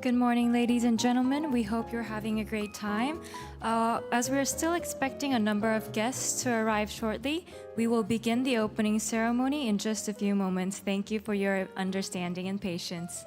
Good morning, ladies and gentlemen. We hope you're having a great time. As we're still expecting a number of guests to arrive shortly, we will begin the opening ceremony in just a few moments. Thank you for your understanding and patience.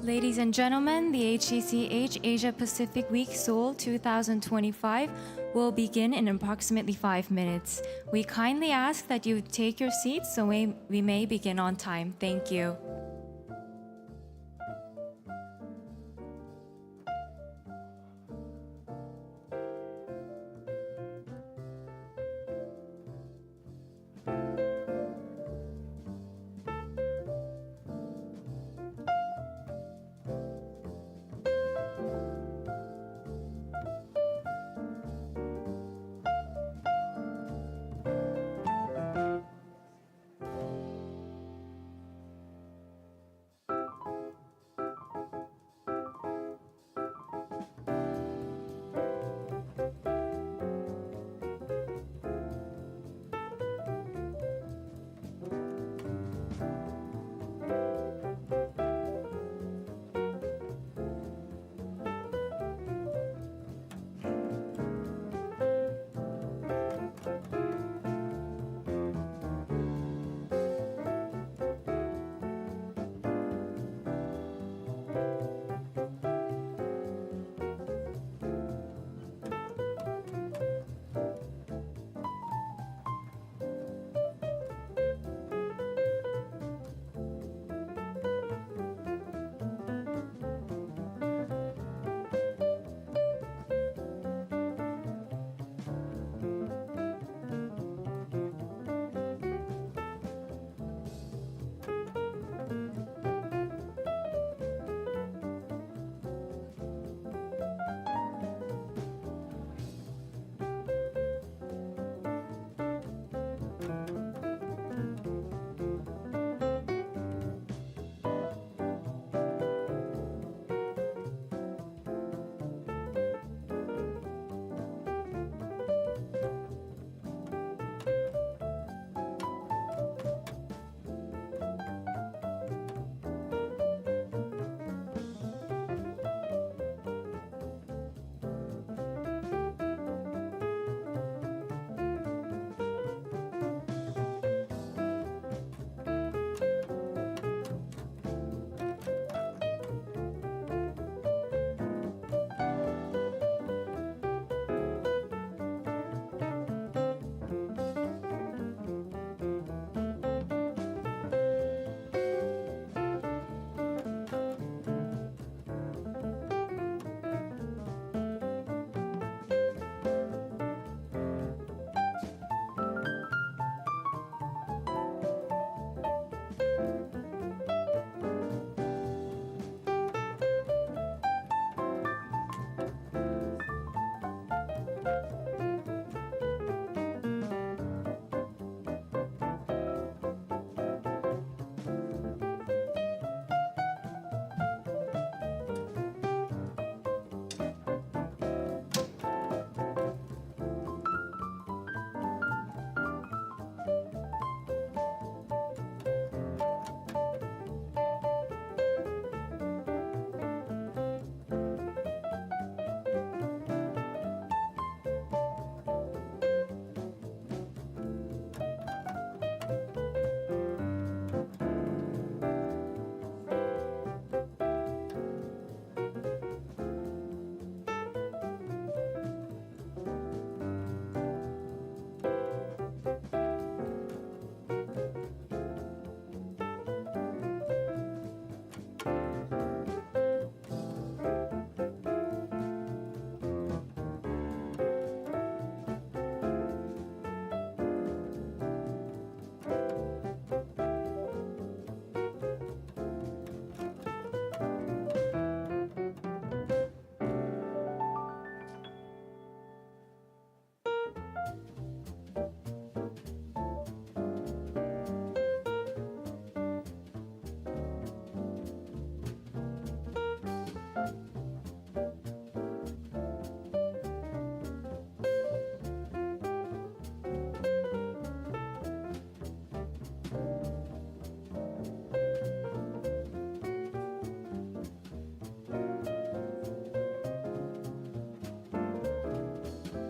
Ladies and gentlemen, the HCCH Asia Pacific Week Seoul 2025 will begin in approximately 5 minutes. We kindly ask that you take your seats so we may begin on time. Thank you.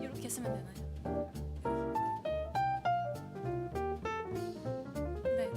이렇게 쓰면 되나요? 네.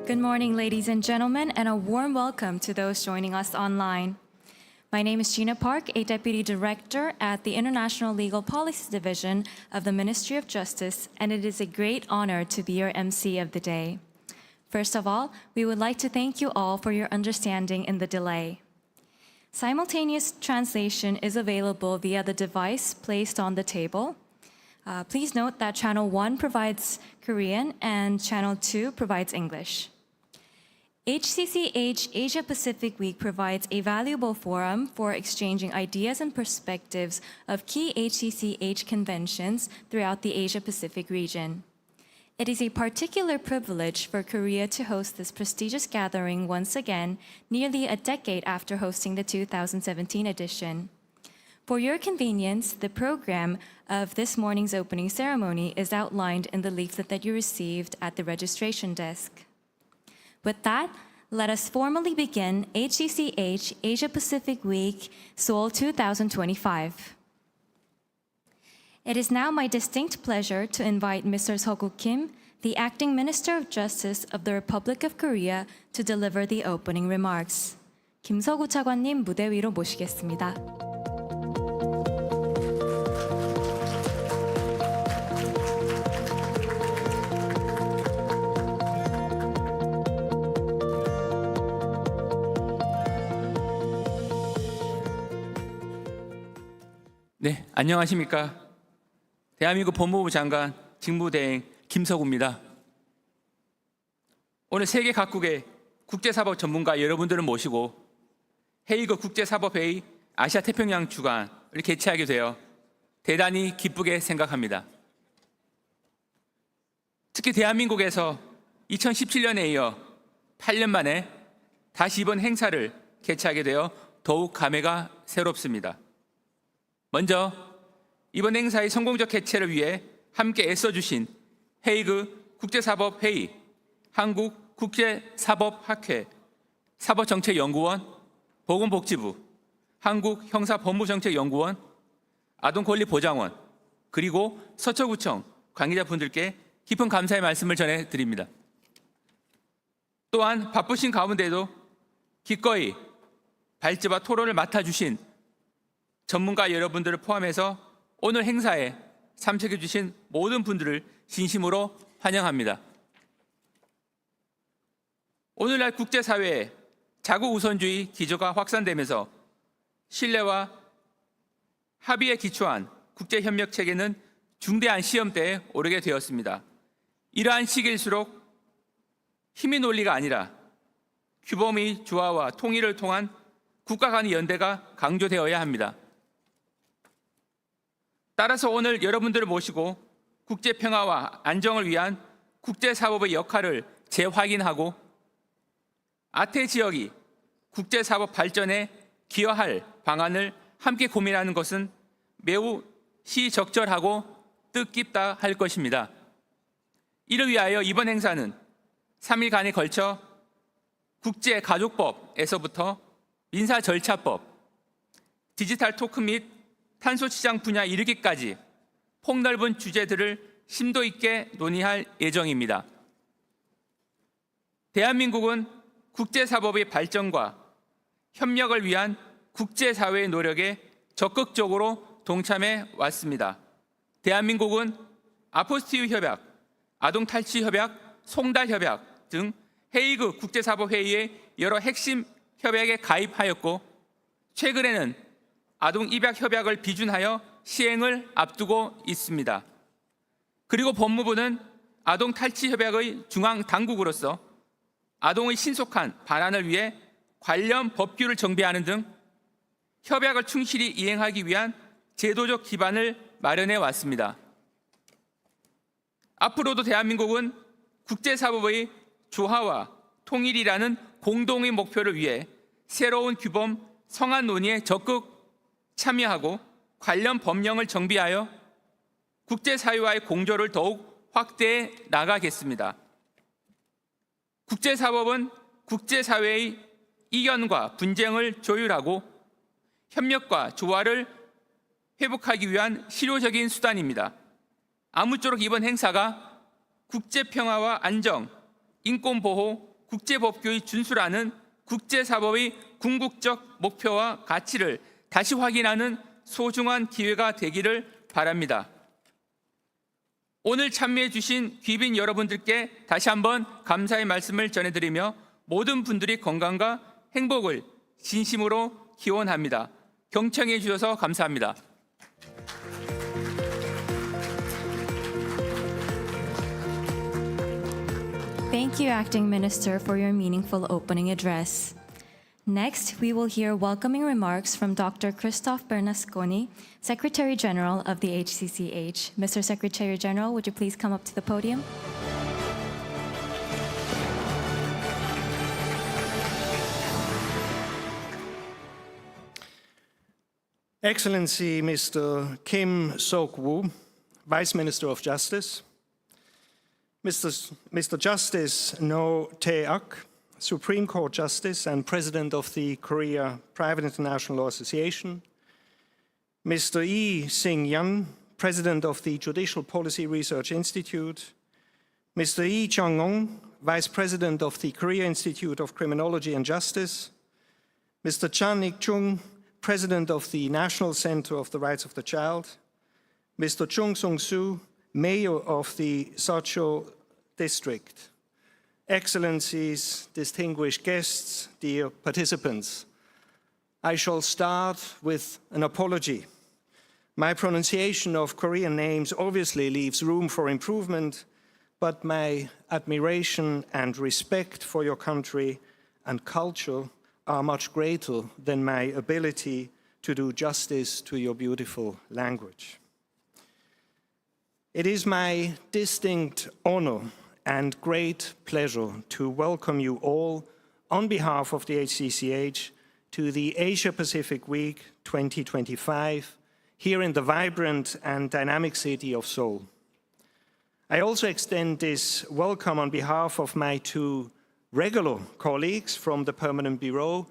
Good morning, ladies and gentlemen, and a warm welcome to those joining us online. My name is Gina Park, a Deputy Director at the International Legal Policy Division of the Ministry of Justice, and it is a great honor to be your MC of the day. First of all, we would like to thank you all for your understanding in the delay. Simultaneous translation is available via the device placed on the table. Please note that Channel 1 provides Korean and Channel 2 provides English. HCCH Asia Pacific Week provides a valuable forum for exchanging ideas and perspectives of key HCCH conventions throughout the Asia Pacific region. It is a particular privilege for Korea to host this prestigious gathering once again, nearly a decade after hosting the 2017 edition. For your convenience, the program of this morning's opening ceremony is outlined in the leaflet that you received at the registration desk. With that, let us formally begin HCCH Asia Pacific Week Seoul 2025. It is now my distinct pleasure to invite Mr. Seok Kim, the Acting Minister of Justice of the Republic of Korea, to deliver the opening remarks. 김서구 차관님 무대 위로 모시겠습니다. 네, 안녕하십니까. 대한민국 법무부 장관 직무대행 김서구입니다. 오늘 세계 각국의 국제사법 전문가 여러분들을 모시고 헤이그 국제사법회의 아시아 태평양 주간을 개최하게 되어 대단히 기쁘게 생각합니다. 특히 대한민국에서 2017년에 이어 8년 만에 다시 이번 행사를 개최하게 되어 더욱 감회가 새롭습니다. 먼저 이번 행사의 성공적 개최를 위해 함께 애써주신 헤이그 국제사법회의, 한국국제사법학회, 사법정책연구원, 보건복지부, 한국형사법무정책연구원, 아동권리보장원, 그리고 서초구청 관계자분들께 깊은 감사의 말씀을 전해드립니다. 또한 바쁘신 가운데도 기꺼이 발제와 토론을 맡아주신 전문가 여러분들을 포함해서 오늘 행사에 참석해 주신 모든 분들을 진심으로 환영합니다. 오늘날 국제사회에 자국우선주의 기조가 확산되면서 신뢰와 합의에 기초한 국제협력체계는 중대한 시험대에 오르게 되었습니다. 이러한 시기일수록 힘의 논리가 아니라 규범의 조화와 통일을 통한 국가 간의 연대가 강조되어야 합니다. 따라서 오늘 여러분들을 모시고 국제평화와 안정을 위한 국제사법의 역할을 재확인하고 아태 지역이 국제사법 발전에 기여할 방안을 함께 고민하는 것은 매우 시적절하고 뜻깊다 할 것입니다. 이를 위하여 이번 행사는 3일간에 걸쳐 국제가족법에서부터 민사절차법, 디지털 토크 및 탄소시장 분야 이르기까지 폭넓은 주제들을 심도 있게 논의할 예정입니다. 대한민국은 국제사법의 발전과 협력을 위한 국제사회의 노력에 적극적으로 동참해 왔습니다. 대한민국은 아포스티유 협약, 아동탈취협약, 송달협약 등 헤이그 국제사법회의의 여러 핵심 협약에 가입하였고 최근에는 아동입약협약을 비준하여 시행을 앞두고 있습니다. 그리고 법무부는 아동탈취협약의 중앙당국으로서 아동의 신속한 반환을 위해 관련 법규를 정비하는 등 협약을 충실히 이행하기 위한 제도적 기반을 마련해 왔습니다. 앞으로도 대한민국은 국제사법의 조화와 통일이라는 공동의 목표를 위해 새로운 규범 성안 논의에 적극 참여하고 관련 법령을 정비하여 국제사회와의 공조를 더욱 확대해 나가겠습니다. 국제사법은 국제사회의 이견과 분쟁을 조율하고 협력과 조화를 회복하기 위한 실효적인 수단입니다. 아무쪼록 이번 행사가 국제평화와 안정, 인권보호, 국제법규의 준수라는 국제사법의 궁극적 목표와 가치를 다시 확인하는 소중한 기회가 되기를 바랍니다. 오늘 참여해 주신 귀빈 여러분들께 다시 한번 감사의 말씀을 전해드리며 모든 분들이 건강과 행복을 진심으로 기원합니다. 경청해 주셔서 감사합니다. Thank you, Acting Minister, for your meaningful opening address. Next, we will hear welcoming remarks from Dr. Christoph Bernasconi, Secretary General of the HCCH. Mr. Secretary General, would you please come up to the podium? Excellency Mr. Kim Sok-woo, Vice Minister of Justice, Mr. Justice No Tae-ak, Supreme Court Justice and President of the Korea Private International Law Association, Mr. Lee Sing-yun, President of the Judicial Policy Research Institute, Mr. Lee Chung-ong, Vice President of the Korea Institute of Criminology and Justice, Mr. Chan Ik-chung, President of the National Center of the Rights of the Child, Mr. Chung Sung-soo, Mayor of the Seoul District, Excellencies, distinguished guests, dear participants, I shall start with an apology. My pronunciation of Korean names obviously leaves room for improvement, but my admiration and respect for your country and culture are much greater than my ability to do justice to your beautiful language. It is my distinct honor and great pleasure to welcome you all on behalf of the HCCH to the Asia-Pacific Week 2025 here in the vibrant and dynamic city of Seoul. I also extend this welcome on behalf of my two regular colleagues from the Permanent Bureau,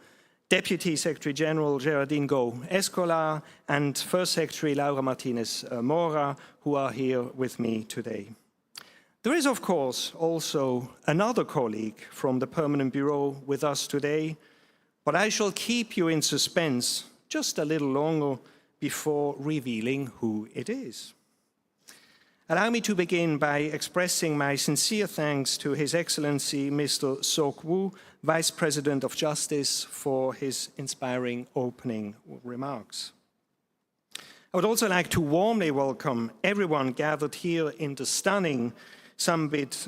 Deputy Secretary General Geraldine Go-Escolar and First Secretary Laura Martinez Mora, who are here with me today. There is, of course, also another colleague from the Permanent Bureau with us today, but I shall keep you in suspense just a little longer before revealing who it is. Allow me to begin by expressing my sincere thanks to His Excellency Mr. Sok-woo, Vice President of Justice, for his inspiring opening remarks. I would also like to warmly welcome everyone gathered here in the stunning Summit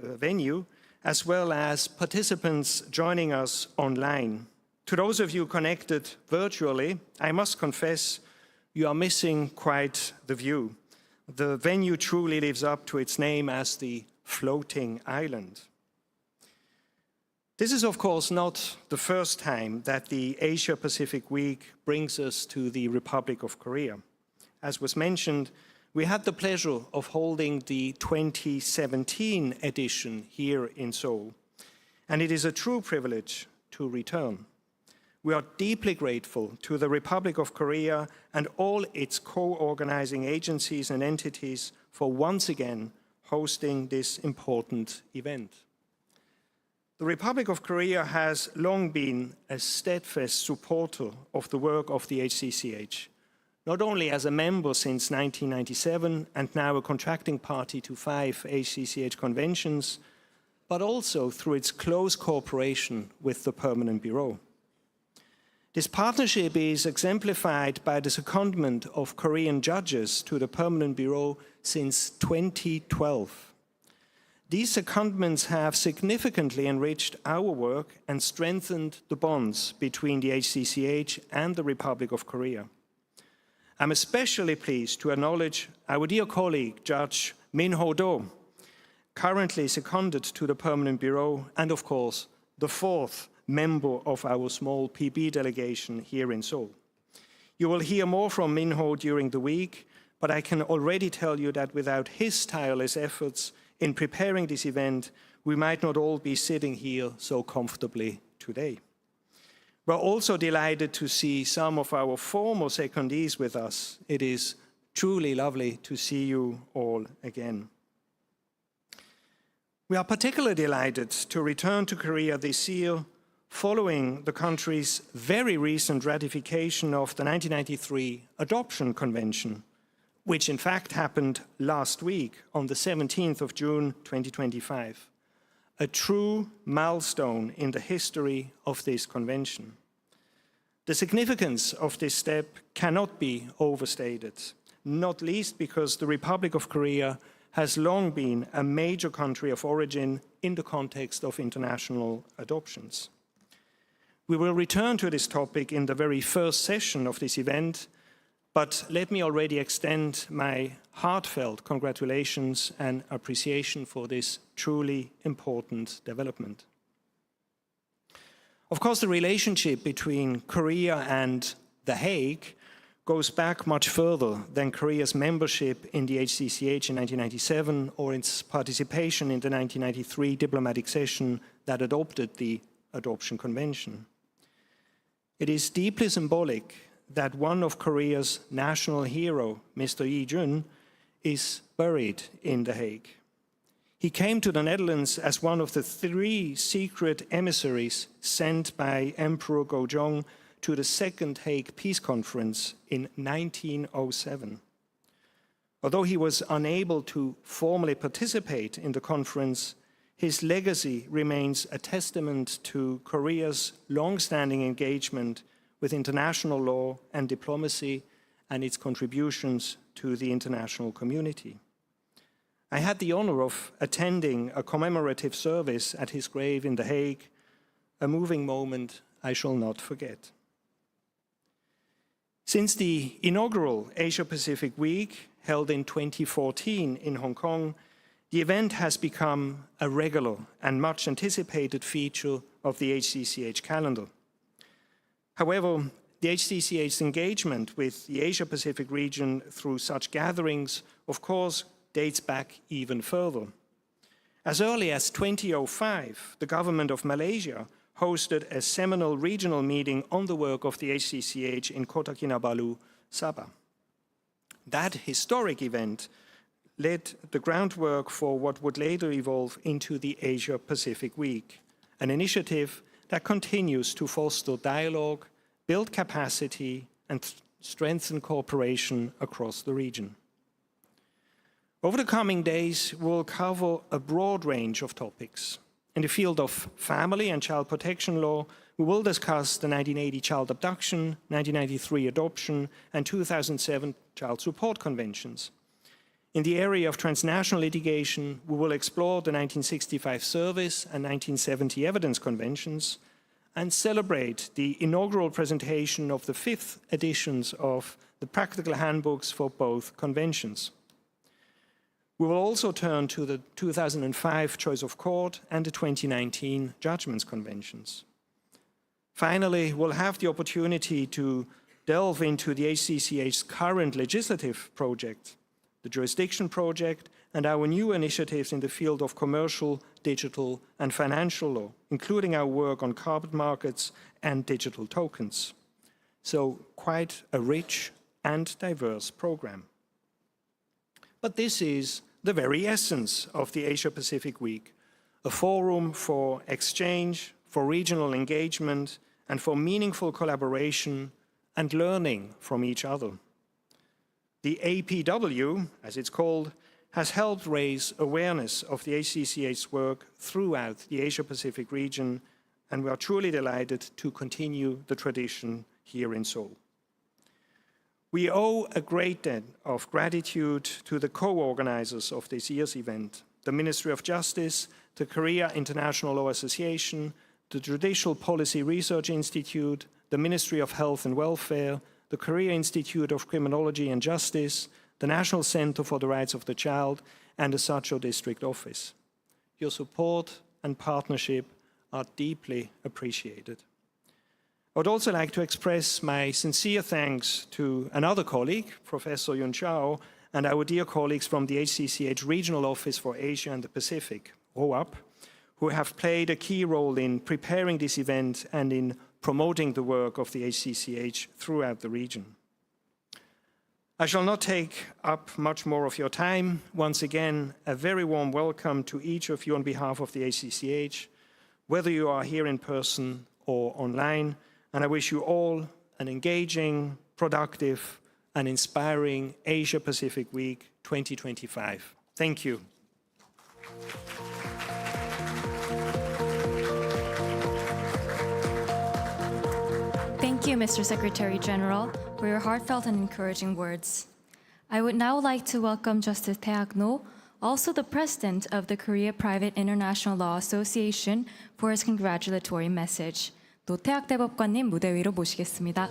venue, as well as participants joining us online. To those of you connected virtually, I must confess you are missing quite the view. The venue truly lives up to its name as the floating island. This is, of course, not the first time that the Asia-Pacific Week brings us to the Republic of Korea. As was mentioned, we had the pleasure of holding the 2017 edition here in Seoul, and it is a true privilege to return. We are deeply grateful to the Republic of Korea and all its co-organizing agencies and entities for once again hosting this important event. The Republic of Korea has long been a steadfast supporter of the work of the HCCH, not only as a member since 1997 and now a contracting party to 5 HCCH conventions, but also through its close cooperation with the Permanent Bureau. This partnership is exemplified by the secondment of Korean judges to the Permanent Bureau since 2012. These secondments have significantly enriched our work and strengthened the bonds between the HCCH and the Republic of Korea. I'm especially pleased to acknowledge our dear colleague, Judge Min-ho Do, currently seconded to the Permanent Bureau, and of course, the fourth member of our small PB delegation here in Seoul. You will hear more from Min-ho during the week, but I can already tell you that without his tireless efforts in preparing this event, we might not all be sitting here so comfortably today. We're also delighted to see some of our former secondees with us. It is truly lovely to see you all again. We are particularly delighted to return to Korea this year following the country's very recent ratification of the 1993 Adoption Convention, which in fact happened last week on the 17th of June 2025, a true milestone in the history of this convention. The significance of this step cannot be overstated, not least because the Republic of Korea has long been a major country of origin in the context of international adoptions. We will return to this topic in the very first session of this event, but let me already extend my heartfelt congratulations and appreciation for this truly important development. Of course, the relationship between Korea and The Hague goes back much further than Korea's membership in the HCCH in 1997 or its participation in the 1993 diplomatic session that adopted the Adoption Convention. It is deeply symbolic that one of Korea's national hero, Mr. Lee Jun, is buried in The Hague. He came to the Netherlands as one of the 3 secret emissaries sent by Emperor Gojong to the Second Hague Peace Conference in 1907. Although he was unable to formally participate in the conference, his legacy remains a testament to Korea's long-standing engagement with international law and diplomacy and its contributions to the international community. I had the honor of attending a commemorative service at his grave in The Hague, a moving moment I shall not forget. Since the inaugural Asia-Pacific Week, held in 2014 in Hong Kong, the event has become a regular and much anticipated feature of the HCCH calendar. However, the HCCH's engagement with the Asia-Pacific region through such gatherings, of course, dates back even further. As early as 2005, the government of Malaysia hosted a seminal regional meeting on the work of the HCCH in Kota Kinabalu, Sabah. That historic event laid the groundwork for what would later evolve into the Asia-Pacific Week, an initiative that continues to foster dialogue, build capacity, and strengthen cooperation across the region. Over the coming days, we'll cover a broad range of topics. In the field of family and child protection law, we will discuss the 1980 child abduction, 1993 adoption, and 2007 child support conventions. In the area of transnational litigation, we will explore the 1965 service and 1970 evidence conventions and celebrate the inaugural presentation of the 5th editions of the practical handbooks for both conventions. We will also turn to the 2005 Choice of Court and the 2019 Judgments Conventions. Finally, we'll have the opportunity to delve into the HCCH's current legislative project, the Jurisdiction Project, and our new initiatives in the field of commercial, digital, and financial law, including our work on carbon markets and digital tokens. So quite a rich and diverse program. But this is the very essence of the Asia-Pacific Week, a forum for exchange, for regional engagement, and for meaningful collaboration and learning from each other. The APW, as it's called, has helped raise awareness of the HCCH's work throughout the Asia-Pacific region, and we are truly delighted to continue the tradition here in Seoul. We owe a great debt of gratitude to the co-organizers of this year's event, the Ministry of Justice, the Korea International Law Association, the Judicial Policy Research Institute, the Ministry of Health and Welfare, the Korea Institute of Criminology and Justice, the National Center for the Rights of the Child, and the Sacho District Office. Your support and partnership are deeply appreciated. I would also like to express my sincere thanks to another colleague, Professor Yun Chao, and our dear colleagues from the HCCH Regional Office for Asia and the Pacific, ROAP, who have played a key role in preparing this event and in promoting the work of the HCCH throughout the region. I shall not take up much more of your time. Once again, a very warm welcome to each of you on behalf of the HCCH, whether you are here in person or online, and I wish you all an engaging, productive, and inspiring Asia-Pacific Week 2025. Thank you. Thank you, Mr. Secretary General, for your heartfelt and encouraging words. I would now like to welcome Justice Tae-Hak No, also the president of the Korea Private International Law Association, for his congratulatory message. 노태학 대법관님 무대 위로 모시겠습니다.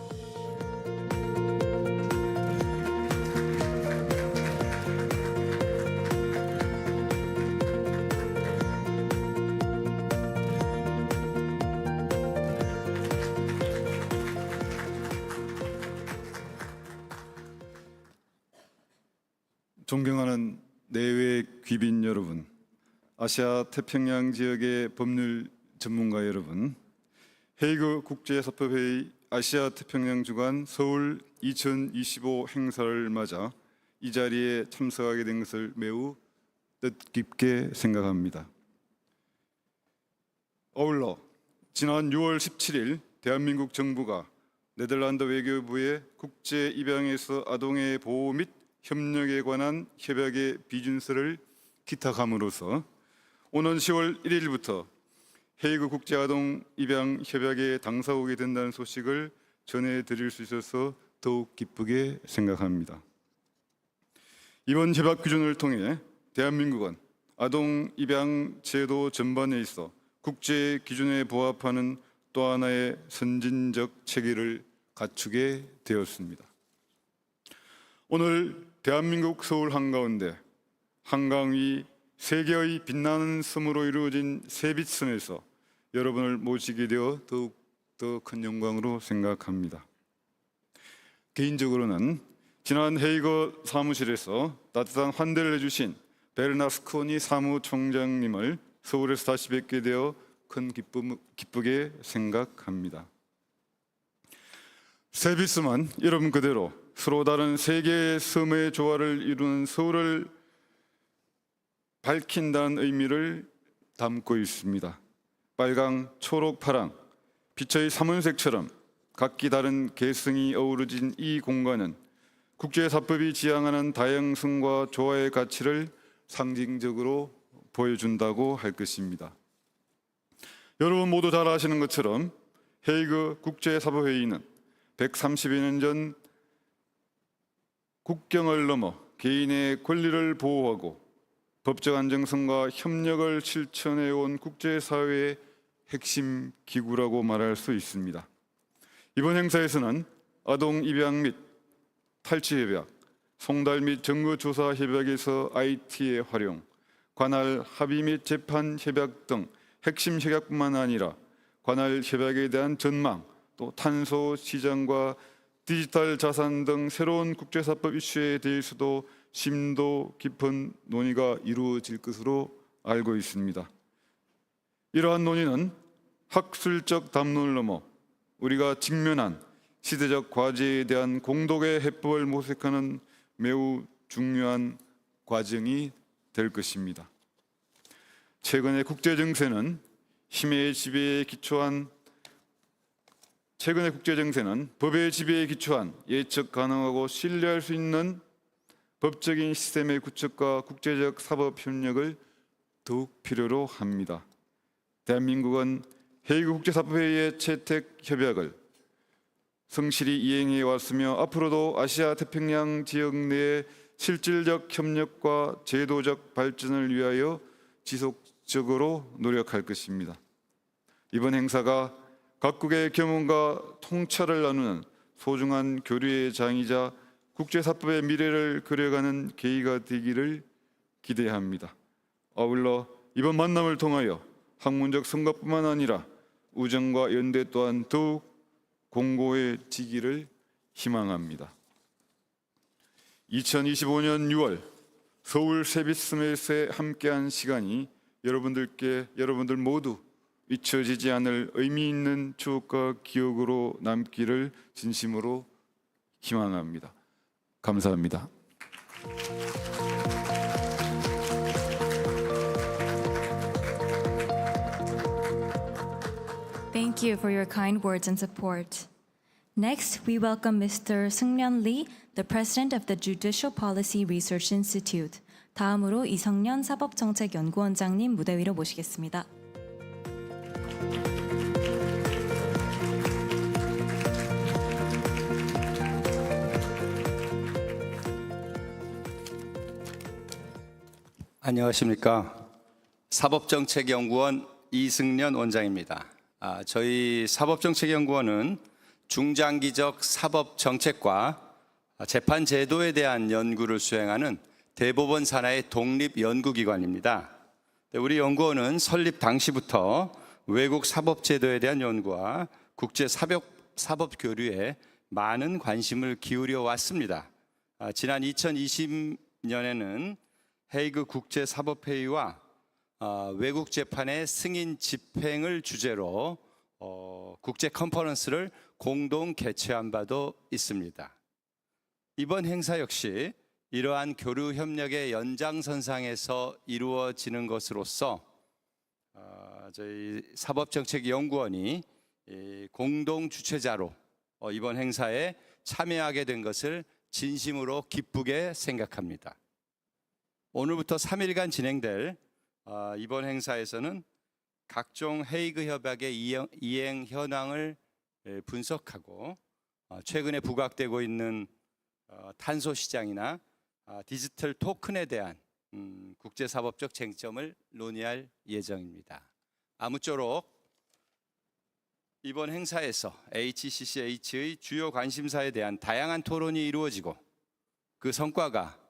존경하는 내외 귀빈 여러분, 아시아 태평양 지역의 법률 전문가 여러분, 헤이그 국제사법회의 아시아 태평양 주간 서울 2025 행사를 맞아 이 자리에 참석하게 된 것을 매우 뜻깊게 생각합니다. 어울러 지난 6월 17일 대한민국 정부가 네덜란드 외교부의 국제 입양에서 아동의 보호 및 협력에 관한 협약의 비준서를 기탁함으로써 오는 10월 1일부터 헤이그 국제아동 입양 협약의 당사국이 된다는 소식을 전해드릴 수 있어서 더욱 기쁘게 생각합니다. 이번 협약 규정을 통해 대한민국은 아동 입양 제도 전반에 있어 국제 기준에 부합하는 또 하나의 선진적 체계를 갖추게 되었습니다. 오늘 대한민국 서울 한가운데 한강 위 세계의 빛나는 섬으로 이루어진 세빛섬에서 여러분을 모시게 되어 더욱 더 큰 영광으로 생각합니다. 개인적으로는 지난 헤이거 사무실에서 따뜻한 환대를 해주신 베르나스코니 사무총장님을 서울에서 다시 뵙게 되어 큰 기쁘게 생각합니다. 세빛섬은 이름 그대로 서로 다른 세 개의 섬의 조화를 이루는 서울을 밝힌다는 의미를 담고 있습니다. 빨강, 초록, 파랑, 빛의 삼원색처럼 각기 다른 개성이 어우러진 이 공간은 국제사법이 지향하는 다양성과 조화의 가치를 상징적으로 보여준다고 할 것입니다. 여러분 모두 잘 아시는 것처럼 헤이그 국제사법회의는 130여 년 전 국경을 넘어 개인의 권리를 보호하고 법적 안정성과 협력을 실천해온 국제사회의 핵심 기구라고 말할 수 있습니다. 이번 행사에서는 아동 입양 및 탈취 협약, 송달 및 증거조사 협약에서 IT의 활용, 관할 합의 및 재판 협약 등 핵심 협약뿐만 아니라 관할 협약에 대한 전망, 또 탄소 시장과 디지털 자산 등 새로운 국제사법 이슈에 대해서도 심도 깊은 논의가 이루어질 것으로 알고 있습니다. 이러한 논의는 학술적 담론을 넘어 우리가 직면한 시대적 과제에 대한 공동의 해법을 모색하는 매우 중요한 과정이 될 것입니다. 최근의 국제 정세는 힘의 지배에 기초한 법의 지배에 기초한 예측 가능하고 신뢰할 수 있는 법적인 시스템의 구축과 국제적 사법 협력을 더욱 필요로 합니다. 대한민국은 헤이그 국제사법회의의 채택 협약을 성실히 이행해 왔으며 앞으로도 아시아 태평양 지역 내의 실질적 협력과 제도적 발전을 위하여 지속적으로 노력할 것입니다. 이번 행사가 각국의 경험과 통찰을 나누는 소중한 교류의 장이자 국제사법의 미래를 그려가는 계기가 되기를 기대합니다. 아울러 이번 만남을 통하여 학문적 성과뿐만 아니라 우정과 연대 또한 더욱 공고해지기를 희망합니다. 2025년 6월 서울 세빛섬에서 함께한 시간이 여러분들 모두 잊혀지지 않을 의미 있는 추억과 기억으로 남기를 진심으로 희망합니다. 감사합니다. Thank you for your kind words and support. Next, we welcome Mr. Seung-Myeon Lee, the President of the Judicial Policy Research Institute. 다음으로 이성년 사법정책연구원장님 무대 위로 모시겠습니다. 안녕하십니까. 사법정책연구원 이승년 원장입니다. 저희 사법정책연구원은 중장기적 사법정책과 재판제도에 대한 연구를 수행하는 대법원 산하의 독립연구기관입니다. 우리 연구원은 설립 당시부터 외국 사법제도에 대한 연구와 국제사법교류에 많은 관심을 기울여 왔습니다. 지난 2020년에는 헤이그 국제사법회의와 외국 재판의 승인 집행을 주제로 국제 컨퍼런스를 공동 개최한 바도 있습니다. 이번 행사 역시 이러한 교류 협력의 연장선상에서 이루어지는 것으로서 저희 사법정책연구원이 공동 주최자로 이번 행사에 참여하게 된 것을 진심으로 기쁘게 생각합니다. 오늘부터 3일간 진행될 이번 행사에서는 각종 헤이그 협약의 이행 현황을 분석하고 최근에 부각되고 있는 탄소 시장이나 디지털 토큰에 대한 국제사법적 쟁점을 논의할 예정입니다. 아무쪼록 이번 행사에서 HCCH의 주요 관심사에 대한 다양한 토론이 이루어지고 그 성과가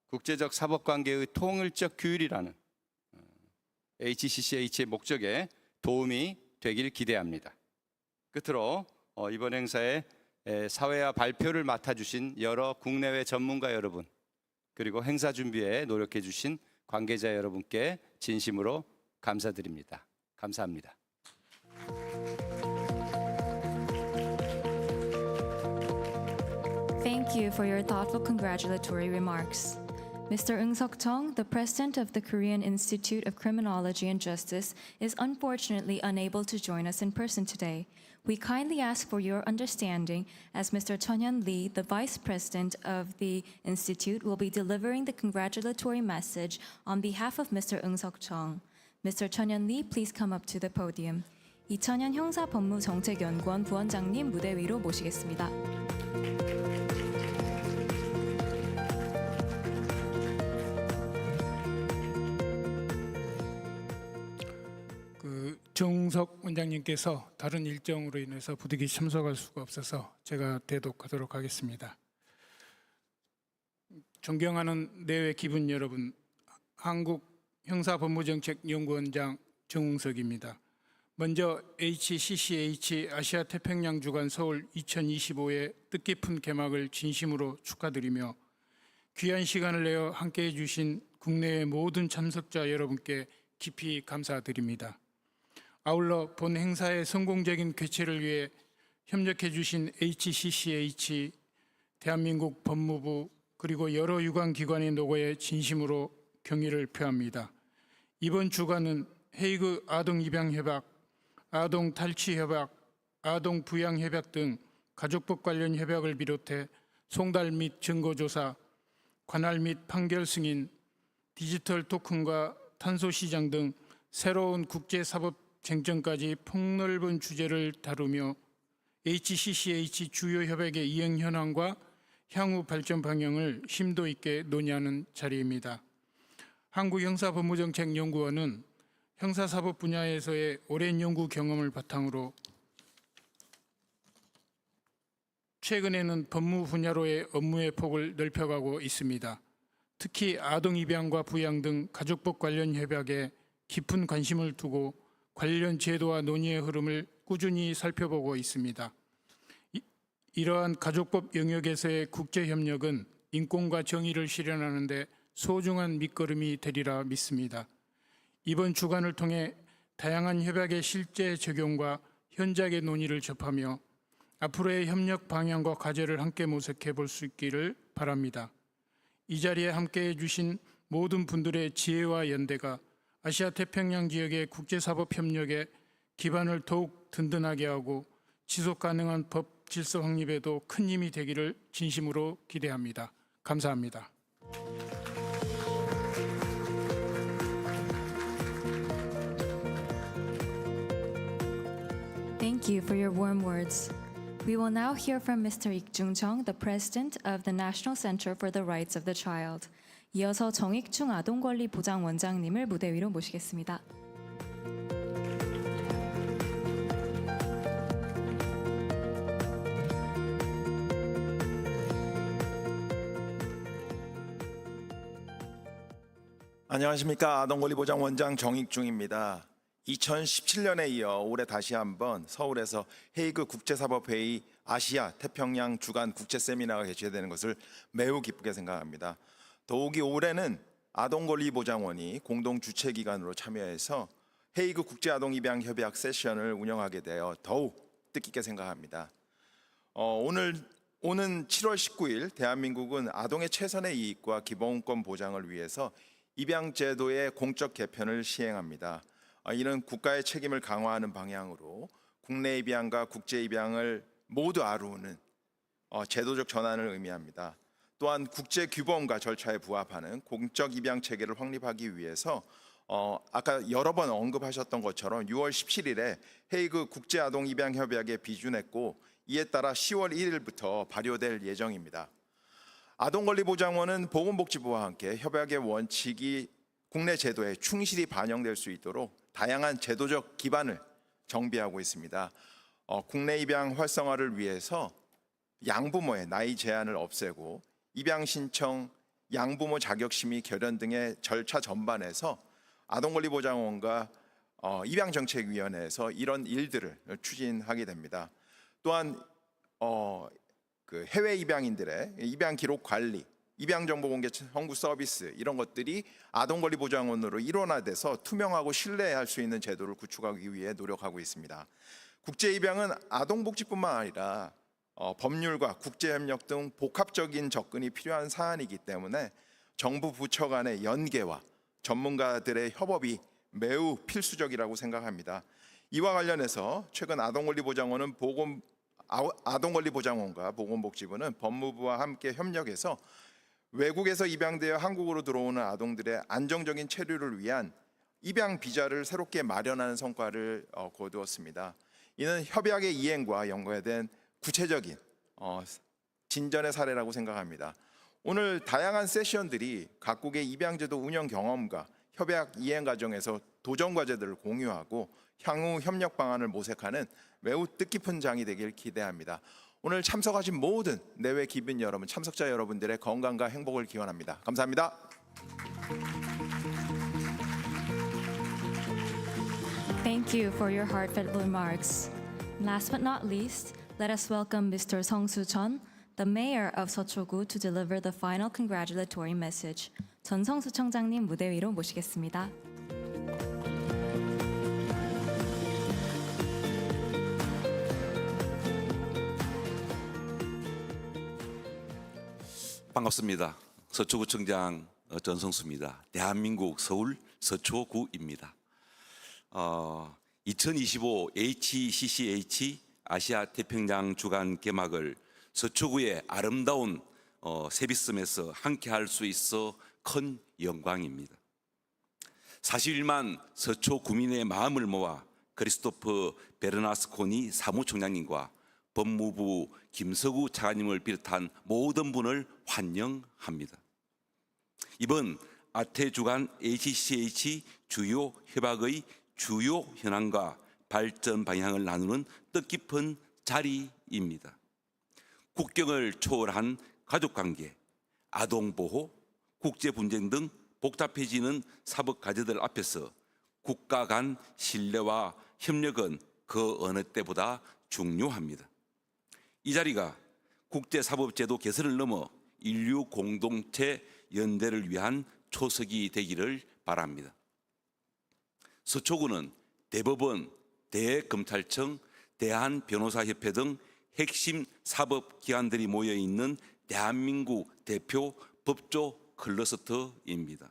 국제적 사법관계의 통일적 규율이라는 HCCH의 목적에 도움이 되길 기대합니다. 끝으로 이번 행사에 사회화 발표를 맡아주신 여러 국내외 전문가 여러분, 그리고 행사 준비에 노력해 주신 관계자 여러분께 진심으로 감사드립니다. 감사합니다. Thank you for your thoughtful congratulatory remarks. Mr. Eun Seok-chung, the president of the Korean Institute of Criminology and Justice, is unfortunately unable to join us in person today. We kindly ask for your understanding as Mr. Cheon-hyun Lee, the vice president of the institute, will be delivering the congratulatory message on behalf of Mr. Eun Seok-chung. Mr. Cheon-hyun Lee, please come up to the podium. 이천현 형사법무정책연구원 부원장님 무대 위로 모시겠습니다. 정웅석 원장님께서 다른 일정으로 인해서 부득이 참석할 수가 없어서 제가 대독하도록 하겠습니다. 존경하는 내외 기분 여러분, 한국 형사법무정책연구원장 정웅석입니다. 먼저 HCCH 아시아 태평양 주간 서울 2025의 뜻깊은 개막을 진심으로 축하드리며 귀한 시간을 내어 함께해 주신 국내의 모든 참석자 여러분께 깊이 감사드립니다. 아울러 본 행사의 성공적인 개최를 위해 협력해 주신 HCCH, 대한민국 법무부 그리고 여러 유관기관의 노고에 진심으로 경의를 표합니다. 이번 주간은 헤이그 아동입양협약, 아동탈취협약, 아동부양협약 등 가족법 관련 협약을 비롯해 송달 및 증거조사, 관할 및 판결 승인, 디지털 토큰과 탄소시장 등 새로운 국제사법 쟁점까지 폭넓은 주제를 다루며 HCCH 주요 협약의 이행 현황과 향후 발전 방향을 심도 있게 논의하는 자리입니다. 한국형사법무정책연구원은 형사사법 분야에서의 오랜 연구 경험을 바탕으로 최근에는 법무 분야로의 업무의 폭을 넓혀가고 있습니다. 특히 아동입양과 부양 등 가족법 관련 협약에 깊은 관심을 두고 관련 제도와 논의의 흐름을 꾸준히 살펴보고 있습니다. 이러한 가족법 영역에서의 국제협력은 인권과 정의를 실현하는 데 소중한 밑거름이 되리라 믿습니다. 이번 주간을 통해 다양한 협약의 실제 적용과 현장의 논의를 접하며 앞으로의 협력 방향과 과제를 함께 모색해 볼 수 있기를 바랍니다. 이 자리에 함께해 주신 모든 분들의 지혜와 연대가 아시아 태평양 지역의 국제사법 협력에 기반을 더욱 든든하게 하고 지속 가능한 법 질서 확립에도 큰 힘이 되기를 진심으로 기대합니다. 감사합니다. Thank you for your warm words. We will now hear from Mr. Ik-jung Chung, the President of the National Center for the Rights of the Child. 이어서 정익중 아동권리보장원장님을 무대 위로 모시겠습니다. 안녕하십니까. 아동권리보장원장 정익중입니다. 2017년에 이어 올해 다시 한번 서울에서 헤이그 국제사법회의 아시아 태평양 주간 국제세미나가 개최되는 것을 매우 기쁘게 생각합니다. 더욱이 올해는 아동권리보장원이 공동 주최기관으로 참여해서 헤이그 국제아동입양협약 세션을 운영하게 되어 더욱 뜻깊게 생각합니다. 오는 7월 19일 대한민국은 아동의 최선의 이익과 기본권 보장을 위해서 입양제도의 공적 개편을 시행합니다. 이는 국가의 책임을 강화하는 방향으로 국내 입양과 국제 입양을 모두 아우르는 제도적 전환을 의미합니다. 또한 국제 규범과 절차에 부합하는 공적 입양 체계를 확립하기 위해서 아까 여러 번 언급하셨던 것처럼 6월 17일에 헤이그 국제아동입양협약에 비준했고 이에 따라 10월 1일부터 발효될 예정입니다. 아동권리보장원은 보건복지부와 함께 협약의 원칙이 국내 제도에 충실히 반영될 수 있도록 다양한 제도적 기반을 정비하고 있습니다. 국내 입양 활성화를 위해서 양부모의 나이 제한을 없애고 입양 신청, 양부모 자격심의 결연 등의 절차 전반에서 아동권리보장원과 입양정책위원회에서 이런 일들을 추진하게 됩니다. 또한 해외 입양인들의 입양 기록 관리, 입양 정보 공개 청구 서비스 이런 것들이 아동권리보장원으로 일원화돼서 투명하고 신뢰할 수 있는 제도를 구축하기 위해 노력하고 있습니다. 국제 입양은 아동복지뿐만 아니라 법률과 국제협력 등 복합적인 접근이 필요한 사안이기 때문에 정부 부처 간의 연계와 전문가들의 협업이 매우 필수적이라고 생각합니다. 이와 관련해서 최근 아동권리보장원과 보건복지부는 법무부와 함께 협력해서 외국에서 입양되어 한국으로 들어오는 아동들의 안정적인 체류를 위한 입양 비자를 새롭게 마련하는 성과를 거두었습니다. 이는 협약의 이행과 연관된 구체적인 진전의 사례라고 생각합니다. 오늘 다양한 세션들이 각국의 입양제도 운영 경험과 협약 이행 과정에서 도전 과제들을 공유하고 향후 협력 방안을 모색하는 매우 뜻깊은 장이 되길 기대합니다. 오늘 참석하신 모든 내외 기빈 여러분, 참석자 여러분들의 건강과 행복을 기원합니다. 감사합니다. Thank you for your heartfelt remarks. Last but not least, let us welcome Mr. Song Soo-chun, the mayor of Seoul, to deliver the final congratulatory message. 전성수 청장님 무대 위로 모시겠습니다. 반갑습니다. 서초구청장 전성수입니다. 대한민국 서울 서초구입니다. 2025 HCCH 아시아 태평양 주간 개막을 서초구의 아름다운 세비섬에서 함께할 수 있어 큰 영광입니다. 41만 서초 구민의 마음을 모아 크리스토프 베르나스코니 사무총장님과 법무부 김서구 차관님을 비롯한 모든 분을 환영합니다. 이번 아태주간 HCCH 주요 협약의 주요 현황과 발전 방향을 나누는 뜻깊은 자리입니다. 국경을 초월한 가족관계, 아동보호, 국제분쟁 등 복잡해지는 사법 과제들 앞에서 국가 간 신뢰와 협력은 그 어느 때보다 중요합니다. 이 자리가 국제사법제도 개선을 넘어 인류 공동체 연대를 위한 초석이 되기를 바랍니다. 서초구는 대법원, 대검찰청, 대한변호사협회 등 핵심 사법기관들이 모여있는 대한민국 대표 법조 클러스터입니다.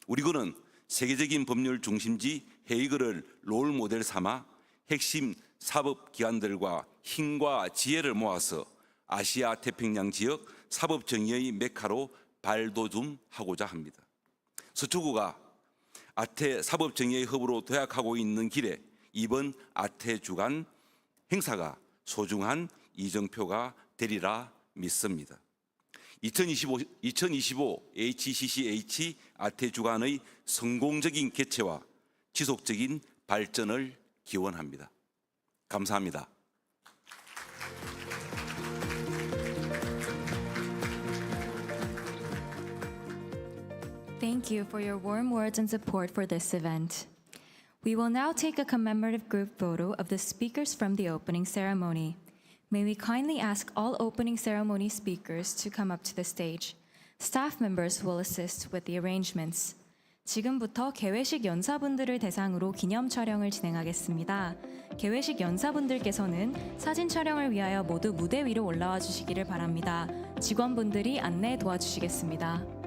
우리 군은 세계적인 법률 중심지 헤이그를 롤 모델 삼아 핵심 사법기관들과 힘과 지혜를 모아서 아시아 태평양 지역 사법 정의의 메카로 발돋움하고자 합니다. 서초구가 아태 사법 정의의 허브로 도약하고 있는 길에 이번 아태 주간 행사가 소중한 이정표가 되리라 믿습니다. 2025 HCCH 아태 주간의 성공적인 개최와 지속적인 발전을 기원합니다. 감사합니다. Thank you for your warm words and support for this event. We will now take a commemorative group photo of the speakers from the opening ceremony. May we kindly ask all opening ceremony speakers to come up to the stage. Staff members will assist with the arrangements. 지금부터 개회식 연사분들을 대상으로 기념 촬영을 진행하겠습니다. 개회식 연사분들께서는 사진 촬영을 위하여 모두 무대 위로 올라와 주시기를 바랍니다. 직원분들이 안내 도와주시겠습니다.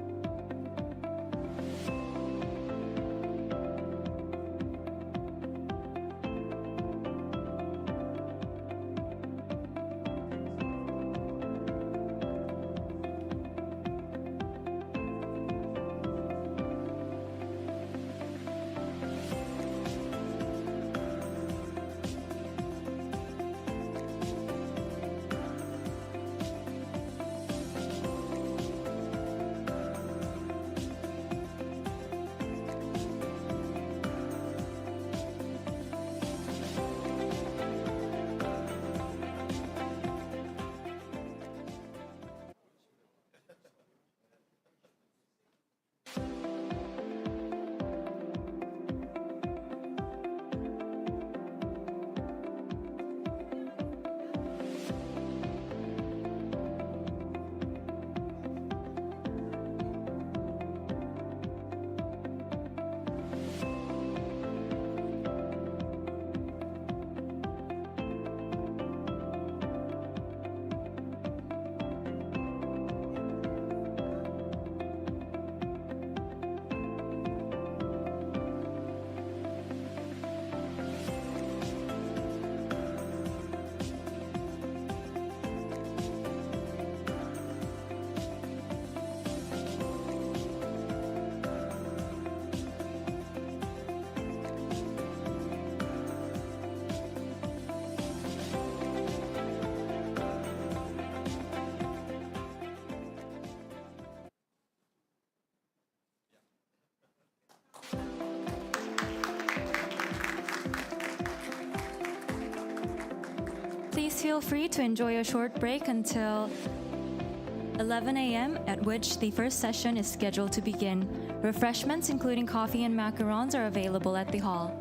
Please feel free to enjoy a short break until 11 a.m., at which the first session is scheduled to begin. Refreshments, including coffee and macarons, are available at the hall.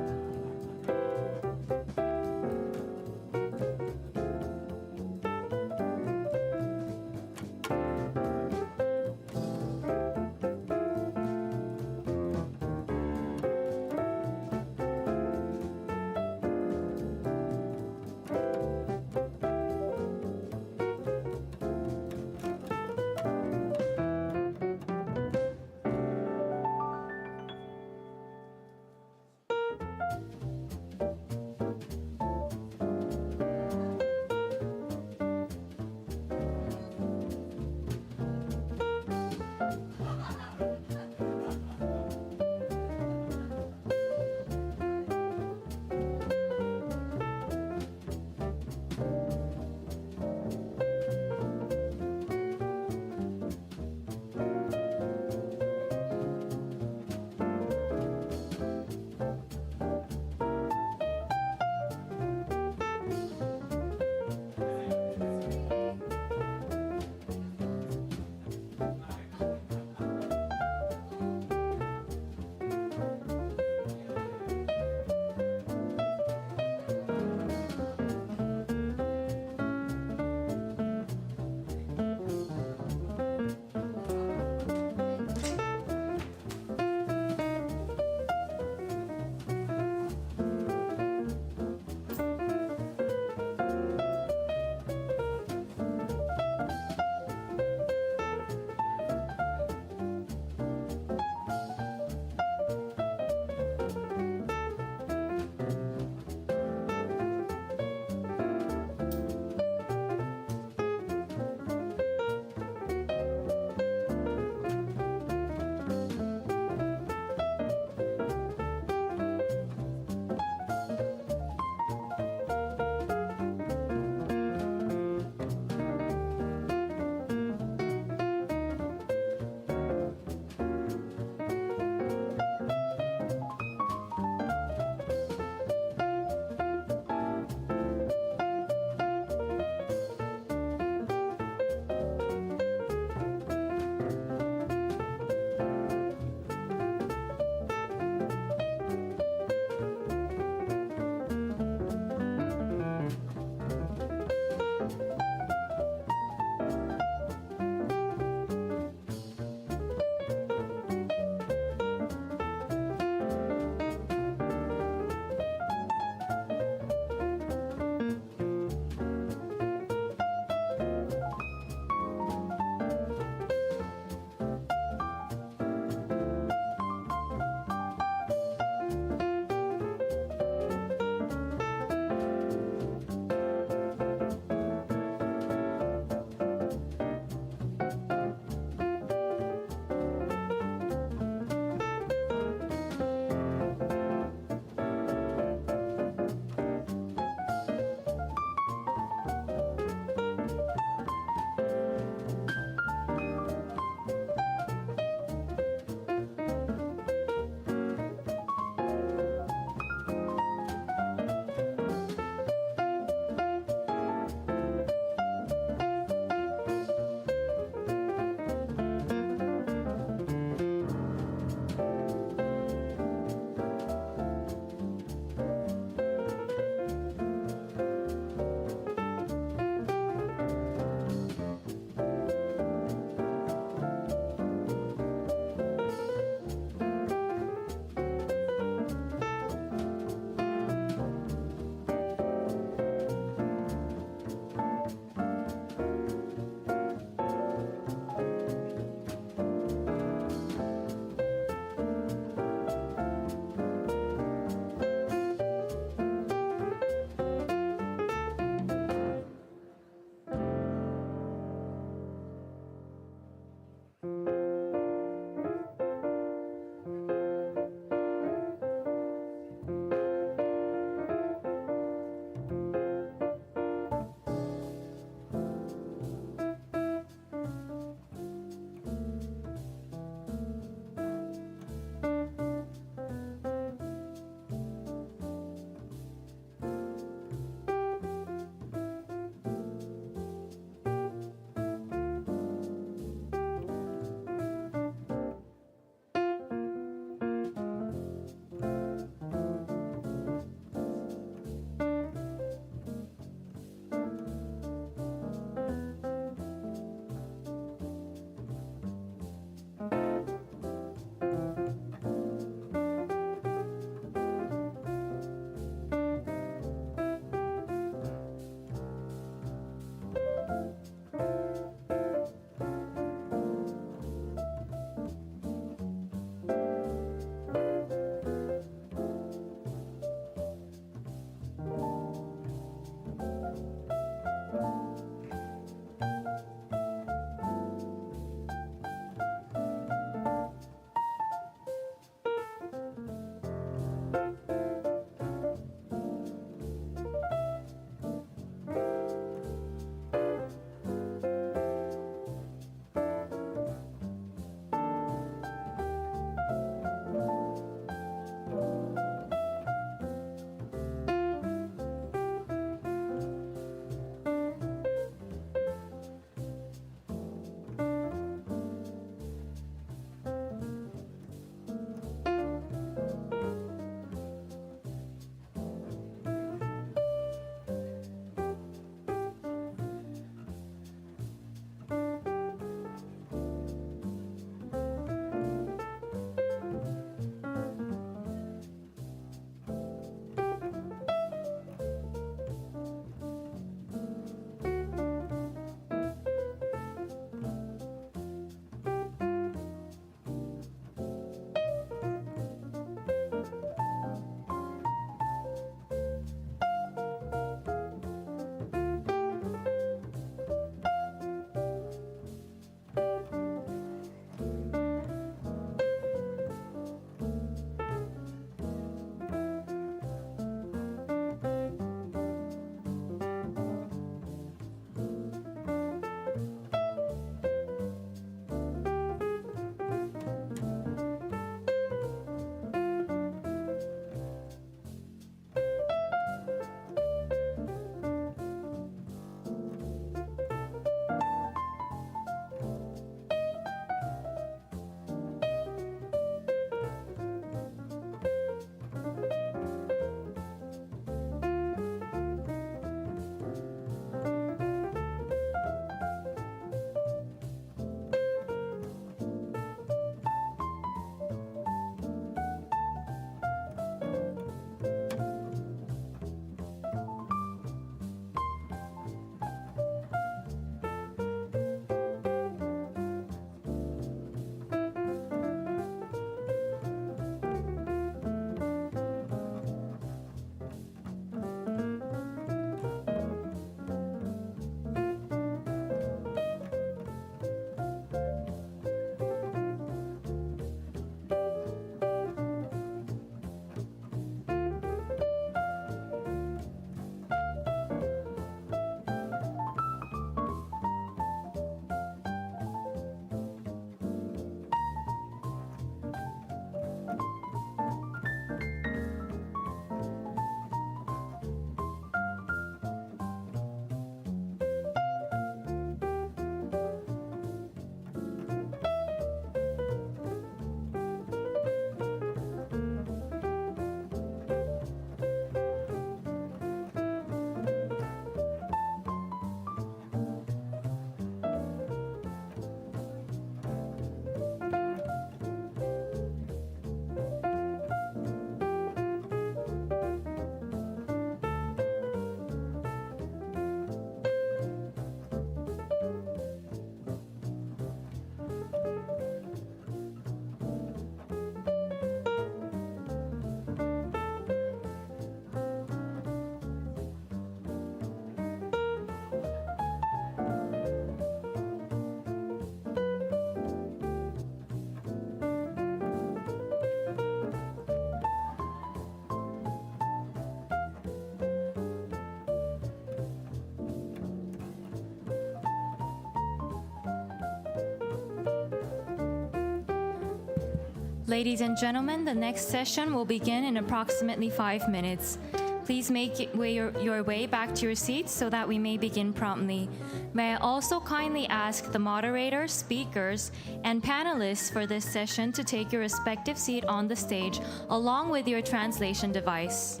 Ladies and gentlemen, the next session will begin in approximately 5 minutes. Please make your way back to your seats so that we may begin promptly. May I also kindly ask the moderators, speakers, and panelists for this session to take your respective seat on the stage along with your translation device.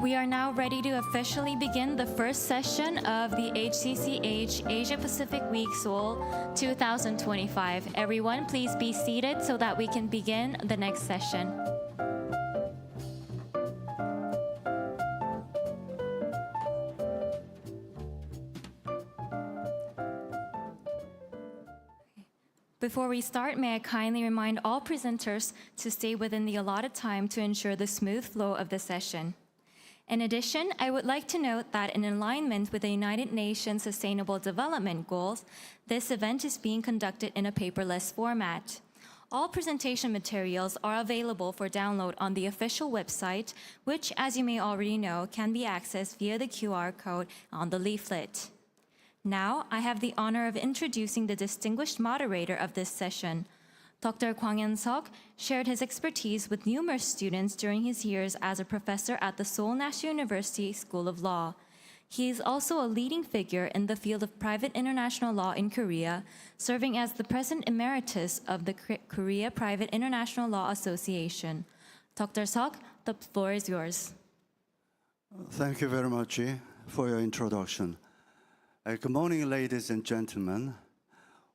We are now ready to officially begin the first session of the HCCH Asia Pacific Week Seoul 2025. Everyone, please be seated so that we can begin the next session. Before we start, may I kindly remind all presenters to stay within the allotted time to ensure the smooth flow of the session. In addition, I would like to note that in alignment with the United Nations Sustainable Development Goals, this event is being conducted in a paperless format. All presentation materials are available for download on the official website, which, as you may already know, can be accessed via the QR code on the leaflet. Now, I have the honor of introducing the distinguished moderator of this session. Dr. Kwang Hyun-seok shared his expertise with numerous students during his years as a professor at the Seoul National University School of Law. He is also a leading figure in the field of private international law in Korea, serving as the President Emeritus of the Korea Private International Law Association. Dr. Seok, the floor is yours. Thank you very much for your introduction. Good morning, ladies and gentlemen.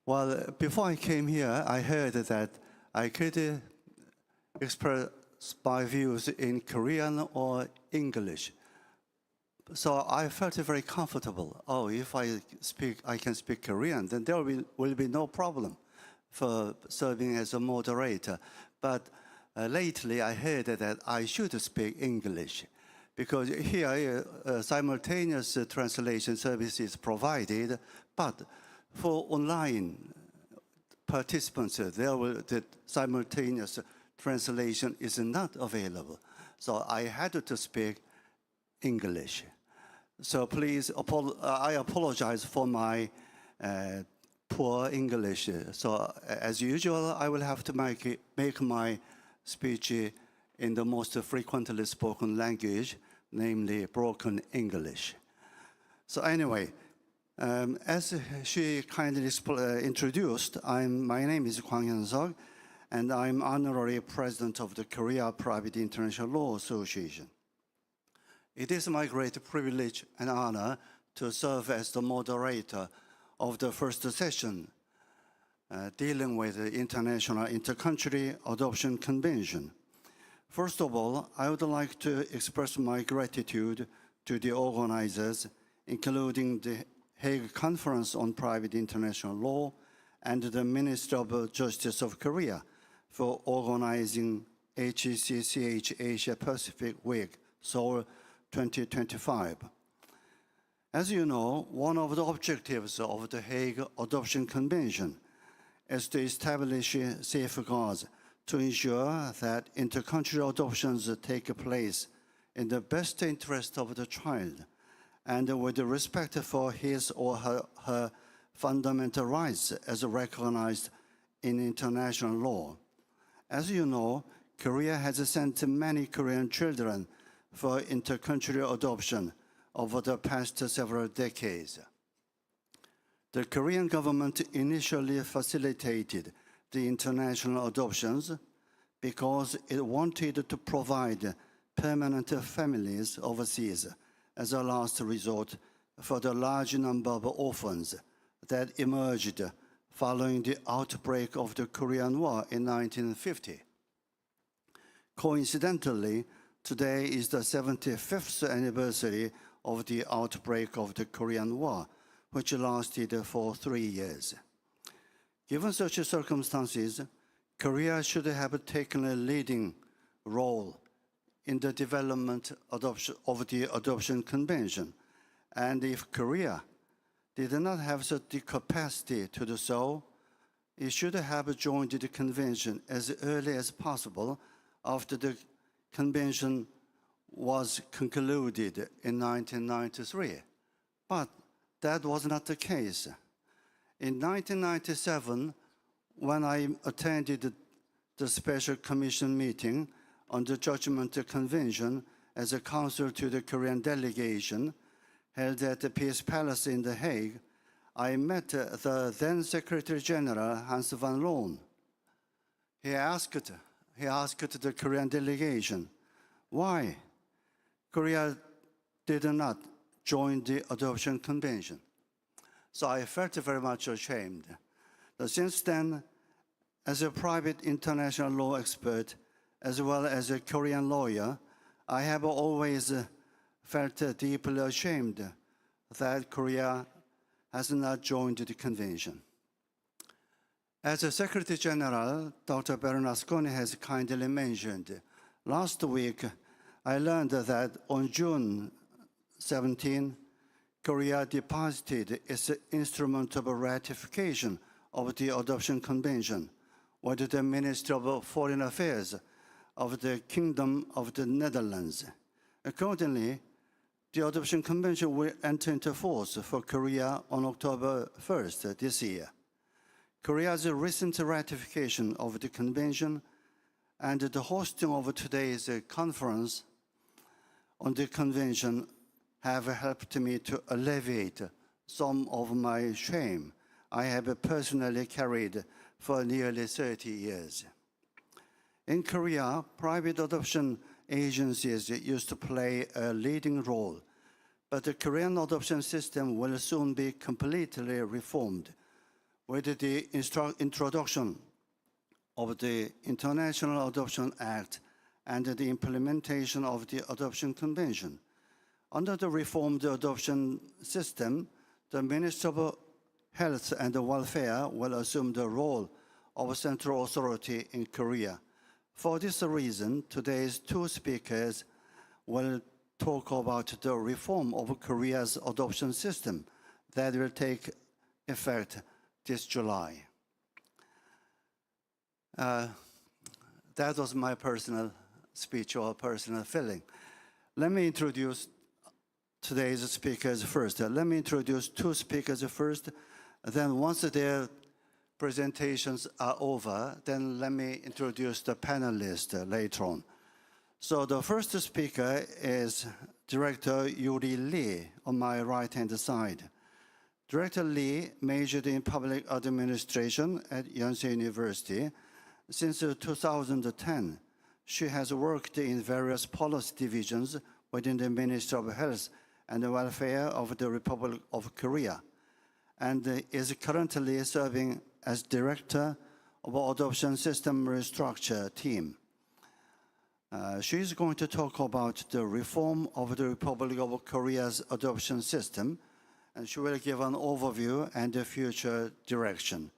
Well, before I came here, I heard that I could express my views in Korean or English. So I felt very comfortable. Oh, if I can speak Korean, then there will be no problem for serving as a moderator. But lately, I heard that I should speak English, because here simultaneous translation service is provided, but for online participants, the simultaneous translation is not available. So I had to speak English. So please, I apologize for my poor English. So as usual, I will have to make my speech in the most frequently spoken language, namely broken English. So anyway, as she kindly introduced, my name is Kwang Hyun-seok, and I'm honorary president of the Korea Private International Law Association. It is my great privilege and honor to serve as the moderator of the first session dealing with the International Intercountry Adoption Convention. First of all, I would like to express my gratitude to the organizers, including the Hague Conference on Private International Law and the Ministry of Justice of Korea for organizing HCCH Asia Pacific Week, Seoul 2025. As you know, one of the objectives of the Hague Adoption Convention is to establish safeguards to ensure that intercountry adoptions take place in the best interest of the child and with respect for his or her fundamental rights as recognized in international law. As you know, Korea has sent many Korean children for intercountry adoption over the past several decades. The Korean government initially facilitated the international adoptions because it wanted to provide permanent families overseas as a last resort for the large number of orphans that emerged following the outbreak of the Korean War in 1950. Coincidentally, today is the 75th anniversary of the outbreak of the Korean War, which lasted for 3 years. Given such circumstances, Korea should have taken a leading role in the development of the Adoption Convention. And if Korea did not have the capacity to do so, it should have joined the convention as early as possible after the convention was concluded in 1993. But that was not the case. In 1997, when I attended the Special Commission meeting on the Judgment Convention as a counsel to the Korean delegation held at the Peace Palace in The Hague, I met the then Secretary General Hans van Loon. He asked the Korean delegation, why Korea did not join the Adoption Convention. So I felt very much ashamed. But since then, as a private international law expert, as well as a Korean lawyer, I have always felt deeply ashamed that Korea has not joined the convention. As the Secretary General, Dr. Bernasconi has kindly mentioned, last week I learned that on June 17, Korea deposited its instrument of ratification of the Adoption Convention with the Ministry of Foreign Affairs of the Kingdom of the Netherlands. Accordingly, the Adoption Convention will enter into force for Korea on October 1st this year. Korea's recent ratification of the convention and the hosting of today's conference on the convention have helped me to alleviate some of my shame I have personally carried for nearly 30 years. In Korea, private adoption agencies used to play a leading role, but the Korean adoption system will soon be completely reformed with the introduction of the International Adoption Act and the implementation of the Adoption Convention. Under the reformed adoption system, the Minister of Health and Welfare will assume the role of central authority in Korea. For this reason, today's two speakers will talk about the reform of Korea's adoption system that will take effect this July. That was my personal speech or personal feeling. Let me introduce today's speakers first. Let me introduce two speakers first. Then once their presentations are over, then let me introduce the panelists later on. So the first speaker is Director Yuri Lee on my right-hand side. Director Lee majored in public administration at Yonsei University. Since 2010, she has worked in various policy divisions within the Ministry of Health and Welfare of the Republic of Korea, and is currently serving as Director of Adoption System Restructure Team. She is going to talk about the reform of the Republic of Korea's adoption system, and she will give an overview and the future direction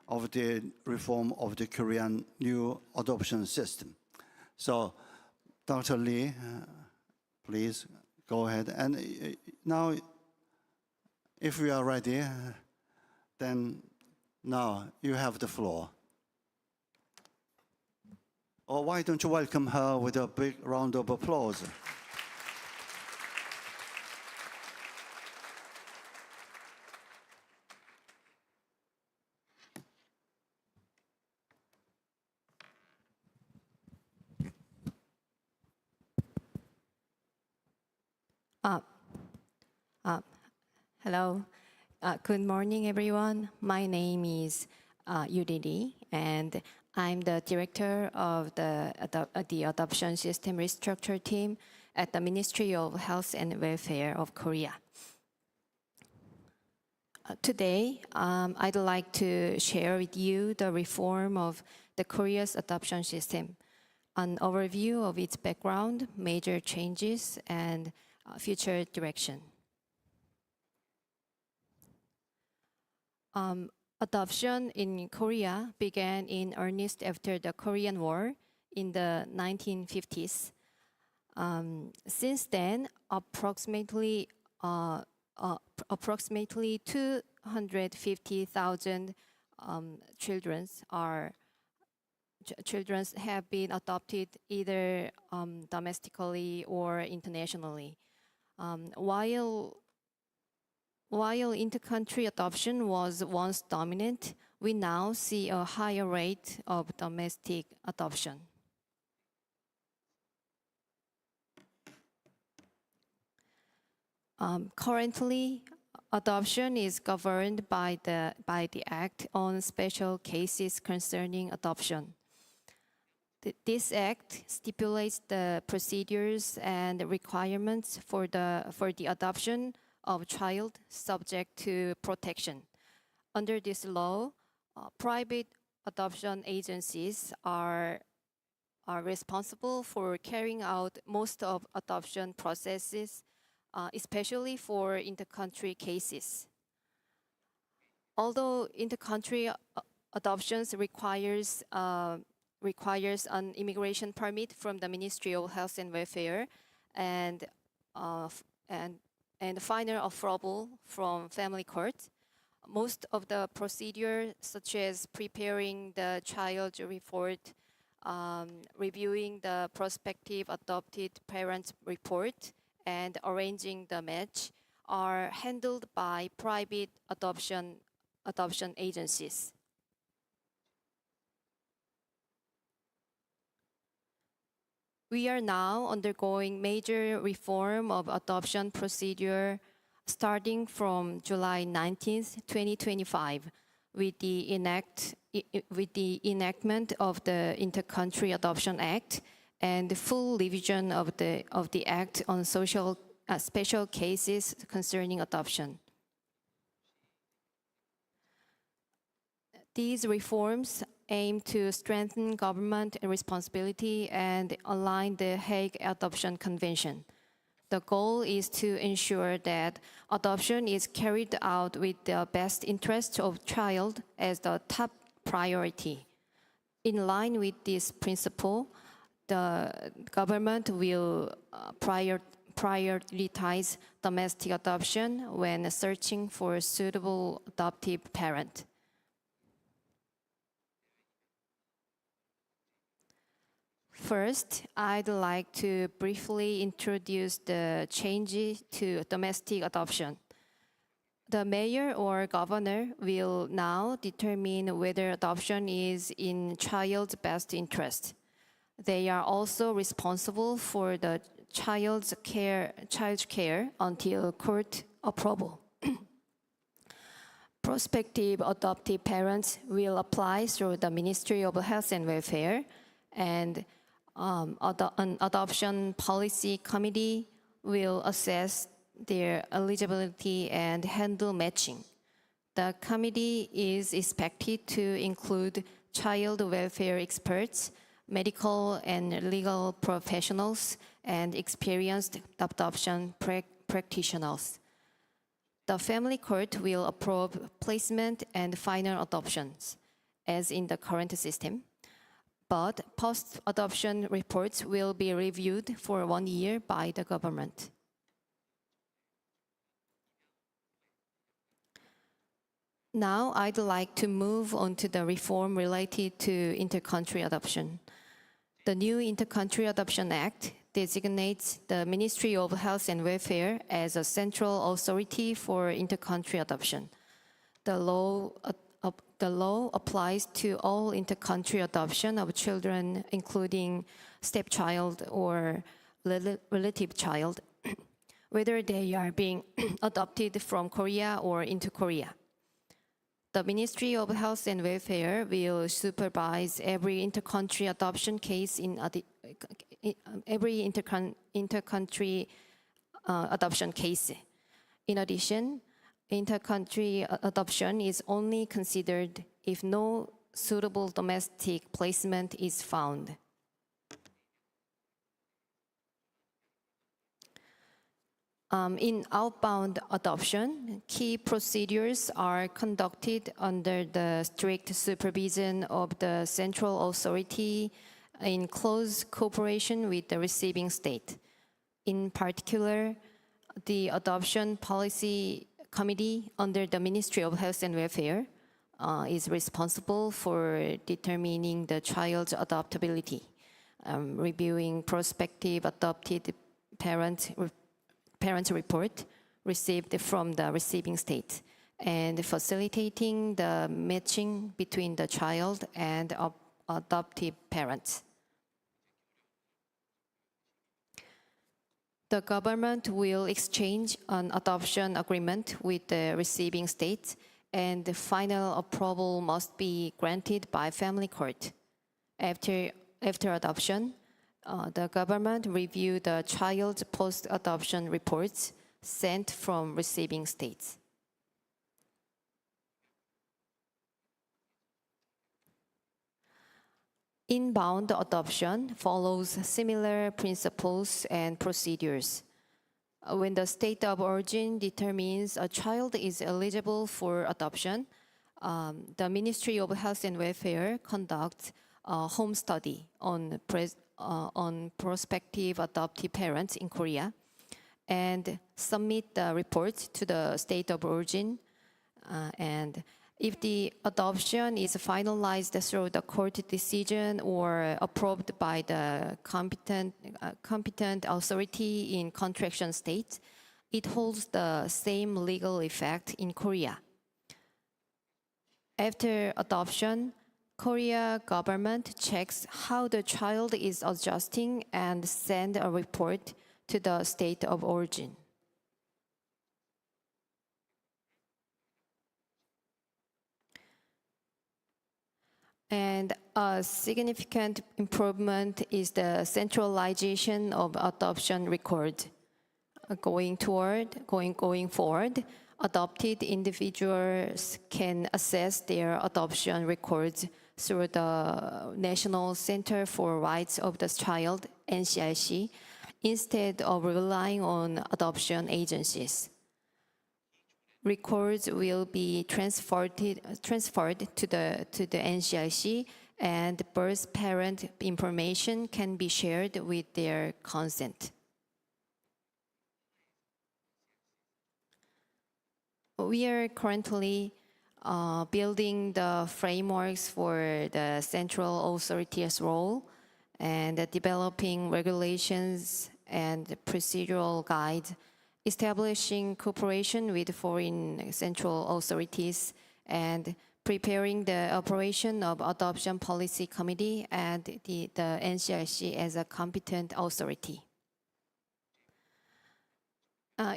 of the reform of the Korean new adoption system. So, Dr. Lee, please go ahead. And now, if we are ready, then now you have the floor. Or why don't you welcome her with a big round of applause? Hello. Good morning, everyone. My name is Yuri Lee, and I'm the director of the Adoption System Restructure Team at the Ministry of Health and Welfare of Korea. Today, I'd like to share with you the reform of the Korea's adoption system, an overview of its background, major changes, and future direction. Adoption in Korea began in earnest after the Korean War in the 1950s. Since then, approximately 250,000 children have been adopted either domestically or internationally. While inter-country adoption was once dominant, we now see a higher rate of domestic adoption. Currently, adoption is governed by the Act on Special Cases Concerning Adoption. This act stipulates the procedures and requirements for the adoption of a child subject to protection. Under this law, private adoption agencies are responsible for carrying out most of adoption processes, especially for inter-country cases. Although inter-country adoptions requires an immigration permit from the Ministry of Health and Welfare and final approval from family court, most of the procedure, such as preparing the child report, reviewing the prospective adopted parents' report, and arranging the match, are handled by private adoption agencies. We are now undergoing major reform of adoption procedure starting from July 19th, 2025, with the enactment of the Inter-Country Adoption Act and the full revision of the Act on special cases concerning adoption. These reforms aim to strengthen government responsibility and align the Hague Adoption Convention. The goal is to ensure that adoption is carried out with the best interests of child as the top priority. In line with this principle, the government will prioritize domestic adoption when searching for a suitable adoptive parent. First, I'd like to briefly introduce the changes to domestic adoption. The mayor or governor will now determine whether adoption is in child's best interest. They are also responsible for the child's care until court approval. Prospective adoptive parents will apply through the Ministry of Health and Welfare, and an adoption policy committee will assess their eligibility and handle matching. The committee is expected to include child welfare experts, medical and legal professionals, and experienced adoption practitioners. The family court will approve placement and final adoptions, as in the current system. But post-adoption reports will be reviewed for 1 year by the government. Now, I'd like to move on to the reform related to inter-country adoption. The new Inter-Country Adoption Act designates the Ministry of Health and Welfare as a central authority for inter-country adoption. The law applies to all inter-country adoption of children, including stepchild or relative child, whether they are being adopted from Korea or into Korea. The Ministry of Health and Welfare will supervise every inter-country adoption case every inter-country adoption case. In addition, inter-country adoption is only considered if no suitable domestic placement is found. In outbound adoption, key procedures are conducted under the strict supervision of the central authority in close cooperation with the receiving state. In particular, the Adoption Policy Committee under the Ministry of Health and Welfare is responsible for determining the child's adoptability, reviewing prospective adopted parents' report received from the receiving state, and facilitating the matching between the child and adoptive parents. The government will exchange an adoption agreement with the receiving state, and the final approval must be granted by family court. After after adoption, the government reviewed the child's post-adoption reports sent from receiving states. Inbound adoption follows similar principles and procedures. When the state of origin determines a child is eligible for adoption, the Ministry of Health and Welfare conducts a home study on prospective adoptive parents in Korea and submit the reports to the state of origin. And if the adoption is finalized through the court decision or approved by the competent authority in contraction state, it holds the same legal effect in Korea. After adoption, Korea government checks how the child is adjusting and send a report to the state of origin. And a significant improvement is the centralization of adoption record. Going forward, adopted individuals can access their adoption records through the National Center for Rights of the Child, NCRC, instead of relying on adoption agencies. Records will be transferred to the NCRC, and birth parent information can be shared with their consent. We are currently building the frameworks for the central authority's role and developing regulations and procedural guides, establishing cooperation with foreign central authorities, and preparing the operation of Adoption Policy Committee and the NCRC as a competent authority.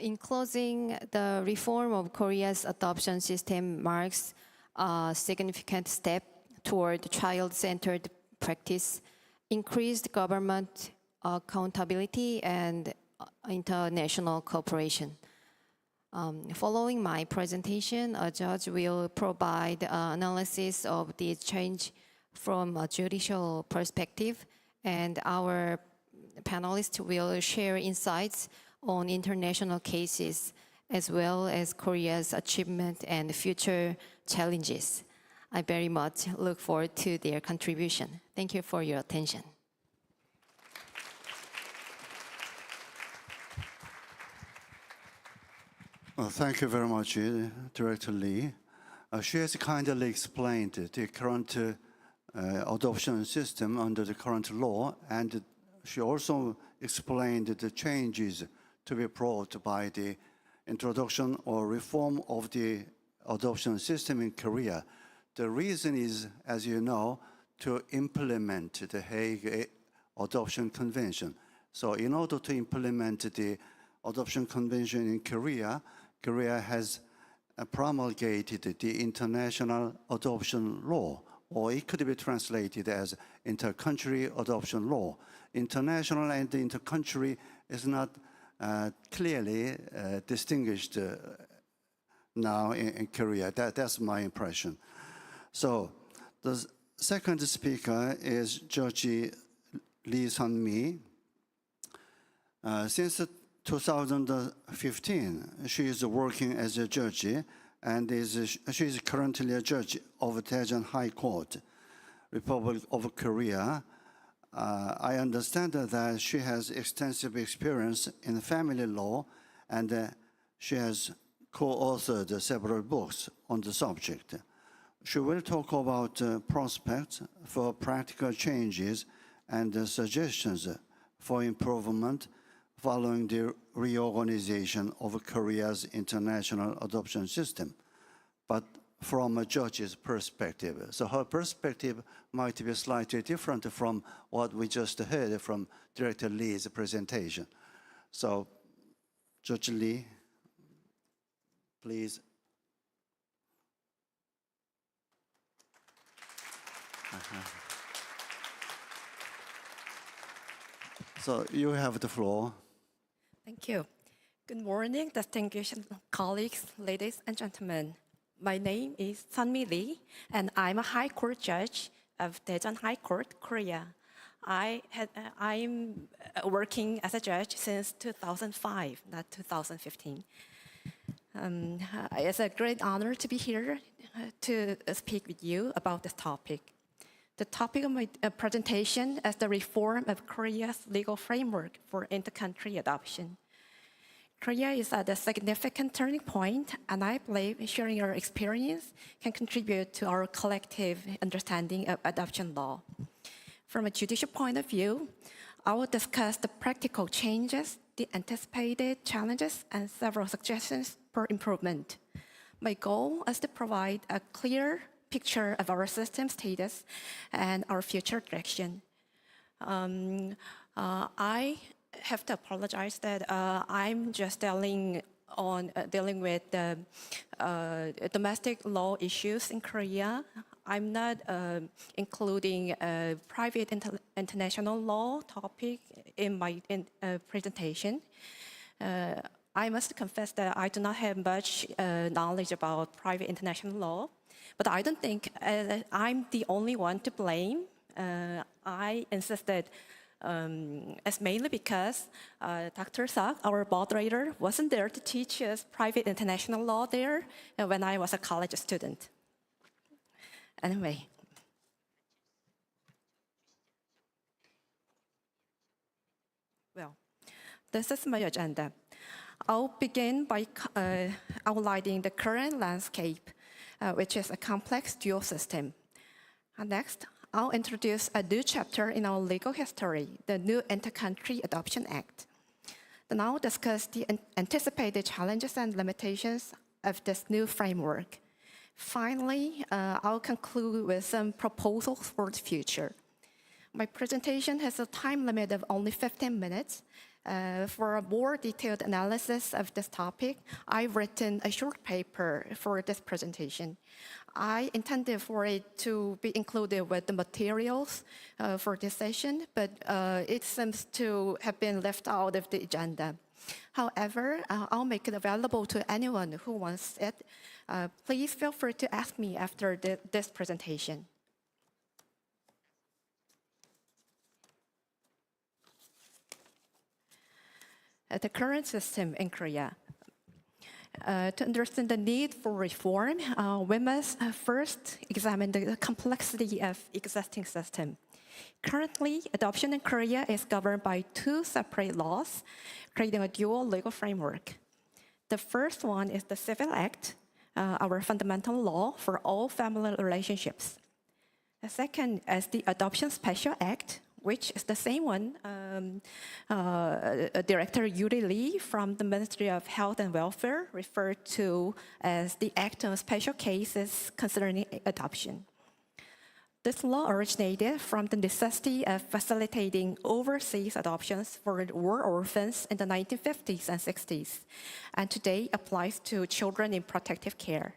In closing, the reform of Korea's adoption system marks a significant step toward child-centered practice, increased government accountability, and international cooperation. Following my presentation, a judge will provide analysis of the change from a judicial perspective, and our panelists will share insights on international cases as well as Korea's achievement and future challenges. I very much look forward to their contribution. Thank you for your attention. Well, thank you very much, Director Lee. She has kindly explained the current adoption system under the current law, and she also explained the changes to be brought by the introduction or reform of the adoption system in Korea. The reason is, as you know, to implement the Hague Adoption Convention. So in order to implement the Adoption Convention in Korea, Korea has promulgated the International Adoption Law, or it could be translated as Inter-Country Adoption Law. International and inter-country is not clearly distinguished now in Korea. That's my impression. So the second speaker is Judge Lee Sun-mi. Since 2015, she is working as a judge, and she is currently a judge of Daejeon High Court, Republic of Korea. I understand that she has extensive experience in family law, and she has co-authored several books on the subject. She will talk about prospects for practical changes and suggestions for improvement following the reorganization of Korea's international adoption system, but from a judge's perspective. So her perspective might be slightly different from what we just heard from Director Lee's presentation. So, Judge Lee, please. So you have the floor. Thank you. Good morning, distinguished colleagues, ladies and gentlemen. My name is Sunmi Lee, and I'm a High Court judge of Daejeon High Court, Korea. I'm working as a judge since 2005, not 2015. It's a great honor to be here to speak with you about this topic. The topic of my presentation is the reform of Korea's legal framework for inter-country adoption. Korea is at a significant turning point, and I believe sharing our experience can contribute to our collective understanding of adoption law. From a judicial point of view, I will discuss the practical changes, the anticipated challenges, and several suggestions for improvement. My goal is to provide a clear picture of our system status and our future direction. I have to apologize that I'm just dealing with the domestic law issues in Korea. I'm not including a private international law topic in my presentation. I must confess that I do not have much knowledge about private international law, but I don't think I'm the only one to blame. I insisted it's mainly because Dr. Sak, our moderator, wasn't there to teach us private international law there when I was a college student. Anyway. Well, this is my agenda. I'll begin by outlining the current landscape, which is a complex dual system. Next, I'll introduce a new chapter in our legal history, the new Inter-Country Adoption Act. Then I'll discuss the anticipated challenges and limitations of this new framework. Finally, I'll conclude with some proposals for the future. My presentation has a time limit of only 15 minutes. For a more detailed analysis of this topic, I've written a short paper for this presentation. I intended for it to be included with the materials for this session, but it seems to have been left out of the agenda. However, I'll make it available to anyone who wants it. Please feel free to ask me after this presentation. The current system in Korea. To understand the need for reform, we must first examine the complexity of existing system. Currently, adoption in Korea is governed by two separate laws, creating a dual legal framework. The first one is the Civil Act, our fundamental law for all family relationships. The second is the Adoption Special Act, which is the same one Director Yuri Lee from the Ministry of Health and Welfare referred to as the Act on Special Cases Concerning Adoption. This law originated from the necessity of facilitating overseas adoptions for war orphans in the 1950s and 60s, and today applies to children in protective care.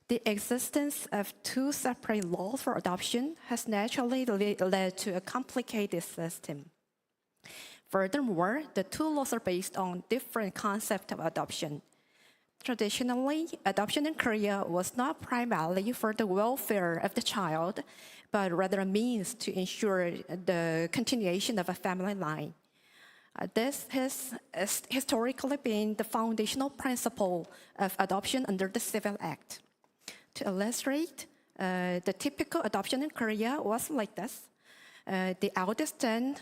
The existence of two separate laws for adoption has naturally led to a complicated system. Furthermore, the two laws are based on different concepts of adoption. Traditionally, adoption in Korea was not primarily for the welfare of the child, but rather a means to ensure the continuation of a family line. This has historically been the foundational principle of adoption under the Civil Act. To illustrate, the typical adoption in Korea was like this. The eldest son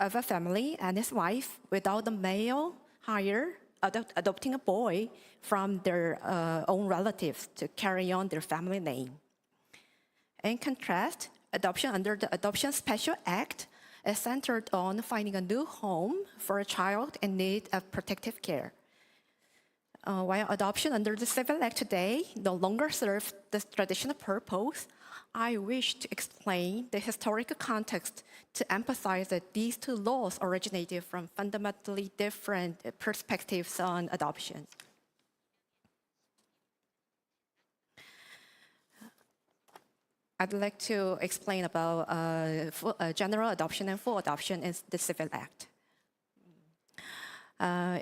of a family and his wife, without the male hire, adopting a boy from their own relatives to carry on their family name. In contrast, adoption under the Adoption Special Act is centered on finding a new home for a child in need of protective care. While adoption under the Civil Act today no longer serves this traditional purpose, I wish to explain the historical context to emphasize that these two laws originated from fundamentally different perspectives on adoption. I'd like to explain about general adoption and full adoption in the Civil Act.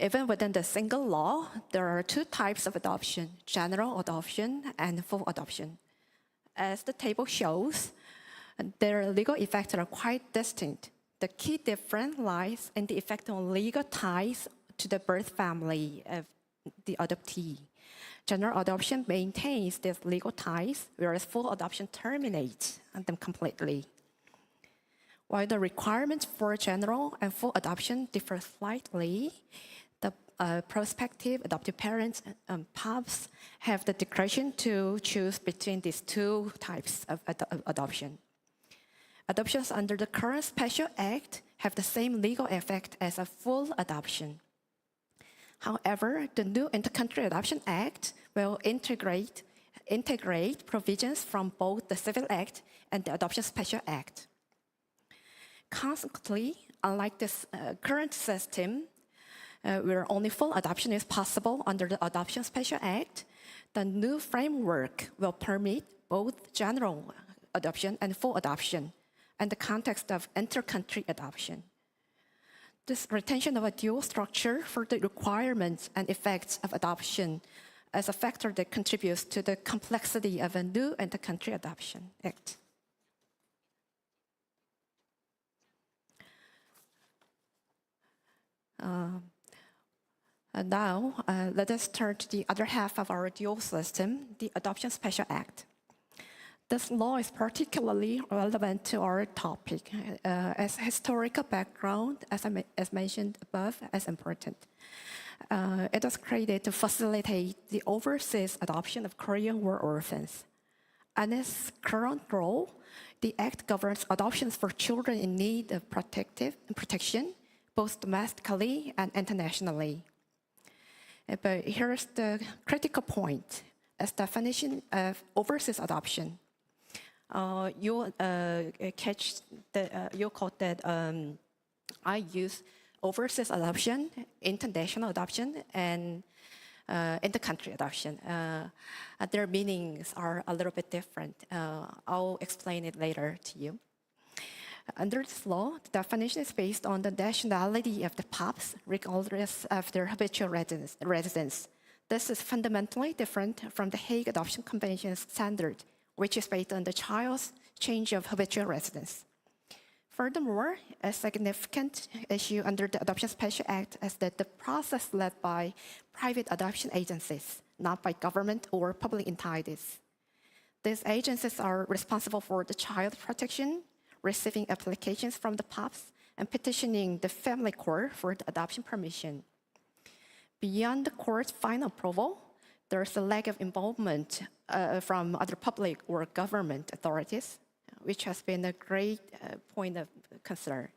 Even within the single law, there are two types of adoption, general adoption and full adoption. As the table shows, their legal effects are quite distinct. The key difference lies in the effect on legal ties to the birth family of the adoptee. General adoption maintains these legal ties, whereas full adoption terminates them completely. While the requirements for general and full adoption differ slightly, the prospective adoptive parents and POPs have the discretion to choose between these two types of adoption. Adoptions under the current Special Act have the same legal effect as a full adoption. However, the new Intercountry Adoption Act will integrate provisions from both the Civil Act and the Adoption Special Act. Consequently, unlike this current system, where only full adoption is possible under the Adoption Special Act, the new framework will permit both general adoption and full adoption in the context of inter-country adoption. This retention of a dual structure for the requirements and effects of adoption is a factor that contributes to the complexity of a new Inter-Country Adoption Act. Now, let us turn to the other half of our dual system, the Adoption Special Act. This law is particularly relevant to our topic, as historical background, as mentioned above, is important. It was created to facilitate the overseas adoption of Korean War orphans. In its current role, the Act governs adoptions for children in need of protection, both domestically and internationally. But here's the critical point, as definition of overseas adoption. You caught that I use overseas adoption, international adoption, and inter-country adoption. Their meanings are a little bit different. I'll explain it later to you. Under this law, the definition is based on the nationality of the POPs, regardless of their habitual residence. This is fundamentally different from the Hague Adoption Convention's standard, which is based on the child's change of habitual residence. Furthermore, a significant issue under the Adoption Special Act is that the process led by private adoption agencies, not by government or public entities. These agencies are responsible for the child protection, receiving applications from the POPs, and petitioning the family court for the adoption permission. Beyond the court's final approval, there's a lack of involvement from other public or government authorities, which has been a great point of concern.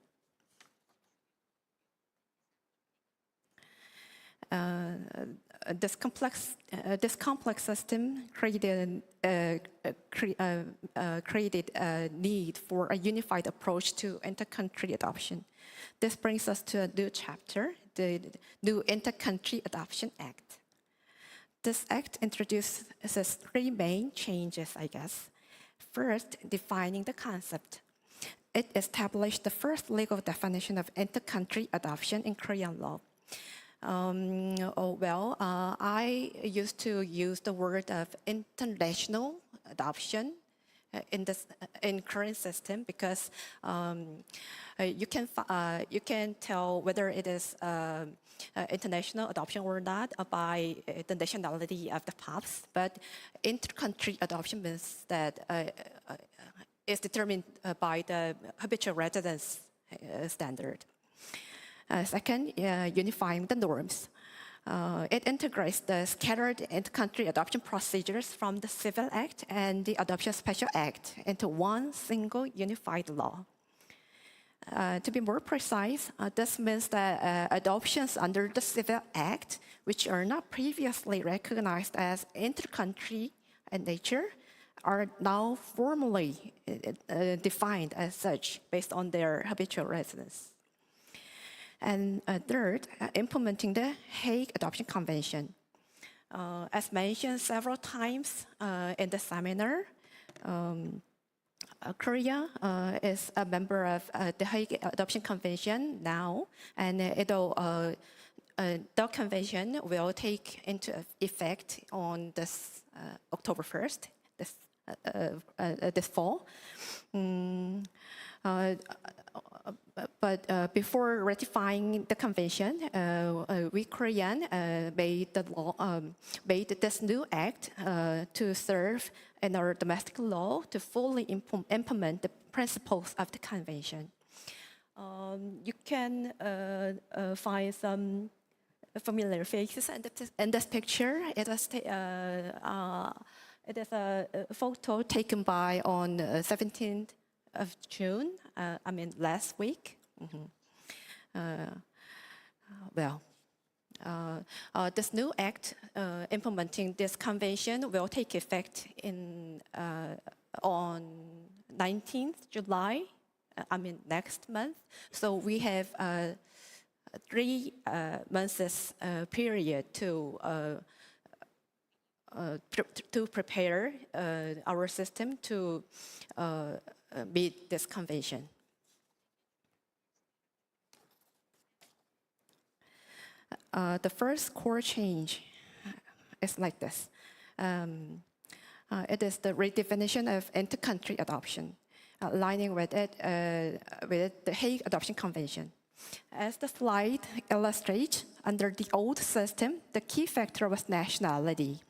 This complex system created a need for a unified approach to inter-country adoption. This brings us to a new chapter, the new Inter-Country Adoption Act. This act introduces three main changes, I guess. First, defining the concept. It established the first legal definition of inter-country adoption in Korean law. I used to use the word of international adoption in current system because you can tell whether it is international adoption or not by the nationality of the POPs, but inter-country adoption means that is determined by the habitual residence standard. Second, unifying the norms. It integrates the scattered inter-country adoption procedures from the Civil Act and the Adoption Special Act into one single unified law. To be more precise, this means that adoptions under the Civil Act, which are not previously recognized as inter-country in nature, are now formally defined as such based on their habitual residence. And third, implementing the Hague Adoption Convention. As mentioned several times in the seminar, Korea is a member of the Hague Adoption Convention now, and the convention will take into effect on this October 1st, this fall. But before ratifying the convention, we Korean made this new act to serve in our domestic law to fully implement the principles of the convention. You can find some familiar faces in this picture. It is a photo taken by on 17th of June, last week. This new act implementing this convention will take effect on 19th July, next month. So we have 3 months period to prepare our system to meet this convention. The first core change is like this. It is the redefinition of inter-country adoption, aligning with the Hague Adoption Convention. As the slide illustrates, under the old system, the key factor was nationality.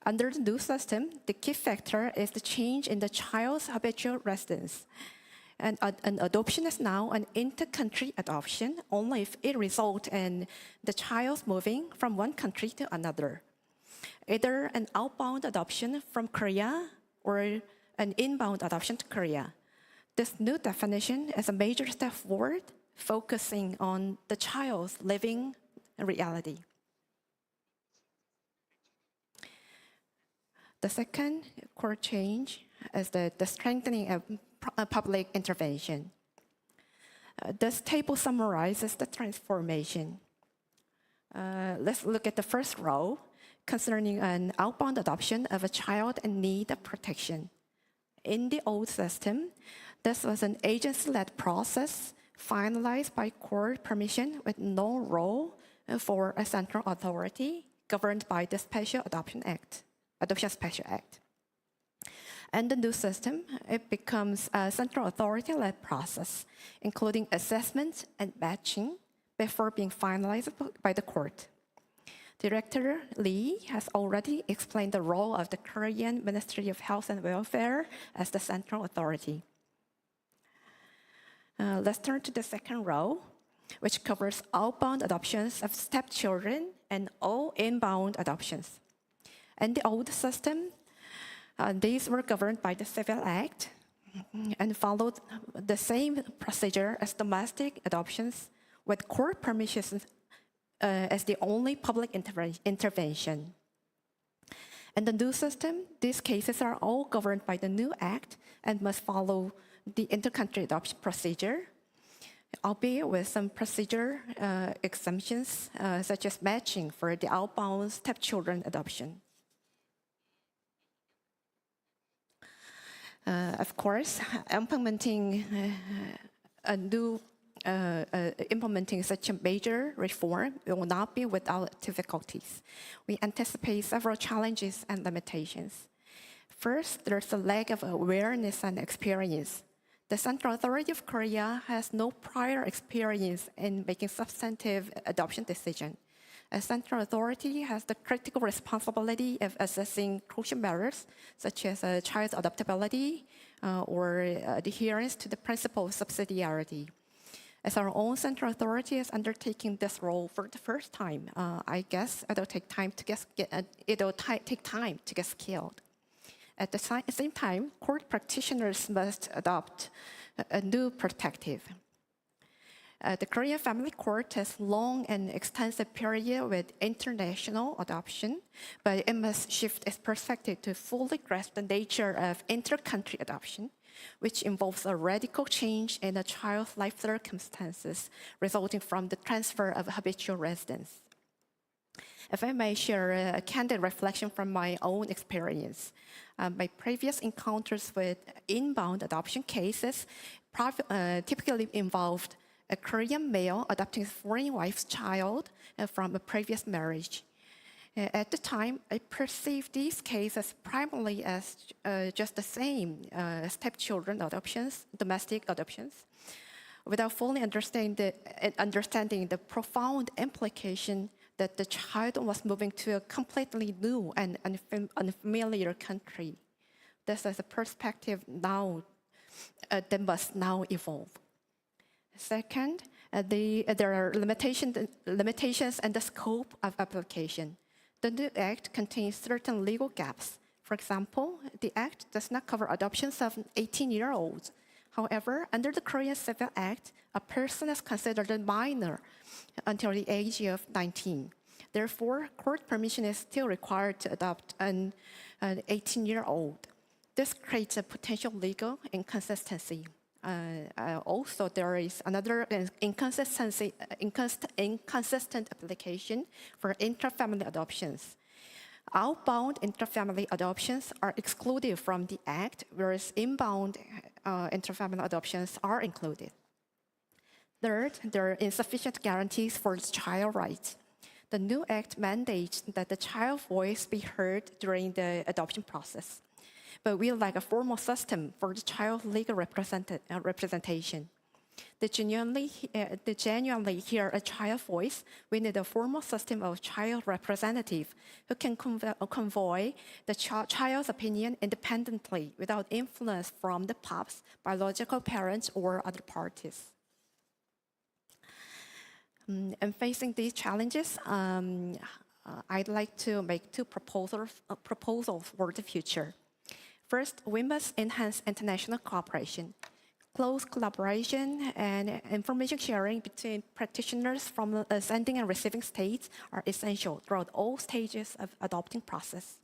Under the new system, the key factor is the change in the child's habitual residence. And an adoption is now an inter-country adoption only if it results in the child moving from one country to another. Either an outbound adoption from Korea or an inbound adoption to Korea. This new definition is a major step forward, focusing on the child's living reality. The second core change is the strengthening of public intervention. This table summarizes the transformation. Let's look at the first row concerning an outbound adoption of a child in need of protection. In the old system, this was an agency-led process finalized by court permission with no role for a central authority governed by the Special Adoption Special Act. And the new system, it becomes a central authority-led process, including assessment and matching before being finalized by the court. Director Lee has already explained the role of the Korean Ministry of Health and Welfare as the central authority. Let's turn to the second row, which covers outbound adoptions of stepchildren and all inbound adoptions. In the old system, these were governed by the Civil Act and followed the same procedure as domestic adoptions, with court permissions as the only public intervention. In the new system, these cases are all governed by the new act and must follow the inter-country adoption procedure, albeit with some procedure exemptions, such as matching for the outbound stepchildren adoption. Of course, implementing such a major reform will not be without difficulties. We anticipate several challenges and limitations. First, there's a lack of awareness and experience. The Central Authority of Korea has no prior experience in making substantive adoption decisions. A central authority has the critical responsibility of assessing crucial matters, such as a child's adoptability or adherence to the principle of subsidiarity. As our own central authority is undertaking this role for the first time, I guess it'll take time to get skilled. At the same time, court practitioners must adopt a new perspective. The Korean Family Court has long and extensive period with international adoption, but it must shift its perspective to fully grasp the nature of inter-country adoption, which involves a radical change in a child's life circumstances resulting from the transfer of habitual residence. If I may share a candid reflection from my own experience, my previous encounters with inbound adoption cases typically involved a Korean male adopting a foreign wife's child from a previous marriage. At the time, I perceived these cases primarily as just the same stepchildren adoptions, domestic adoptions, without fully understanding the profound implication that the child was moving to a completely new and unfamiliar country. This is a perspective now that must now evolve. Second, there are limitations in the scope of application. The new Act contains certain legal gaps. For example, the Act does not cover adoptions of 18-year-olds. However, under the Korean Civil Act, a person is considered a minor until the age of 19. Therefore, court permission is still required to adopt an 18-year-old. This creates a potential legal inconsistency. Also, there is another inconsistent application for intra-family adoptions. Outbound intra-family adoptions are excluded from the Act, whereas inbound intra-family adoptions are included. Third, there are insufficient guarantees for child rights. The new Act mandates that the child's voice be heard during the adoption process, but we lack a formal system for the child's legal representation. To genuinely hear a child's voice, we need a formal system of child representative who can convey the child's opinion independently without influence from the POPs, biological parents, or other parties. And facing these challenges, I'd like to make two proposals for the future. First, we must enhance international cooperation. Close collaboration and information sharing between practitioners from the sending and receiving states are essential throughout all stages of adopting process.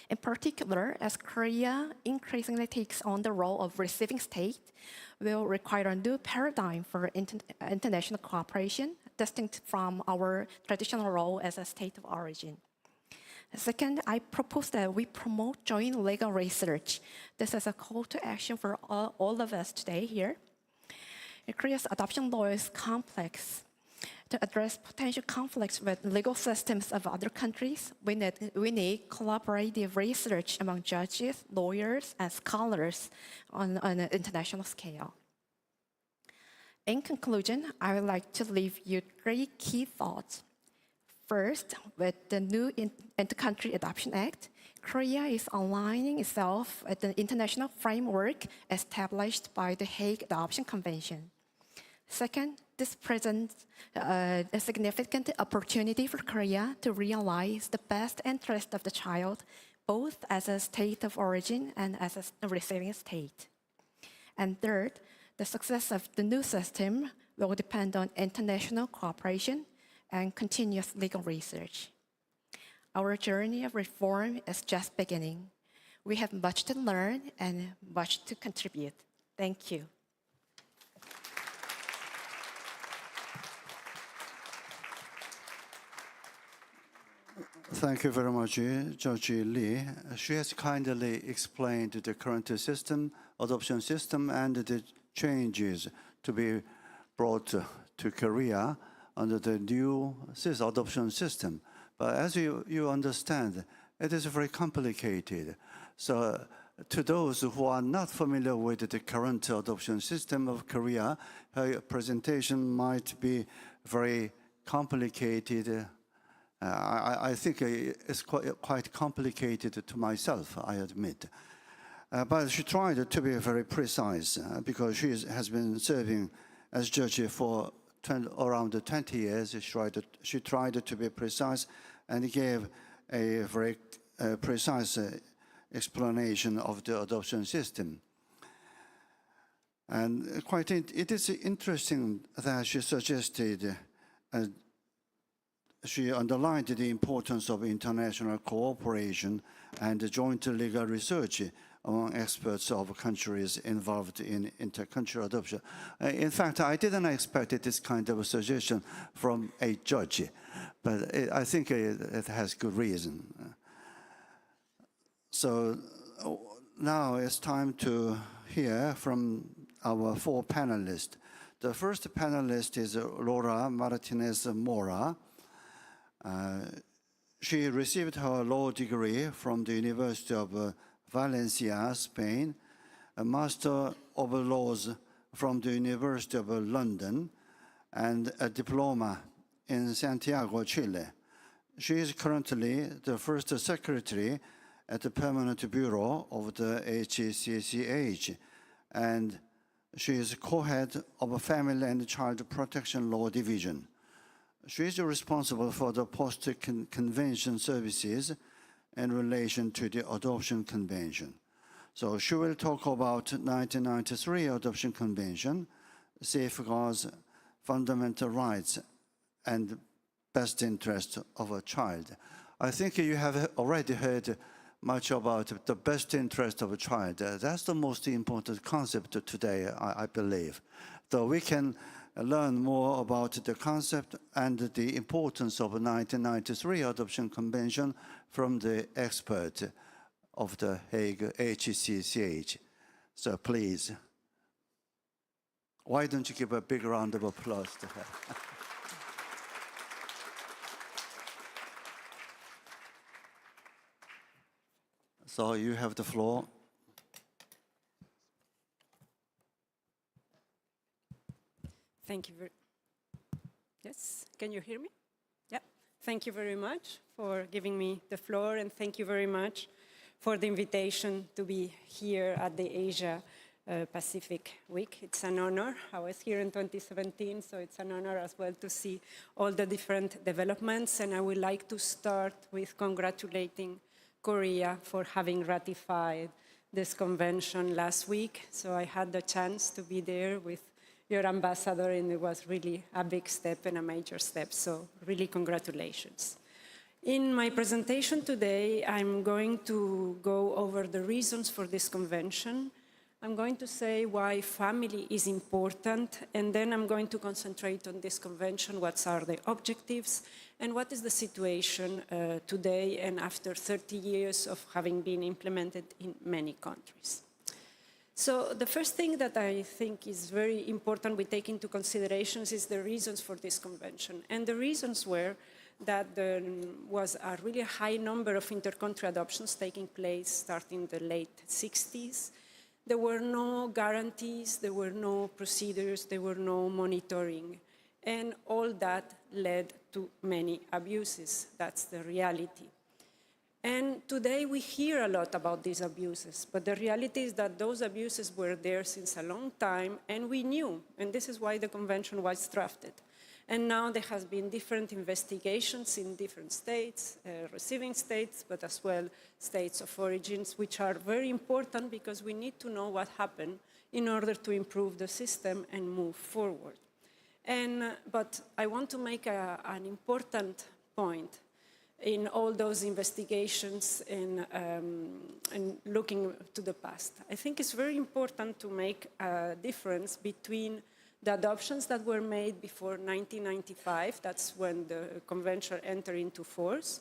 In particular, as Korea increasingly takes on the role of receiving state, will require a new paradigm for international cooperation, distinct from our traditional role as a state of origin. Second, I propose that we promote joint legal research. This is a call to action for all of us today here. Korea's adoption law is complex. To address potential conflicts with legal systems of other countries, we need collaborative research among judges, lawyers, and scholars on an international scale. In conclusion, I would like to leave you 3 key thoughts. First, with the new Inter-Country Adoption Act, Korea is aligning itself with the international framework established by the Hague Adoption Convention. Second, this presents a significant opportunity for Korea to realize the best interest of the child, both as a state of origin and as a receiving state. And third, the success of the new system will depend on international cooperation and continuous legal research. Our journey of reform is just beginning. We have much to learn and much to contribute. Thank you. Thank you very much, Judge Lee. She has kindly explained the current system, adoption system, and the changes to be brought to Korea under the new adoption system. But as you understand, it is very complicated. So to those who are not familiar with the current adoption system of Korea, her presentation might be very complicated. I think it's quite complicated to myself, I admit. But she tried to be very precise because she has been serving as judge for around 20 years. She tried to be precise and gave a very precise explanation of the adoption system. And it is interesting that she suggested, she underlined the importance of international cooperation and joint legal research among experts of countries involved in intercultural adoption. In fact, I didn't expect this kind of a suggestion from a judge, but I think it has good reason. So now it's time to hear from our 4 panelists. The first panelist is Laura Martinez Mora. She received her law degree from the University of Valencia, Spain, a Master of Laws from the University of London, and a diploma in Santiago, Chile. She is currently the first secretary at the Permanent Bureau of the HCCH, and she is co-head of a Family and Child Protection Law Division. She is responsible for the post-convention services in relation to the Adoption Convention. So she will talk about 1993 Adoption Convention, safeguards fundamental rights and best interest of a child. I think you have already heard much about the best interest of a child. That's the most important concept today, I believe. So we can learn more about the concept and the importance of the 1993 Adoption Convention from the expert of the Hague HCCH. So please, why don't you give a big round of applause to her? So you have the floor. Thank you very Yes, can you hear me? Yeah. Thank you very much for giving me the floor, and thank you very much for the invitation to be here at the Asia Pacific Week. It's an honor. I was here in 2017, so it's an honor as well to see all the different developments, and I would like to start with congratulating Korea for having ratified this convention last week. So I had the chance to be there with your ambassador, and it was really a big step and a major step. So really congratulations. In my presentation today, I'm going to go over the reasons for this convention. I'm going to say why family is important, and then I'm going to concentrate on this convention, what are the objectives, and what is the situation today and after 30 years of having been implemented in many countries. So the first thing that I think is very important we take into consideration is the reasons for this convention. And the reasons were that there was a really high number of inter-country adoptions taking place starting the late 60s. There were no guarantees, there were no procedures, there were no monitoring. And all that led to many abuses. That's the reality. And today we hear a lot about these abuses, but the reality is that those abuses were there since a long time, and we knew, and this is why the convention was drafted. And now there has been different investigations in different states, receiving states, but as well states of origins, which are very important because we need to know what happened in order to improve the system and move forward. But I want to make an important point in all those investigations and looking to the past. I think it's very important to make a difference between the adoptions that were made before 1995, that's when the convention entered into force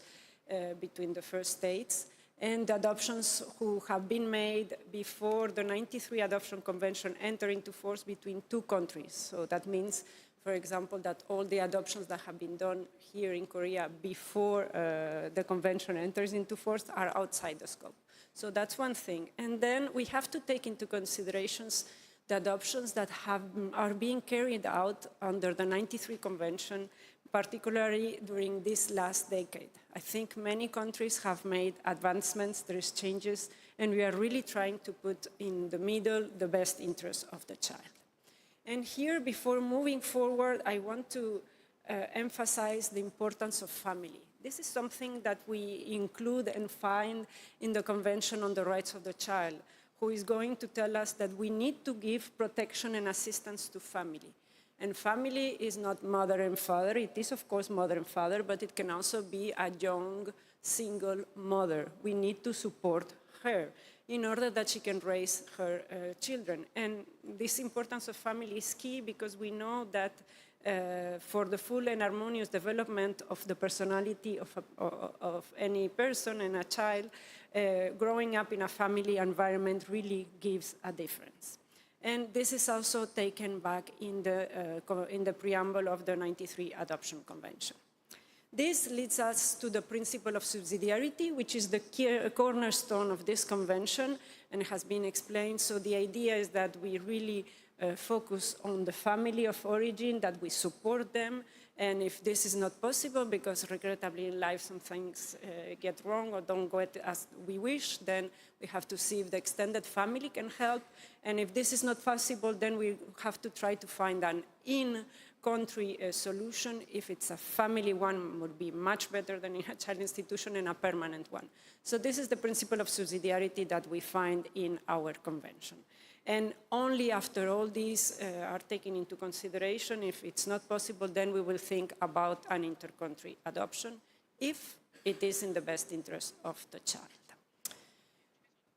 between the first states, and the adoptions who have been made before the 93 Adoption Convention entered into force between 2 countries. So that means, for example, that all the adoptions that have been done here in Korea before the convention enters into force are outside the scope. So that's one thing. And then we have to take into considerations the adoptions that are being carried out under the 93 Convention, particularly during this last decade. I think many countries have made advancements, there is changes, and we are really trying to put in the middle the best interest of the child. And here, before moving forward, I want to emphasize the importance of family. This is something that we include and find in the Convention on the Rights of the Child, who is going to tell us that we need to give protection and assistance to family. And family is not mother and father. It is, of course, mother and father, but it can also be a young, single mother. We need to support her. in order that she can raise her children. And this importance of family is key because we know that for the full and harmonious development of the personality of any person and a child, growing up in a family environment really gives a difference. And this is also taken back in the preamble of the '93 Adoption Convention. This leads us to the principle of subsidiarity, which is the cornerstone of this convention and has been explained. So the idea is that we really focus on the family of origin, that we support them, and if this is not possible, because regrettably in life some things get wrong or don't go as we wish, then we have to see if the extended family can help. And if this is not possible, then we have to try to find an in-country solution. If it's a family one, would be much better than in a child institution, and a permanent one. So this is the principle of subsidiarity that we find in our convention. And only after all these are taken into consideration, if it's not possible, then we will think about an inter-country adoption, if it is in the best interest of the child.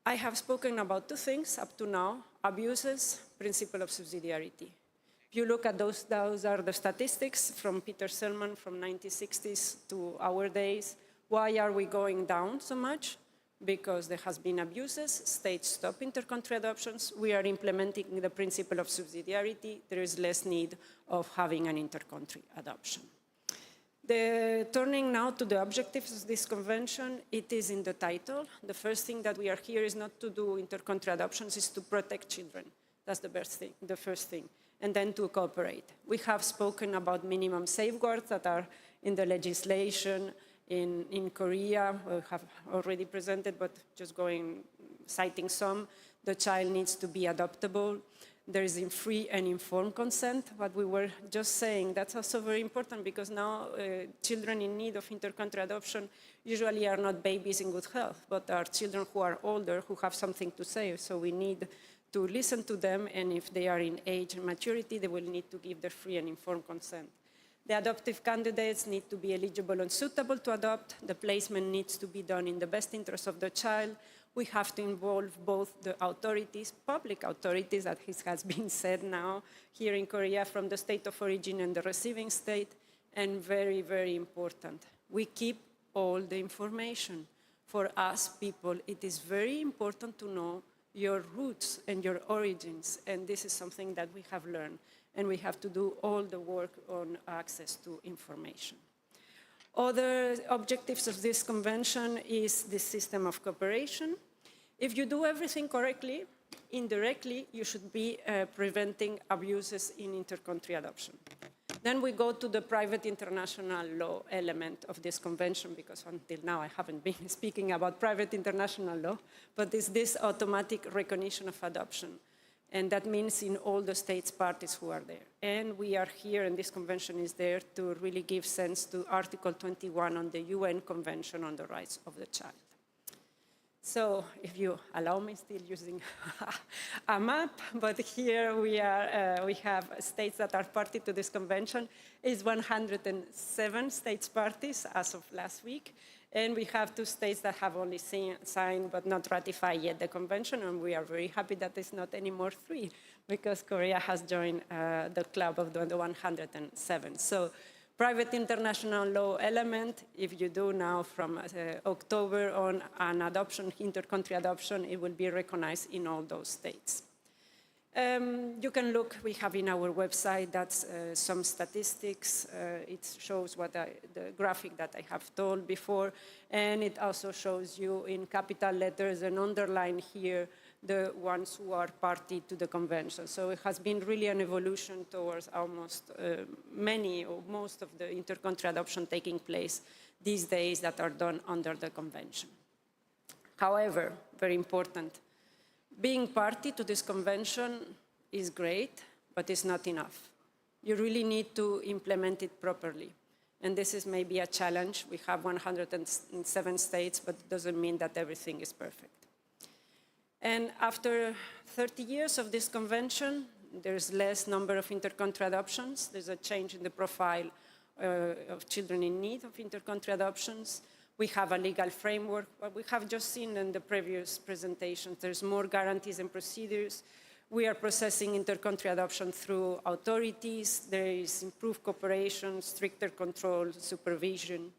I have spoken about two things up to now: abuses, principle of subsidiarity. If you look at those are the statistics from Peter Selman from 1960s to our days. Why are we going down so much? Because there has been abuses, states stop inter-country adoptions, we are implementing the principle of subsidiarity, there is less need of having an inter-country adoption. Turning now to the objectives of this convention, it is in the title. The first thing that we are here is not to do inter-country adoptions, is to protect children. That's the first thing. And then to cooperate. We have spoken about minimum safeguards that are in the legislation. In Korea, we have already presented, but just citing some, the child needs to be adoptable. There is free and informed consent, what we were just saying. That's also very important because now children in need of inter-country adoption usually are not babies in good health, but are children who are older, who have something to say. So we need to listen to them, and if they are in age and maturity, they will need to give their free and informed consent. The adoptive candidates need to be eligible and suitable to adopt. The placement needs to be done in the best interest of the child. We have to involve both the authorities, public authorities, that has been said now here in Korea, from the state of origin and the receiving state. And very, very important, we keep all the information. For us people, it is very important to know your roots and your origins, and this is something that we have learned. And we have to do all the work on access to information. Other objectives of this convention is the system of cooperation. If you do everything correctly, indirectly, you should be preventing abuses in inter-country adoption. Then we go to the private international law element of this convention, because until now I haven't been speaking about private international law, but it's this automatic recognition of adoption. And that means in all the states parties who are there. And we are here, and this convention is there to really give sense to Article 21 on the UN Convention on the Rights of the Child. So if you allow me, still using a map, but here we have states that are party to this convention. It's 107 states parties as of last week. And we have 2 states that have only signed but not ratified yet the convention, and we are very happy that it's not anymore 3, because Korea has joined the club of the 107. So private international law element, if you do now from October on an adoption, inter-country adoption, it will be recognized in all those states. You can look, we have in our website, that's some statistics. It shows the graphic that I have told before, and it also shows you in capital letters and underline here the ones who are party to the convention. So it has been really an evolution towards almost many or most of the inter-country adoption taking place these days that are done under the convention. However, very important, being party to this convention is great, but it's not enough. You really need to implement it properly. And this is maybe a challenge. We have 107 states, but it doesn't mean that everything is perfect. And after 30 years of this convention, there's less number of inter-country adoptions. There's a change in the profile of children in need of inter-country adoptions. We have a legal framework. What we have just seen in the previous presentations, there's more guarantees and procedures. We are processing inter-country adoption through authorities. There is improved cooperation, stricter control, supervision.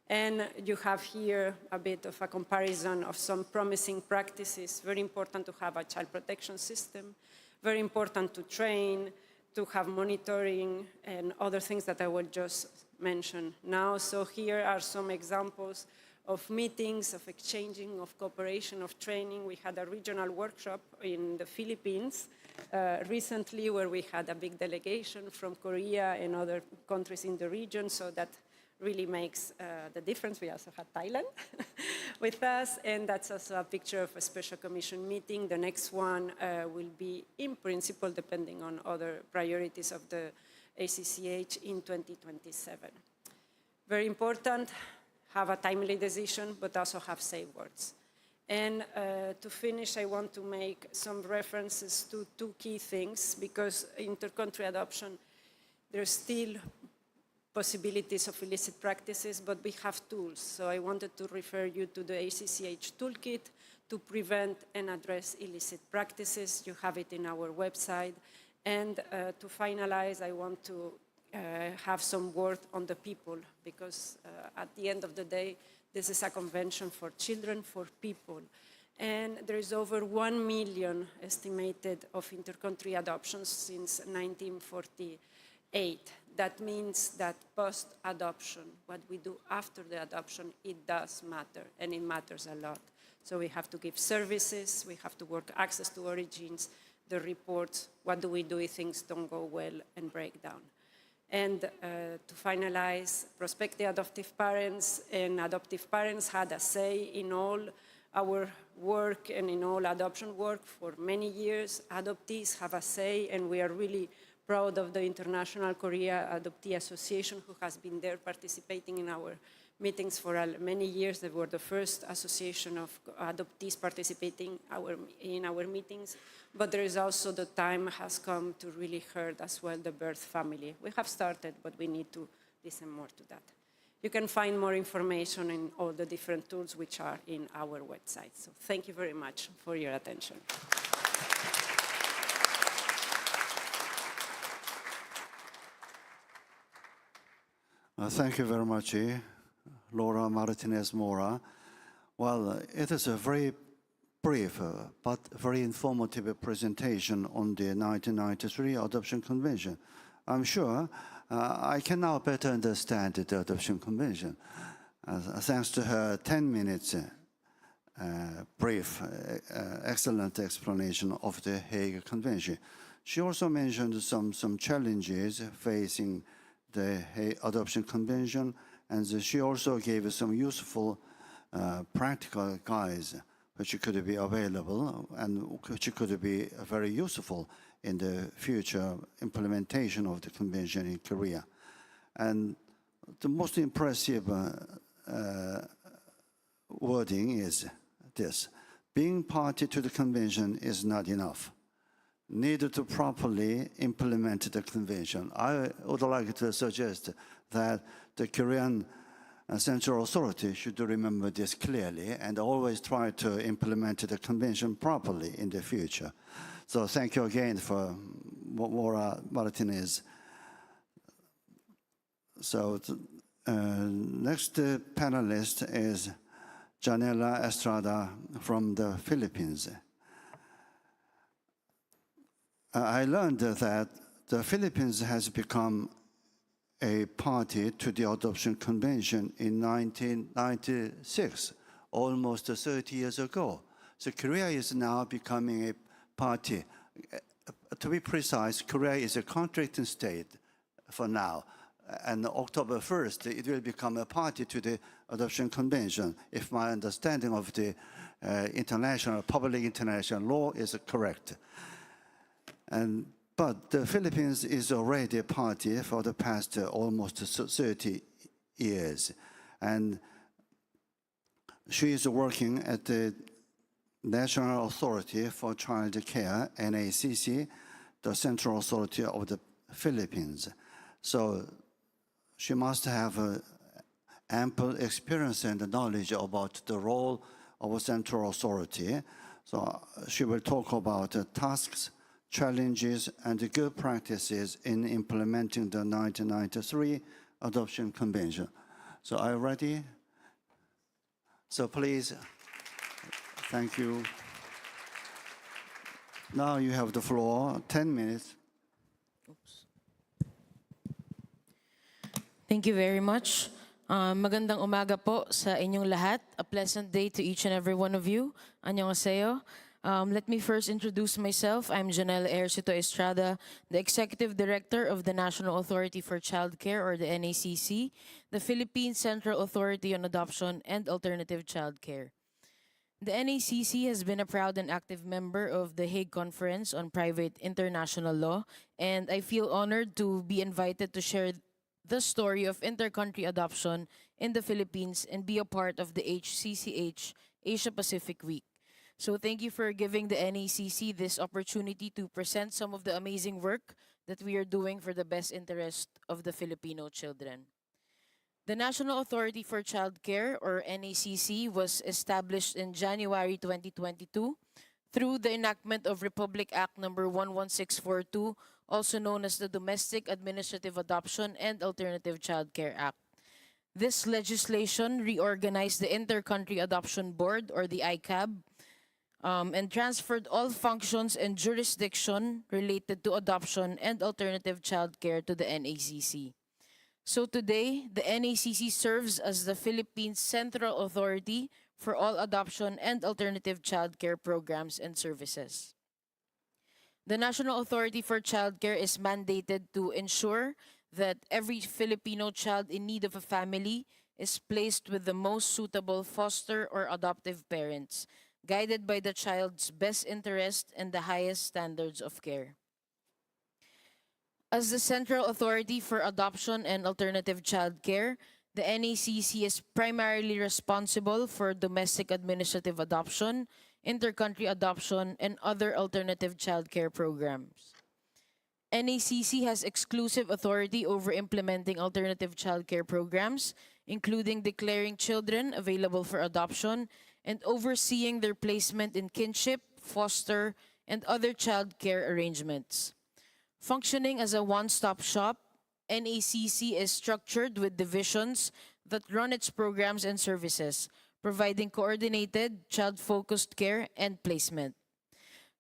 And you have here a bit of a comparison of some promising practices. Very important to have a child protection system. Very important to train, to have monitoring, and other things that I will just mention now. So here are some examples of meetings, of exchanging, of cooperation, of training. We had a regional workshop in the Philippines recently where we had a big delegation from Korea and other countries in the region, so that really makes the difference. We also had Thailand with us, and that's also a picture of a special commission meeting. The next one will be, in principle, depending on other priorities of the HCCH in 2027. Very important, have a timely decision, but also have safeguards. And to finish, I want to make some references to two key things, because inter-country adoption, there's still possibilities of illicit practices, but we have tools. So I wanted to refer you to the HCCH toolkit to prevent and address illicit practices. You have it in our website. And to finalize, I want to have some word on the people, because at the end of the day, this is a convention for children, for people. And there is over 1 million estimated of inter-country adoptions since 1948. That means that post-adoption, what we do after the adoption, it does matter, and it matters a lot. So we have to give services, we have to work access to origins, the reports, what do we do if things don't go well and break down. And to finalize, prospective adoptive parents and adoptive parents had a say in all our work and in all adoption work for many years. Adoptees have a say, and we are really proud of the International Korea Adoptee Association, who has been there participating in our meetings for many years. They were the first association of adoptees participating in our meetings. But there is also, the time has come to really hurt as well the birth family. We have started, but we need to listen more to that. You can find more information in all the different tools which are in our website. So thank you very much for your attention. Thank you very much, Laura Martinez-Mora. Well, it is a very brief but very informative presentation on the 1993 Adoption Convention. I'm sure I can now better understand the Adoption Convention thanks to her 10 minutes brief, excellent explanation of the Hague Convention. She also mentioned some challenges facing the Adoption Convention, and she also gave some useful practical guides which could be available and which could be very useful in the future implementation of the convention in Korea. And the most impressive wording is this: being party to the convention is not enough. Need to properly implement the convention. I would like to suggest that the Korean Central Authority should remember this clearly and always try to implement the convention properly in the future. So thank you again for Laura Martinez. So next panelist is Janela Estrada from the Philippines. I learned that the Philippines has become a party to the Adoption Convention in 1996, almost 30 years ago. So Korea is now becoming a party. To be precise, Korea is a contracting state for now. And October 1st, it will become a party to the Adoption Convention, if my understanding of the public international law is correct. But the Philippines is already a party for the past almost 30 years. And she is working at the National Authority for Child Care, NACC, the Central Authority of the Philippines. So she must have ample experience and knowledge about the role of a central authority. So she will talk about tasks, challenges, and the good practices in implementing the 1993 Adoption Convention. So are you ready? So please, thank you. Now you have the floor, 10 minutes. Thank you very much. Magandang umaga po sa inyong lahat. A pleasant day to each and every one of you. Annyeonghaseyo. Let me first introduce myself. I'm Janelle Ercito Estrada, the Executive Director of the National Authority for Child Care, or the NACC, the Philippine Central Authority on Adoption and Alternative Child Care. The NACC has been a proud and active member of the Hague Conference on Private International Law, and I feel honored to be invited to share the story of inter-country adoption in the Philippines and be a part of the HCCH Asia Pacific Week. So thank you for giving the NACC this opportunity to present some of the amazing work that we are doing for the best interest of the Filipino children. The National Authority for Child Care, or NACC, was established in January 2022 through the enactment of Republic Act number 11642, also known as the Domestic Administrative Adoption and Alternative Child Care Act. This legislation reorganized the Inter-Country Adoption Board, or the ICAB, and transferred all functions and jurisdiction related to adoption and alternative child care to the NACC. So today, the NACC serves as the Philippines Central Authority for all adoption and alternative child care programs and services. The National Authority for Child Care is mandated to ensure that every Filipino child in need of a family is placed with the most suitable foster or adoptive parents, guided by the child's best interest and the highest standards of care. As the Central Authority for Adoption and Alternative Child Care, the NACC is primarily responsible for domestic administrative adoption, inter-country adoption, and other alternative child care programs. NACC has exclusive authority over implementing alternative child care programs, including declaring children available for adoption and overseeing their placement in kinship, foster, and other child care arrangements. Functioning as a one-stop shop, NACC is structured with divisions that run its programs and services, providing coordinated, child-focused care and placement.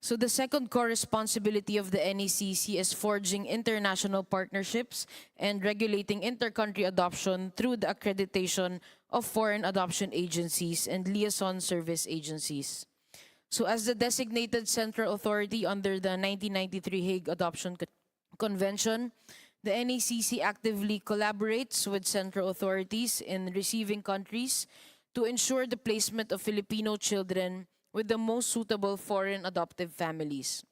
So the second core responsibility of the NACC is forging international partnerships and regulating inter-country adoption through the accreditation of foreign adoption agencies and liaison service agencies. So as the designated central authority under the 1993 Hague Adoption Convention, the NACC actively collaborates with central authorities in receiving countries to ensure the placement of Filipino children with the most suitable foreign adoptive families.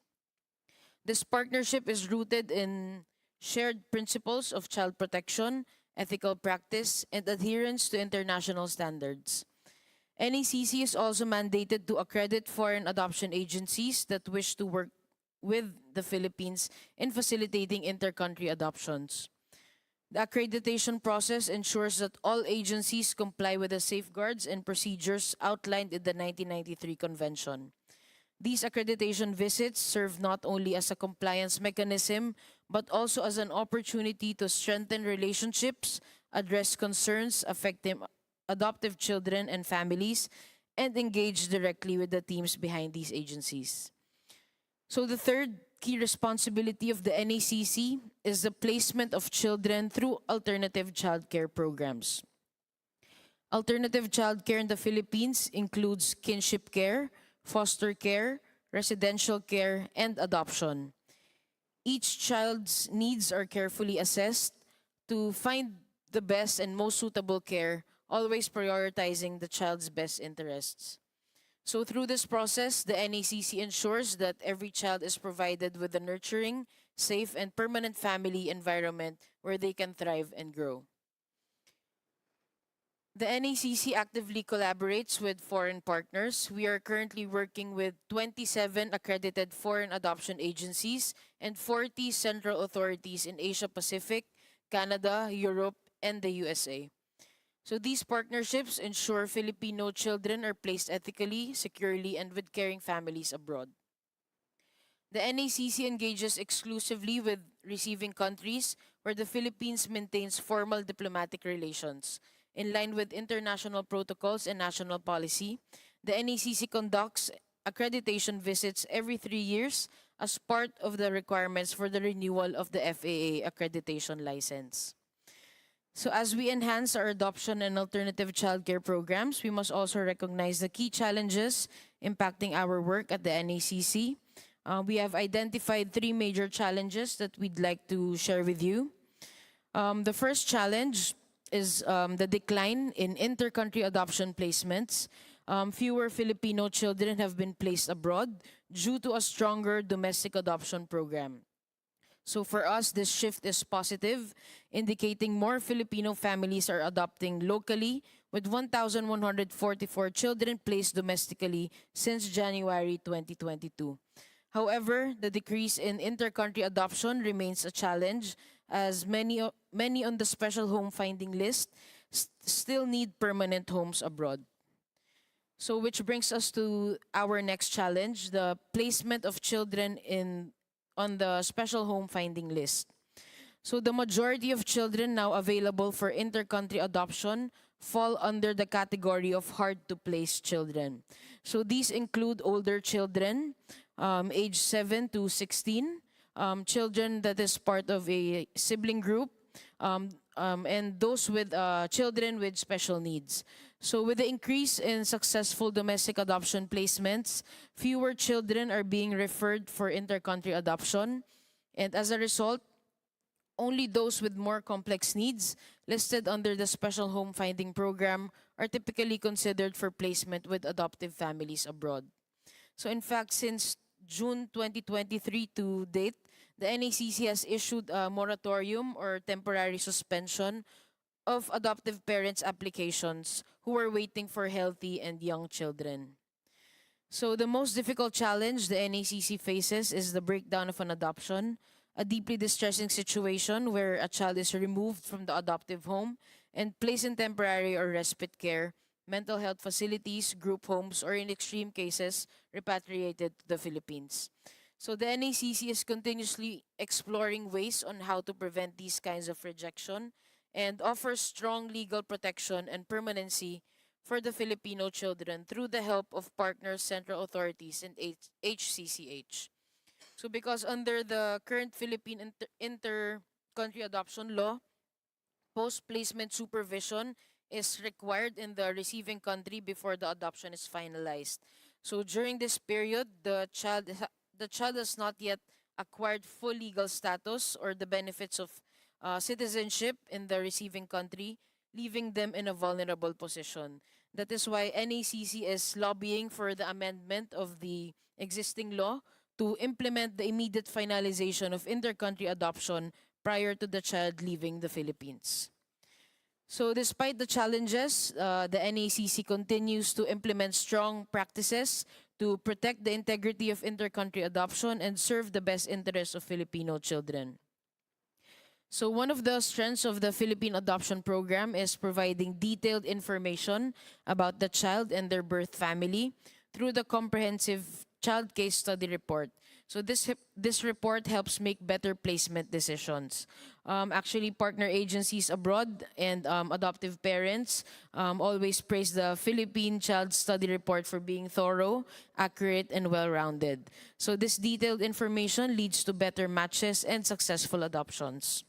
This partnership is rooted in shared principles of child protection, ethical practice, and adherence to international standards. NACC is also mandated to accredit foreign adoption agencies that wish to work with the Philippines in facilitating inter-country adoptions. The accreditation process ensures that all agencies comply with the safeguards and procedures outlined in the 1993 Convention. These accreditation visits serve not only as a compliance mechanism, but also as an opportunity to strengthen relationships, address concerns affecting adoptive children and families, and engage directly with the teams behind these agencies. So the third key responsibility of the NACC is the placement of children through alternative child care programs. Alternative child care in the Philippines includes kinship care, foster care, residential care, and adoption. Each child's needs are carefully assessed to find the best and most suitable care, always prioritizing the child's best interests. So through this process, the NACC ensures that every child is provided with a nurturing, safe, and permanent family environment where they can thrive and grow. The NACC actively collaborates with foreign partners. We are currently working with 27 accredited foreign adoption agencies and 40 central authorities in Asia Pacific, Canada, Europe, and the USA. So these partnerships ensure Filipino children are placed ethically, securely, and with caring families abroad. The NACC engages exclusively with receiving countries where the Philippines maintains formal diplomatic relations. In line with international protocols and national policy, the NACC conducts accreditation visits every 3 years as part of the requirements for the renewal of the FAA accreditation license. So as we enhance our adoption and alternative childcare programs, we must also recognize the key challenges impacting our work at the NACC. We have identified 3 major challenges that we'd like to share with you. The first challenge is the decline in inter-country adoption placements. Fewer Filipino children have been placed abroad due to a stronger domestic adoption program. So for us, this shift is positive, indicating more Filipino families are adopting locally, with 1,144 children placed domestically since January 2022. However, the decrease in inter-country adoption remains a challenge, as many on the special home finding list still need permanent homes abroad. So which brings us to our next challenge, the placement of children on the special home finding list. So the majority of children now available for inter-country adoption fall under the category of hard-to-place children. So these include older children, age 7 to 16, children that is part of a sibling group, and those with children with special needs. So with the increase in successful domestic adoption placements, fewer children are being referred for inter-country adoption. And as a result, only those with more complex needs listed under the Special Home Finding Program are typically considered for placement with adoptive families abroad. So in fact, since June 2023 to date, the NACC has issued a moratorium or temporary suspension of adoptive parents' applications who are waiting for healthy and young children. So the most difficult challenge the NACC faces is the breakdown of an adoption, a deeply distressing situation where a child is removed from the adoptive home and placed in temporary or respite care, mental health facilities, group homes, or in extreme cases, repatriated to the Philippines. So the NACC is continuously exploring ways on how to prevent these kinds of rejection and offers strong legal protection and permanency for the Filipino children through the help of partner central authorities and HCCH. So because under the current Philippine inter-country adoption law, post-placement supervision is required in the receiving country before the adoption is finalized. So during this period, the child has not yet acquired full legal status or the benefits of citizenship in the receiving country, leaving them in a vulnerable position. That is why NACC is lobbying for the amendment of the existing law to implement the immediate finalization of inter-country adoption prior to the child leaving the Philippines. So despite the challenges, the NACC continues to implement strong practices to protect the integrity of inter-country adoption and serve the best interests of Filipino children. So one of the strengths of the Philippine Adoption Program is providing detailed information about the child and their birth family through the comprehensive child case study report. So this report helps make better placement decisions. Actually, partner agencies abroad and adoptive parents always praise the Philippine Child Study Report for being thorough, accurate, and well-rounded. So this detailed information leads to better matches and successful adoptions.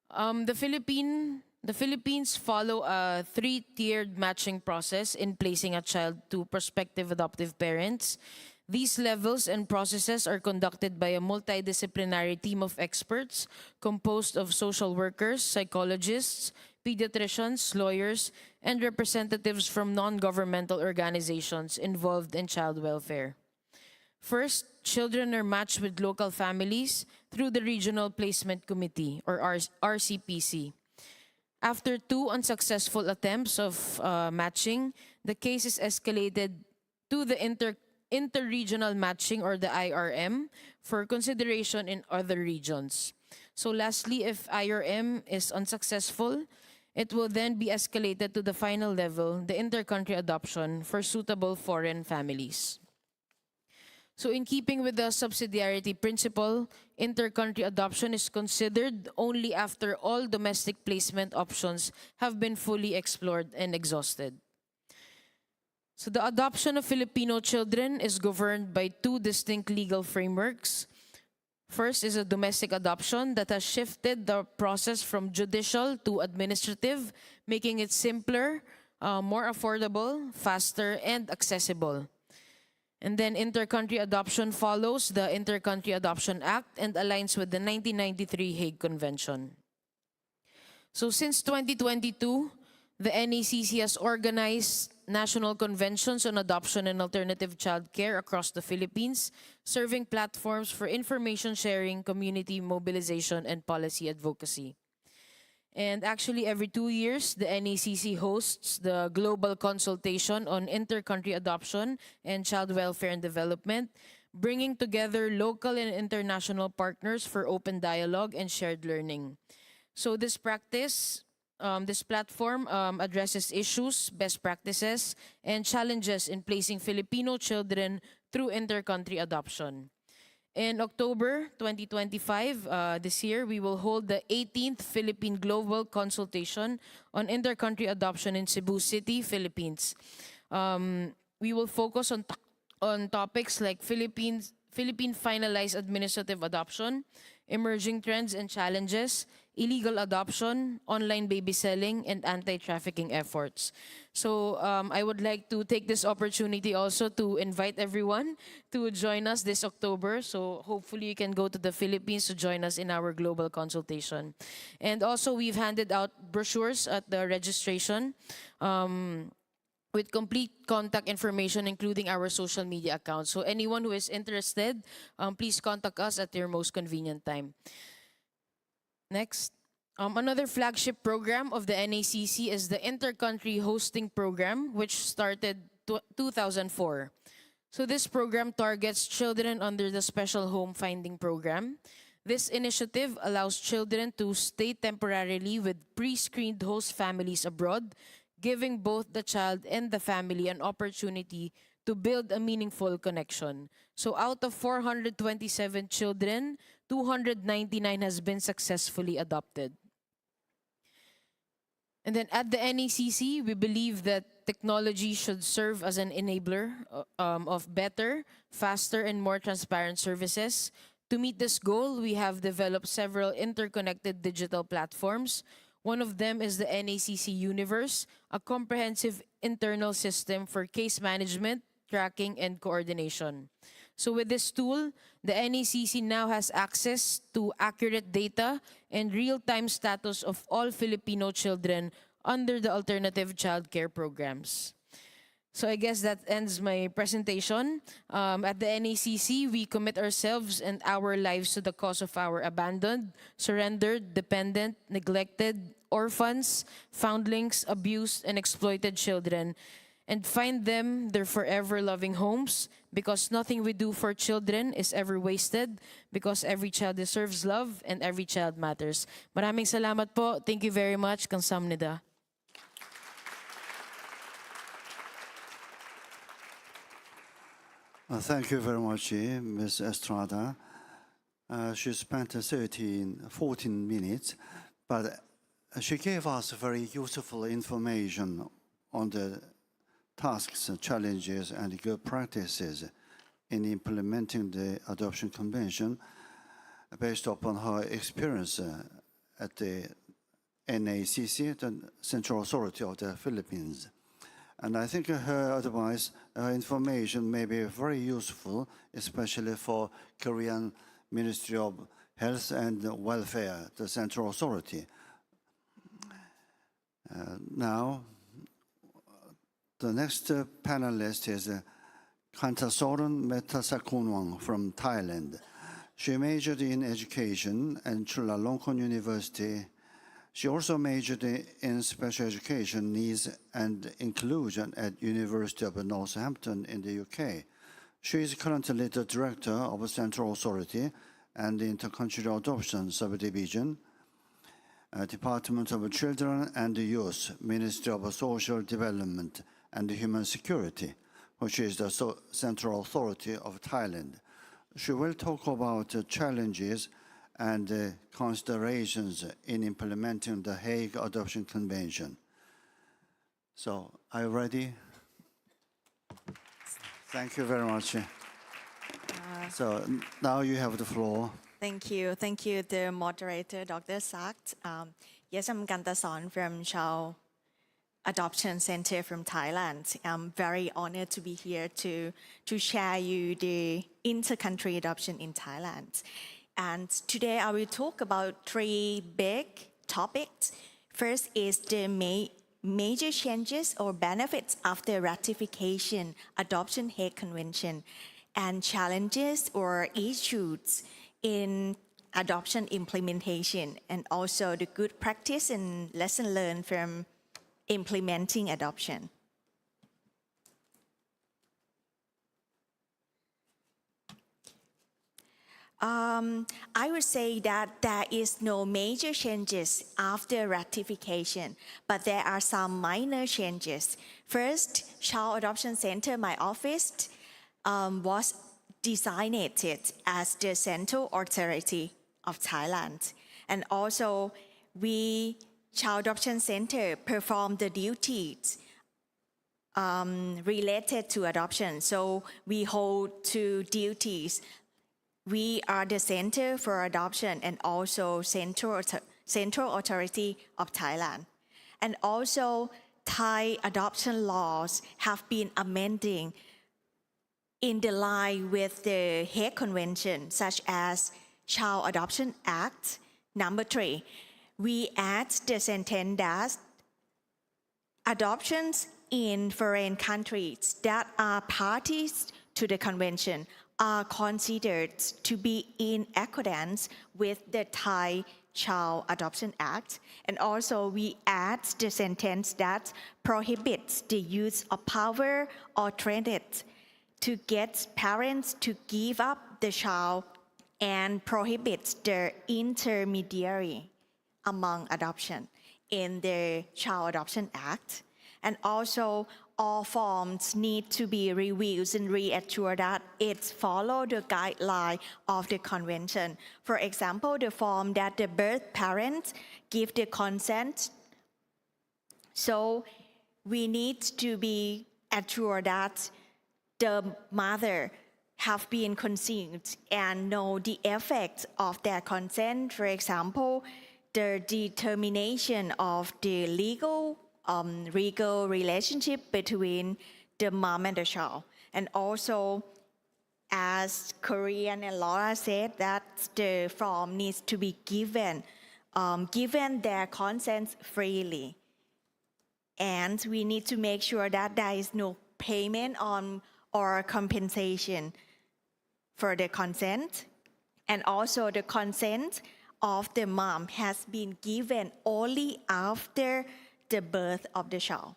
The Philippines follow a 3-tiered matching process in placing a child to prospective adoptive parents. These levels and processes are conducted by a multidisciplinary team of experts composed of social workers, psychologists, pediatricians, lawyers, and representatives from non-governmental organizations involved in child welfare. First, children are matched with local families through the Regional Placement Committee, or RCPC. After 2 unsuccessful attempts of matching, the case is escalated to the Inter-Regional Matching, or the IRM, for consideration in other regions. So lastly, if IRM is unsuccessful, It will then be escalated to the final level, the inter-country adoption for suitable foreign families. So in keeping with the subsidiarity principle, inter-country adoption is considered only after all domestic placement options have been fully explored and exhausted. So the adoption of Filipino children is governed by two distinct legal frameworks. First is a domestic adoption that has shifted the process from judicial to administrative, making it simpler, more affordable, faster, and accessible. And then inter-country adoption follows the Inter-Country Adoption Act and aligns with the 1993 Hague Convention. So since 2022, the NACC has organized national conventions on adoption and alternative child care across the Philippines, serving platforms for information sharing, community mobilization, and policy advocacy. And actually, every 2 years, the NACC hosts the Global Consultation on Inter-Country Adoption and Child Welfare and Development, bringing together local and international partners for open dialogue and shared learning. So this platform addresses issues, best practices, and challenges in placing Filipino children through inter-country adoption. In October 2025, this year, we will hold the 18th Philippine Global Consultation on Inter-Country Adoption in Cebu City, Philippines. We will focus on topics like Philippine finalized administrative adoption, emerging trends and challenges, illegal adoption, online baby selling, and anti-trafficking efforts. So I would like to take this opportunity also to invite everyone to join us this October. So hopefully you can go to the Philippines to join us in our global consultation. And also we've handed out brochures at the registration with complete contact information, including our social media accounts. So anyone who is interested, please contact us at your most convenient time. Next. Another flagship program of the NACC is the Inter-Country Hosting Program, which started 2004. So this program targets children under the Special Home Finding Program. This initiative allows children to stay temporarily with pre-screened host families abroad, giving both the child and the family an opportunity to build a meaningful connection. So out of 427 children, 299 has been successfully adopted. And then at the NACC, we believe that technology should serve as an enabler of better, faster, and more transparent services. To meet this goal, we have developed several interconnected digital platforms. One of them is the NACC Universe, a comprehensive internal system for case management, tracking, and coordination. So with this tool, the NACC now has access to accurate data and real-time status of all Filipino children under the alternative child care programs. So I guess that ends my presentation. At the NACC, we commit ourselves and our lives to the cause of our abandoned, surrendered, dependent, neglected, orphans, foundlings, abused, and exploited children, and find them their forever loving homes, because nothing we do for children is ever wasted, because every child deserves love and every child matters. Maraming salamat po. Thank you very much. Kamsahamnida. Thank you very much, Ms. Estrada. She spent 14 minutes, but she gave us very useful information on the tasks, challenges, and good practices in implementing the Adoption Convention based upon her experience at the NACC, the Central Authority of the Philippines. And I think her advice, her information may be very useful, especially for Korean Ministry of Health and Welfare, the Central Authority. Now, the next panelist is Kantasoran Metasakunwang from Thailand. She majored in education at Chulalongkorn University. She also majored in special education needs and inclusion at University of Northampton in the UK. She is currently the director of the Central Authority and the Intercultural Adoption Subdivision. Department of Children and Youth, Ministry of Social Development and Human Security, which is the central authority of Thailand. She will talk about challenges and considerations in implementing the Hague Adoption Convention. So, are you ready? Thank you very much. So now you have the floor. Thank you. Thank you, the moderator, Dr. Sakt. Yes, I'm Gantason from Seoul Adoption Center from Thailand. I'm very honored to be here to share you the inter-country adoption in Thailand. And today I will talk about 3 big topics. First is the major changes or benefits after ratification Adoption Hague Convention and challenges or issues in adoption implementation, and also the good practice and lesson learned from implementing adoption. I would say that there is no major changes after ratification, but there are some minor changes. First, Child Adoption Center, my office, was designated as the central authority of Thailand. And also, we, Child Adoption Center, perform the duties related to adoption. So we hold 2 duties. We are the Center for Adoption and also Central Authority of Thailand. And also, Thai adoption laws have been amending in the line with the Hague Convention, such as Child Adoption Act number 3. We add the sentence that adoptions in foreign countries that are parties to the convention are considered to be in accordance with the Thai Child Adoption Act. And also we add the sentence that prohibits the use of power or threat to get parents to give up the child and prohibits the intermediary among adoption in the Child Adoption Act. And also all forms need to be reviewed and reassured that it follows the guideline of the convention. For example, the form that the birth parents give the consent. So we need to be assured that the mother have been conceived and know the effects of their consent. For example, the determination of the legal relationship between the mom and the child. And also, as Korean and Laura said, that the form needs to be given their consent freely. And we need to make sure that there is no payment or compensation for the consent. And also the consent of the mom has been given only after the birth of the child.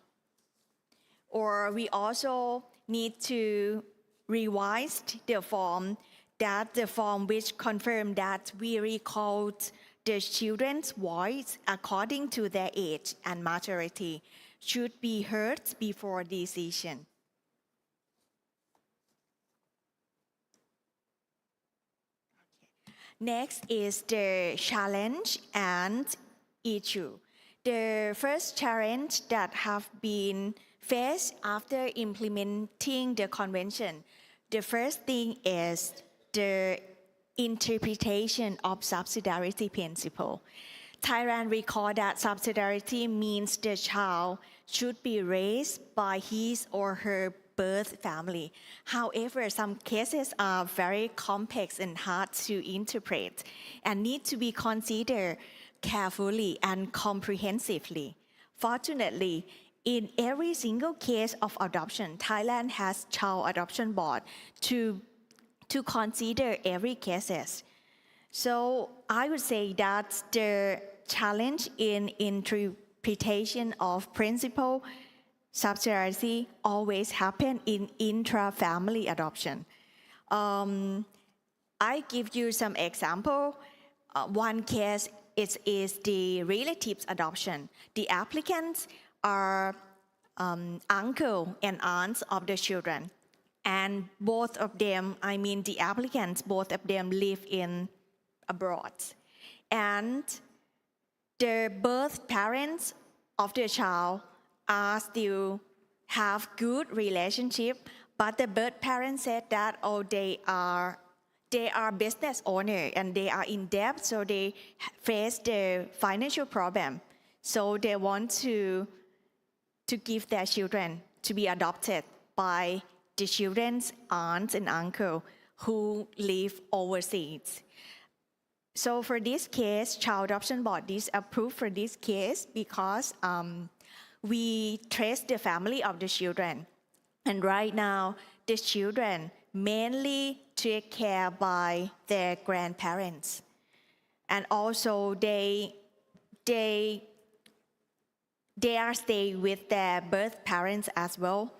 Or we also need to revise the form which confirm that we record the children's voice according to their age and maturity should be heard before decision. Next is the challenge and issue. The first challenge that have been faced after implementing the convention, the first thing is the interpretation of subsidiarity principle. Thailand record that subsidiarity means the child should be raised by his or her birth family. However, some cases are very complex and hard to interpret and need to be considered carefully and comprehensively. Fortunately, in every single case of adoption, Thailand has Child Adoption Board to consider every cases. So I would say that the challenge in interpretation of principle subsidiarity always happen in intra-family adoption. I give you some example. One case it is the relatives adoption. The applicants are uncle and aunts of the children. And both of them, I mean the applicants, both of them live in abroad. And the birth parents of the child are still have good relationship, but the birth parents said that, oh, they are business owner and they are in debt, so they face the financial problem. So they want to give their children to be adopted by the children's aunts and uncle who live overseas. So for this case, Child Adoption Board is approved for this case because we trace the family of the children. And right now, the children mainly taken care by their grandparents. And also they are staying with their birth parents as well.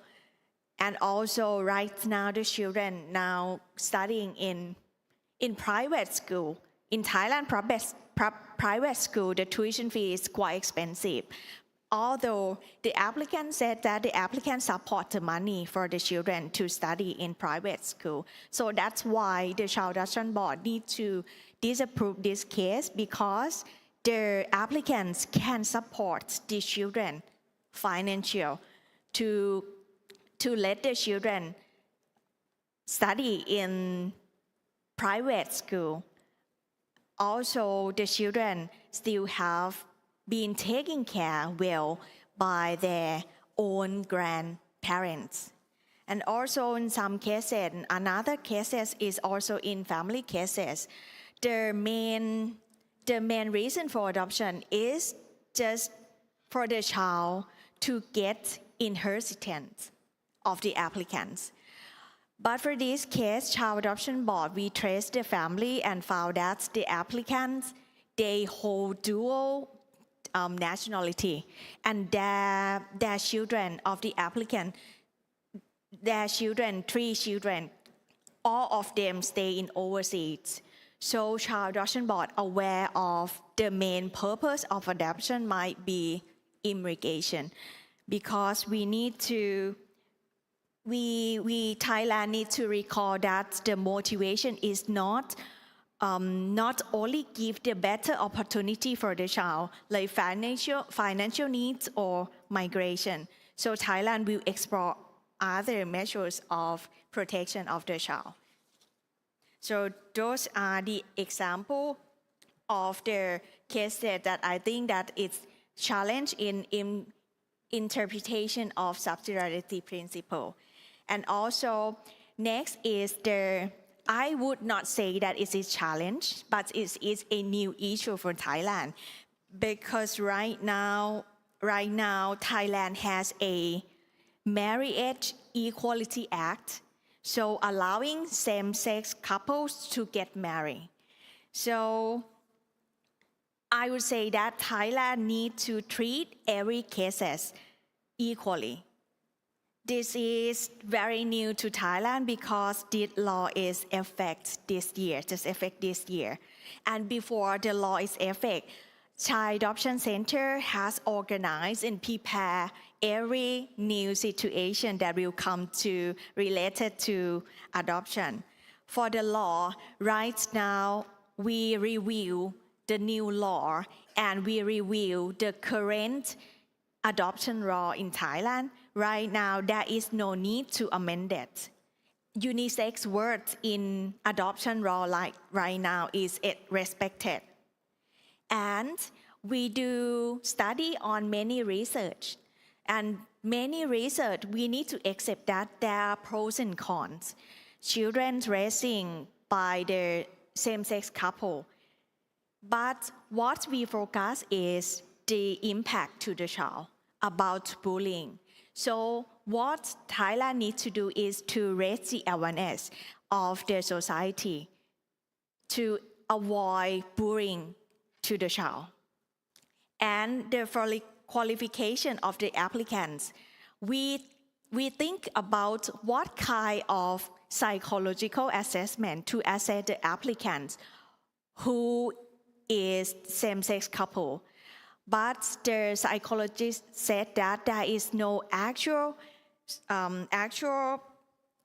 And also right now, the children now studying in private school. In Thailand, private school, the tuition fee is quite expensive. Although the applicant said that the applicant support the money for the children to study in private school. So that's why the Child Adoption Board need to disapprove this case, because the applicants can support the children financially to let the children study in private school. Also, the children still have been taken care well by their own grandparents. And also in some cases, another cases is also in family cases. The main reason for adoption is just for the child to get inheritance of the applicants. But for this case, Child Adoption Board, we traced the family and found that the applicants, they hold dual nationality, and their children of the applicant, their children, 3 children, all of them stay in overseas. So Child Adoption Board aware of the main purpose of adoption might be immigration, because we need to Thailand need to recall that the motivation is not only give the better opportunity for the child, like financial needs or migration. So Thailand will explore other measures of protection of the child. So those are the example of the cases that I think that it's challenge in interpretation of subsidiarity principle. And also, next is I would not say that it is a challenge, but it is a new issue for Thailand, because right now Thailand has a Marriage Equality Act, so allowing same-sex couples to get married. So I would say that Thailand needs to treat every cases equally. This is very new to Thailand because this law is effect this year, just effect this year. And before the law is effect, Child Adoption Center has organized and prepared every new situation that will come to related to adoption. For the law, right now we review the new law and we review the current adoption law in Thailand. Right now, there is no need to amend it. Unisex words in adoption law like right now is respected. And we do study on many research. And many research, we need to accept that there are pros and cons. Children raising by the same-sex couple. But what we focus is the impact to the child about bullying. So what Thailand needs to do is to raise the awareness of the society to avoid bullying to the child. And the qualification of the applicants, we think about what kind of psychological assessment to assess the applicants who is same-sex couple. But the psychologist said that there is no actual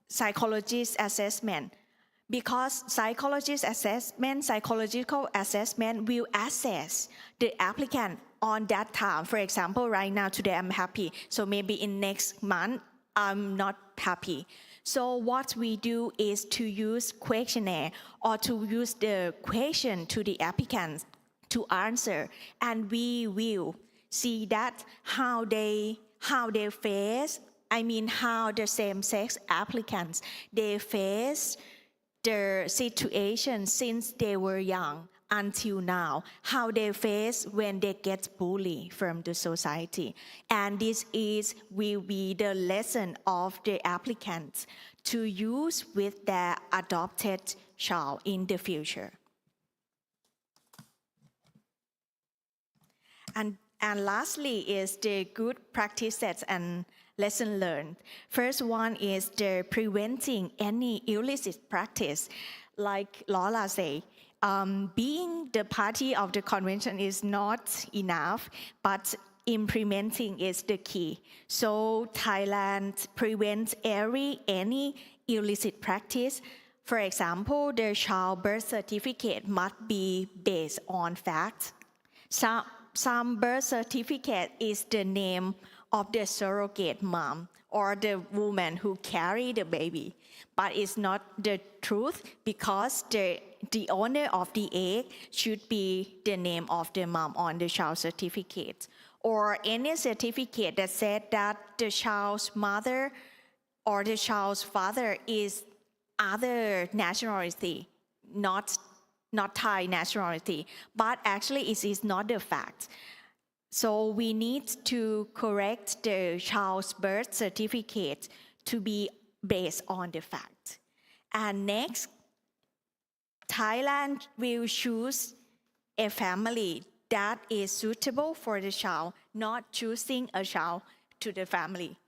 psychologist assessment, because psychological assessment will assess the applicant on that time. For example, right now, today I'm happy, so maybe in next month I'm not happy. So what we do is to use questionnaire or to use the question to the applicants to answer, and we will see that how the same-sex applicants, they face the situation since they were young until now, how they face when they get bullied from the society. And this will be the lesson of the applicants to use with their adopted child in the future. And lastly is the good practices and lesson learned. First one is the preventing any illicit practice. Like Lola say, being the party of the convention is not enough, but implementing is the key. So Thailand prevents any illicit practice. For example, the child birth certificate must be based on facts. Some birth certificate is the name of the surrogate mom or the woman who carried the baby, but it's not the truth, because the owner of the egg should be the name of the mom on the child certificate, or any certificate that said that the child's mother or the child's father is other nationality, not Thai nationality, but actually it is not the fact. So we need to correct the child's birth certificate to be based on the fact. And next, Thailand will choose a family that is suitable for the child, not choosing a child to the family.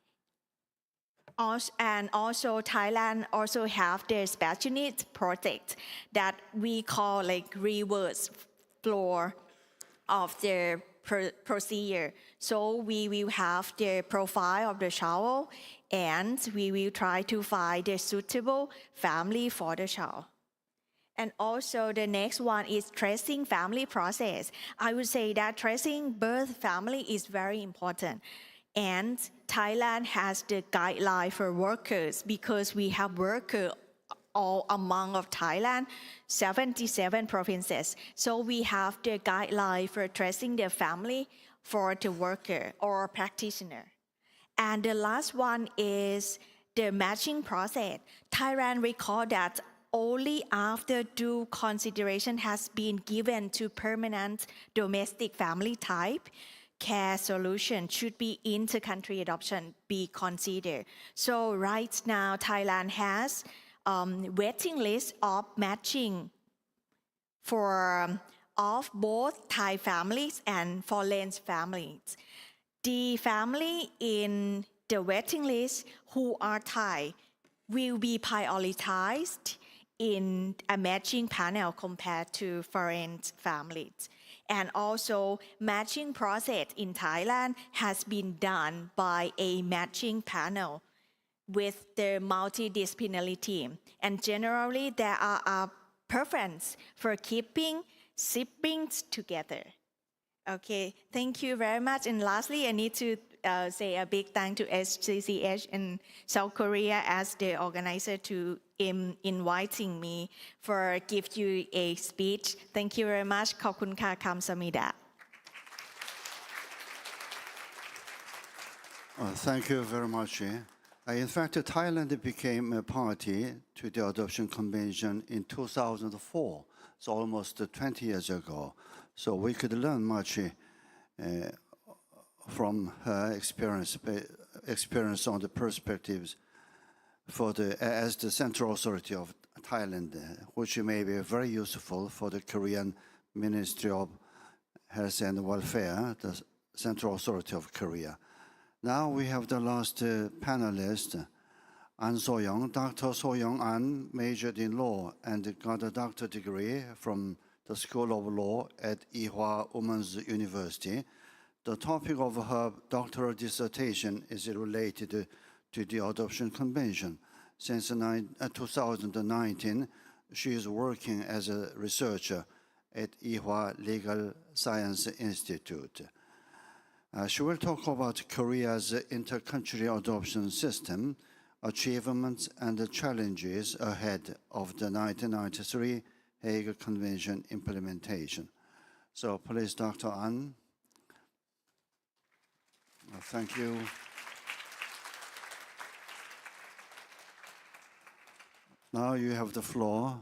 And also Thailand also have their special needs project that we call like reverse flow of their procedure. So we will have the profile of the child, and we will try to find a suitable family for the child. And also the next one is tracing family process. I would say that tracing birth family is very important. And Thailand has the guideline for workers, because we have workers all among of Thailand, 77 provinces. So we have the guideline for tracing the family for the worker or practitioner. And the last one is the matching process. Thailand record that only after due consideration has been given to permanent domestic family type, care solution should be inter-country adoption be considered. So right now, Thailand has waiting list of matching for of both Thai families and foreign families. The family in the waiting list who are Thai will be prioritized in a matching panel compared to foreign families. And also, matching process in Thailand has been done by a matching panel with the multidisciplinary team. And generally, there are a preference for keeping siblings together. Okay, thank you very much. And lastly, I need to say a big thank to HCCH in South Korea as the organizer to inviting me for give you a speech. Thank you very much. ขอบคุณค่ะ 감사합니다. Thank you very much. In fact, Thailand became a party to the Adoption Convention in 2004, so almost 20 years ago. So we could learn much from her experience on the perspectives as the central authority of Thailand, which may be very useful for the Korean Ministry of Health and Welfare, the central authority of Korea. Now we have the last panelist, An So-young. Dr. So-young An majored in law and got a doctorate degree from the School of Law at Ewha Women's University. The topic of her doctoral dissertation is related to the Adoption Convention. Since 2019, she is working as a researcher at Ewha Legal Science Institute. She will talk about Korea's inter-country adoption system, achievements and the challenges ahead of the 1993 Hague Convention implementation. So please, Dr. An. Thank you. Now you have the floor.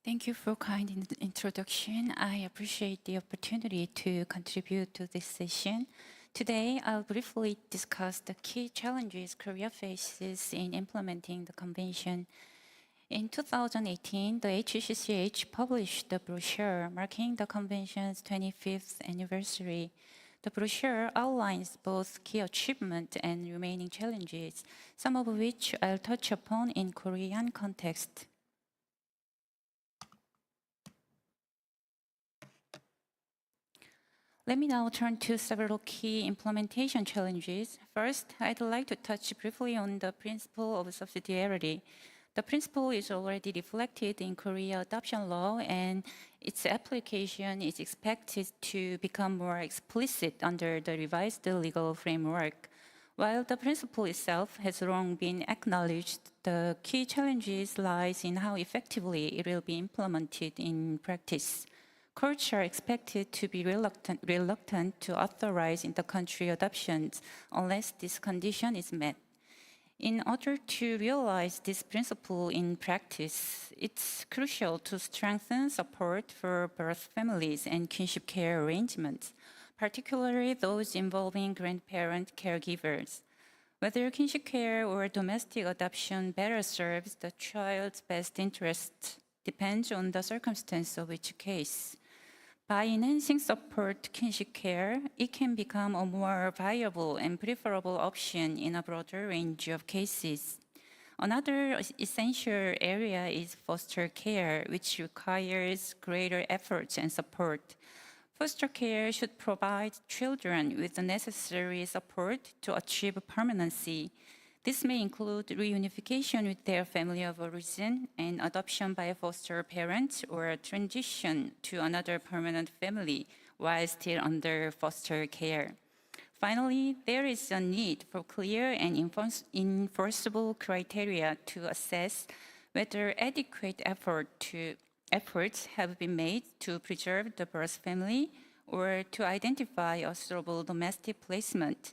Thank you for kind introduction. I appreciate the opportunity to contribute to this session. Today, I'll briefly discuss the key challenges Korea faces in implementing the convention. In 2018, the HCCH published the brochure marking the convention's 25th anniversary. The brochure outlines both key achievements and remaining challenges, some of which I'll touch upon in Korean context. Let me now turn to several key implementation challenges. First, I'd like to touch briefly on the principle of subsidiarity. The principle is already reflected in Korea adoption law, and its application is expected to become more explicit under the revised legal framework. While the principle itself has long been acknowledged, the key challenges lies in how effectively it will be implemented in practice. Courts are expected to be reluctant to authorize inter-country adoptions unless this condition is met. In order to realize this principle in practice, it's crucial to strengthen support for birth families and kinship care arrangements, particularly those involving grandparent caregivers. Whether kinship care or domestic adoption better serves the child's best interests depends on the circumstance of each case. By enhancing support kinship care, it can become a more viable and preferable option in a broader range of cases. Another essential area is foster care, which requires greater efforts and support. Foster care should provide children with the necessary support to achieve permanency. This may include reunification with their family of origin and adoption by a foster parent or a transition to another permanent family while still under foster care. Finally, there is a need for clear and enforceable criteria to assess whether adequate efforts have been made to preserve the birth family or to identify a suitable domestic placement.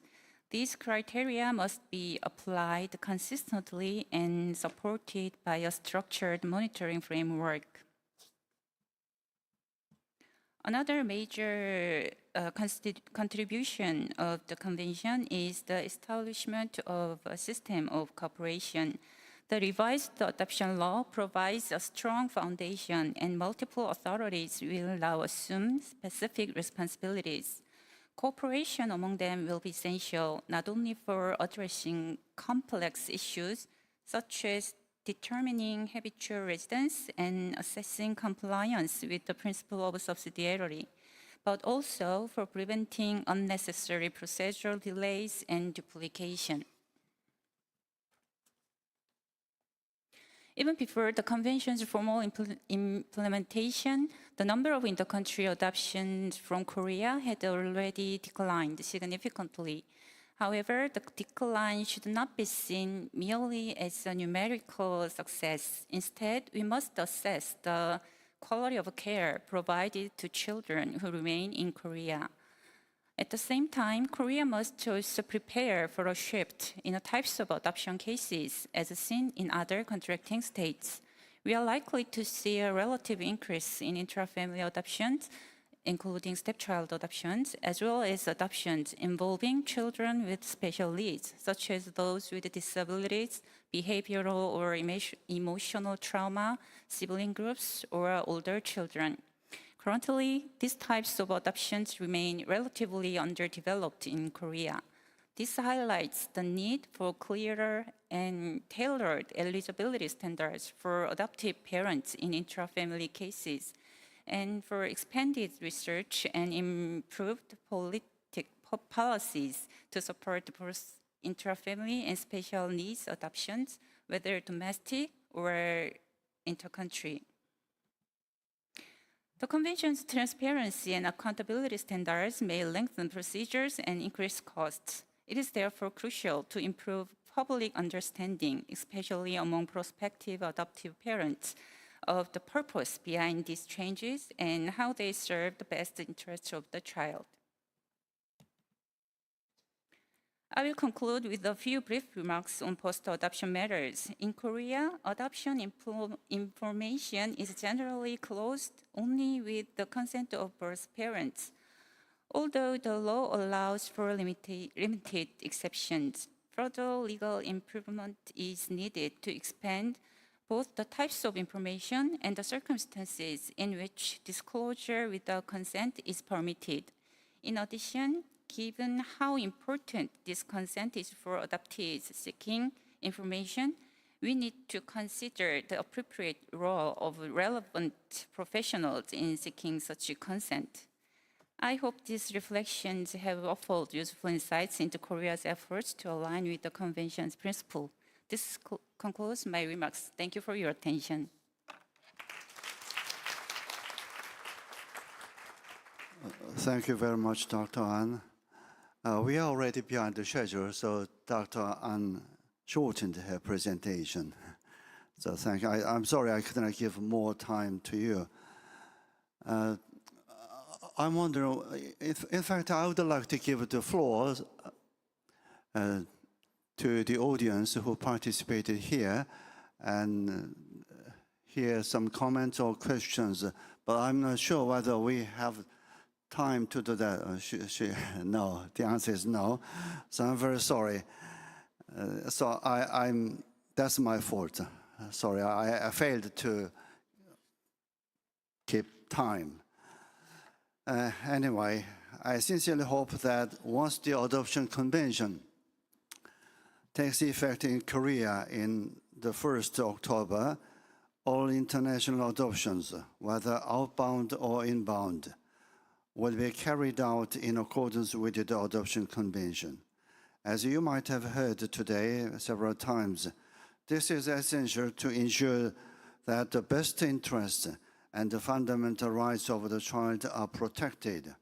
These criteria must be applied consistently and supported by a structured monitoring framework. Another major contribution of the convention is the establishment of a system of cooperation. The revised adoption law provides a strong foundation, and multiple authorities will now assume specific responsibilities. Cooperation among them will be essential not only for addressing complex issues such as determining habitual residence and assessing compliance with the principle of subsidiarity, but also for preventing unnecessary procedural delays and duplication. Even before the convention's formal implementation, the number of inter-country adoptions from Korea had already declined significantly. However, the decline should not be seen merely as a numerical success. Instead, we must assess the quality of care provided to children who remain in Korea. At the same time, Korea must also prepare for a shift in the types of adoption cases as seen in other contracting states. We are likely to see a relative increase in intra-family adoptions, including stepchild adoptions, as well as adoptions involving children with special needs, such as those with disabilities, behavioral or emotional trauma, sibling groups, or older children. Currently, these types of adoptions remain relatively underdeveloped in Korea. This highlights the need for clearer and tailored eligibility standards for adoptive parents in intra-family cases, and for expanded research and improved policies to support both intra-family and special needs adoptions, whether domestic or inter-country. The Convention's transparency and accountability standards may lengthen procedures and increase costs. It is therefore crucial to improve public understanding, especially among prospective adoptive parents, of the purpose behind these changes and how they serve the best interests of the child. I will conclude with a few brief remarks on post-adoption matters. In Korea, adoption information is generally closed only with the consent of both parents. Although the law allows for limited exceptions, further legal improvement is needed to expand both the types of information and the circumstances in which disclosure without consent is permitted. In addition, given how important this consent is for adoptees seeking information, we need to consider the appropriate role of relevant professionals in seeking such consent. I hope these reflections have offered useful insights into Korea's efforts to align with the Convention's principle. This concludes my remarks. Thank you for your attention. Thank you very much, Dr. An. We are already behind the schedule, so Dr. An shortened her presentation. So thank you. I'm sorry I couldn't give more time to you. I'm wondering, in fact, I would like to give the floor to the audience who participated here and hear some comments or questions, but I'm not sure whether we have time to do that. No, the answer is no. So I'm very sorry. So that's my fault. Sorry, I failed to keep time. Anyway, I sincerely hope that once the Adoption Convention takes effect in Korea in the 1st October, all international adoptions, whether outbound or inbound, will be carried out in accordance with the Adoption Convention. As you might have heard today several times, this is essential to ensure that the best interests and the fundamental rights of the child are protected,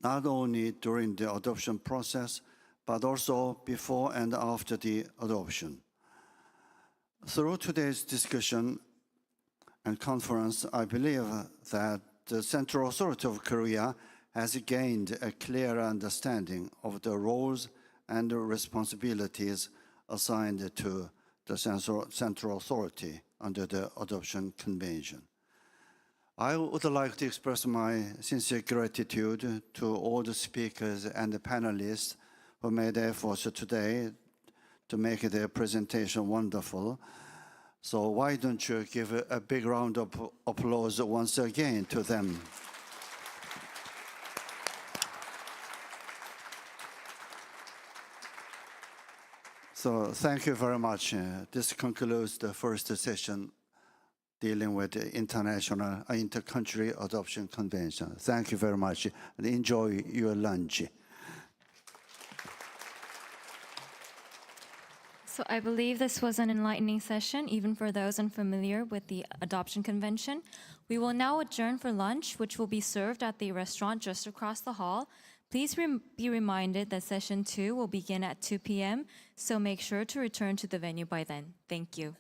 not only during the adoption process, but also before and after the adoption. Through today's discussion and conference, I believe that the Central Authority of Korea has gained a clear understanding of the roles and the responsibilities assigned to the Central Authority under the Adoption Convention. I would like to express my sincere gratitude to all the speakers and the panelists who made efforts today to make their presentation wonderful. So why don't you give a big round of applause once again to them. So thank you very much. This concludes the first session dealing with the international, inter-country adoption convention. Thank you very much and enjoy your lunch. So I believe this was an enlightening session, even for those unfamiliar with the Adoption Convention. We will now adjourn for lunch, which will be served at the restaurant just across the hall. Please be reminded that session 2 will begin at 2 p.m., so make sure to return to the venue by then. Thank you.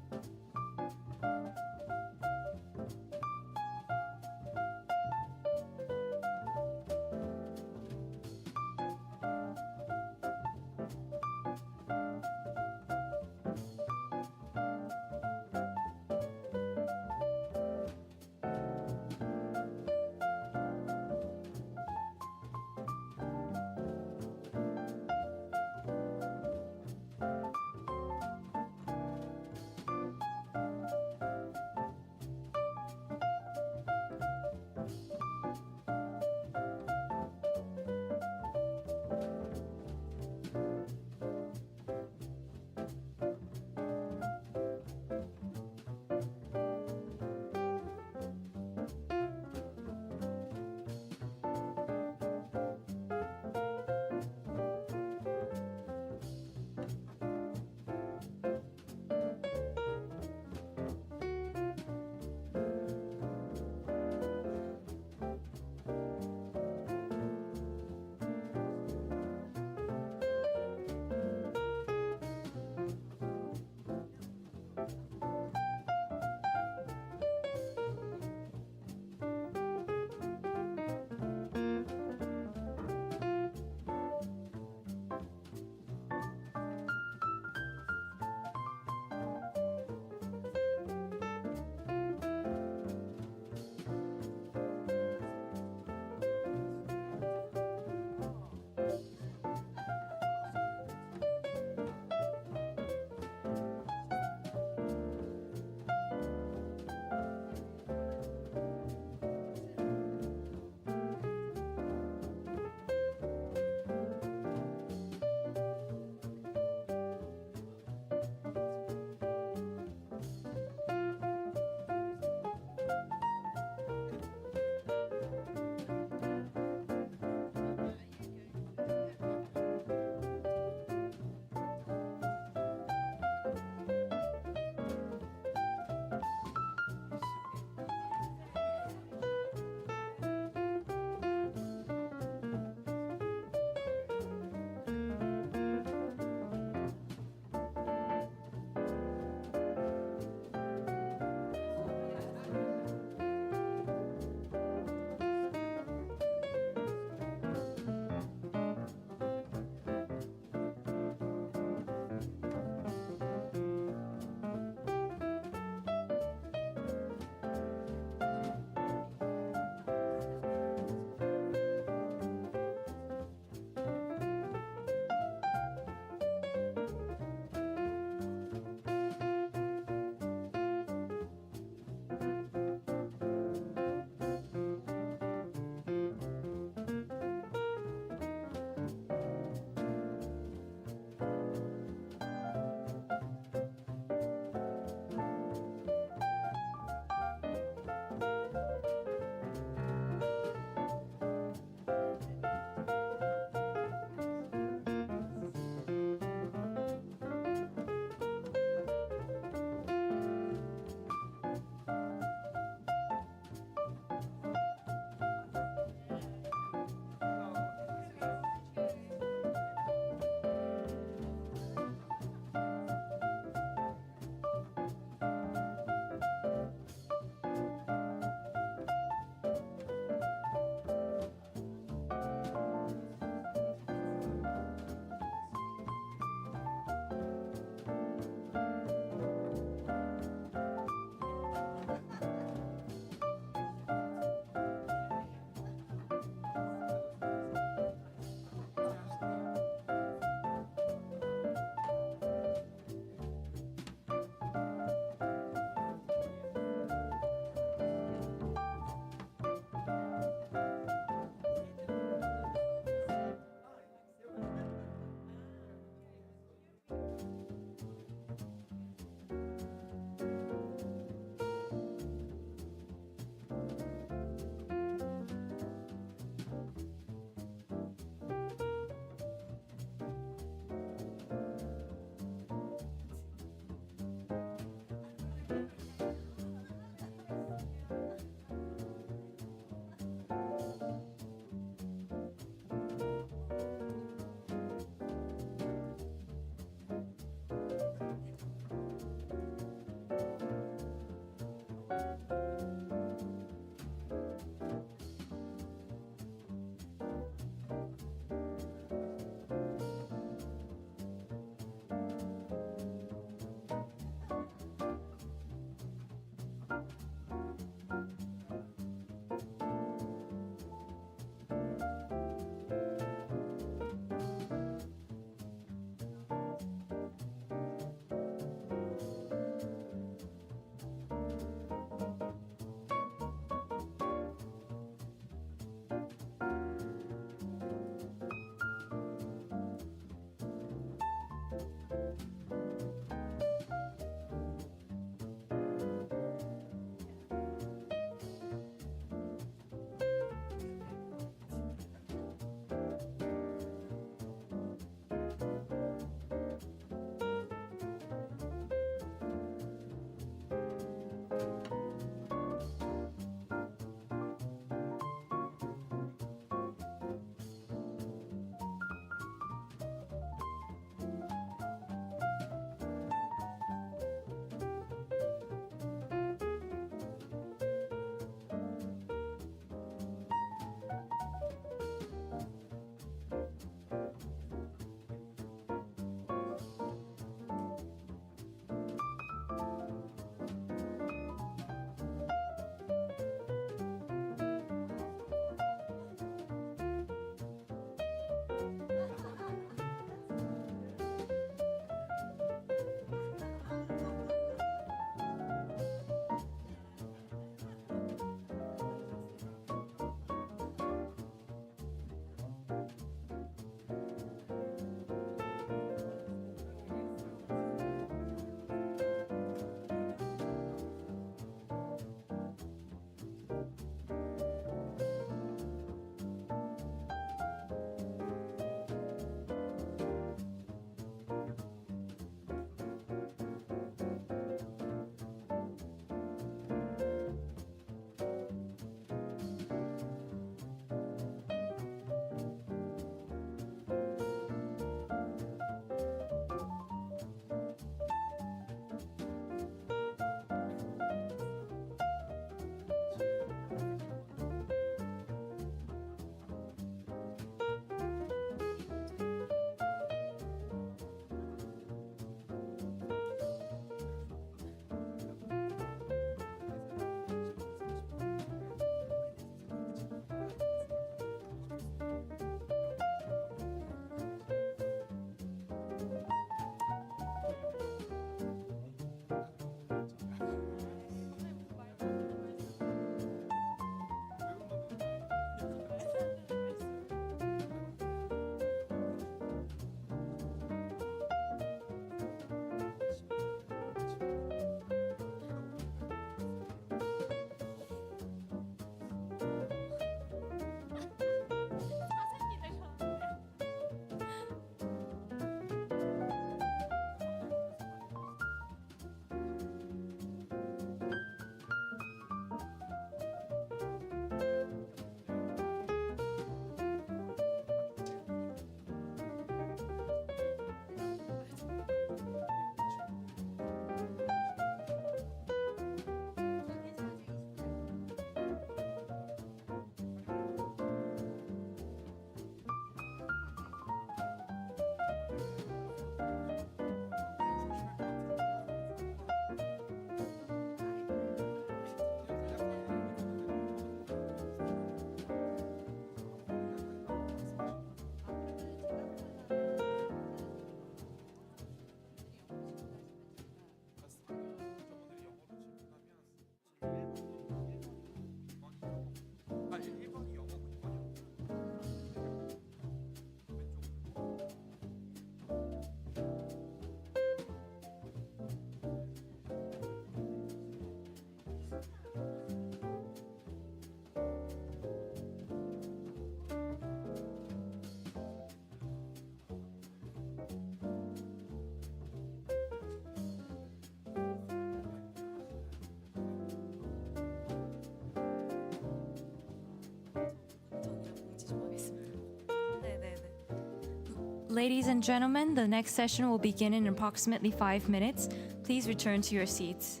Ladies and gentlemen, the next session will begin in approximately 5 minutes. Please return to your seats.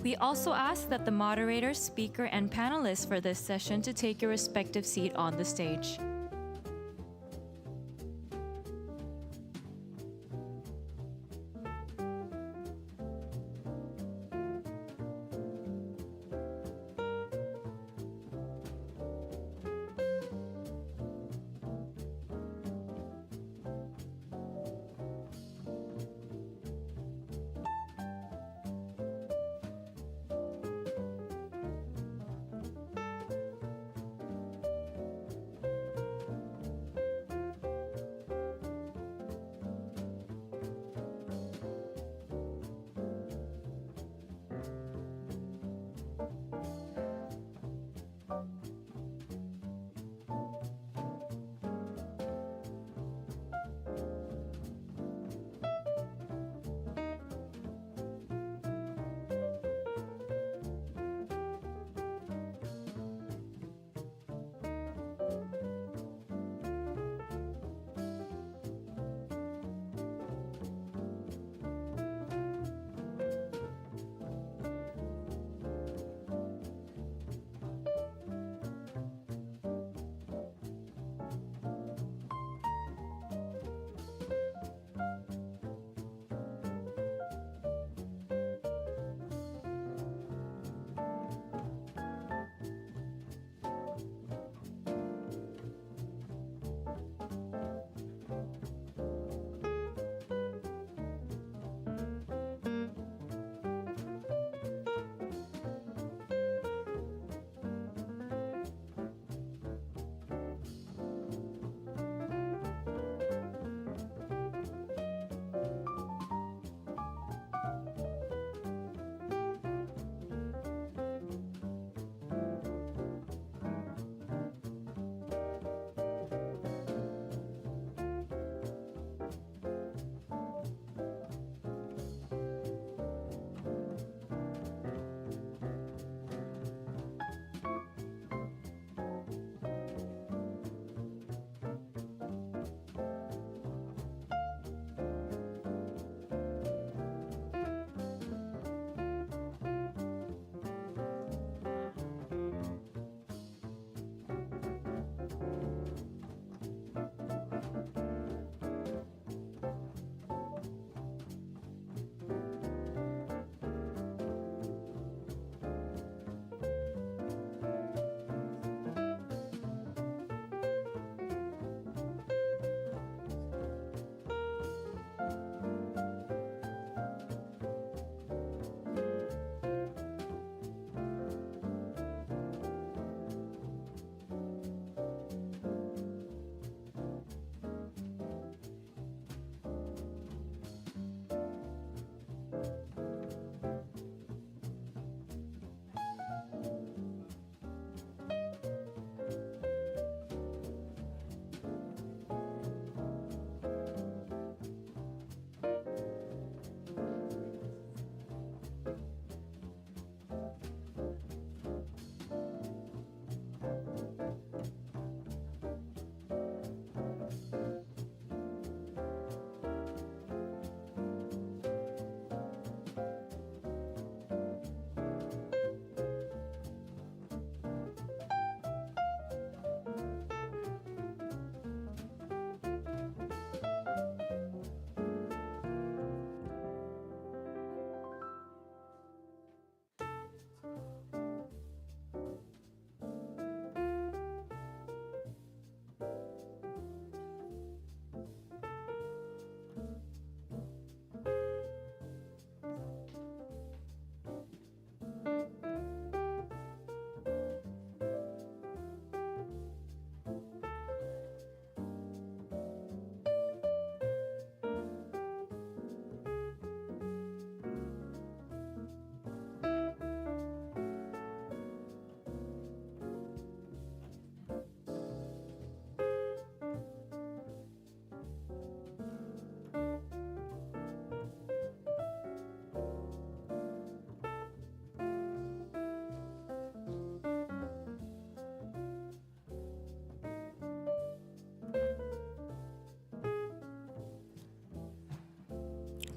We also ask that the moderator, speaker, and panelists for this session to take your respective seat on the stage.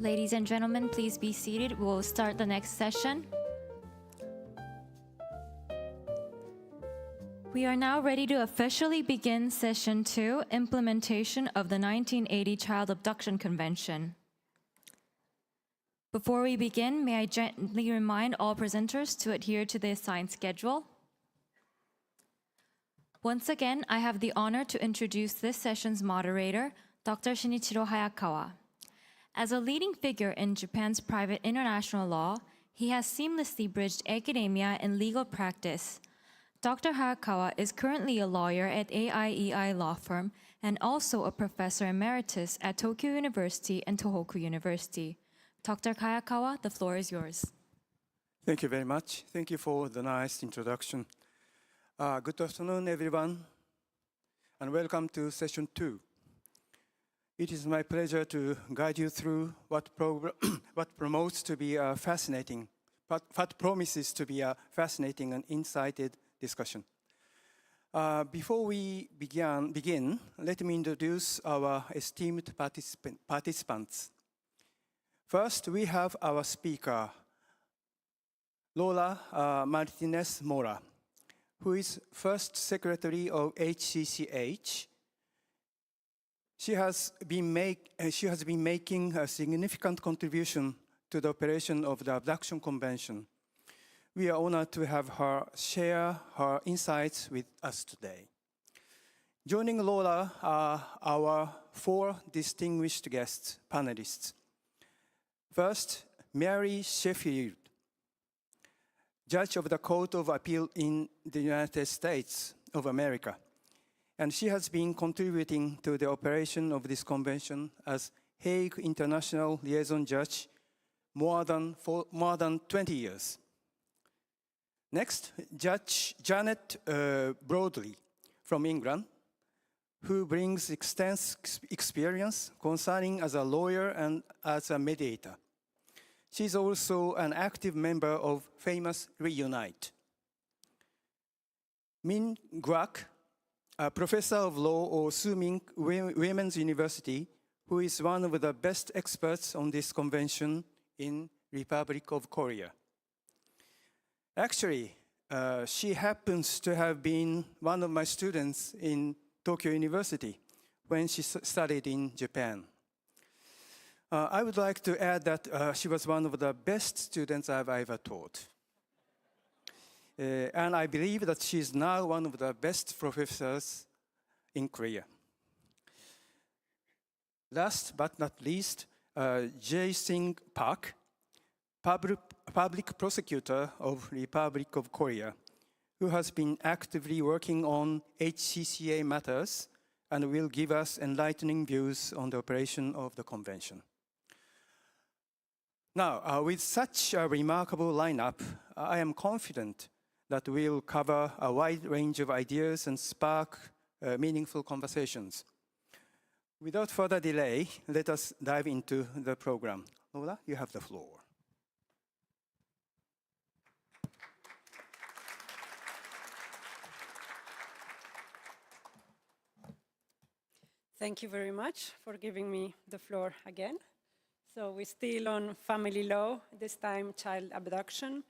Ladies and gentlemen, please be seated. We'll start the next session. We are now ready to officially begin Session 2, Implementation of the 1980 Child Abduction Convention. Before we begin, may I gently remind all presenters to adhere to the assigned schedule. Once again, I have the honor to introduce this session's moderator, Dr. Shinichiro Hayakawa. As a leading figure in Japan's private international law, he has seamlessly bridged academia and legal practice. Dr. Hayakawa is currently a lawyer at AIEI Law Firm and also a professor emeritus at Tokyo University and Tohoku University. Dr. Hayakawa, the floor is yours. Thank you very much. Thank you for the nice introduction. Good afternoon, everyone, and welcome to Session 2. It is my pleasure to guide you through what promotes to be a fascinating, what promises to be a fascinating and insighted discussion. Before we begin, let me introduce our esteemed participants. First, we have our speaker, Lola Martinez Mora, who is First Secretary of HCCH. She has been making a significant contribution to the operation of the Abduction Convention. We are honored to have her share her insights with us today. Joining Lola are our 4 distinguished guest panelists. First, Mary Sheffield, Judge of the Court of Appeal in the United States of America. And she has been contributing to the operation of this convention as Hague International Liaison Judge for more than 20 years. Next, Judge Janet Broadley from England, who brings extensive experience concerning as a lawyer and as a mediator. She's also an active member of famous Reunite. Min Guak, a professor of law at Suming Women's University, who is one of the best experts on this convention in Republic of Korea. Actually, she happens to have been one of my students in Tokyo University when she studied in Japan. I would like to add that she was one of the best students I've ever taught. And I believe that she's now one of the best professors in Korea. Last but not least, Jae Sing Park, public prosecutor of Republic of Korea, who has been actively working on HCCA matters and will give us enlightening views on the operation of the convention. Now, with such a remarkable lineup, I am confident that we'll cover a wide range of ideas and spark meaningful conversations. Without further delay, let us dive into the program. Lola, you have the floor. Thank you very much for giving me the floor again. So we're still on family law, this time child abduction.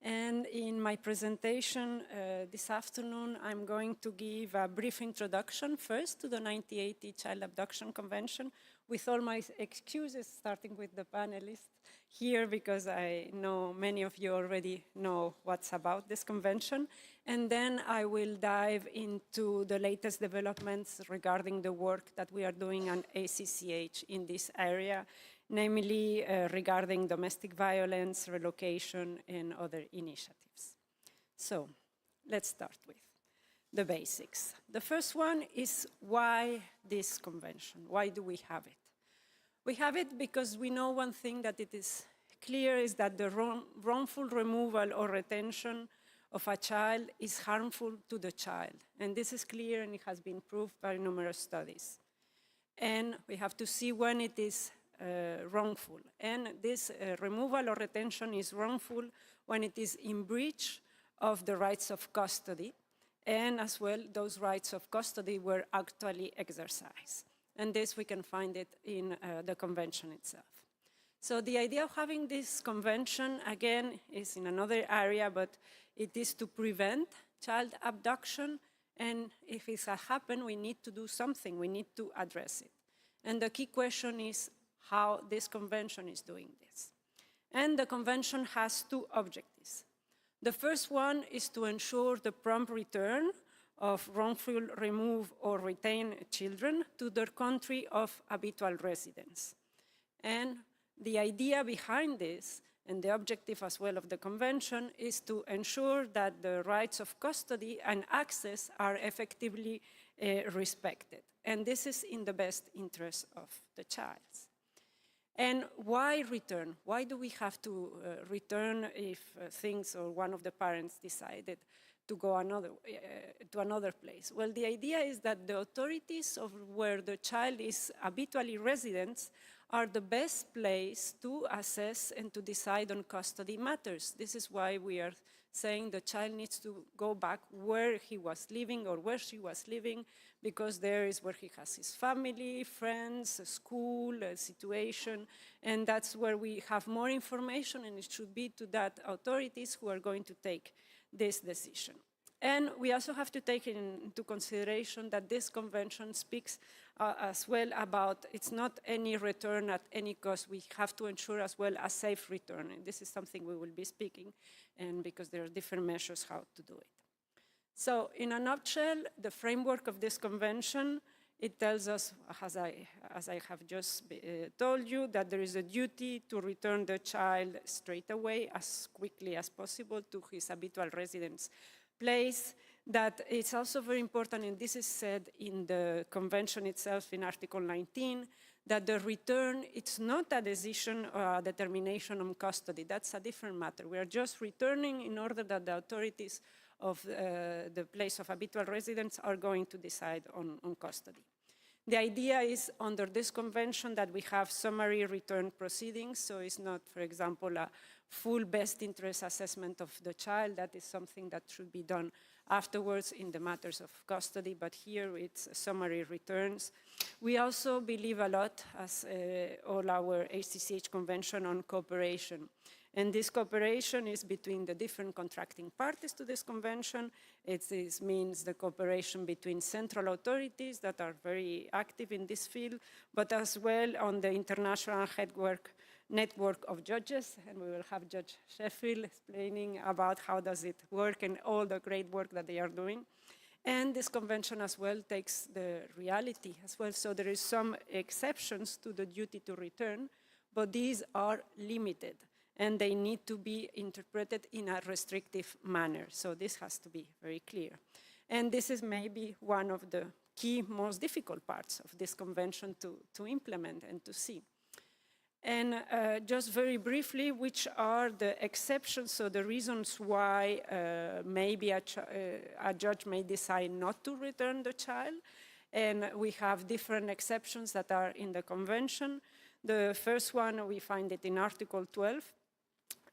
And in my presentation this afternoon, I'm going to give a brief introduction first to the 1980 Child Abduction Convention, with all my excuses, starting with the panelists here, because I know many of you already know what's about this convention. And then I will dive into the latest developments regarding the work that we are doing on HCCH in this area, namely regarding domestic violence, relocation, and other initiatives. So let's start with the basics. The first one is why this convention? Why do we have it? We have it because we know one thing that it is clear is that the wrongful removal or retention of a child is harmful to the child. And this is clear and it has been proved by numerous studies. And we have to see when it is wrongful. And this removal or retention is wrongful when it is in breach of the rights of custody, and as well those rights of custody were actually exercised. And this we can find it in the convention itself. So the idea of having this convention, again, is in another area, but it is to prevent child abduction. And if it has happened, we need to do something. We need to address it. And the key question is how this convention is doing this. And the convention has two objectives. The first one is to ensure the prompt return of wrongful removed or retained children to their country of habitual residence. And the idea behind this, and the objective as well of the convention, is to ensure that the rights of custody and access are effectively respected. And this is in the best interest of the child. And why return? Why do we have to return if things or one of the parents decided to go to another place? Well, the idea is that the authorities of where the child is habitually resident are the best place to assess and to decide on custody matters. This is why we are saying the child needs to go back where he was living or where she was living, because there is where he has his family, friends, a school, a situation, and that's where we have more information, and it should be to that authorities who are going to take this decision. And we also have to take into consideration that this convention speaks as well about it's not any return at any cost. We have to ensure as well a safe return. And this is something we will be speaking, and because there are different measures how to do it. So in a nutshell, the framework of this convention, it tells us, as I have just told you, that there is a duty to return the child straight away, as quickly as possible, to his habitual residence place. That it's also very important, and this is said in the convention itself in Article 19, that the return, it's not a decision or a determination on custody. That's a different matter. We are just returning in order that the authorities of the place of habitual residence are going to decide on custody. The idea is under this convention that we have summary return proceedings, so it's not, for example, a full best interest assessment of the child. That is something that should be done afterwards in the matters of custody, but here it's summary returns. We also believe a lot, as all our HCCH convention, on cooperation. And this cooperation is between the different contracting parties to this convention. It means the cooperation between central authorities that are very active in this field, but as well on the international network of judges, and we will have Judge Sheffield explaining about how does it work and all the great work that they are doing. And this convention as well takes the reality as well. So there is some exceptions to the duty to return, but these are limited, and they need to be interpreted in a restrictive manner. So this has to be very clear. And this is maybe one of the key, most difficult parts of this convention to implement and to see. And just very briefly, which are the exceptions, so the reasons why maybe a judge may decide not to return the child. And we have different exceptions that are in the convention. The first one, we find it in Article 12,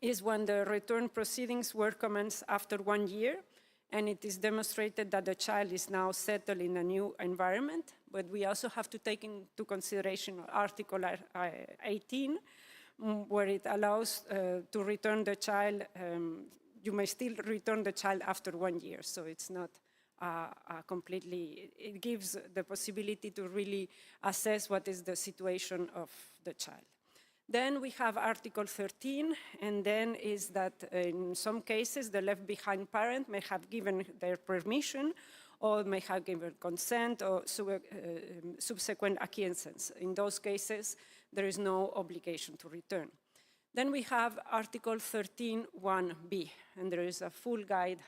is when the return proceedings were commenced after 1 year, and it is demonstrated that the child is now settled in a new environment. But we also have to take into consideration Article 18, where it allows to return the child. You may still return the child after 1 year, so it's not completely, it gives the possibility to really assess what is the situation of the child. Then we have Article 13, and then is that in some cases the left behind parent may have given their permission or may have given consent or subsequent acquiescence. In those cases, there is no obligation to return. Then we have Article 13(1)(b), and there is a full guide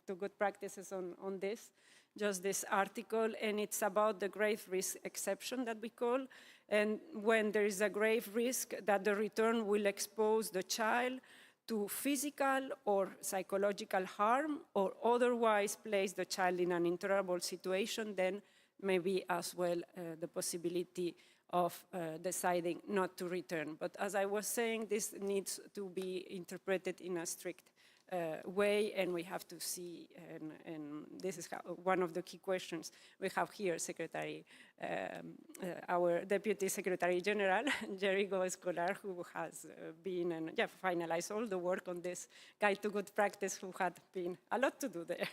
to good practices on this, just this article, and it's about the grave risk exception that we call, and when there is a grave risk that the return will expose the child to physical or psychological harm or otherwise place the child in an intolerable situation, then maybe as well the possibility of deciding not to return. But as I was saying, this needs to be interpreted in a strict way, and we have to see, and this is one of the key questions we have here, Secretary, our Deputy Secretary General, Jericho Escolar, who has been and finalized all the work on this Guide to Good Practice, who had been a lot to do there.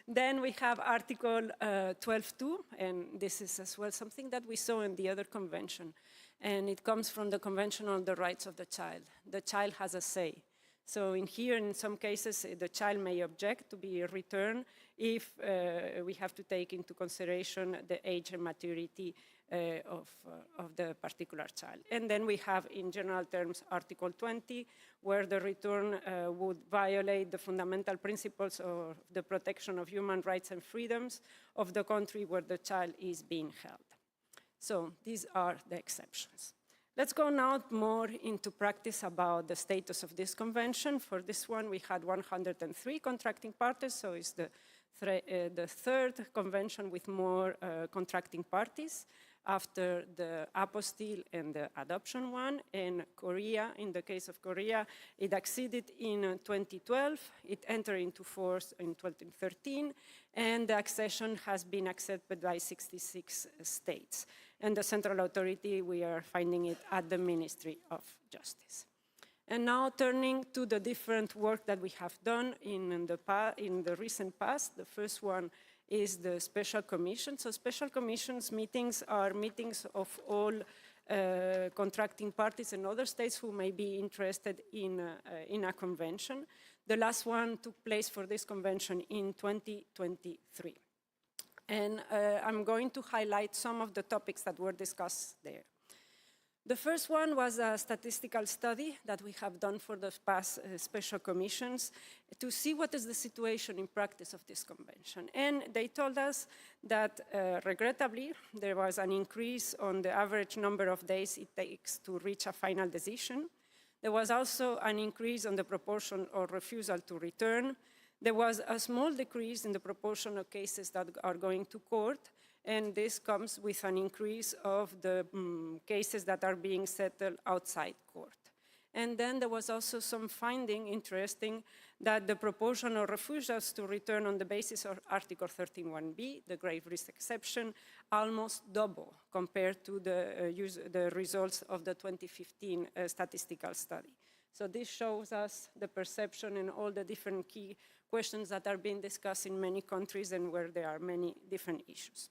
Then we have Article 12.2, and this is as well something that we saw in the other convention, and it comes from the Convention on the Rights of the Child. The child has a say. So in here, in some cases, the child may object to be returned if we have to take into consideration the age and maturity of the particular child. And then we have, in general terms, Article 20, where the return would violate the fundamental principles of the protection of human rights and freedoms of the country where the child is being held. So these are the exceptions. Let's go now more into practice about the status of this convention. For this one, we had 103 contracting parties, so it's the third convention with more contracting parties after the apostille and the adoption one. In Korea, in the case of Korea, it acceded in 2012, it entered into force in 2013, and the accession has been accepted by 66 states. And the central authority, we are finding it at the Ministry of Justice. And now turning to the different work that we have done in the recent past. The first one is the special commission. So special commissions meetings are meetings of all contracting parties and other states who may be interested in a convention. The last one took place for this convention in 2023. And I'm going to highlight some of the topics that were discussed there. The first one was a statistical study that we have done for the past special commissions to see what is the situation in practice of this convention. And they told us that, regrettably, there was an increase on the average number of days it takes to reach a final decision. There was also an increase on the proportion of refusal to return. There was a small decrease in the proportion of cases that are going to court, and this comes with an increase of the cases that are being settled outside court. And then there was also some finding, interesting, that the proportion of refusals to return on the basis of Article 13.1b, the grave risk exception, almost double compared to the results of the 2015 statistical study. So this shows us the perception and all the different key questions that are being discussed in many countries and where there are many different issues.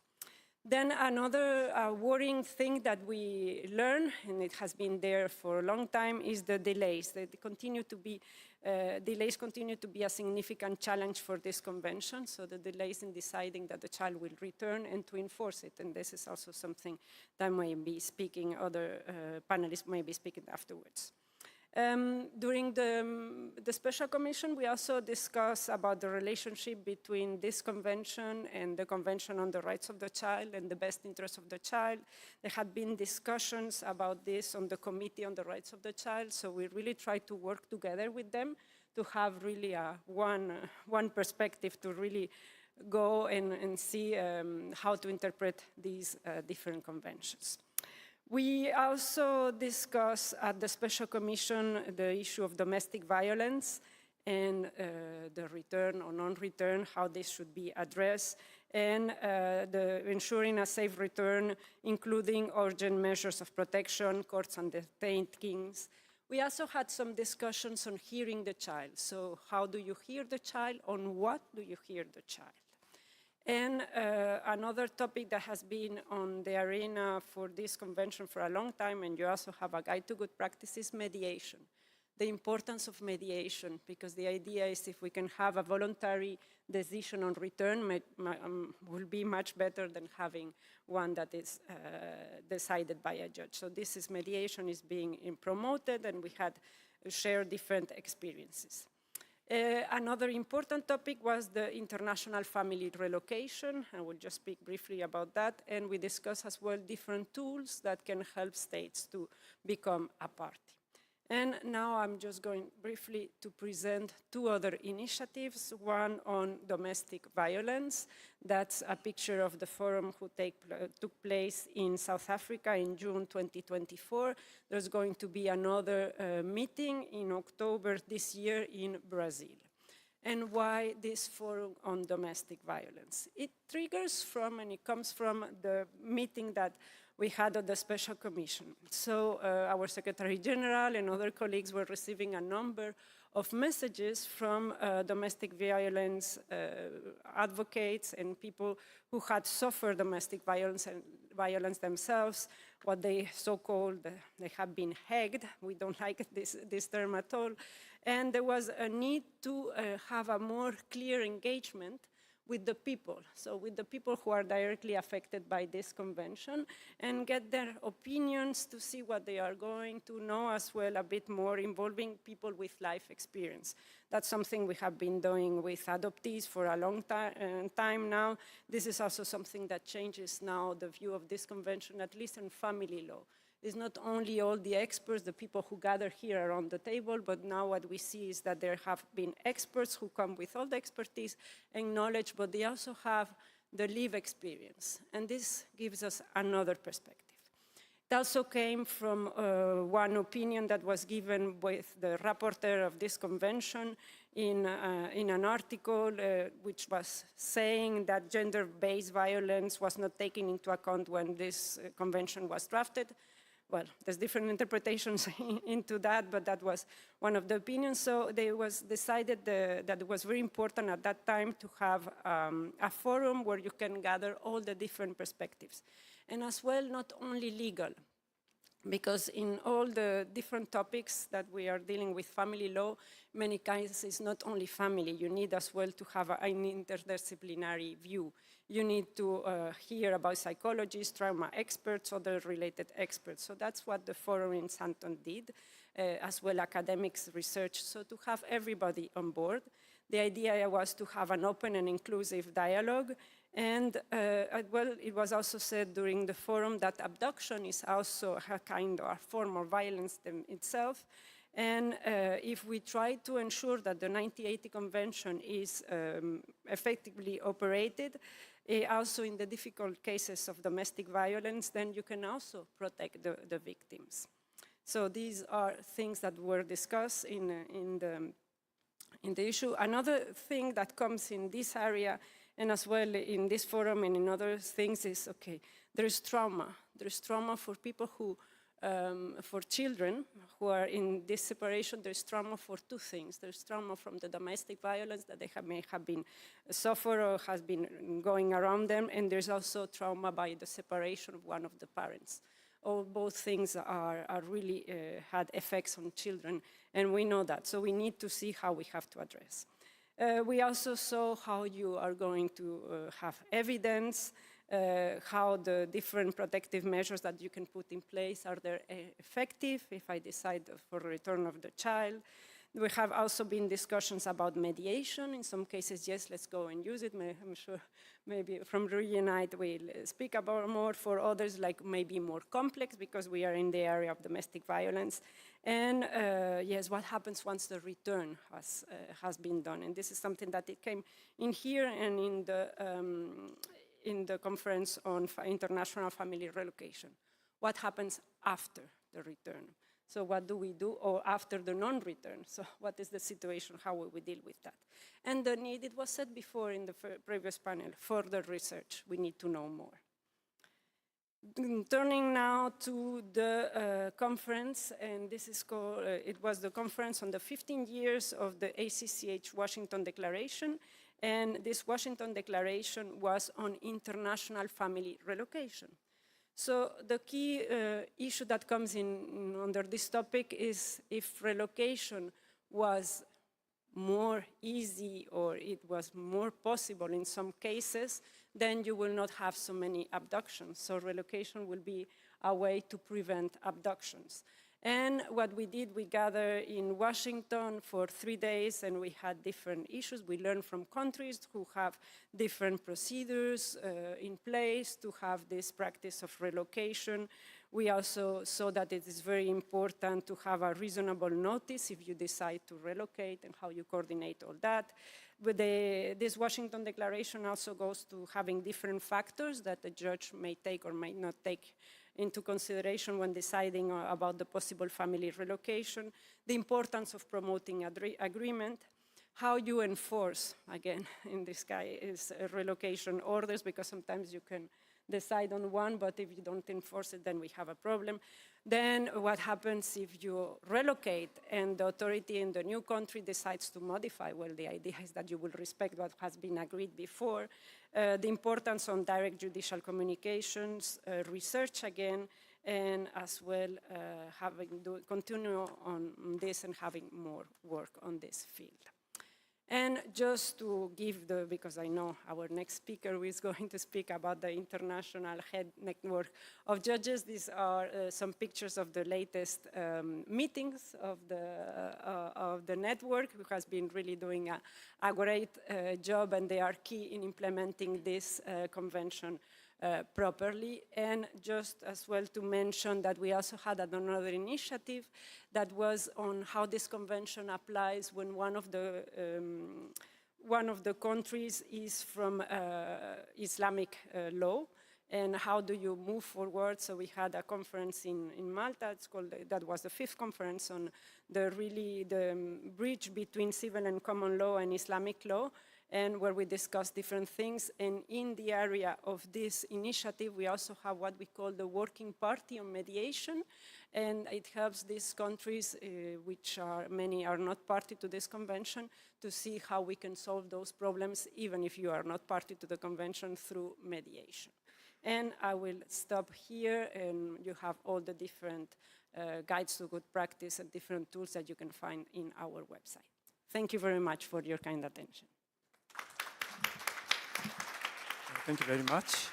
Then another worrying thing that we learn, and it has been there for a long time, is the delays. Delays continue to be a significant challenge for this convention, so the delays in deciding that the child will return and to enforce it, and this is also something that may be speaking, other panelists may be speaking afterwards. During the special commission, we also discussed about the relationship between this convention and the Convention on the Rights of the Child and the best interest of the child. There had been discussions about this on the Committee on the Rights of the Child, so we really tried to work together with them to have really one perspective to really go and see how to interpret these different conventions. We also discussed at the Special Commission the issue of domestic violence and the return or non-return, how this should be addressed, and ensuring a safe return, including urgent measures of protection, courts undertakings. We also had some discussions on hearing the child. So how do you hear the child? On what do you hear the child? And another topic that has been on the arena for this convention for a long time, and you also have a guide to good practice, is mediation. The importance of mediation, because the idea is if we can have a voluntary decision on return, will be much better than having one that is decided by a judge. So this is mediation is being promoted, and we had shared different experiences. Another important topic was the international family relocation. I will just speak briefly about that. And we discussed as well different tools that can help states to become a party. And now I'm just going briefly to present two other initiatives, one on domestic violence. That's a picture of the forum who took place in South Africa in June 2024. There's going to be another meeting in October this year in Brazil. and why this forum on domestic violence. It triggers from, and it comes from the meeting that we had at the Special Commission. So our Secretary General and other colleagues were receiving a number of messages from domestic violence advocates and people who had suffered domestic violence and violence themselves, what they so-called, they have been hagged. We don't like this term at all. And there was a need to have a more clear engagement with the people, so with the people who are directly affected by this convention, and get their opinions to see what they are going to know as well, a bit more involving people with life experience. That's something we have been doing with adoptees for a long time now. This is also something that changes now the view of this convention, at least in family law. It's not only all the experts, the people who gather here around the table, but now what we see is that there have been experts who come with all the expertise and knowledge, but they also have the lived experience. And this gives us another perspective. It also came from one opinion that was given with the rapporteur of this convention in an article which was saying that gender-based violence was not taken into account when this convention was drafted. Well, there's different interpretations into that, but that was one of the opinions. So it was decided that it was very important at that time to have a forum where you can gather all the different perspectives. And as well, not only legal, because in all the different topics that we are dealing with family law, many cases it's not only family. You need as well to have an interdisciplinary view. You need to hear about psychologists, trauma experts, other related experts. So that's what the forum in Santon did, as well academics, research, so to have everybody on board. The idea was to have an open and inclusive dialogue. And well, it was also said during the forum that abduction is also a kind of a form of violence itself. And if we try to ensure that the 1980 Convention is effectively operated, also in the difficult cases of domestic violence, then you can also protect the victims. So these are things that were discussed in the issue. Another thing that comes in this area, and as well in this forum and in other things, is, okay, there's trauma. There's trauma for people who, for children who are in this separation. There's trauma for two things. There's trauma from the domestic violence that they may have been suffered or has been going around them, and there's also trauma by the separation of one of the parents. Both things are really had effects on children, and we know that. So we need to see how we have to address. We also saw how you are going to have evidence, how the different protective measures that you can put in place, are they effective if I decide for return of the child. We have also been discussions about mediation. In some cases, yes, let's go and use it. I'm sure maybe from Reunite we'll speak about more. For others, like maybe more complex because we are in the area of domestic violence. And yes, what happens once the return has been done? And this is something that it came in here and in the conference on international family relocation. What happens after the return? So what do we do, or after the non-return? So what is the situation, how will we deal with that? And the need, it was said before in the previous panel, further research, we need to know more. Turning now to the conference, and this is called, it was the conference on the 15 years of the HCCH Washington Declaration, and this Washington Declaration was on international family relocation. So the key issue that comes in under this topic is if relocation was more easy or it was more possible in some cases, then you will not have so many abductions. So relocation will be a way to prevent abductions. And what we did, we gathered in Washington for 3 days and we had different issues. We learned from countries who have different procedures in place to have this practice of relocation. We also saw that it is very important to have a reasonable notice if you decide to relocate and how you coordinate all that. But this Washington Declaration also goes to having different factors that the judge may take or may not take into consideration when deciding about the possible family relocation, the importance of promoting agreement, how you enforce, again, in this case, relocation orders, because sometimes you can decide on one, but if you don't enforce it, then we have a problem. Then what happens if you relocate and the authority in the new country decides to modify? Well, the idea is that you will respect what has been agreed before. The importance on direct judicial communications, research again, and as well continue on this and having more work on this field. And just to give because I know our next speaker is going to speak about the International Head Network of Judges. These are some pictures of the latest meetings of the network, who has been really doing a great job, and they are key in implementing this convention properly. And just as well to mention that we also had another initiative that was on how this convention applies when one of the countries is from Islamic law, and how do you move forward. So we had a conference in Malta, that was the 5th conference on the bridge between civil and common law and Islamic law, and where we discuss different things. And in the area of this initiative, we also have what we call the Working Party on Mediation, and it helps these countries, which many are not party to this convention, to see how we can solve those problems, even if you are not party to the convention, through mediation. And I will stop here, and you have all the different guides to good practice and different tools that you can find in our website. Thank you very much for your kind attention. Thank you very much.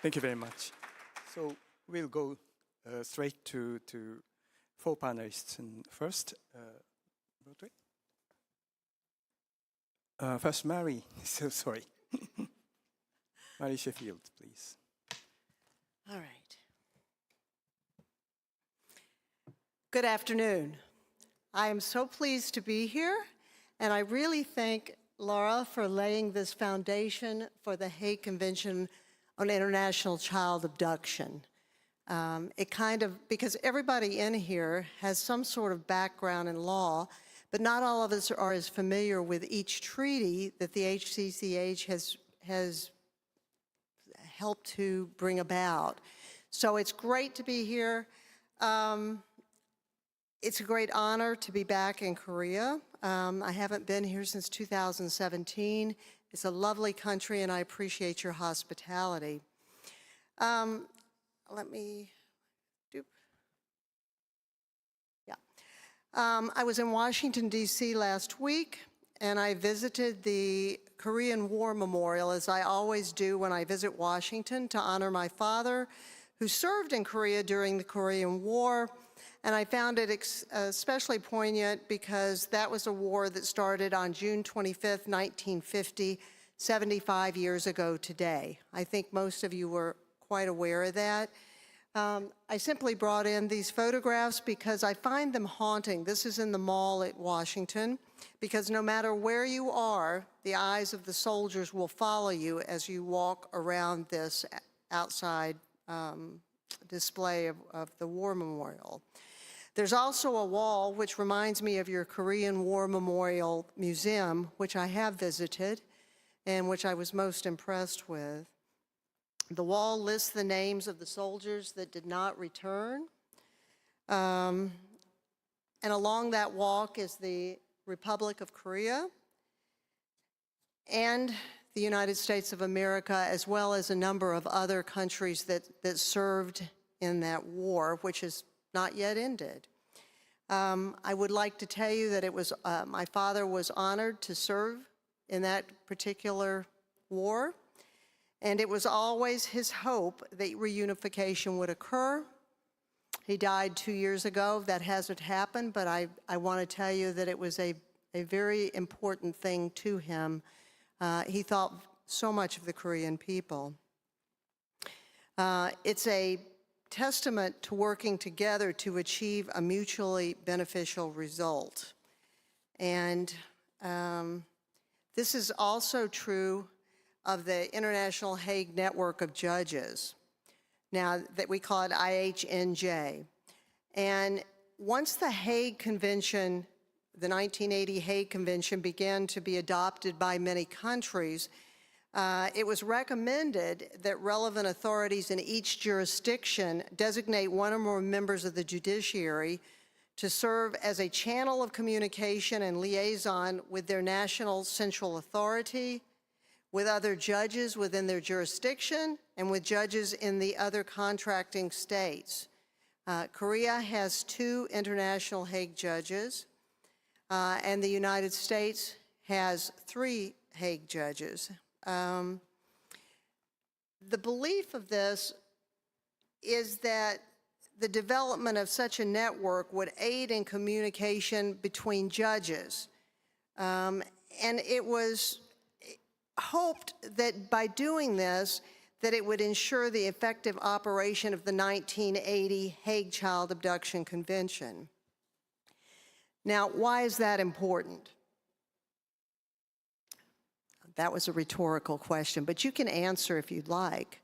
Thank you very much. So we'll go straight to 4 panelists. And first, first Mary. So sorry. Mary Sheffield, please. All right. Good afternoon. I am so pleased to be here, and I really thank Laura for laying this foundation for the Hague Convention on International Child Abduction. Because everybody in here has some sort of background in law, but not all of us are as familiar with each treaty that the HCCH has helped to bring about. So it's great to be here. It's a great honor to be back in Korea. I haven't been here since 2017. It's a lovely country, and I appreciate your hospitality. I was in Washington, D.C. last week, and I visited the Korean War Memorial, as I always do when I visit Washington, to honor my father, who served in Korea during the Korean War. And I found it especially poignant because that was a war that started on June 25th, 1950, 75 years ago today. I think most of you were quite aware of that. I simply brought in these photographs because I find them haunting. This is in the mall at Washington, because no matter where you are, the eyes of the soldiers will follow you as you walk around this outside display of the War Memorial. There's also a wall which reminds me of your Korean War Memorial Museum, which I have visited and which I was most impressed with. The wall lists the names of the soldiers that did not return. And along that walk is the Republic of Korea and the United States of America, as well as a number of other countries that served in that war, which has not yet ended. I would like to tell you that it was my father was honored to serve in that particular war, and it was always his hope that reunification would occur. He died 2 years ago. That hasn't happened, but I want to tell you that it was a very important thing to him. He thought so much of the Korean people. It's a testament to working together to achieve a mutually beneficial result. And this is also true of the International Hague Network of Judges, now that we call it IHNJ. And once the Hague Convention the 1980 Hague Convention began to be adopted by many countries, it was recommended that relevant authorities in each jurisdiction designate one or more members of the judiciary to serve as a channel of communication and liaison with their national central authority, with other judges within their jurisdiction, and with judges in the other contracting states. Korea has 2 international Hague judges, and the United States has 3 Hague judges. The belief of this is that the development of such a network would aid in communication between judges. And it was hoped that by doing this, that it would ensure the effective operation of the 1980 Hague Child Abduction Convention. Now, why is that important? That was a rhetorical question, but you can answer if you'd like.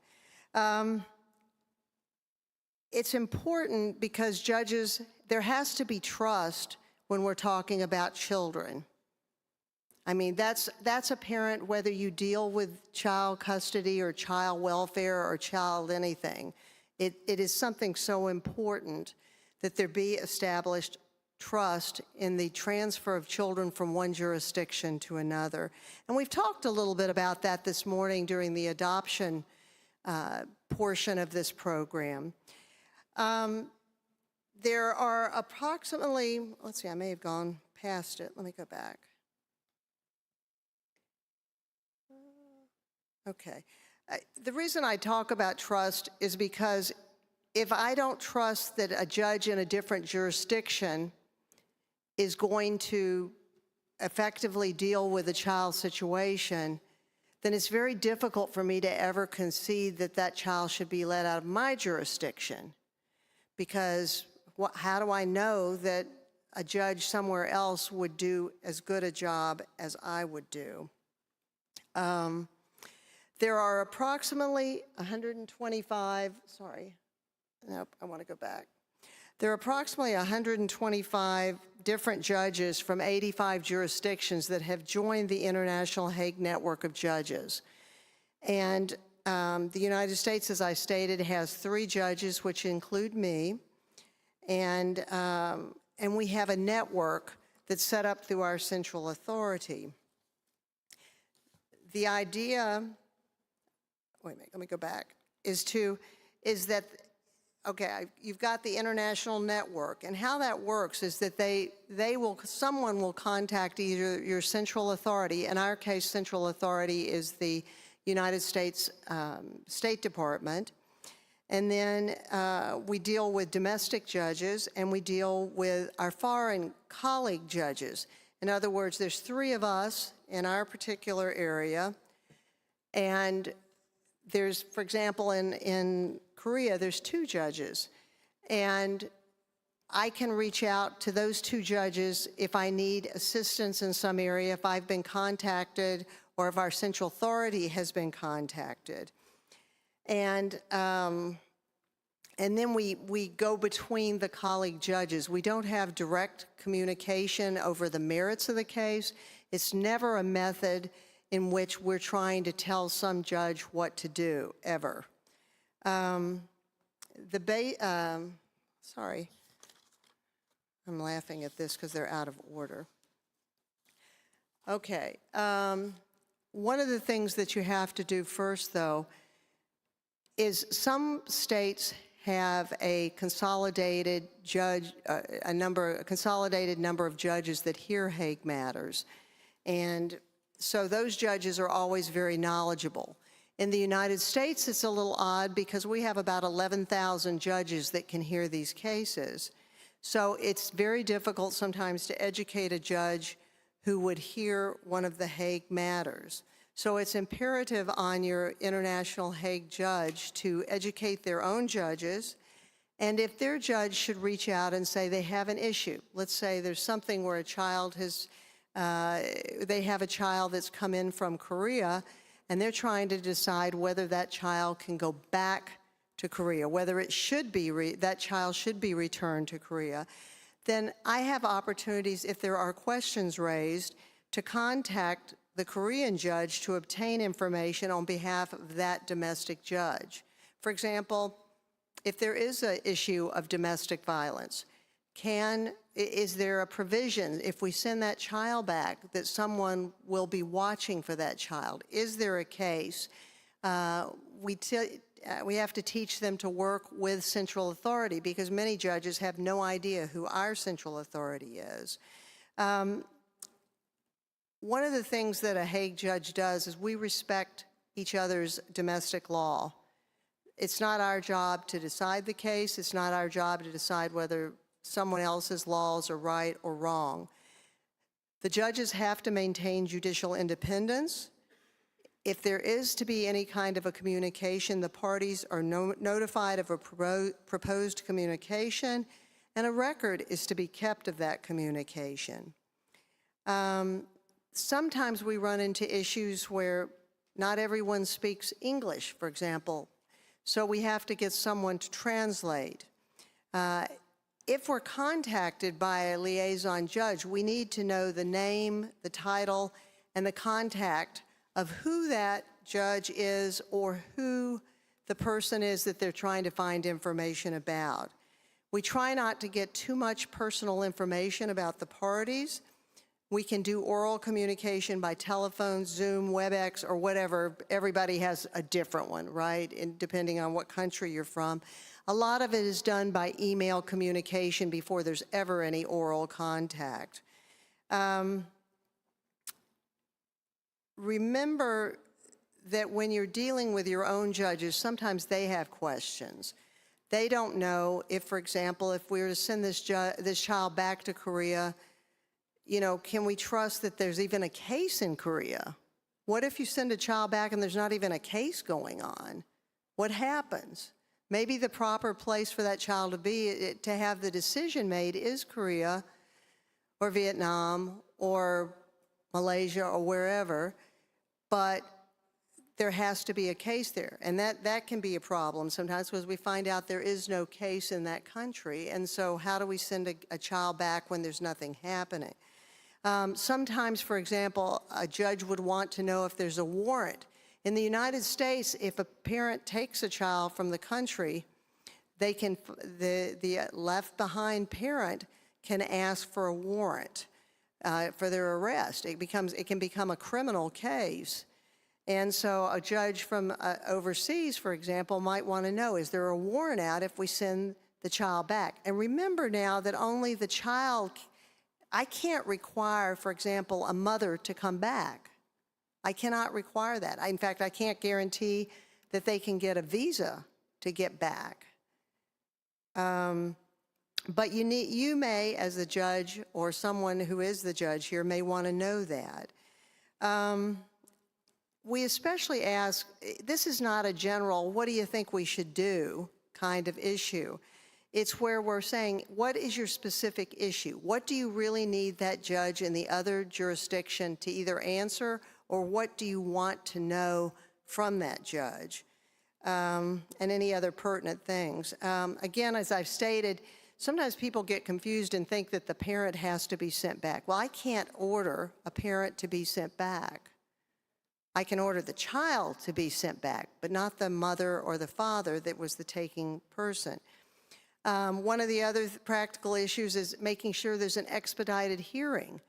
It's important because judges, there has to be trust when we're talking about children. I mean, that's apparent whether you deal with child custody or child welfare or child anything. It is something so important that there be established trust in the transfer of children from one jurisdiction to another. And we've talked a little bit about that this morning during the adoption portion of this program. There are approximately, let's see, I may have gone past it. Let me go back. Okay. The reason I talk about trust is because if I don't trust that a judge in a different jurisdiction is going to effectively deal with a child situation, then it's very difficult for me to ever concede that that child should be let out of my jurisdiction. Because how do I know that a judge somewhere else would do as good a job as I would do? There are approximately 125, sorry, nope, I want to go back. There are approximately 125 different judges from 85 jurisdictions that have joined the International Hague Network of Judges. And the United States, as I stated, has 3 judges, which include me. And we have a network that's set up through our central authority. The idea, wait a minute, let me go back, is that, okay, you've got the international network, and how that works is that someone will contact either your central authority. In our case, central authority is the United States State Department. And then we deal with domestic judges, and we deal with our foreign colleague judges. In other words, there's 3 of us in our particular area, and there's, for example, in Korea, there's 2 judges. And I can reach out to those 2 judges if I need assistance in some area, if I've been contacted, or if our central authority has been contacted. And then we go between the colleague judges. We don't have direct communication over the merits of the case. It's never a method in which we're trying to tell some judge what to do, ever. Sorry, I'm laughing at this because they're out of order. Okay, one of the things that you have to do first, though, is some states have a consolidated a consolidated number of judges that hear Hague matters. And so those judges are always very knowledgeable. In the United States, it's a little odd because we have about 11,000 judges that can hear these cases. So it's very difficult sometimes to educate a judge who would hear one of the Hague matters. So it's imperative on your international Hague judge to educate their own judges. And if their judge should reach out and say they have an issue, let's say there's something where a child has, they have a child that's come in from Korea, and they're trying to decide whether that child can go back to Korea, whether it should be, that child should be returned to Korea, then I have opportunities, if there are questions raised, to contact the Korean judge to obtain information on behalf of that domestic judge. For example, if there is an issue of domestic violence, is there a provision, if we send that child back, that someone will be watching for that child? Is there a case? We have to teach them to work with central authority because many judges have no idea who our central authority is. One of the things that a Hague judge does is we respect each other's domestic law. It's not our job to decide the case. It's not our job to decide whether someone else's laws are right or wrong. The judges have to maintain judicial independence. If there is to be any kind of a communication, the parties are notified of a proposed communication, and a record is to be kept of that communication. Sometimes we run into issues where not everyone speaks English, for example, so we have to get someone to translate. If we're contacted by a liaison judge, we need to know the name, the title, and the contact of who that judge is or who the person is that they're trying to find information about. We try not to get too much personal information about the parties. We can do oral communication by telephone, Zoom, WebEx, or whatever. Everybody has a different one, right? And depending on what country you're from. A lot of it is done by email communication before there's ever any oral contact. Remember that when you're dealing with your own judges, sometimes they have questions. They don't know if, for example, if we were to send this child back to Korea, can we trust that there's even a case in Korea? What if you send a child back and there's not even a case going on? What happens? Maybe the proper place for that child to have the decision made is Korea or Vietnam or Malaysia or wherever, but there has to be a case there. And that can be a problem sometimes because we find out there is no case in that country. And so how do we send a child back when there's nothing happening? Sometimes, for example, a judge would want to know if there's a warrant. In the United States, if a parent takes a child from the country, the left behind parent can ask for a warrant for their arrest. It can become a criminal case. And so a judge from overseas, for example, might want to know, is there a warrant out if we send the child back? And remember now that only the child, I can't require, for example, a mother to come back. I cannot require that. In fact, I can't guarantee that they can get a visa to get back. But you may, as a judge or someone who is the judge here, may want to know that. We especially ask, this is not a general, what do you think we should do kind of issue. It's where we're saying, what is your specific issue? What do you really need that judge in the other jurisdiction to either answer, or what do you want to know from that judge? And any other pertinent things. Again, as I've stated, sometimes people get confused and think that the parent has to be sent back. Well, I can't order a parent to be sent back. I can order the child to be sent back, but not the mother or the father that was the taking person. One of the other practical issues is making sure there's an expedited hearing.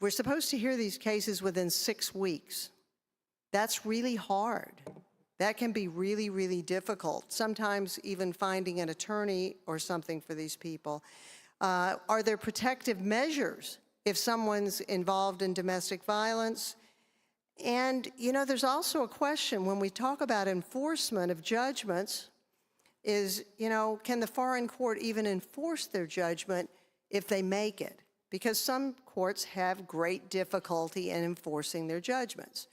We're supposed to hear these cases within 6 weeks. That's really hard. That can be really, really difficult. Sometimes even finding an attorney or something for these people. Are there protective measures if someone's involved in domestic violence? And, there's also a question when we talk about enforcement of judgments is, can the foreign court even enforce their judgment if they make it? Because some courts have great difficulty in enforcing their judgments.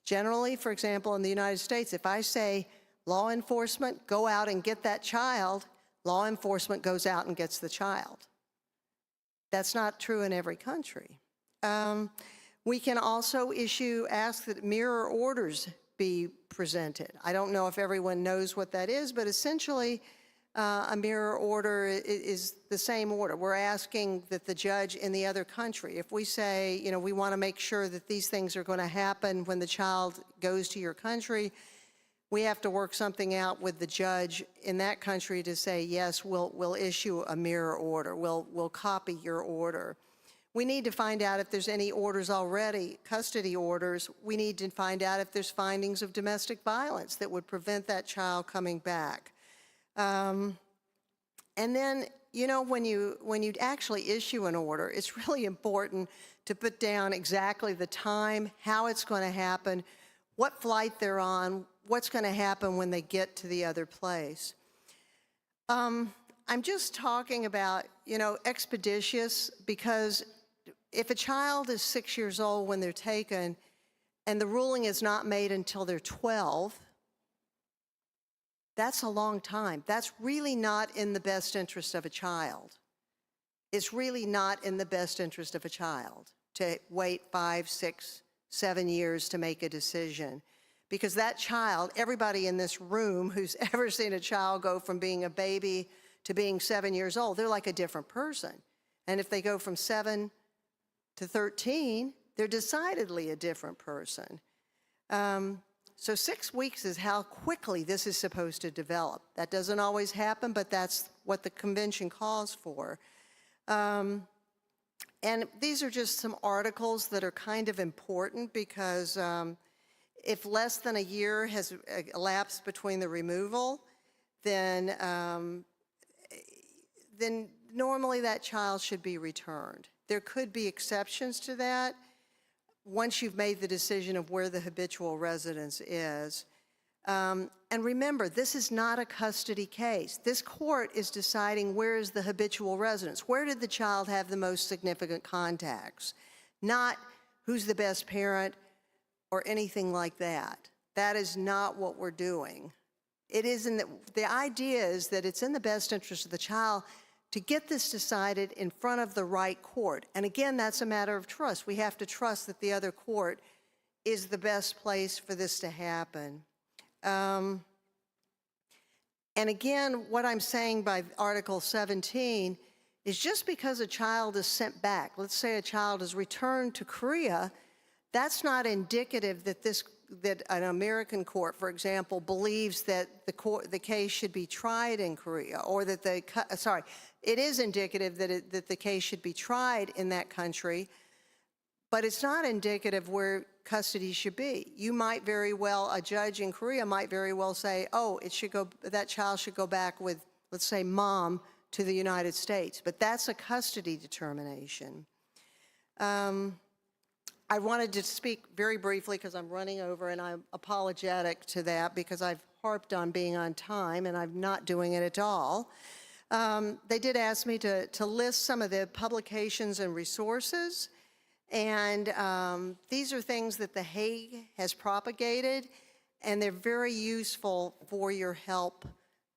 Generally, for example, in the United States, if I say, law enforcement, go out and get that child, law enforcement goes out and gets the child. That's not true in every country. We can also ask that mirror orders be presented. I don't know if everyone knows what that is, but essentially a mirror order is the same order. We're asking that the judge in the other country, if we say, you know, we want to make sure that these things are going to happen when the child goes to your country, we have to work something out with the judge in that country to say, yes, we'll issue a mirror order. We'll copy your order. We need to find out if there's any orders already, custody orders. We need to find out if there's findings of domestic violence that would prevent that child coming back. And then, you know, when you actually issue an order, it's really important to put down exactly the time, how it's going to happen, what flight they're on, what's going to happen when they get to the other place. I'm just talking about, you know, expeditious, because if a child is 6 years old when they're taken and the ruling is not made until they're 12, that's a long time. That's really not in the best interest of a child. It's really not in the best interest of a child to wait 5, 6, 7 years to make a decision. Because that child, everybody in this room who's ever seen a child go from being a baby to being 7 years old, they're like a different person. And if they go from 7 to 13, they're decidedly a different person. So 6 weeks is how quickly this is supposed to develop. That doesn't always happen, but that's what the convention calls for. And these are just some articles that are kind of important because if less than a year has elapsed between the removal, then normally that child should be returned. There could be exceptions to that once you've made the decision of where the habitual residence is. And remember, this is not a custody case. This court is deciding where is the habitual residence. Where did the child have the most significant contacts? Not who's the best parent or anything like that. That is not what we're doing. It isn't. The idea is that it's in the best interest of the child to get this decided in front of the right court. And again, that's a matter of trust. We have to trust that the other court is the best place for this to happen. And again, what I'm saying by Article 17 is just because a child is sent back, let's say a child is returned to Korea, that's not indicative that that an American court, for example, believes that the case should be tried in Korea, or that it is indicative that the case should be tried in that country, but it's not indicative where custody should be. You might very well, a judge in Korea might very well say, oh, that child should go back with, let's say, mom to the United States, but that's a custody determination. I wanted to speak very briefly because I'm running over, and I'm apologetic to that because I've harped on being on time and I'm not doing it at all. They did ask me to list some of the publications and resources, and these are things that The Hague has propagated, and they're very useful for your help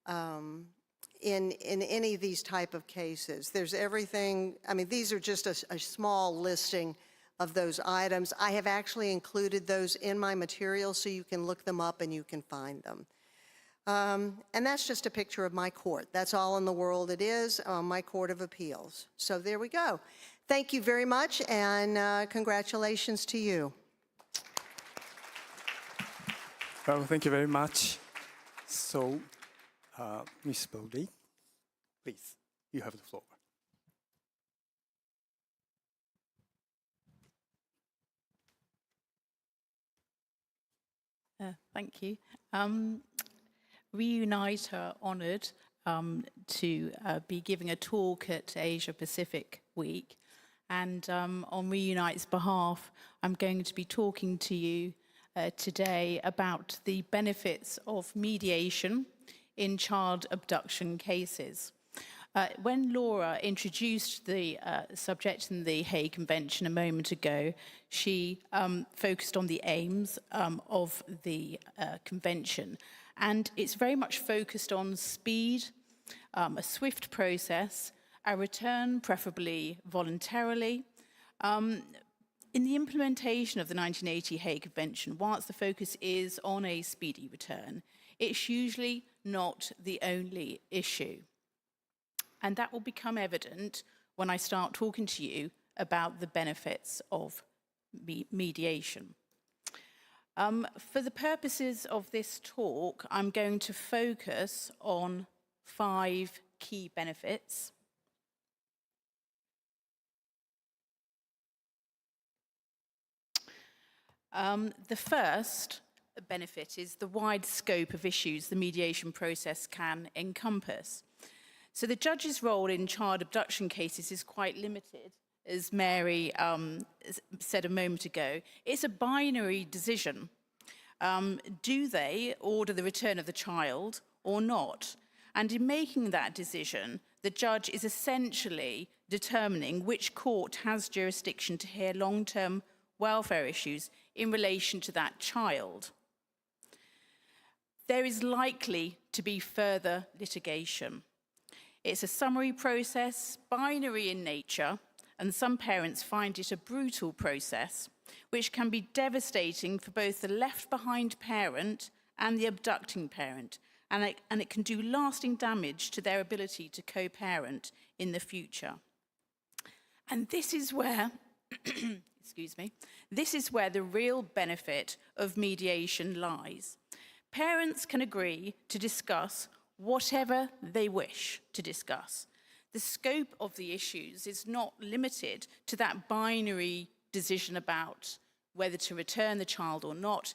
in any of these type of cases. There's everything. I mean, these are just a small listing of those items. I have actually included those in my materials so you can look them up and you can find them. And that's just a picture of my court. That's all in the world it is, my Court of Appeals. So there we go. Thank you very much, and congratulations to you. Well, thank you very much. So, Ms. Bowley, please, you have the floor. Thank you. Reunite are honoured to be giving a talk at Asia Pacific Week, and on Reunite's behalf, I'm going to be talking to you today about the benefits of mediation in child abduction cases. When Laura introduced the subject in the Hague Convention a moment ago, she focused on the aims of the convention. And it's very much focused on speed, a swift process, a return, preferably voluntarily. In the implementation of the 1980 Hague Convention, whilst the focus is on a speedy return, it's usually not the only issue. And that will become evident when I start talking to you about the benefits of mediation. For the purposes of this talk, I'm going to focus on 5 key benefits. The first benefit is the wide scope of issues the mediation process can encompass. So the judge's role in child abduction cases is quite limited, as Mary said a moment ago. It's a binary decision. Do they order the return of the child or not? And in making that decision, the judge is essentially determining which court has jurisdiction to hear long-term welfare issues in relation to that child. There is likely to be further litigation. It's a summary process, binary in nature, and some parents find it a brutal process, which can be devastating for both the left-behind parent and the abducting parent, and it can do lasting damage to their ability to co-parent in the future. And this is where, excuse me, this is where the real benefit of mediation lies. Parents can agree to discuss whatever they wish to discuss. The scope of the issues is not limited to that binary decision about whether to return the child or not.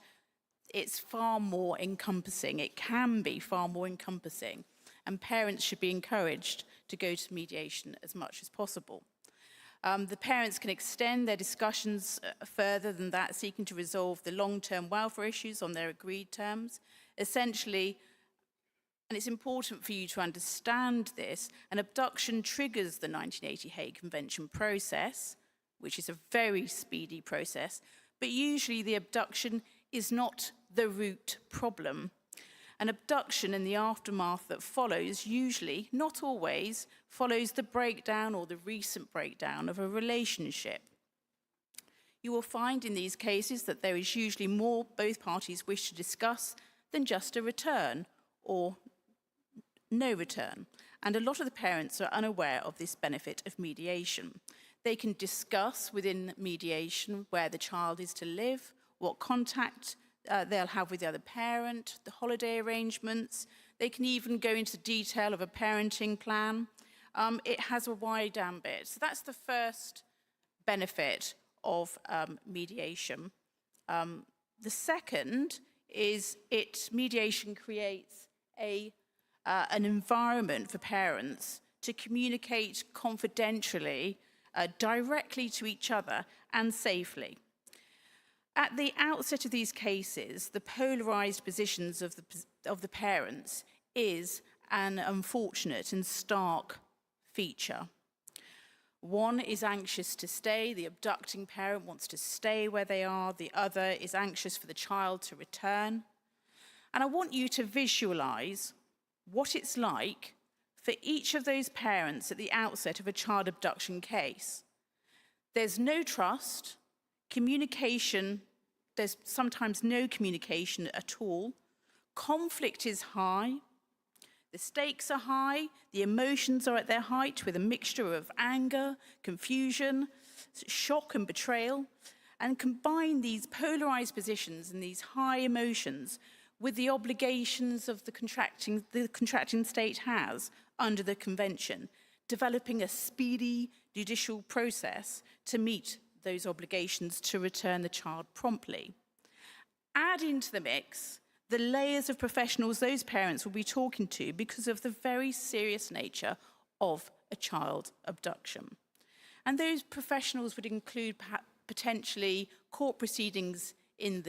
It's far more encompassing. It can be far more encompassing, and parents should be encouraged to go to mediation as much as possible. The parents can extend their discussions further than that, seeking to resolve the long-term welfare issues on their agreed terms. Essentially, and it's important for you to understand this, an abduction triggers the 1980 Hague Convention process, which is a very speedy process, but usually the abduction is not the root problem. An abduction and the aftermath that follows usually, not always, follows the breakdown or the recent breakdown of a relationship. You will find in these cases that there is usually more both parties wish to discuss than just a return or no return. And a lot of the parents are unaware of this benefit of mediation. They can discuss within mediation where the child is to live, what contact they'll have with the other parent, the holiday arrangements. They can even go into detail of a parenting plan. It has a wide ambit. So that's the first benefit of mediation. The second is mediation creates an environment for parents to communicate confidentially, directly to each other and safely. At the outset of these cases, the polarized positions of the parents is an unfortunate and stark feature. One is anxious to stay, the abducting parent wants to stay where they are, the other is anxious for the child to return. And I want you to visualize what it's like for each of those parents at the outset of a child abduction case. There's no trust, communication, there's sometimes no communication at all. Conflict is high, the stakes are high, the emotions are at their height with a mixture of anger, confusion, shock and betrayal. And combine these polarized positions and these high emotions with the obligations of the contracting state has under the convention, developing a speedy judicial process to meet those obligations to return the child promptly. Add into the mix the layers of professionals those parents will be talking to because of the very serious nature of a child abduction. And those professionals would include potentially court proceedings in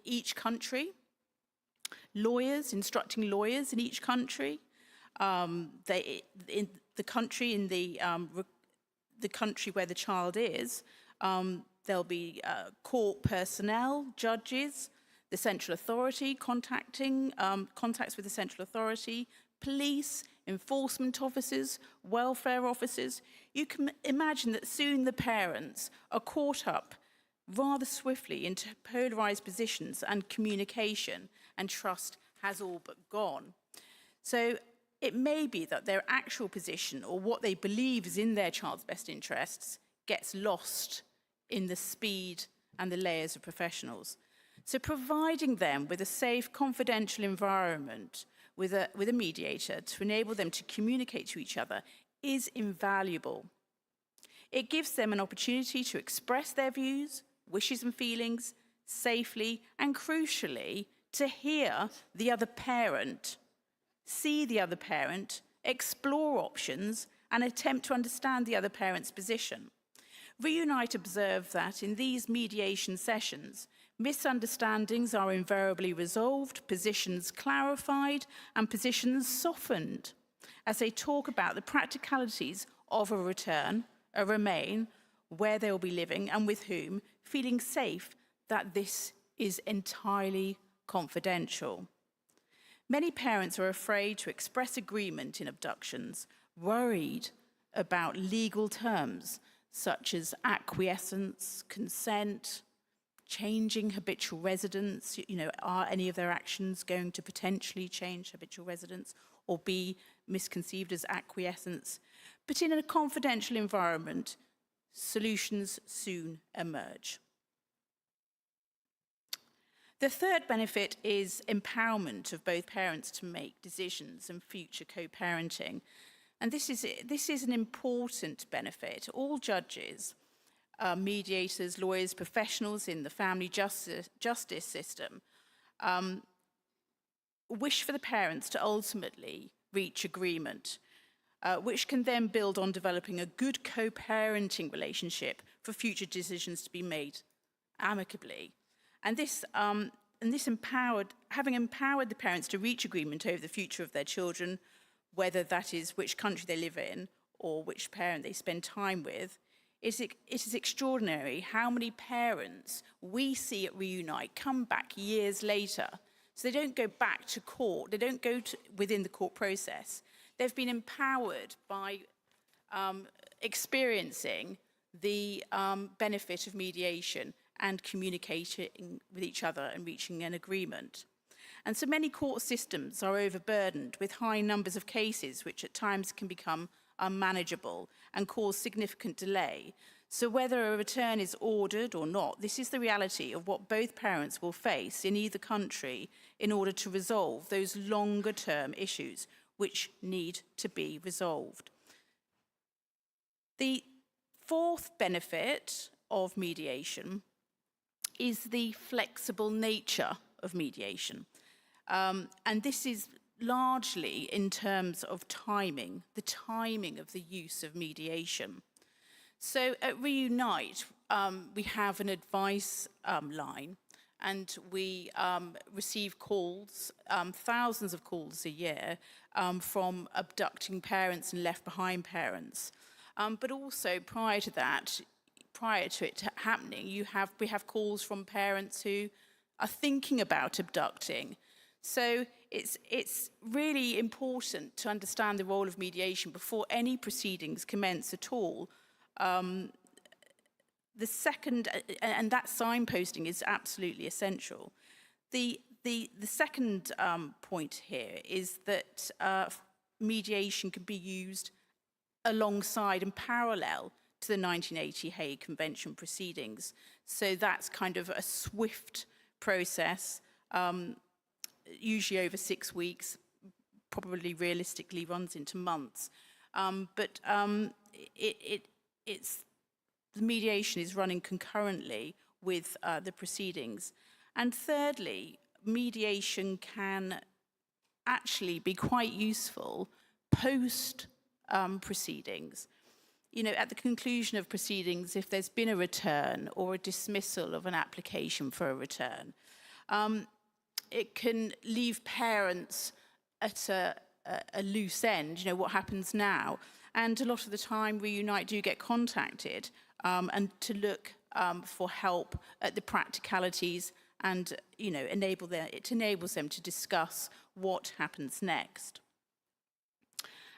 each country, lawyers, instructing lawyers in each country, in the country where the child is, there'll be court personnel, judges, the central authority contacts with the central authority, police, enforcement officers, welfare officers. You can imagine that soon the parents are caught up rather swiftly into polarized positions and communication, and trust has all but gone. So it may be that their actual position or what they believe is in their child's best interests gets lost in the speed and the layers of professionals. So providing them with a safe, confidential environment with a mediator to enable them to communicate to each other is invaluable. It gives them an opportunity to express their views, wishes and feelings safely, and crucially, to hear the other parent, see the other parent, explore options, and attempt to understand the other parent's position. Reunite observed that in these mediation sessions, misunderstandings are invariably resolved, positions clarified, and positions softened as they talk about the practicalities of a return, a remain, where they will be living and with whom, feeling safe that this is entirely confidential. Many parents are afraid to express agreement in abductions, worried about legal terms such as acquiescence, consent, changing habitual residence. Are any of their actions going to potentially change habitual residence or be misconceived as acquiescence? But in a confidential environment, solutions soon emerge. The third benefit is empowerment of both parents to make decisions and future co-parenting. And this is an important benefit. All judges, mediators, lawyers, professionals in the family justice system wish for the parents to ultimately reach agreement, which can then build on developing a good co-parenting relationship for future decisions to be made amicably. And having empowered the parents to reach agreement over the future of their children, whether that is which country they live in or which parent they spend time with, it is extraordinary how many parents we see at Reunite come back years later. So they don't go back to court, they don't go within the court process. They've been empowered by experiencing the benefit of mediation and communicating with each other and reaching an agreement. And so many court systems are overburdened with high numbers of cases, which at times can become unmanageable and cause significant delay. So whether a return is ordered or not, this is the reality of what both parents will face in either country in order to resolve those longer term issues which need to be resolved. The fourth benefit of mediation is the flexible nature of mediation. And this is largely in terms of timing, the timing of the use of mediation. So at Reunite, we have an advice line, and we receive calls, thousands of calls a year, from abducting parents and left behind parents. But also prior to that, prior to it happening, we have calls from parents who are thinking about abducting. So it's really important to understand the role of mediation before any proceedings commence at all. The second, and that signposting is absolutely essential. The second point here is that mediation can be used alongside and parallel to the 1980 Hague Convention proceedings. So that's kind of a swift process, usually over 6 weeks, probably realistically runs into months. But the mediation is running concurrently with the proceedings. And thirdly, mediation can actually be quite useful post proceedings. At the conclusion of proceedings, if there's been a return or a dismissal of an application for a return, it can leave parents at a loose end. What happens now? And a lot of the time, Reunite do get contacted and to look for help at the practicalities, and it enables them to discuss what happens next.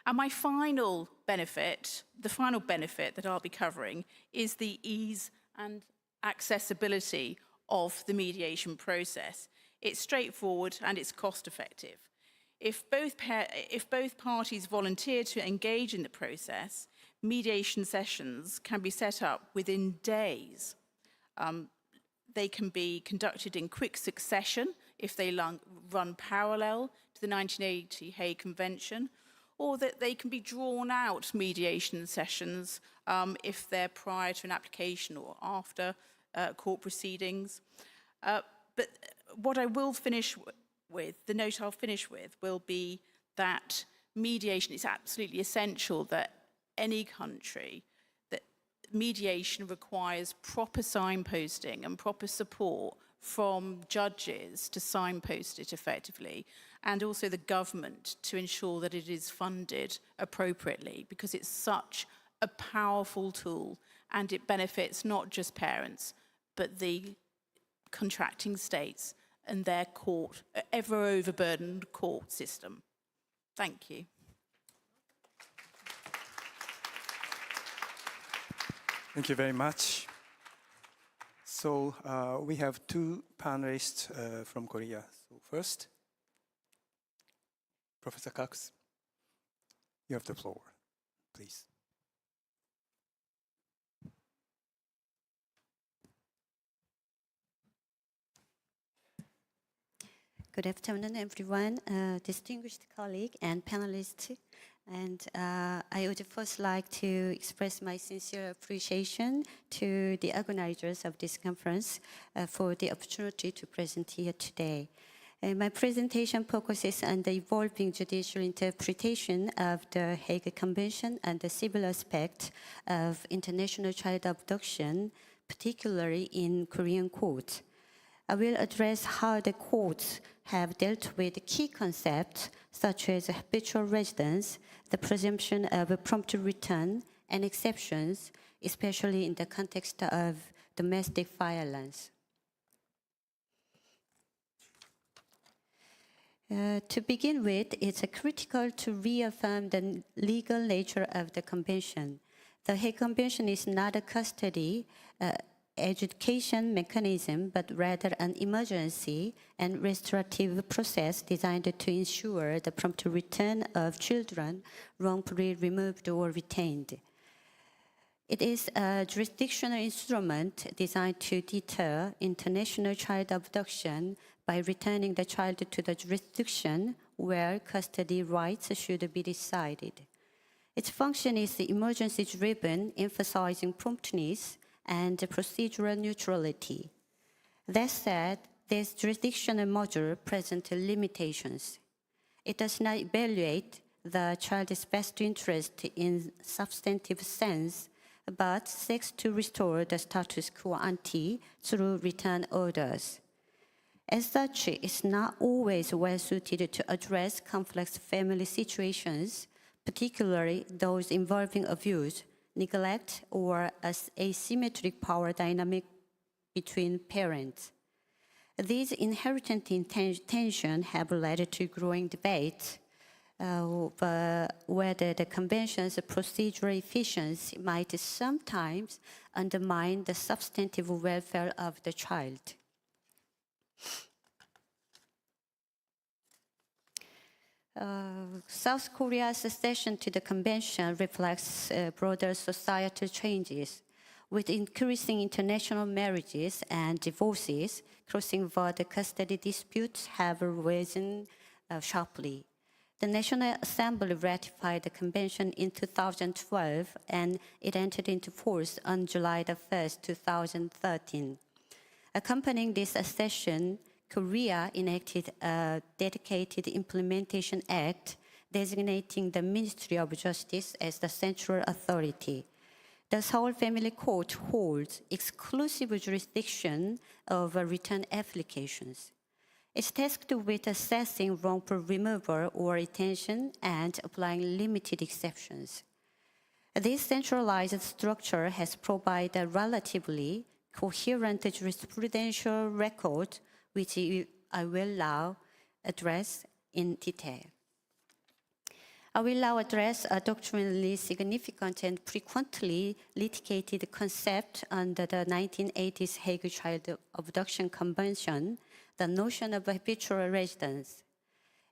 And my final benefit, the final benefit that I'll be covering, is the ease and accessibility of the mediation process. It's straightforward and it's cost effective. If both parties volunteer to engage in the process, mediation sessions can be set up within days. They can be conducted in quick succession if they run parallel to the 1980 Hague Convention, or that they can be drawn out mediation sessions if they're prior to an application or after court proceedings. But what I will finish with, the note I'll finish with, will be that mediation is absolutely essential, that any country, that mediation requires proper signposting and proper support from judges to signpost it effectively, and also the government to ensure that it is funded appropriately, because it's such a powerful tool and it benefits not just parents, but the contracting states and their court, ever overburdened court system. Thank you. Thank you very much. So we have two panelists from Korea. So first, Professor Cox, you have the floor, please. Good afternoon, everyone, distinguished colleague and panelists. And I would first like to express my sincere appreciation to the organizers of this conference for the opportunity to present here today. My presentation focuses on the evolving judicial interpretation of the Hague Convention and the civil aspect of international child abduction, particularly in Korean courts. I will address how the courts have dealt with key concepts such as habitual residence, the presumption of a prompt return, and exceptions, especially in the context of domestic violence. To begin with, it's critical to reaffirm the legal nature of the Convention. The Hague Convention is not a custody education mechanism, but rather an emergency and restorative process designed to ensure the prompt return of children wrongfully removed or retained. It is a jurisdictional instrument designed to deter international child abduction by returning the child to the jurisdiction where custody rights should be decided. Its function is emergency-driven, emphasizing promptness and procedural neutrality. That said, this jurisdictional measure presents limitations. It does not evaluate the child's best interest in substantive sense, but seeks to restore the status quo ante through return orders. As such, it's not always well suited to address complex family situations, particularly those involving abuse, neglect, or asymmetric power dynamic between parents. These inherent tensions have led to growing debate whether the Convention's procedural efficiency might sometimes undermine the substantive welfare of the child. South Korea's accession to the Convention reflects broader societal changes. With increasing international marriages and divorces, crossing-border custody disputes have risen sharply. The National Assembly ratified the Convention in 2012, and it entered into force on July 1st, 2013. Accompanying this accession, Korea enacted a dedicated implementation act designating the Ministry of Justice as the central authority. The Seoul Family Court holds exclusive jurisdiction over return applications. It's tasked with assessing wrongful removal or retention and applying limited exceptions. This centralized structure has provided a relatively coherent jurisprudential record, which I will now address in detail. I will now address a doctrinally significant and frequently litigated concept under the 1980s Hague Child Abduction Convention, the notion of habitual residence.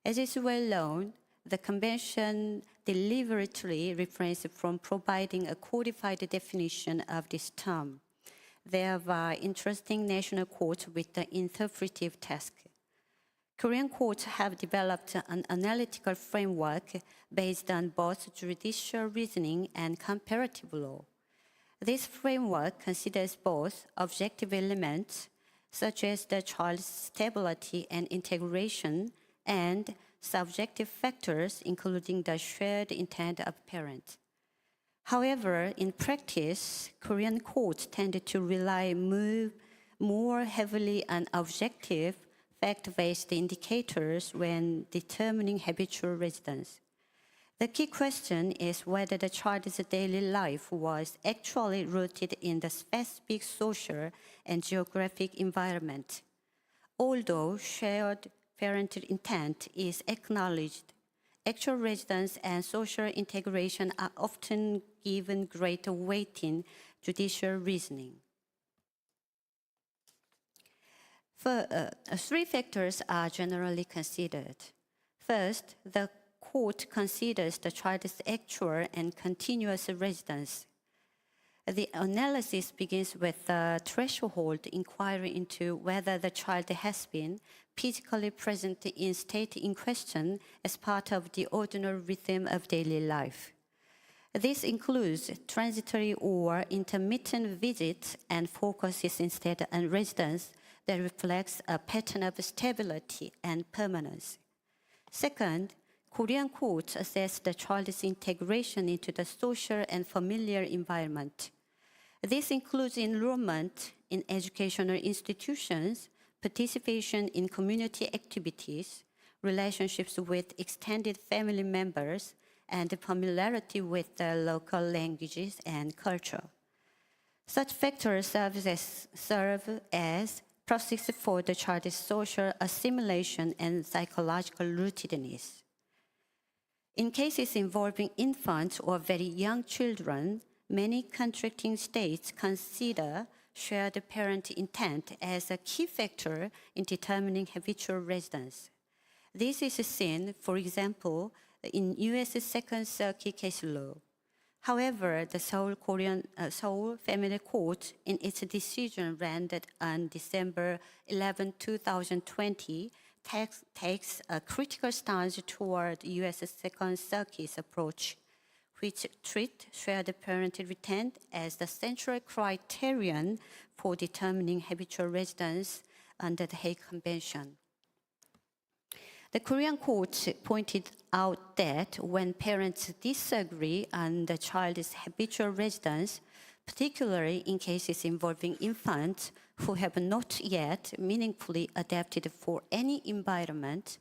As is well known, the Convention deliberately refrains from providing a codified definition of this term, thereby entrusting national courts with the interpretive task. Korean courts have developed an analytical framework based on both judicial reasoning and comparative law. This framework considers both objective elements, such as the child's stability and integration, and subjective factors, including the shared intent of parents. However, in practice, Korean courts tend to rely more heavily on objective, fact-based indicators when determining habitual residence. The key question is whether the child's daily life was actually rooted in the specific social and geographic environment. Although shared parental intent is acknowledged, actual residence and social integration are often given greater weight in judicial reasoning. Three factors are generally considered. First, the court considers the child's actual and continuous residence. The analysis begins with the threshold inquiry into whether the child has been physically present in state in question as part of the ordinary rhythm of daily life. This includes transitory or intermittent visits and focuses instead on residence that reflects a pattern of stability and permanence. Second, Korean courts assess the child's integration into the social and familiar environment. This includes enrollment in educational institutions, participation in community activities, relationships with extended family members, and familiarity with the local languages and culture. Such factors serve as proxies for the child's social assimilation and psychological rootedness. In cases involving infants or very young children, many contracting states consider shared parent intent as a key factor in determining habitual residence. This is seen, for example, in U.S. Second Circuit case law. However, the Seoul Family Court, in its decision rendered on December 11, 2020, takes a critical stance toward U.S. Second Circuit's approach, which treats shared parental intent as the central criterion for determining habitual residence under the Hague Convention. The Korean court pointed out that when parents disagree on the child's habitual residence, particularly in cases involving infants who have not yet meaningfully adapted for any environment,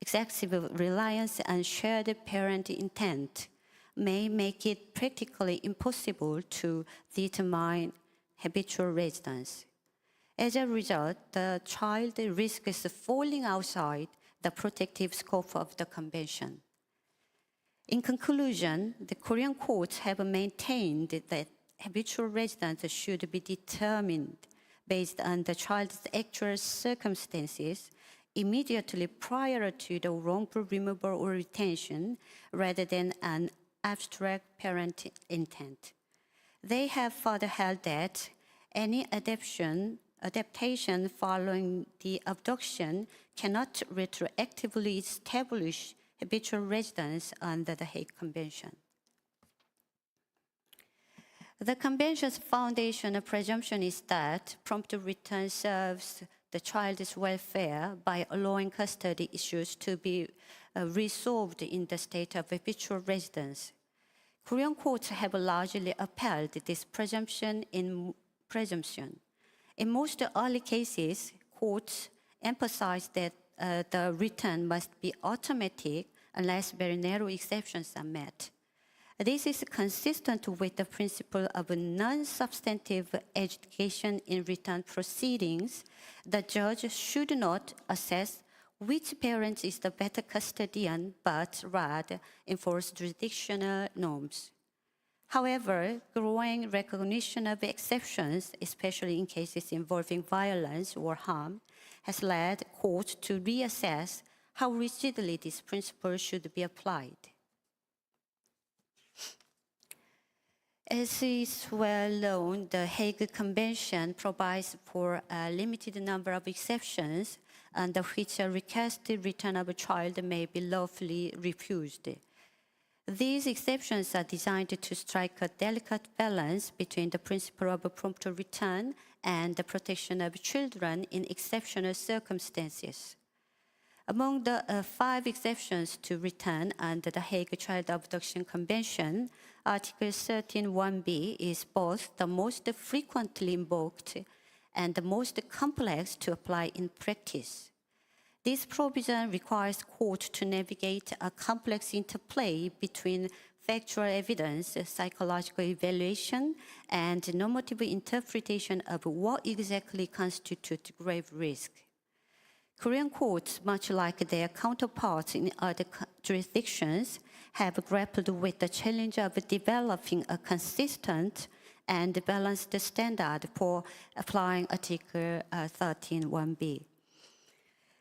excessive reliance on shared parent intent may make it practically impossible to determine habitual residence. As a result, the child risks falling outside the protective scope of the Convention. In conclusion, the Korean courts have maintained that habitual residence should be determined based on the child's actual circumstances immediately prior to the wrongful removal or retention rather than an abstract parent intent. They have further held that any adaptation following the abduction cannot retroactively establish habitual residence under the Hague Convention. The Convention's foundation presumption is that prompt return serves the child's welfare by allowing custody issues to be resolved in the state of habitual residence. Korean courts have largely upheld this presumption. In most early cases, courts emphasize that the return must be automatic unless very narrow exceptions are met. This is consistent with the principle of non-substantive adjudication in return proceedings. The judge should not assess which parent is the better custodian, but rather enforce jurisdictional norms. However, growing recognition of exceptions, especially in cases involving violence or harm, has led courts to reassess how rigidly this principle should be applied. As is well known, the Hague Convention provides for a limited number of exceptions under which a requested return of a child may be lawfully refused. These exceptions are designed to strike a delicate balance between the principle of a prompt return and the protection of children in exceptional circumstances. Among the 5 exceptions to return under the Hague Child Abduction Convention, Article 13(1)b is both the most frequently invoked and the most complex to apply in practice. This provision requires courts to navigate a complex interplay between factual evidence, psychological evaluation, and normative interpretation of what exactly constitutes grave risk. Korean courts, much like their counterparts in other jurisdictions, have grappled with the challenge of developing a consistent and balanced standard for applying Article 13(1)b.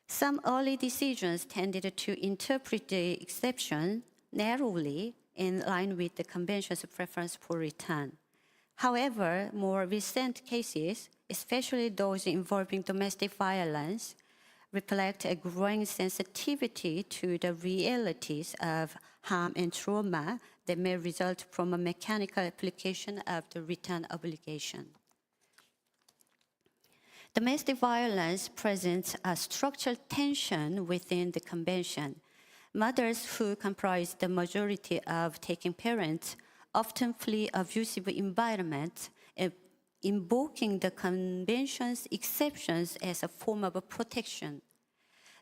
Some early decisions tended to interpret the exception narrowly in line with the Convention's preference for return. However, more recent cases, especially those involving domestic violence, reflect a growing sensitivity to the realities of harm and trauma that may result from a mechanical application of the return obligation. Domestic violence presents a structural tension within the Convention. Mothers who comprise the majority of taking parents often flee abusive environments, invoking the Convention's exceptions as a form of protection.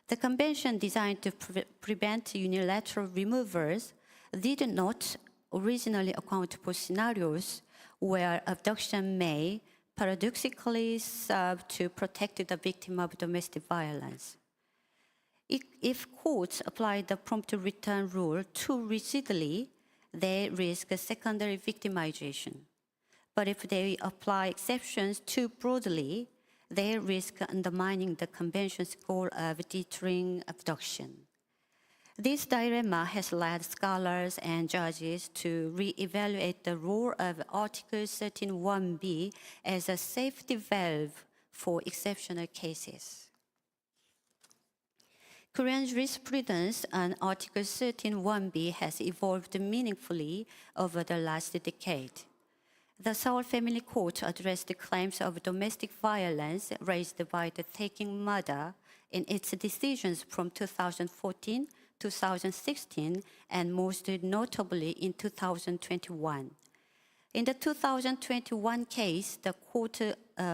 The Convention, designed to prevent unilateral removals, did not originally account for scenarios where abduction may paradoxically serve to protect the victim of domestic violence. If courts apply the prompt return rule too rigidly, they risk secondary victimization. But if they apply exceptions too broadly, they risk undermining the Convention's goal of deterring abduction. This dilemma has led scholars and judges to re-evaluate the role of Article 13(1)b as a safety valve for exceptional cases. Korean jurisprudence on Article 13(1)b has evolved meaningfully over the last decade. The Seoul Family Court addressed the claims of domestic violence raised by the taking mother in its decisions from 2014, 2016, and most notably in 2021. In the 2021 case, the court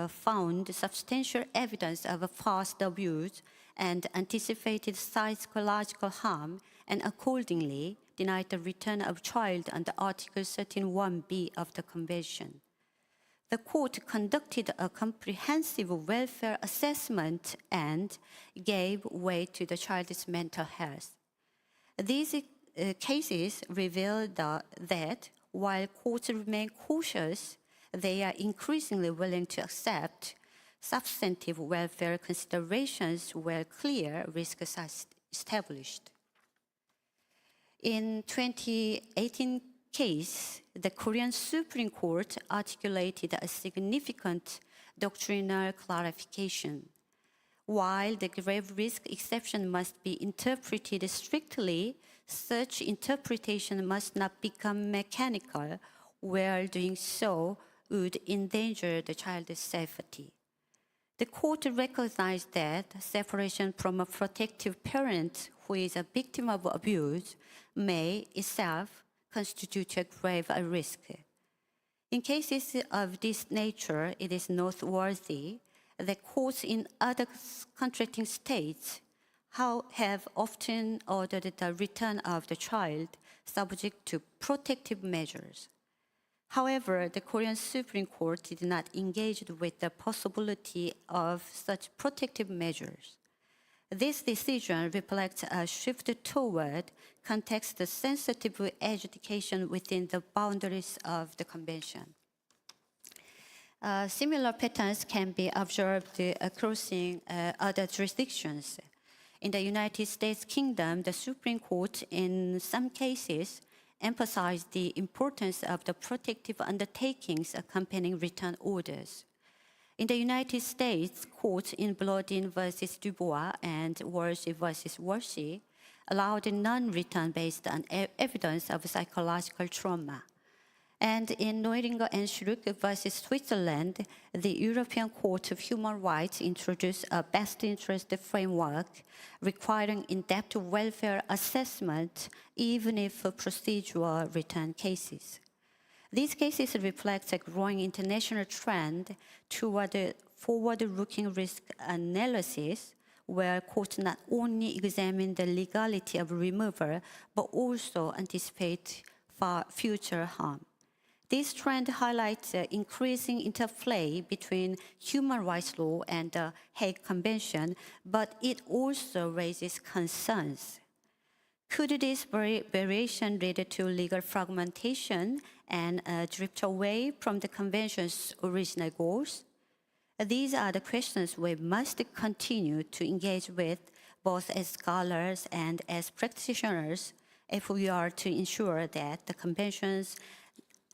found substantial evidence of past abuse and anticipated psychological harm, and accordingly denied the return of child under Article 13(1)b of the Convention. The court conducted a comprehensive welfare assessment and gave weight to the child's mental health. These cases revealed that while courts remain cautious, they are increasingly willing to accept substantive welfare considerations where clear risks are established. In 2018 case, the Korean Supreme Court articulated a significant doctrinal clarification. While the grave risk exception must be interpreted strictly, such interpretation must not become mechanical, where doing so would endanger the child's safety. The court recognized that separation from a protective parent who is a victim of abuse may itself constitute a grave risk. In cases of this nature, it is noteworthy that courts in other contracting states have often ordered the return of the child subject to protective measures. However, the Korean Supreme Court did not engage with the possibility of such protective measures. This decision reflects a shift toward context-sensitive adjudication within the boundaries of the Convention. Similar patterns can be observed across other jurisdictions. In the United States Kingdom, the Supreme Court, in some cases, emphasized the importance of the protective undertakings accompanying return orders. In the United States, courts in Blodin versus Dubois and Worsey versus Worsey allowed non-return based on evidence of psychological trauma. And in Neuringer and Schruck versus Switzerland, the European Court of Human Rights introduced a best interest framework requiring in-depth welfare assessment even if procedural return cases. These cases reflect a growing international trend toward forward-looking risk analysis, where courts not only examine the legality of removal, but also anticipate future harm. This trend highlights the increasing interplay between human rights law and the Hague Convention, but it also raises concerns. Could this variation lead to legal fragmentation and drift away from the Convention's original goals? These are the questions we must continue to engage with, both as scholars and as practitioners, if we are to ensure that the Convention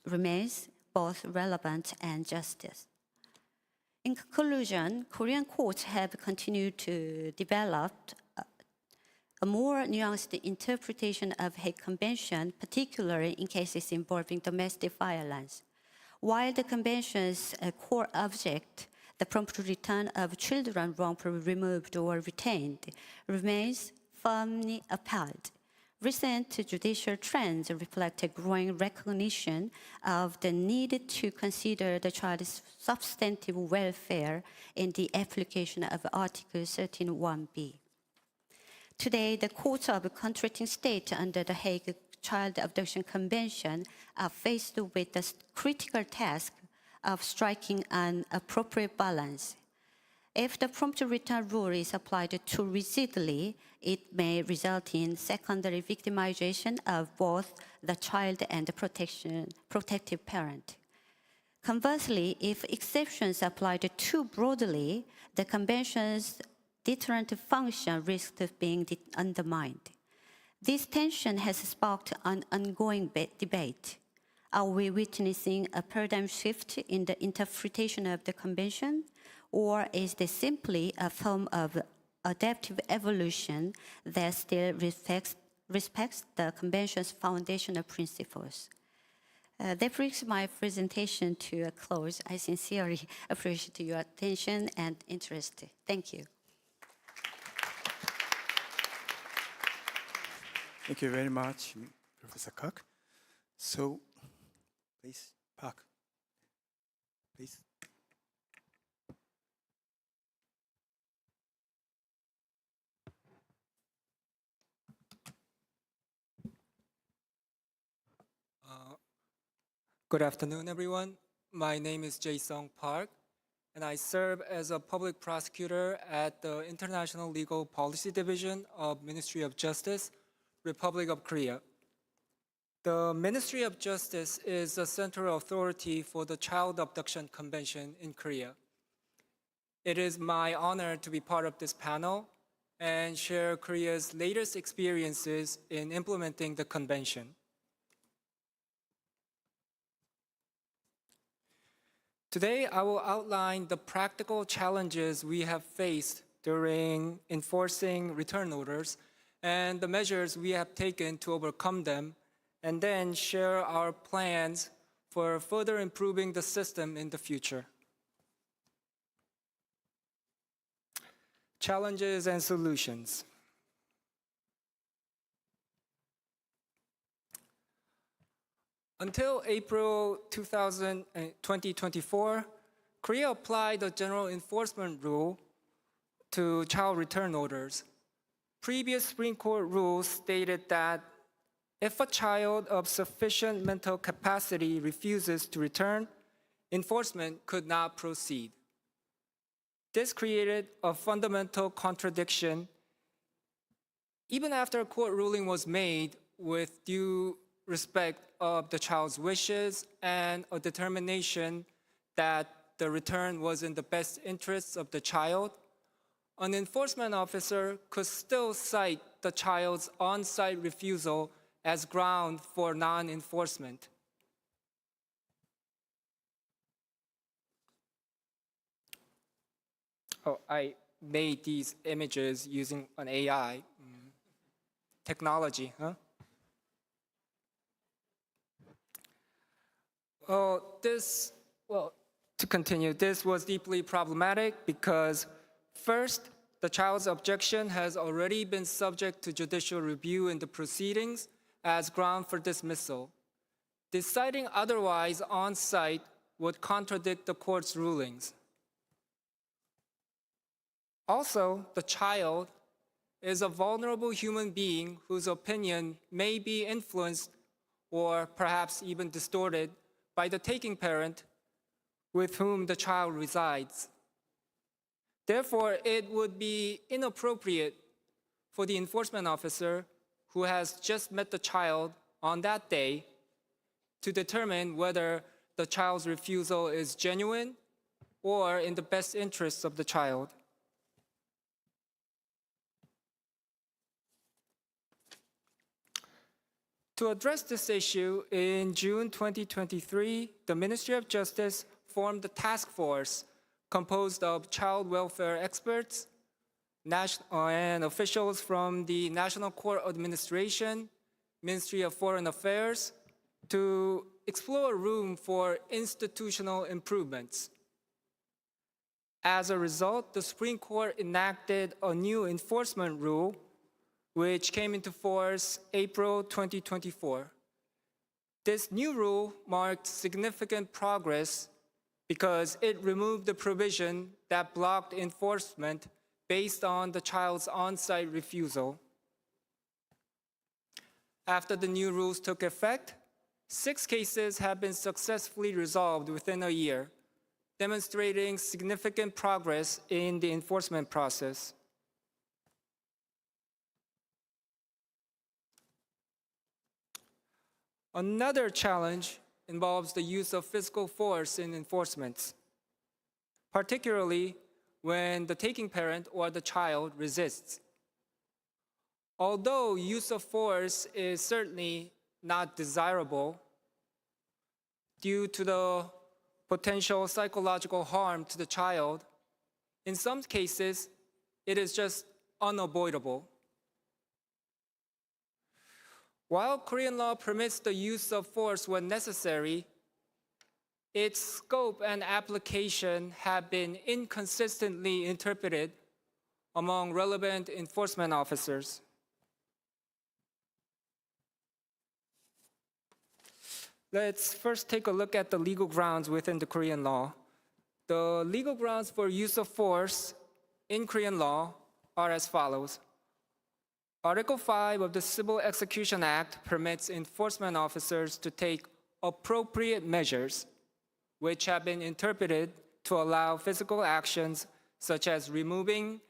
remains both relevant and justice. In conclusion, Korean courts have continued to develop a more nuanced interpretation of Hague Convention, particularly in cases involving domestic violence. While the Convention's core object, the prompt return of children wrongfully removed or retained, remains firmly upheld. Recent judicial trends reflect a growing recognition of the need to consider the child's substantive welfare in the application of Article 13(1)(b). Today, the courts of contracting states under the Hague Child Abduction Convention are faced with the critical task of striking an appropriate balance. If the prompt return rule is applied too rigidly, it may result in secondary victimization of both the child and the protective parent. Conversely, if exceptions are applied too broadly, the Convention's deterrent function risks being undermined. This tension has sparked an ongoing debate. Are we witnessing a paradigm shift in the interpretation of the Convention, or is this simply a form of adaptive evolution that still respects the Convention's foundational principles? That brings my presentation to a close. I sincerely appreciate your attention and interest. Thank you. Thank you very much, Professor Koch. So, please, Park. Please. Good afternoon, everyone. My name is Jae-sung Park, and I serve as a public prosecutor at the International Legal Policy Division of Ministry of Justice, Republic of Korea. The Ministry of Justice is the central authority for the Child Abduction Convention in Korea. It is my honor to be part of this panel and share Korea's latest experiences in implementing the convention. Today, I will outline the practical challenges we have faced during enforcing return orders and the measures we have taken to overcome them, and then share our plans for further improving the system in the future. Challenges and solutions. Until April 2024, Korea applied the general enforcement rule to child return orders. Previous Supreme Court rules stated that if a child of sufficient mental capacity refuses to return, enforcement could not proceed. This created a fundamental contradiction. Even after a court ruling was made with due respect of the child's wishes and a determination that the return was in the best interests of the child, an enforcement officer could still cite the child's on-site refusal as ground for non-enforcement. Oh, I made these images using an AI technology, huh? To continue, this was deeply problematic because first, the child's objection has already been subject to judicial review in the proceedings as ground for dismissal. Deciding otherwise on site would contradict the court's rulings. Also, the child is a vulnerable human being whose opinion may be influenced or perhaps even distorted by the taking parent with whom the child resides. Therefore, it would be inappropriate for the enforcement officer who has just met the child on that day to determine whether the child's refusal is genuine or in the best interests of the child. To address this issue, in June 2023, the Ministry of Justice formed a task force composed of child welfare experts and officials from the National Court Administration, Ministry of Foreign Affairs, to explore room for institutional improvements. As a result, the Supreme Court enacted a new enforcement rule which came into force April 2024. This new rule marked significant progress because it removed the provision that blocked enforcement based on the child's on-site refusal. After the new rules took effect, 6 cases have been successfully resolved within a year, demonstrating significant progress in the enforcement process. Another challenge involves the use of physical force in enforcement, particularly when the taking parent or the child resists. Although use of force is certainly not desirable due to the potential psychological harm to the child, in some cases, it is just unavoidable. While Korean law permits the use of force when necessary, its scope and application have been inconsistently interpreted among relevant enforcement officers. Let's first take a look at the legal grounds within the Korean law. The legal grounds for use of force in Korean law are as follows. Article 5 of the Civil Execution Act permits enforcement officers to take appropriate measures, which have been interpreted to allow physical actions such as removing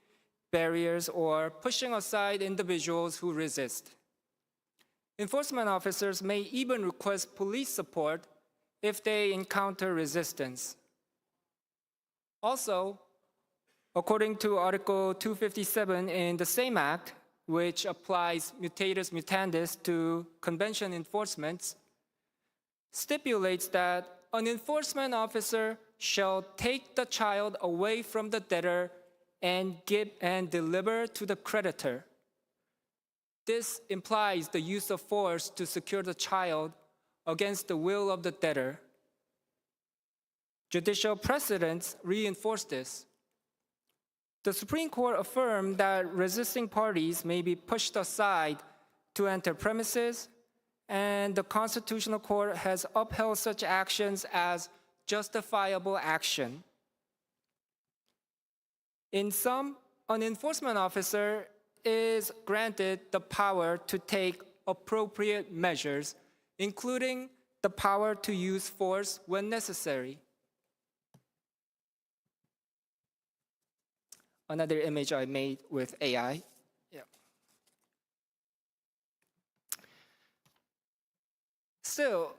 barriers or pushing aside individuals who resist. Enforcement officers may even request police support if they encounter resistance. Also, according to Article 257 in the same act, which applies mutatis mutandis to convention enforcements, stipulates that an enforcement officer shall take the child away from the debtor and give and deliver to the creditor. This implies the use of force to secure the child against the will of the debtor. Judicial precedents reinforce this. The Supreme Court affirmed that resisting parties may be pushed aside to enter premises, and the Constitutional Court has upheld such actions as justifiable action. In sum, an enforcement officer is granted the power to take appropriate measures, including the power to use force when necessary. Another image I made with AI. Yeah. Still,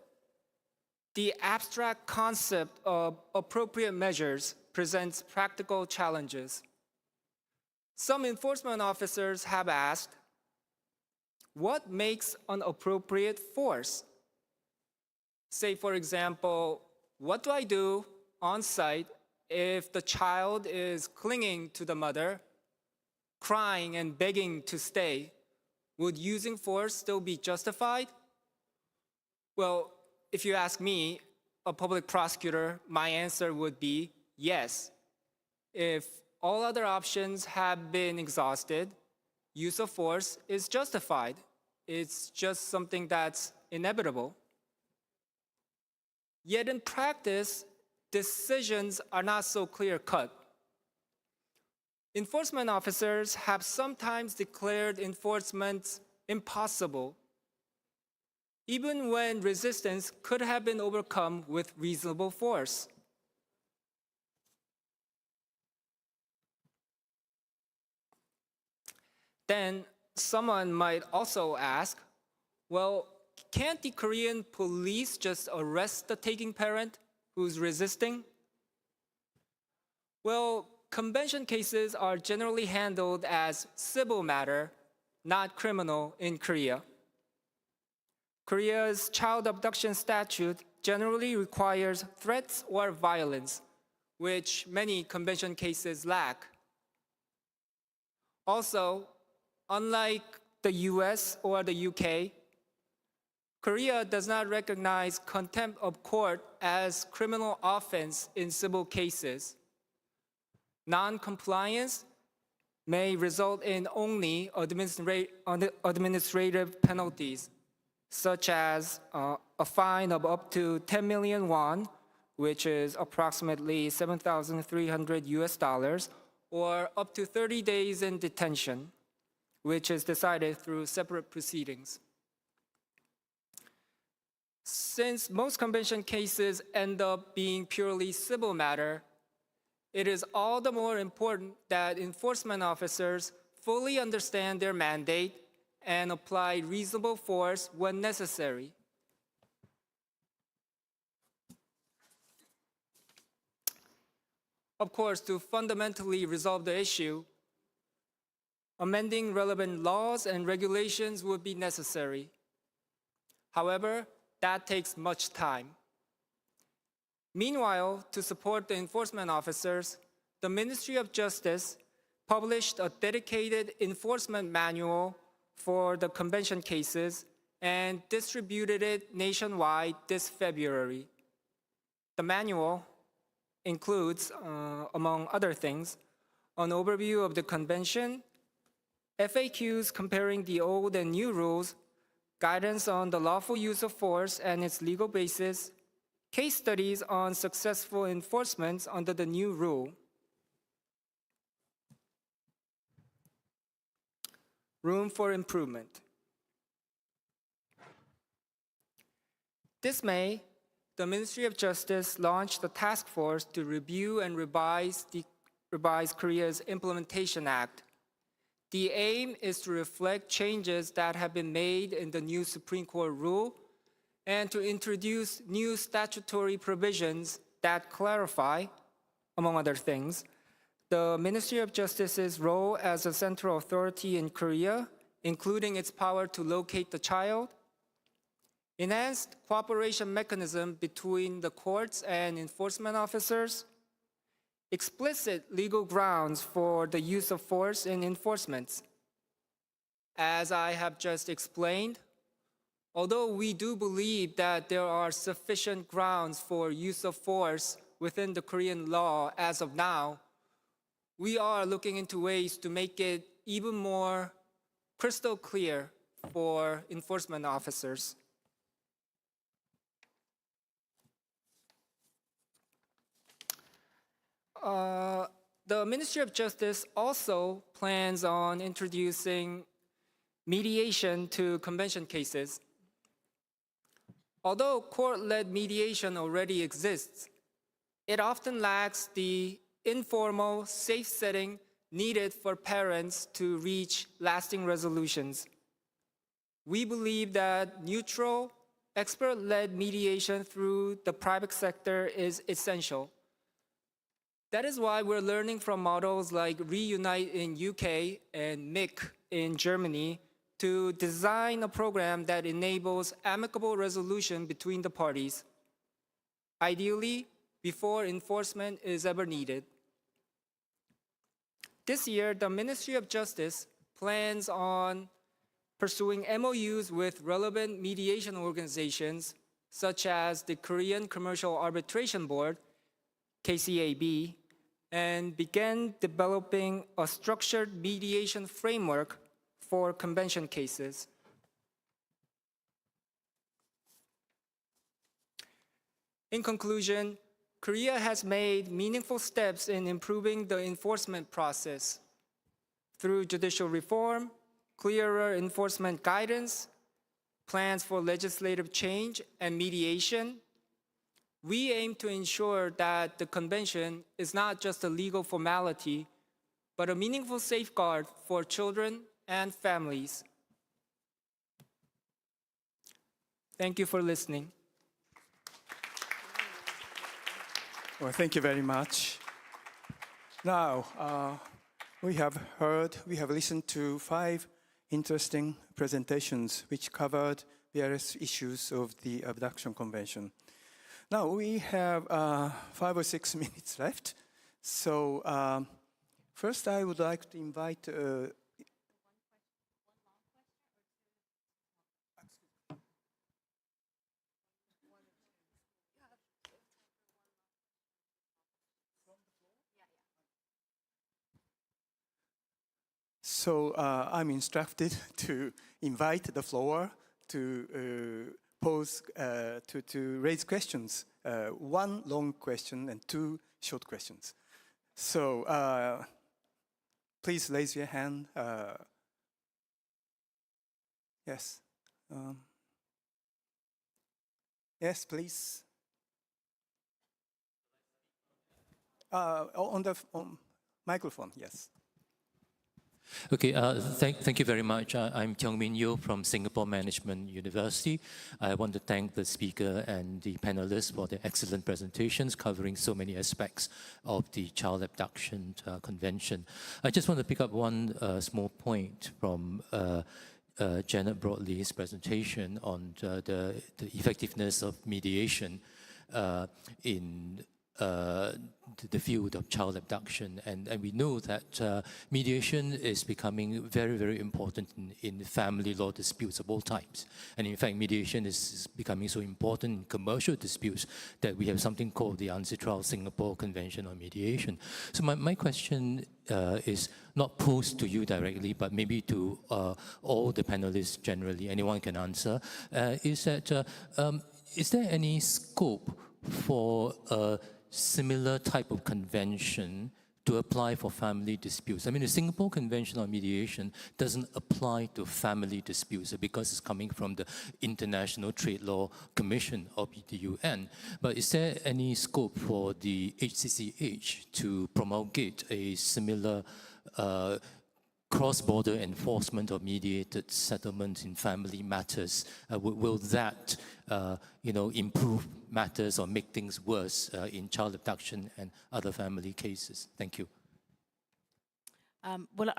the abstract concept of appropriate measures presents practical challenges. Some enforcement officers have asked, what makes an appropriate force? Say, for example, what do I do on site if the child is clinging to the mother, crying and begging to stay? Would using force still be justified? Well, if you ask me, a public prosecutor, my answer would be yes. If all other options have been exhausted, use of force is justified. It's just something that's inevitable. Yet in practice, decisions are not so clear-cut. Enforcement officers have sometimes declared enforcement impossible, even when resistance could have been overcome with reasonable force. Then someone might also ask, well, can't the Korean police just arrest the taking parent who's resisting? Well, convention cases are generally handled as civil matter, not criminal in Korea. Korea's child abduction statute generally requires threats or violence, which many convention cases lack. Also, unlike the US or the UK, Korea does not recognize contempt of court as criminal offense in civil cases. Non-compliance may result in only administrative penalties, such as a fine of up to 10 million won, which is approximately 7,300 US dollars, or up to 30 days in detention, which is decided through separate proceedings. Since most convention cases end up being purely civil matter, it is all the more important that enforcement officers fully understand their mandate and apply reasonable force when necessary. Of course, to fundamentally resolve the issue, amending relevant laws and regulations would be necessary. However, that takes much time. Meanwhile, to support the enforcement officers, the Ministry of Justice published a dedicated enforcement manual for the convention cases and distributed it nationwide this February. The manual includes, among other things, an overview of the convention, FAQs comparing the old and new rules, guidance on the lawful use of force and its legal basis, case studies on successful enforcement under the new rule. Room for improvement. This May, the Ministry of Justice launched a task force to review and revise Korea's Implementation Act. The aim is to reflect changes that have been made in the new Supreme Court rule and to introduce new statutory provisions that clarify, among other things, the Ministry of Justice's role as a central authority in Korea, including its power to locate the child, enhanced cooperation mechanism between the courts and enforcement officers, explicit legal grounds for the use of force in enforcement. As I have just explained, although we do believe that there are sufficient grounds for use of force within the Korean law as of now, we are looking into ways to make it even more crystal clear for enforcement officers. The Ministry of Justice also plans on introducing mediation to convention cases. Although court-led mediation already exists, it often lacks the informal, safe setting needed for parents to reach lasting resolutions. We believe that neutral, expert-led mediation through the private sector is essential. That is why we're learning from models like Reunite in UK and MIC in Germany to design a program that enables amicable resolution between the parties, ideally before enforcement is ever needed. This year, the Ministry of Justice plans on pursuing MOUs with relevant mediation organizations such as the Korean Commercial Arbitration Board, KCAB, and began developing a structured mediation framework for convention cases. In conclusion, Korea has made meaningful steps in improving the enforcement process through judicial reform, clearer enforcement guidance, plans for legislative change, and mediation. We aim to ensure that the convention is not just a legal formality, but a meaningful safeguard for children and families. Thank you for listening. Well, thank you very much. Now, we have listened to 5 interesting presentations which covered various issues of the Abduction Convention. Now, we have 5 or 6 minutes left. So first I would like to invite So I'm instructed to invite the floor to pose, to raise questions. 1 long question and 2 short questions. So please raise your hand. Yes. Yes, please. On the microphone, yes. Okay, thank you very much. I'm Kyung-Min Yo from Singapore Management University. I want to thank the speaker and the panelists for their excellent presentations covering so many aspects of the Child Abduction Convention. I just want to pick up one small point from Janet Broadley's presentation on the effectiveness of mediation in the field of child abduction, and we know that mediation is becoming very, very important in family law disputes of all types. And in fact, mediation is becoming so important in commercial disputes that we have something called the Ancestral Singapore Convention on Mediation. So my question is not posed to you directly, but maybe to all the panelists generally, anyone can answer, is there any scope for a similar type of convention to apply for family disputes? I mean, the Singapore Convention on Mediation doesn't apply to family disputes because it's coming from the International Trade Law Commission of the UN. But is there any scope for the HCCH to promulgate a similar cross-border enforcement of mediated settlements in family matters? Will that improve matters or make things worse in child abduction and other family cases? Thank you. Well,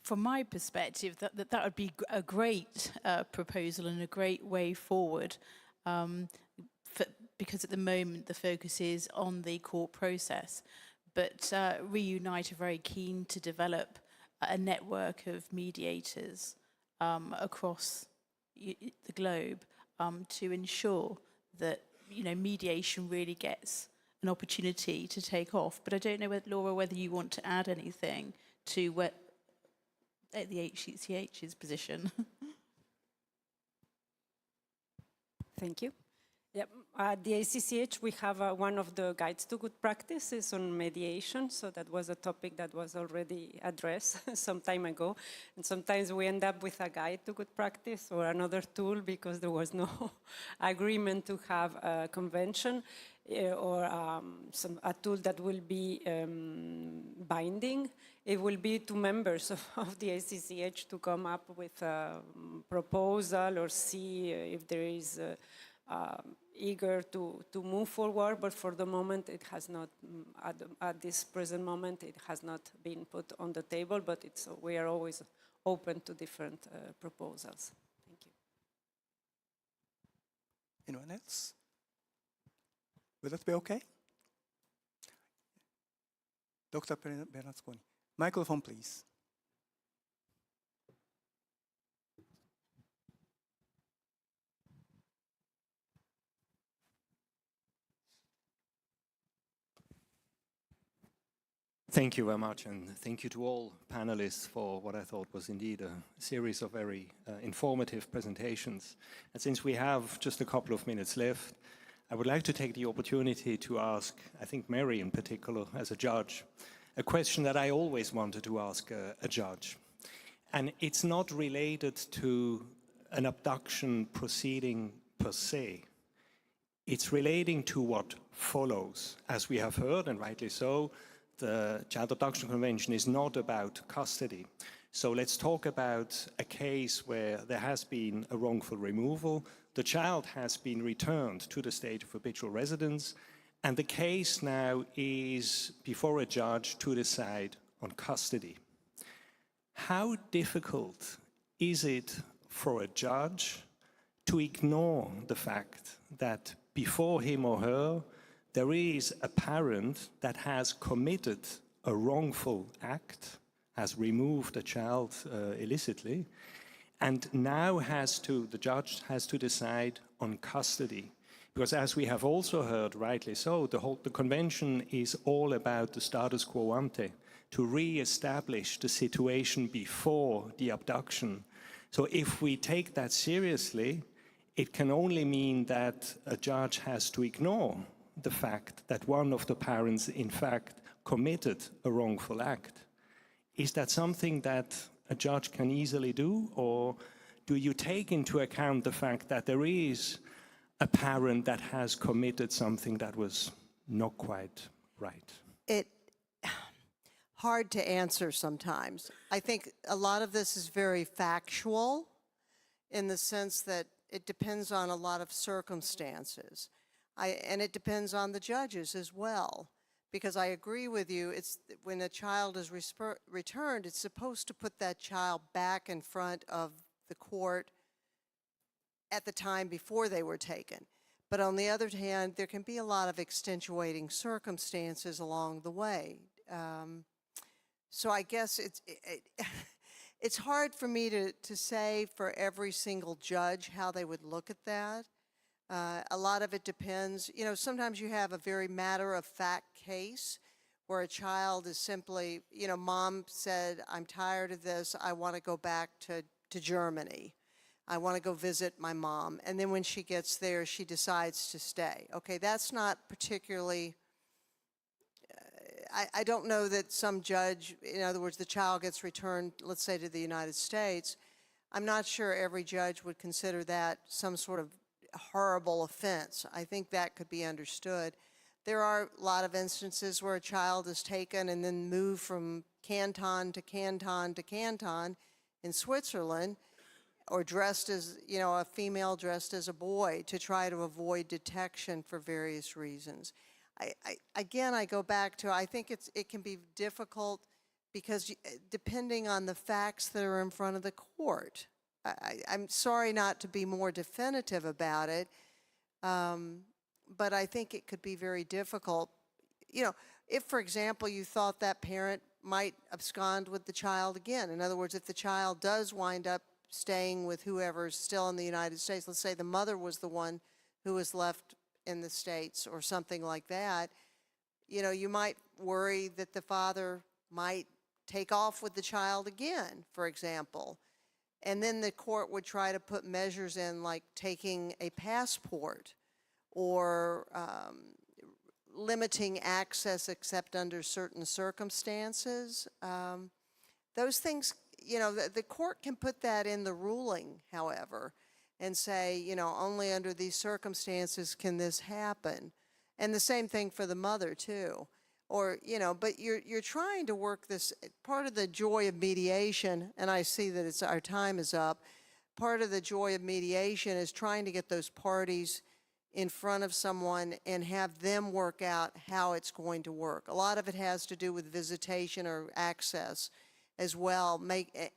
from my perspective, that would be a great proposal and a great way forward, because at the moment the focus is on the court process. But Reunite are very keen to develop a network of mediators across the globe to ensure that mediation really gets an opportunity to take off. But I don't know, Laura, whether you want to add anything to the HCCH's position. Thank you. Yep. At the HCCH, we have one of the guides to good practices on mediation. So that was a topic that was already addressed some time ago. And sometimes we end up with a guide to good practice or another tool because there was no agreement to have a convention or a tool that will be binding. It will be to members of the HCCH to come up with a proposal or see if there is eager to move forward, but for the moment it has not, at this present moment, it has not been put on the table, but we are always open to different proposals. Thank you. Anyone else? Will that be okay? Dr. Bernasconi. Microphone, please. Thank you very much, and thank you to all panelists for what I thought was indeed a series of very informative presentations. And since we have just a couple of minutes left, I would like to take the opportunity to ask, I think Mary in particular, as a judge, a question that I always wanted to ask a judge. And it's not related to an abduction proceeding per se. It's relating to what follows. As we have heard, and rightly so, the Child Abduction Convention is not about custody. So let's talk about a case where there has been a wrongful removal, the child has been returned to the state of habitual residence, and the case now is before a judge to decide on custody. How difficult is it for a judge to ignore the fact that before him or her there is a parent that has committed a wrongful act, has removed a child illicitly, and now the judge has to decide on custody? Because as we have also heard, rightly so, the convention is all about the status quo ante, to re-establish the situation before the abduction. So if we take that seriously, it can only mean that a judge has to ignore the fact that one of the parents, in fact, committed a wrongful act. Is that something that a judge can easily do, or do you take into account the fact that there is a parent that has committed something that was not quite right? Hard to answer sometimes. I think a lot of this is very factual in the sense that it depends on a lot of circumstances. And it depends on the judges as well, because I agree with you, it's when a child is returned, it's supposed to put that child back in front of the court at the time before they were taken. But on the other hand, there can be a lot of extenuating circumstances along the way. So I guess it's hard for me to say for every single judge how they would look at that. A lot of it depends. You know, sometimes you have a very matter-of-fact case where a child is simply, you know, mom said, I'm tired of this, I want to go back to Germany. I want to go visit my mom. And then when she gets there, she decides to stay. Okay, that's not particularly, I don't know that some judge, in other words, the child gets returned, let's say, to the United States. I'm not sure every judge would consider that some sort of horrible offense. I think that could be understood. There are a lot of instances where a child is taken and then moved from canton to canton to canton in Switzerland, or dressed as, you know, a female dressed as a boy to try to avoid detection for various reasons. Again, I go back to, I think it can be difficult because depending on the facts that are in front of the court. I'm sorry not to be more definitive about it, but I think it could be very difficult. You know, if, for example, you thought that parent might abscond with the child again. In other words, if the child does wind up staying with whoever's still in the United States, let's say the mother was the one who was left in the States or something like that, you know, you might worry that the father might take off with the child again, for example. And then the court would try to put measures in, like taking a passport or limiting access except under certain circumstances. Those things, you know, the court can put that in the ruling, however, and say, you know, only under these circumstances can this happen. And the same thing for the mother too. Or, you know, but you're trying to work this, part of the joy of mediation, and I see that our time is up, part of the joy of mediation is trying to get those parties in front of someone and have them work out how it's going to work. A lot of it has to do with visitation or access as well,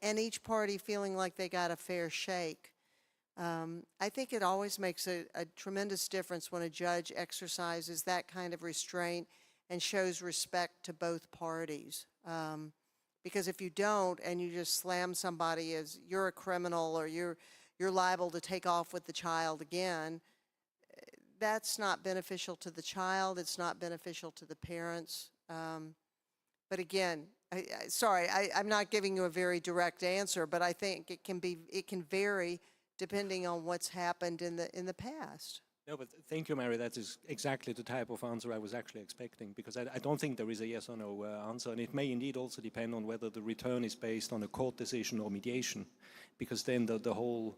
and each party feeling like they got a fair shake. I think it always makes a tremendous difference when a judge exercises that kind of restraint and shows respect to both parties. Because if you don't and you just slam somebody as you're a criminal or you're liable to take off with the child again, that's not beneficial to the child, it's not beneficial to the parents. But again, I'm not giving you a very direct answer, but I think it can vary depending on what's happened in the past. No, but thank you, Mary. That is exactly the type of answer I was actually expecting, because I don't think there is a yes or no answer, and it may indeed also depend on whether the return is based on a court decision or mediation, because then the whole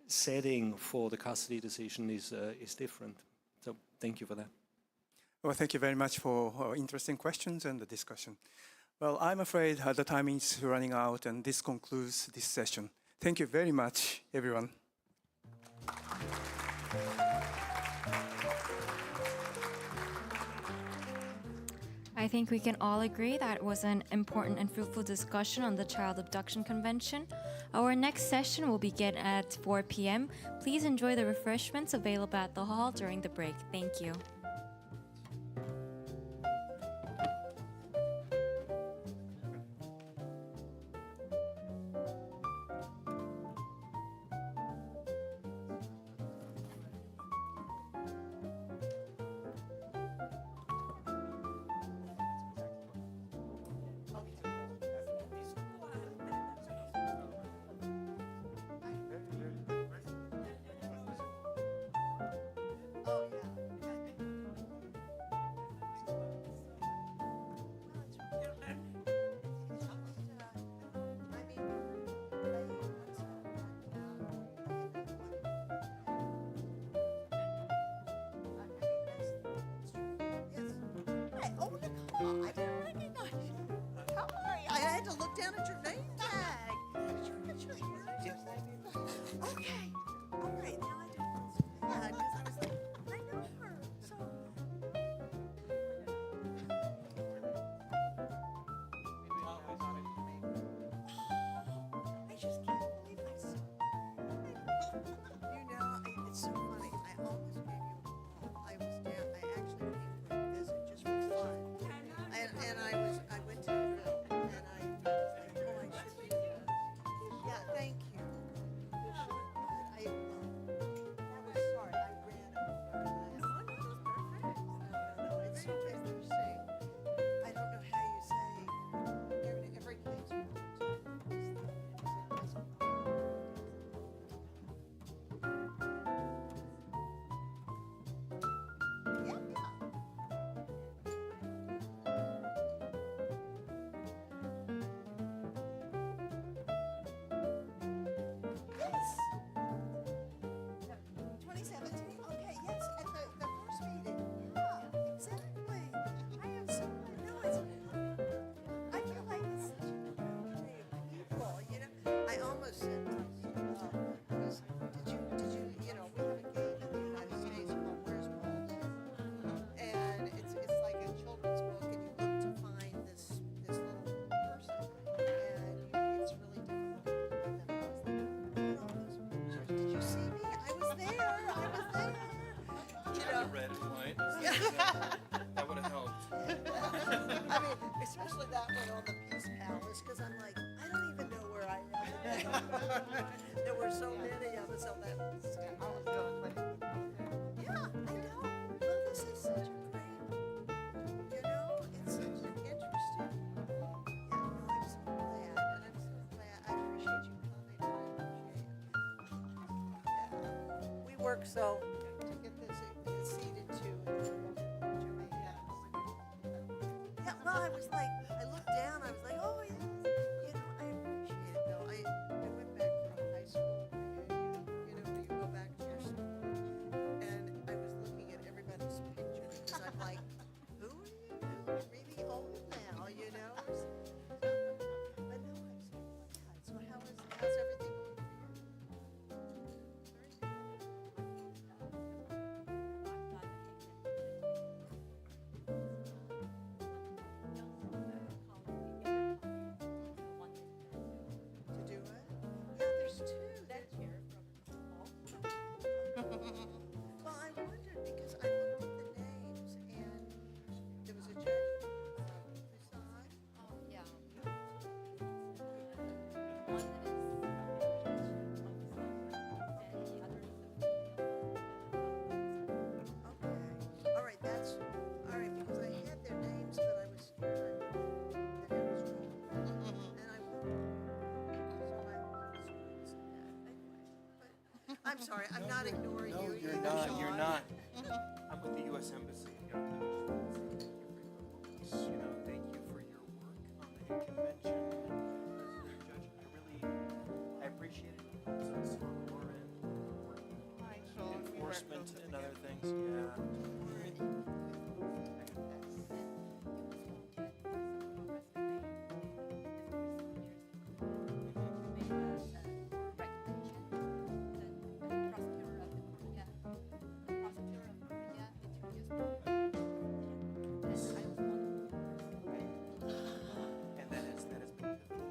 setting for the custody decision is different. So thank you for that. Well, thank you very much for interesting questions and the discussion. Well, I'm afraid the time is running out, and this concludes this session. Thank you very much, everyone. I think we can all agree that it was an important and fruitful discussion on the Child Abduction Convention. Our next session will begin at 4 p.m. Please enjoy the refreshments available at the hall during the break. Thank you. I didn't recognize you. How are you? I had to look down at your name tag. Okay. All right. Now I don't feel so bad because I was like, I know her. So. I just can't believe I saw. You know, it's so funny. I almost gave you a call. I was down. I actually came for a visit just for fun. And I went to the film, and I was like, oh, I should be. Yeah, thank you. I was sorry, I ran over. No, it's perfect. No, it's so interesting. I don't know how you say every case. Yes. 2017? Okay, yes, at the first meeting. Yeah, exactly. I am so, no, I feel like it's such a community of people, you know? I almost said to because did you, you know, we have a game in the United States called Where's Waldo? And it's like a children's book, and you look to find this little person, and it's really difficult. And I was like, look at all those pictures. Did you see me? I was there. You know? Red and white. That would have helped. I mean, especially that one on the Peace Palace, because I'm like, I don't even know where I am. There were so many of us on that. Yeah, I know. Well, this is such a great, you know, it's such an interesting. Yeah, no, I'm so glad, and I'm so glad. I appreciate you coming. I appreciate it. Yeah, we work so to get this. I was like, I looked down, I was like, oh, yes. You know, I appreciate it, though. I went back from high school, you go back to your school, and I was looking at everybody's pictures, because I'm like, who are you? You're really old now, you know? But no, I'm so glad. So how's everything going for you? To do it? Yeah, there's two. That's here from Well, I wondered because I looked at the names and there was a judge, Prasad. Oh, yeah. Okay. All right, that's all right because I had their names, but I was scared that it was wrong. And I I'm sorry, I'm not ignoring you. You're either, not. Sean. You're not. I'm with the U.S. Embassy. Thank you for your work on the Hague Convention. Judge, I appreciate it. Also on your end, enforcement and other things. And that has been pivotal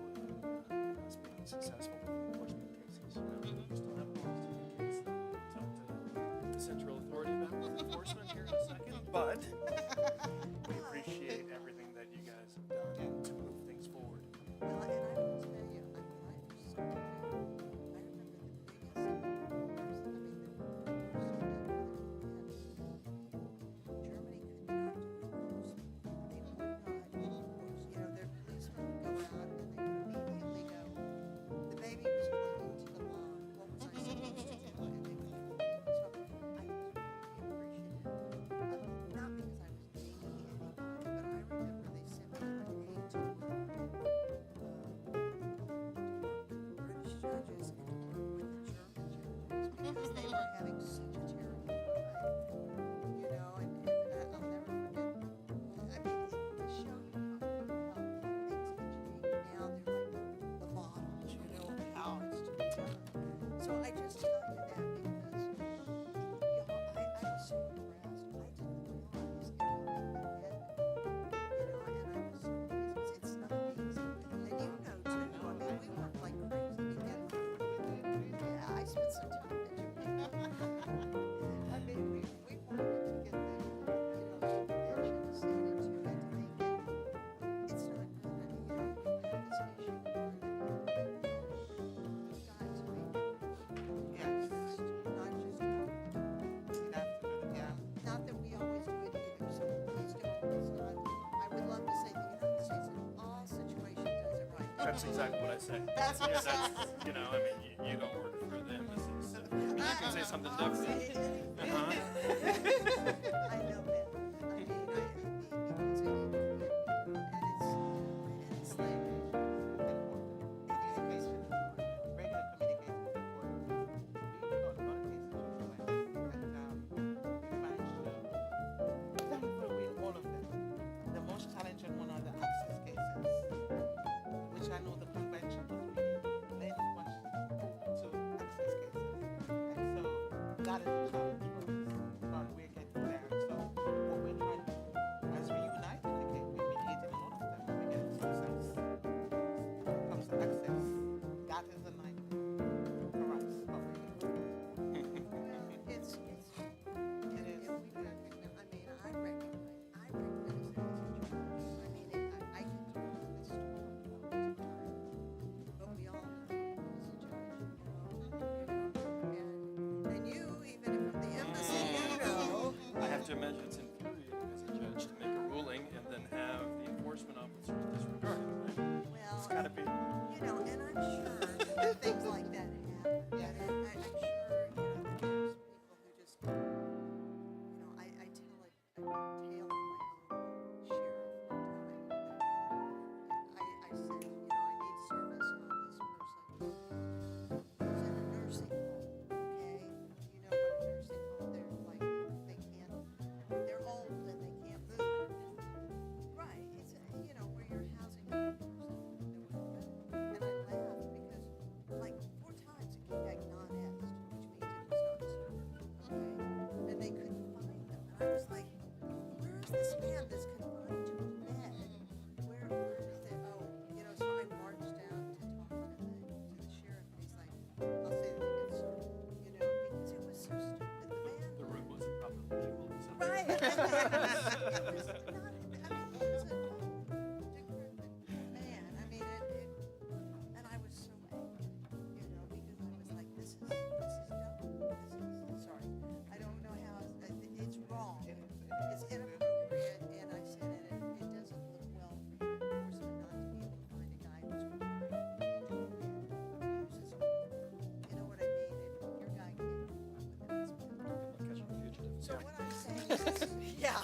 in us being successful in enforcement cases. We still have laws to against them. Talk to the central authority about enforcement here in a second, but we appreciate everything that you guys have done to move things forward. Well, and I will tell you, I mean, I was so I remember the biggest, I mean, the worst Germany could not enforce. They would not enforce. You know, their policemen would go out and they would immediately go, the baby was clinging to the mom. What was I supposed to do? And they would, so I was really appreciative. Not because I was dating anybody, but I remember they sent me on a date to British judges and to work with the German judges because they were having such a terrible time, you know, and I'll never forget. I mean, to show you how things have changed now, they're like the models, you know, of how it's to be done. So I just tell you that because, I was so impressed. I didn't realize everything that happened, you know, and I was so amazed. It's not easy. And you know, too, I mean, we worked like crazy to get yeah, I spent some time at Jamaica. I mean, we wanted to get the convention stated to it to make it. It's not good anymore. It's an issue on we've got to make it. Yeah, not just not that we always do it either. So please don't. So I would love to say the United States in all situations does it right. That's exactly what I say. That's what Yeah, that's, you know, I mean, you don't work for the embassy, so you can say something different. I know that. I mean, because it's like all of them. The most challenging one are the access cases, which I know the convention was really lent much to access cases. And so that is a challenge for us. But we're getting there. So what we're trying to do as we unite in the case, we're mediating a lot of them, we're getting success. When it comes to access, that is a nightmare for us. But it's it is. And we recognize. I mean, I recognize that as a judge. I mean, I can talk to this story all the time, but we all know as a judge, you know, and you even from the embassy, you know. understand this confined to a bed. Where is it? Oh, you know, so I marched down to talk to the sheriff, and he's like, I'll say that again, sir. You know, because it was so stupid. The man. The room wasn't properly labeled. So. Right. It was not, I mean, he was a decrepit man. I mean, and I was so angry, you know, because I was like, this is dumb. This is, sorry. I don't know how, it's wrong. It's inappropriate, and I said it doesn't look well for your enforcement not to be able to find a guy who's retired and uses a you know what I mean? And your guy can't keep up with it. So what I'm saying is, yeah,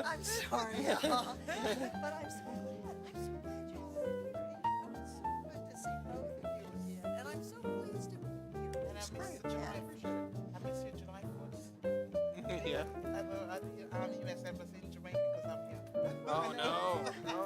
I'm sorry, but I'm so glad. I'm so glad you're here. You know, it's so good to see both of you again, and I'm so pleased to be here. And I miss you July 1st. I miss you July 1st. Yeah. At the U.S. Embassy in Jamaica because I'm here. Oh, no. No.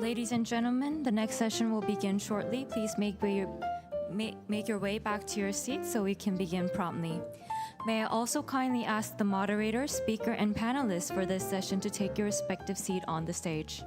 Ladies and gentlemen, the next session will begin shortly. Please make your way back to your seats so we can begin promptly. May I also kindly ask the moderator, speaker, and panelists for this session to take your respective seat on the stage.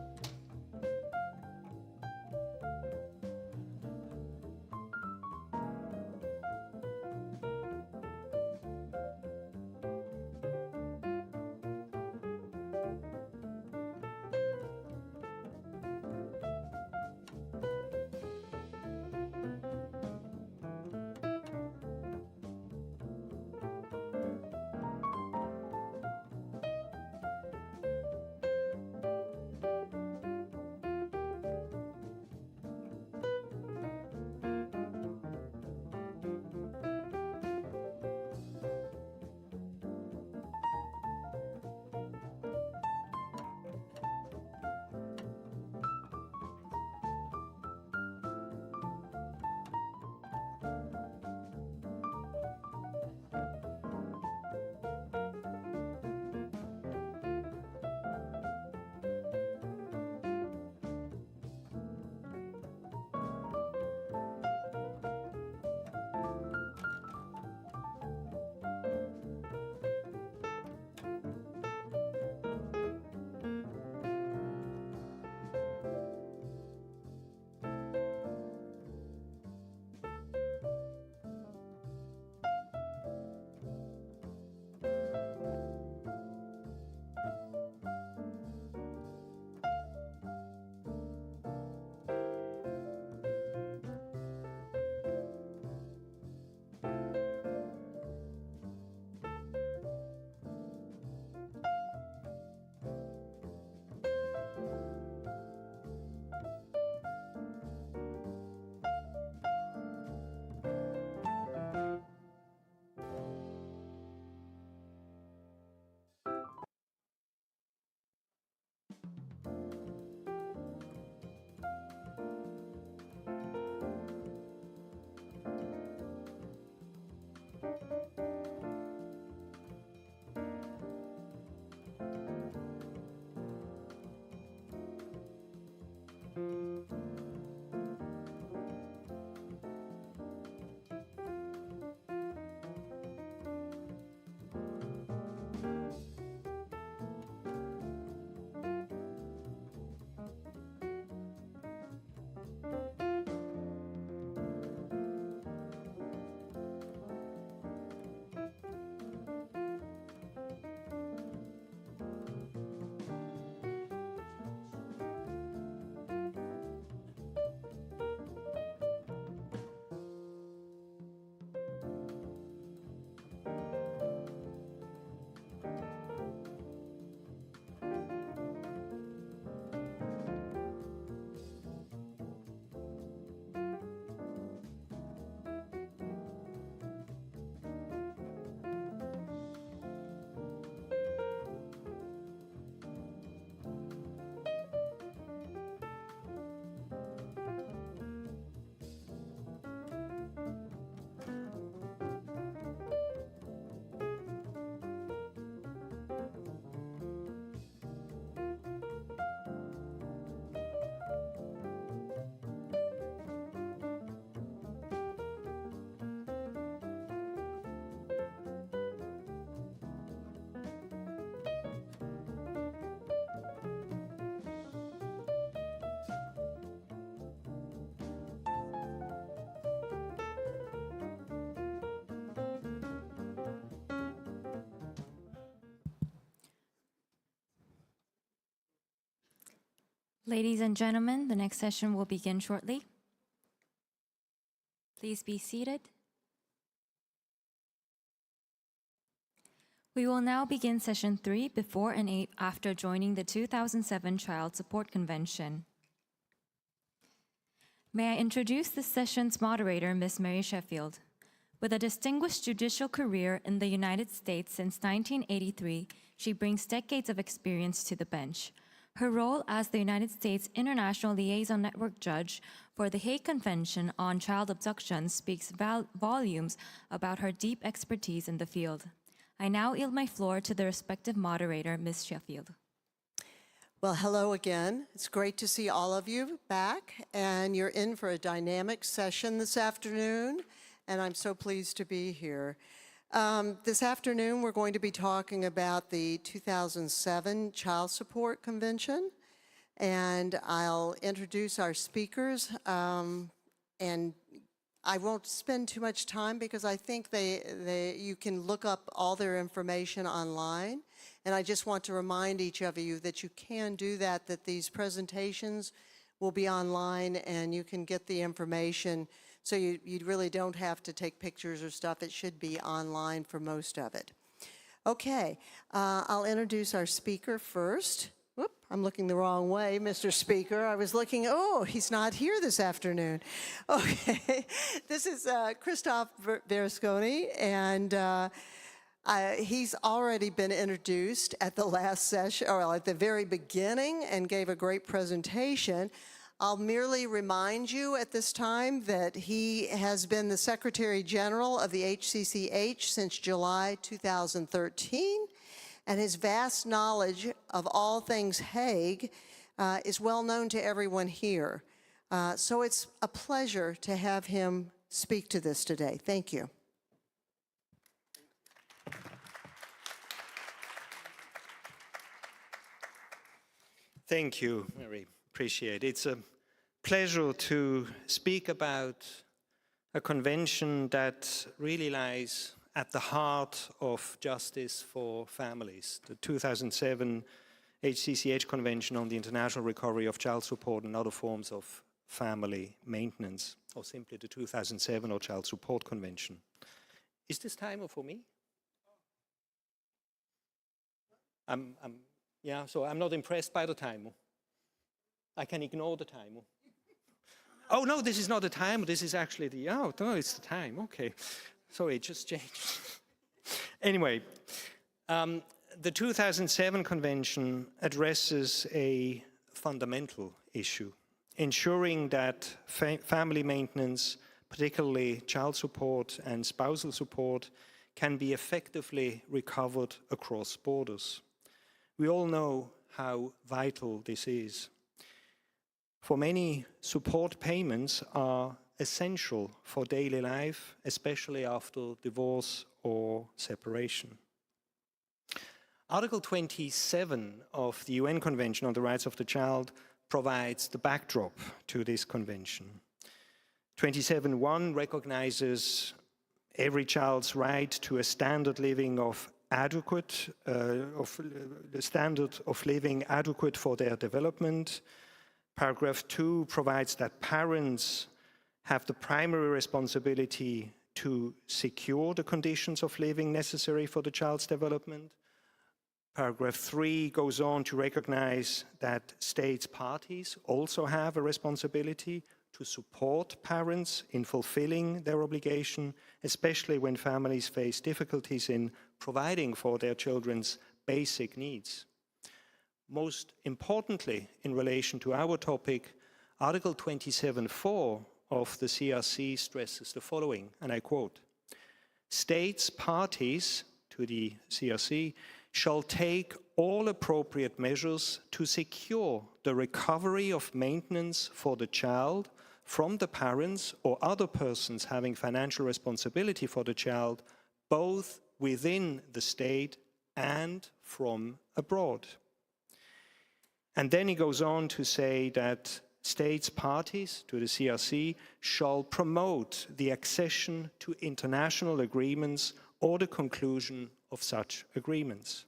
Ladies and gentlemen, the next session will begin shortly. Please be seated. We will now begin session 3 before and after joining the 2007 Child Support Convention. May I introduce this session's moderator, Ms. Mary Sheffield. With a distinguished judicial career in the United States since 1983, she brings decades of experience to the bench. Her role as the United States International Liaison Network Judge for the Hague Convention on Child Abduction speaks volumes about her deep expertise in the field. I now yield my floor to the respective moderator, Ms. Sheffield. Well, hello again. It's great to see all of you back, and you're in for a dynamic session this afternoon, and I'm so pleased to be here. This afternoon, we're going to be talking about the 2007 Child Support Convention, and I'll introduce our speakers, and I won't spend too much time because I think you can look up all their information online. And I just want to remind each of you that you can do that these presentations will be online and you can get the information. So you really don't have to take pictures or stuff. It should be online for most of it. Okay, I'll introduce our speaker first. Whoop, I'm looking the wrong way, Mr. Speaker. I was looking, oh, he's not here this afternoon. Okay, this is Christoph Berlusconi, and he's already been introduced at the last session, or at the very beginning, and gave a great presentation. I'll merely remind you at this time that he has been the Secretary General of the HCCH since July 2013, and his vast knowledge of all things Hague is well known to everyone here. So it's a pleasure to have him speak to this today. Thank you. Thank you, Mary. Appreciate it. It's a pleasure to speak about a convention that really lies at the heart of justice for families. The 2007 HCCH Convention on the International Recovery of Child Support and Other Forms of Family Maintenance, or simply the 2007 or Child Support Convention. Is this timer for me? Yeah, so I'm not impressed by the timer. I can ignore the timer. Oh, no, this is not the timer. This is actually the, oh, no, it's the time. Okay. Sorry, it just changed. Anyway, the 2007 convention addresses a fundamental issue, ensuring that family maintenance, particularly child support and spousal support, can be effectively recovered across borders. We all know how vital this is. For many, support payments are essential for daily life, especially after divorce or separation. Article 27 of the UN Convention on the Rights of the Child provides the backdrop to this convention. 27.1 recognizes every child's right to a standard living of the standard of living adequate for their development. Paragraph 2 provides that parents have the primary responsibility to secure the conditions of living necessary for the child's development. Paragraph 3 goes on to recognize that states parties also have a responsibility to support parents in fulfilling their obligation, especially when families face difficulties in providing for their children's basic needs. Most importantly, in relation to our topic, Article 27.4 of the CRC stresses the following, and I quote, "States parties to the CRC shall take all appropriate measures to secure the recovery of maintenance for the child from the parents or other persons having financial responsibility for the child, both within the state and from abroad." And then he goes on to say that states parties to the CRC shall promote the accession to international agreements or the conclusion of such agreements.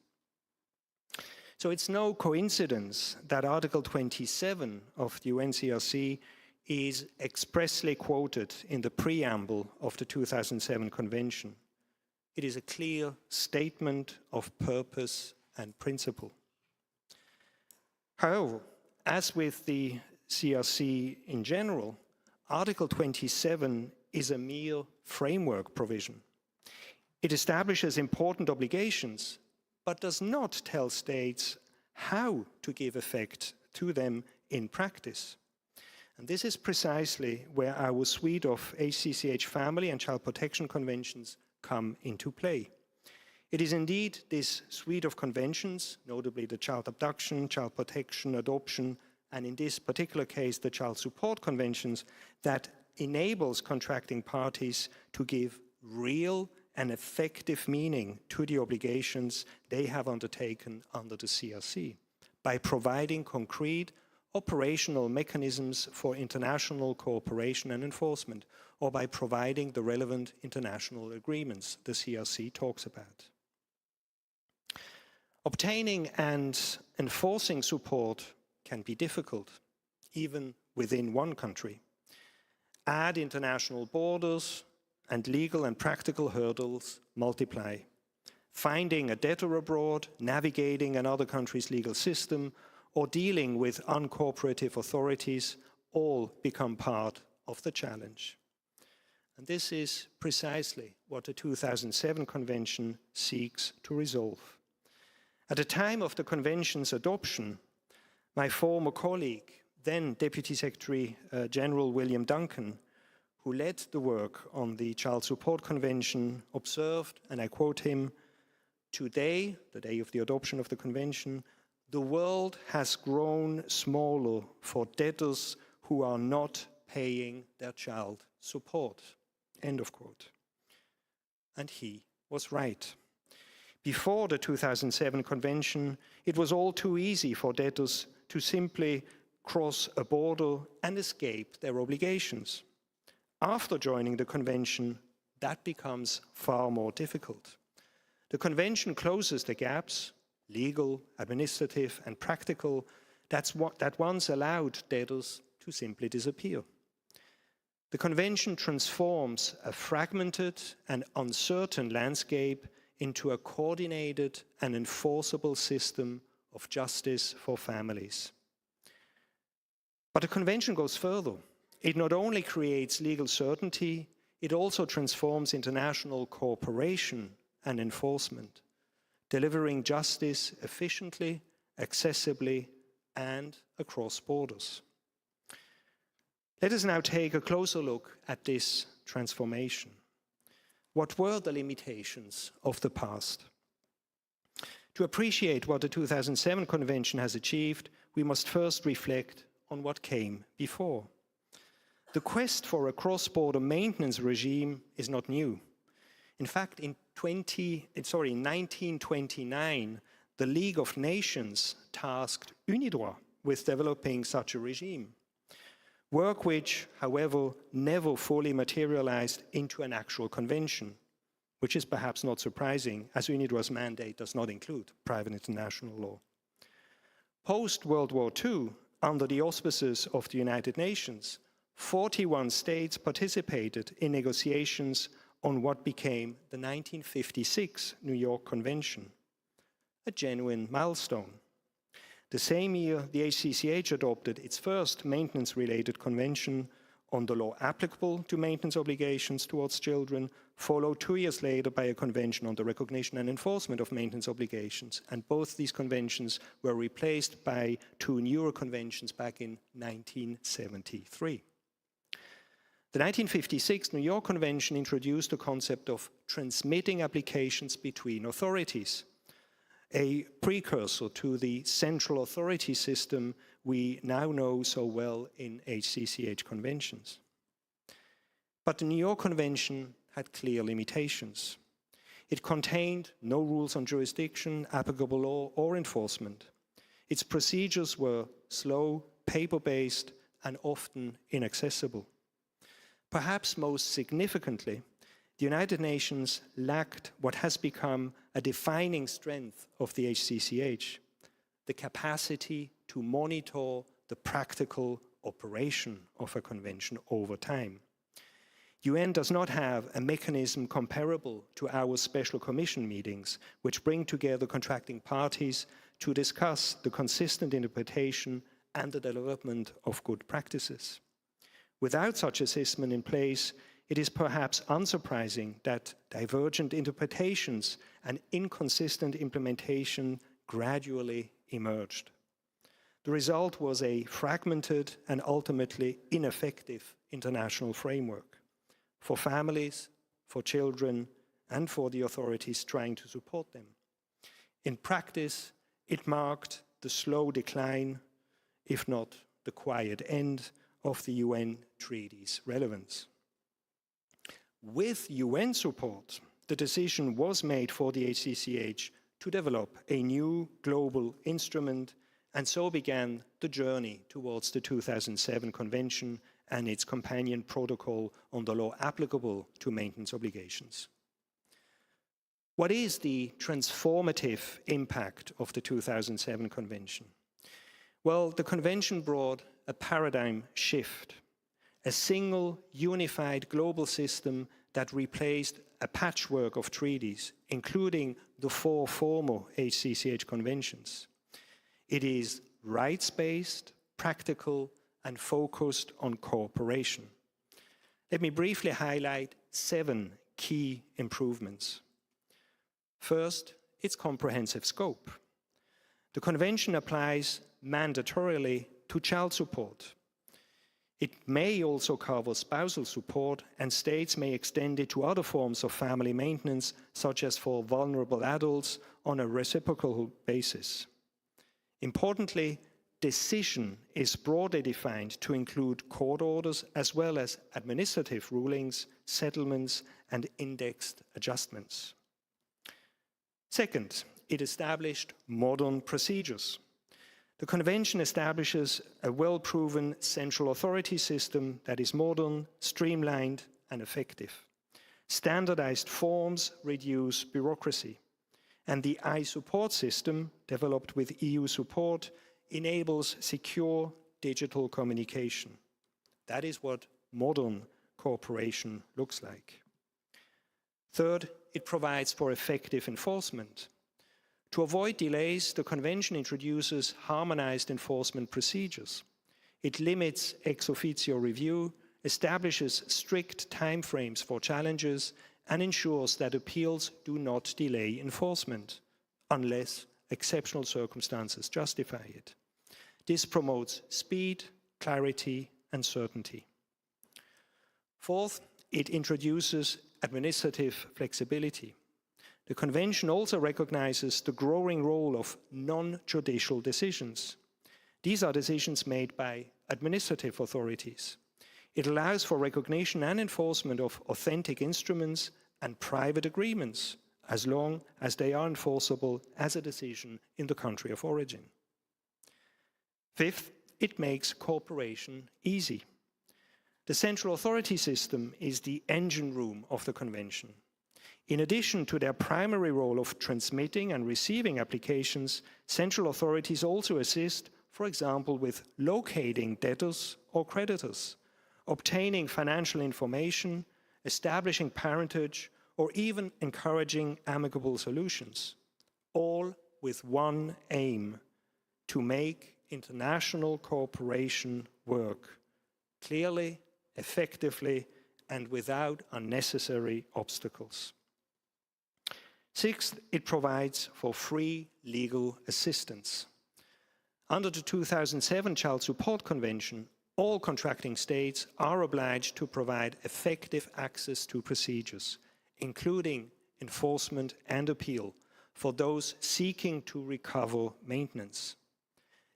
So it's no coincidence that Article 27 of the UNCRC is expressly quoted in the preamble of the 2007 Convention. It is a clear statement of purpose and principle. However, as with the CRC in general, Article 27 is a mere framework provision. It establishes important obligations, but does not tell states how to give effect to them in practice. And this is precisely where our suite of HCCH family and child protection conventions come into play. It is indeed this suite of conventions, notably the child abduction, child protection, adoption, and in this particular case, the child support conventions, that enables contracting parties to give real and effective meaning to the obligations they have undertaken under the CRC by providing concrete operational mechanisms for international cooperation and enforcement, or by providing the relevant international agreements the CRC talks about. Obtaining and enforcing support can be difficult, even within one country. Add international borders, and legal and practical hurdles multiply. Finding a debtor abroad, navigating another country's legal system, or dealing with uncooperative authorities all become part of the challenge. And this is precisely what the 2007 Convention seeks to resolve. At the time of the Convention's adoption, my former colleague, then Deputy Secretary General William Duncan, who led the work on the Child Support Convention, observed, and I quote him, "Today, the day of the adoption of the Convention, the world has grown smaller for debtors who are not paying their child support." End of quote. And he was right. Before the 2007 Convention, it was all too easy for debtors to simply cross a border and escape their obligations. After joining the Convention, that becomes far more difficult. The Convention closes the gaps, legal, administrative, and practical, that once allowed debtors to simply disappear. The Convention transforms a fragmented and uncertain landscape into a coordinated and enforceable system of justice for families. But the Convention goes further. It not only creates legal certainty, it also transforms international cooperation and enforcement, delivering justice efficiently, accessibly, and across borders. Let us now take a closer look at this transformation. What were the limitations of the past? To appreciate what the 2007 Convention has achieved, we must first reflect on what came before. The quest for a cross-border maintenance regime is not new. In fact, in 1929, the League of Nations tasked UNIDROIT with developing such a regime, work which, however, never fully materialized into an actual convention, which is perhaps not surprising, as UNIDROIT's mandate does not include private international law. Post-World War II, under the auspices of the United Nations, 41 states participated in negotiations on what became the 1956 New York Convention, a genuine milestone. The same year, the HCCH adopted its first maintenance-related convention on the law applicable to maintenance obligations towards children, followed 2 years later by a convention on the recognition and enforcement of maintenance obligations. And both these conventions were replaced by 2 newer conventions back in 1973. The 1956 New York Convention introduced the concept of transmitting applications between authorities, a precursor to the central authority system we now know so well in HCCH conventions. But the New York Convention had clear limitations. It contained no rules on jurisdiction, applicable law, or enforcement. Its procedures were slow, paper-based, and often inaccessible. Perhaps most significantly, the United Nations lacked what has become a defining strength of the HCCH, the capacity to monitor the practical operation of a convention over time. UN does not have a mechanism comparable to our special commission meetings, which bring together contracting parties to discuss the consistent interpretation and the development of good practices. Without such a system in place, it is perhaps unsurprising that divergent interpretations and inconsistent implementation gradually emerged. The result was a fragmented and ultimately ineffective international framework for families, for children, and for the authorities trying to support them. In practice, it marked the slow decline, if not the quiet end, of the UN treaty's relevance. With UN support, the decision was made for the HCCH to develop a new global instrument, and so began the journey towards the 2007 Convention and its companion protocol on the law applicable to maintenance obligations. What is the transformative impact of the 2007 Convention? Well, the Convention brought a paradigm shift, a single unified global system that replaced a patchwork of treaties, including the 4 former HCCH conventions. It is rights-based, practical, and focused on cooperation. Let me briefly highlight 7 key improvements. First, its comprehensive scope. The Convention applies mandatorily to child support. It may also cover spousal support, and states may extend it to other forms of family maintenance, such as for vulnerable adults, on a reciprocal basis. Importantly, decision is broadly defined to include court orders as well as administrative rulings, settlements, and indexed adjustments. Second, it established modern procedures. The Convention establishes a well-proven central authority system that is modern, streamlined, and effective. Standardized forms reduce bureaucracy, and the I-support system, developed with EU support, enables secure digital communication. That is what modern cooperation looks like. Third, it provides for effective enforcement. To avoid delays, the Convention introduces harmonized enforcement procedures. It limits ex officio review, establishes strict timeframes for challenges, and ensures that appeals do not delay enforcement, unless exceptional circumstances justify it. This promotes speed, clarity, and certainty. Fourth, it introduces administrative flexibility. The Convention also recognizes the growing role of non-judicial decisions. These are decisions made by administrative authorities. It allows for recognition and enforcement of authentic instruments and private agreements, as long as they are enforceable as a decision in the country of origin. Fifth, it makes cooperation easy. The central authority system is the engine room of the Convention. In addition to their primary role of transmitting and receiving applications, central authorities also assist, for example, with locating debtors or creditors, obtaining financial information, establishing parentage, or even encouraging amicable solutions, all with one aim: to make international cooperation work clearly, effectively, and without unnecessary obstacles. Sixth, it provides for free legal assistance. Under the 2007 Child Support Convention, all contracting states are obliged to provide effective access to procedures, including enforcement and appeal, for those seeking to recover maintenance.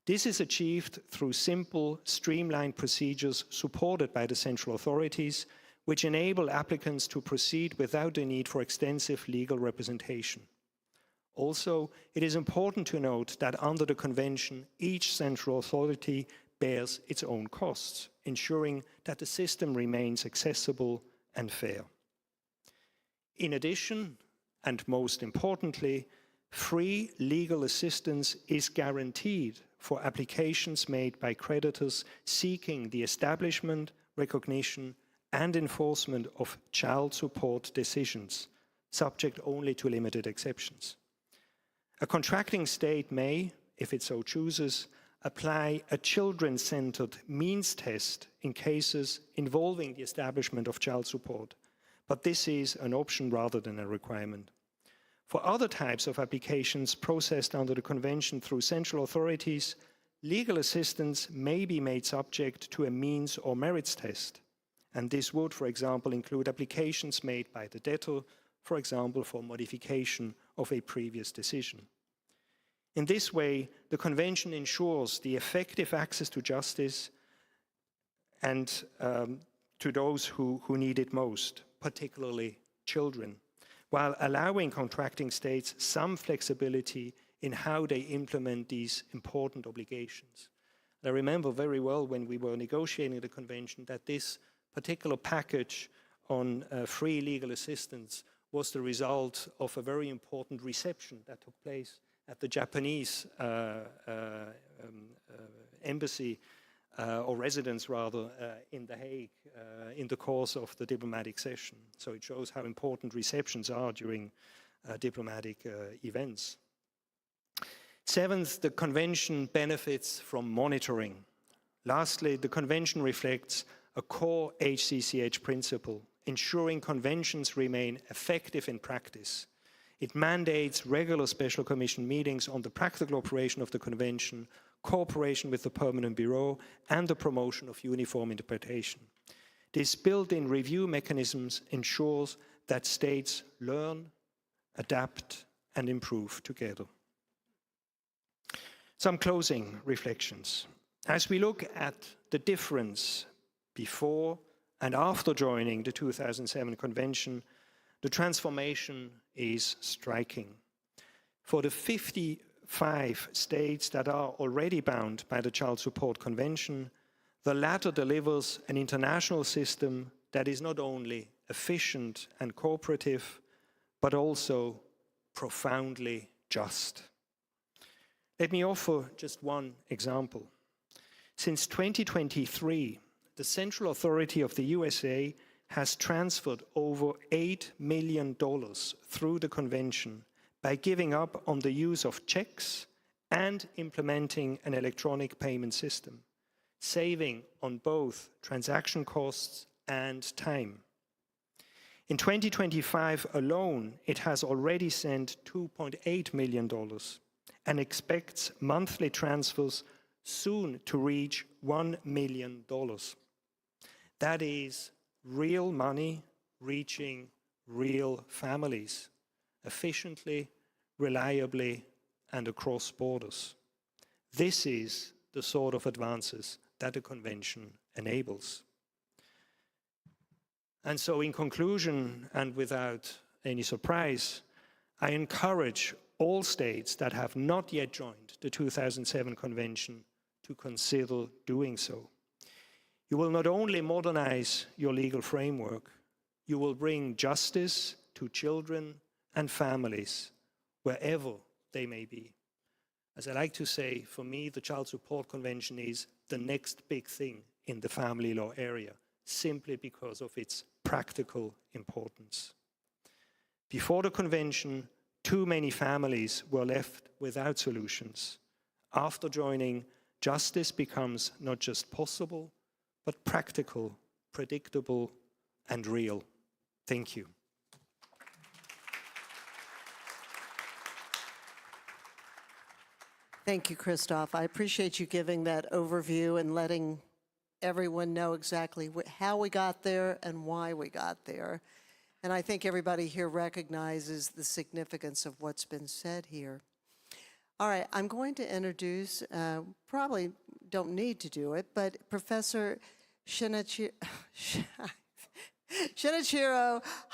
This is achieved through simple, streamlined procedures supported by the central authorities, which enable applicants to proceed without the need for extensive legal representation. Also, it is important to note that under the Convention, each central authority bears its own costs, ensuring that the system remains accessible and fair. In addition, and most importantly, free legal assistance is guaranteed for applications made by creditors seeking the establishment, recognition, and enforcement of child support decisions, subject only to limited exceptions. A contracting state may, if it so chooses, apply a children-centered means test in cases involving the establishment of child support, but this is an option rather than a requirement. For other types of applications processed under the Convention through central authorities, legal assistance may be made subject to a means or merits test, and this would, for example, include applications made by the debtor for example, for modification of a previous decision. In this way, the Convention ensures the effective access to justice and to those who need it most, particularly children, while allowing contracting states some flexibility in how they implement these important obligations. I remember very well when we were negotiating the Convention that this particular package on free legal assistance was the result of a very important reception that took place at the Japanese embassy, or residence rather, in The Hague in the course of the diplomatic session. So it shows how important receptions are during diplomatic events. Seventh, the Convention benefits from monitoring. Lastly, the Convention reflects a core HCCH principle, ensuring conventions remain effective in practice. It mandates regular Special Commission meetings on the practical operation of the Convention, cooperation with the Permanent Bureau, and the promotion of uniform interpretation. This built-in review mechanisms ensures that states learn, adapt, and improve together. Some closing reflections. As we look at the difference before and after joining the 2007 Convention, the transformation is striking. For the 55 states that are already bound by the Child Support Convention, the latter delivers an international system that is not only efficient and cooperative, but also profoundly just. Let me offer just one example. Since 2023, the Central Authority of the USA has transferred over $8 million through the Convention by giving up on the use of checks and implementing an electronic payment system, saving on both transaction costs and time. In 2025 alone, it has already sent $2.8 million and expects monthly transfers soon to reach $1 million. That is real money reaching real families, efficiently, reliably, and across borders. This is the sort of advances that the Convention enables. And so in conclusion, and without any surprise, I encourage all states that have not yet joined the 2007 Convention to consider doing so. You will not only modernize your legal framework, you will bring justice to children and families wherever they may be. As I like to say, for me, the Child Support Convention is the next big thing in the family law area, simply because of its practical importance. Before the Convention, too many families were left without solutions. After joining, justice becomes not just possible, but practical, predictable, and real. Thank you. Thank you, Christoph. I appreciate you giving that overview and letting everyone know exactly how we got there and why we got there. And I think everybody here recognizes the significance of what's been said here. All right, I'm going to introduce, probably don't need to do it, but Professor Shinichiro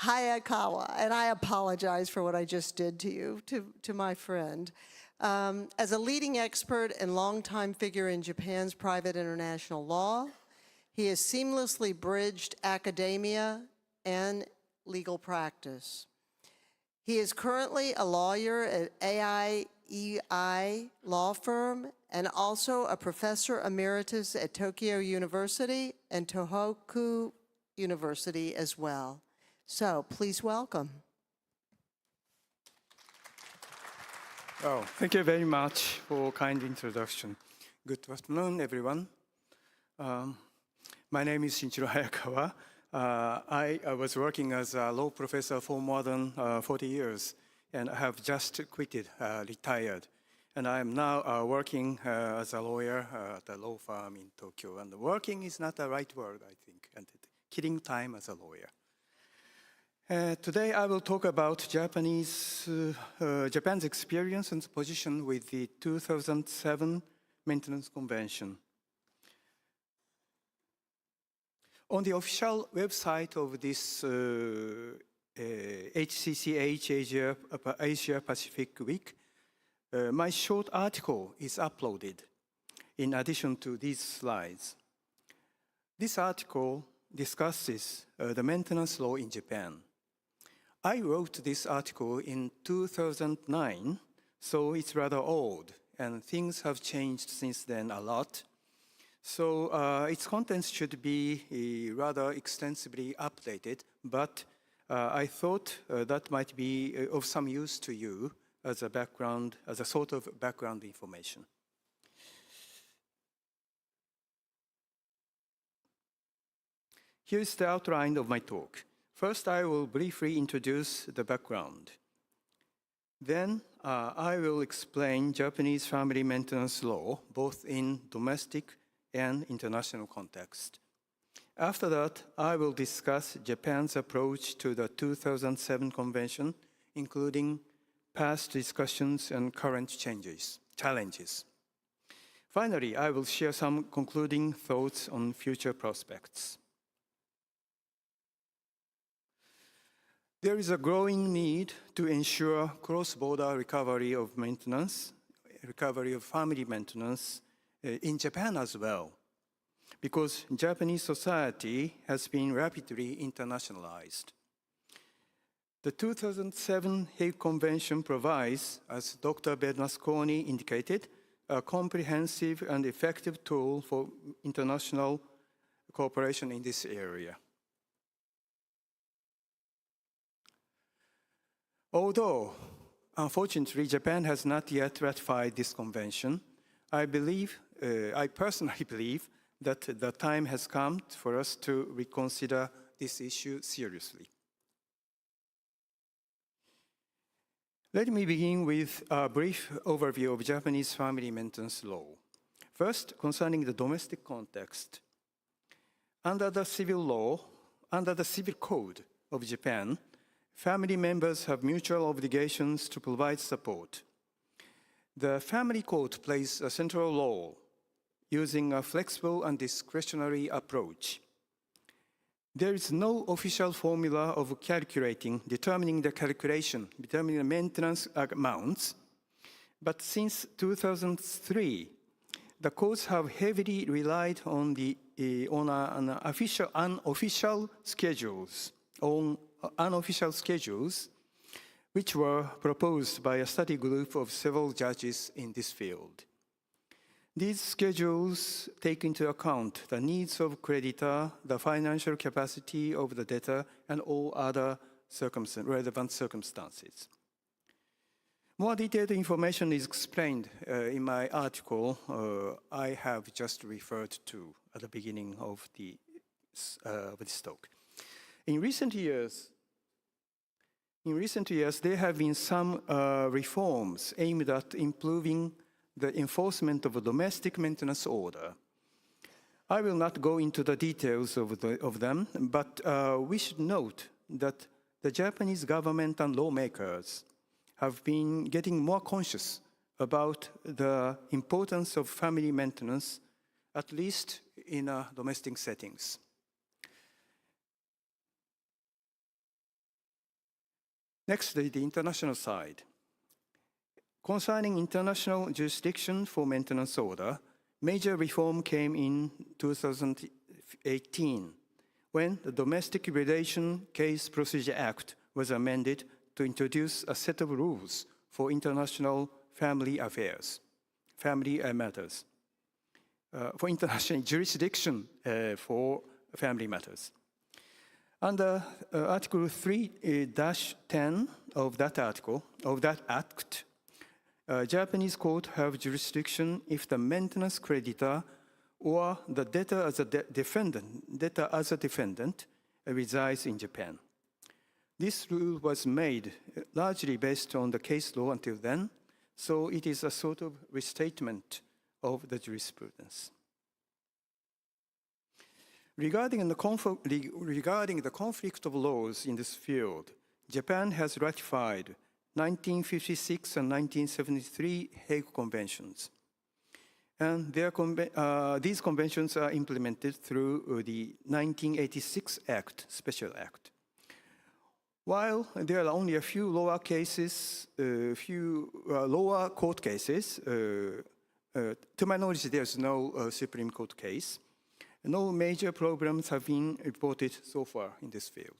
Hayakawa, and I apologize for what I just did to you, to my friend. As a leading expert and longtime figure in Japan's private international law, he has seamlessly bridged academia and legal practice. He is currently a lawyer at AIEI law firm and also a professor emeritus at Tokyo University and Tohoku University as well. So please welcome. Oh, thank you very much for kind introduction. Good afternoon, everyone. My name is Shinichiro Hayakawa. I was working as a law professor for more than 40 years, and I have just retired. And I am now working as a lawyer at a law firm in Tokyo. And working is not the right word, I think, and killing time as a lawyer. Today I will talk about Japan's experience and position with the 2007 Maintenance Convention. On the official website of this HCCH Asia Pacific Week, my short article is uploaded in addition to these slides. This article discusses the maintenance law in Japan. I wrote this article in 2009, so it's rather old, and things have changed since then a lot. So its contents should be rather extensively updated, but I thought that might be of some use to you as a background, as a sort of background information. Here's the outline of my talk. First, I will briefly introduce the background. Then, I will explain Japanese family maintenance law, both in domestic and international context. After that, I will discuss Japan's approach to the 2007 convention, including past discussions and current challenges. Finally, I will share some concluding thoughts on future prospects. There is a growing need to ensure cross-border recovery of family maintenance in Japan as well, because Japanese society has been rapidly internationalized. The 2007 Hague Convention provides, as Dr. Bernasconi indicated, a comprehensive and effective tool for international cooperation in this area. Although, unfortunately, Japan has not yet ratified this convention, I personally believe that the time has come for us to reconsider this issue seriously. Let me begin with a brief overview of Japanese family maintenance law. First, concerning the domestic context. Under the civil code of Japan, family members have mutual obligations to provide support. The family court plays a central role, using a flexible and discretionary approach. There is no official formula of determining the maintenance amounts, but since 2003, the courts have heavily relied on unofficial schedules, which were proposed by a study group of several judges in this field. These schedules take into account the needs of creditor, the financial capacity of the debtor, and all other relevant circumstances. More detailed information is explained in my article I have just referred to at the beginning of this talk. In recent years, there have been some reforms aimed at improving the enforcement of a domestic maintenance order. I will not go into the details of them, but we should note that the Japanese government and lawmakers have been getting more conscious about the importance of family maintenance, at least in domestic settings. Next, the international side. Concerning international jurisdiction for maintenance order, major reform came in 2018 when the Domestic Relation Case Procedure Act was amended to introduce a set of rules for international family matters, for international jurisdiction for family matters. Under Article 3-10 of that act, Japanese court have jurisdiction if the maintenance creditor or the debtor as a defendant resides in Japan. This rule was made largely based on the case law until then, so it is a sort of restatement of the jurisprudence. Regarding the conflict of laws in this field, Japan has ratified 1956 and 1973 Hague Conventions. And these conventions are implemented through the 1986 Act, Special Act. While there are only a few lower cases, lower court cases, to my knowledge, there's no Supreme Court case. No major problems have been reported so far in this field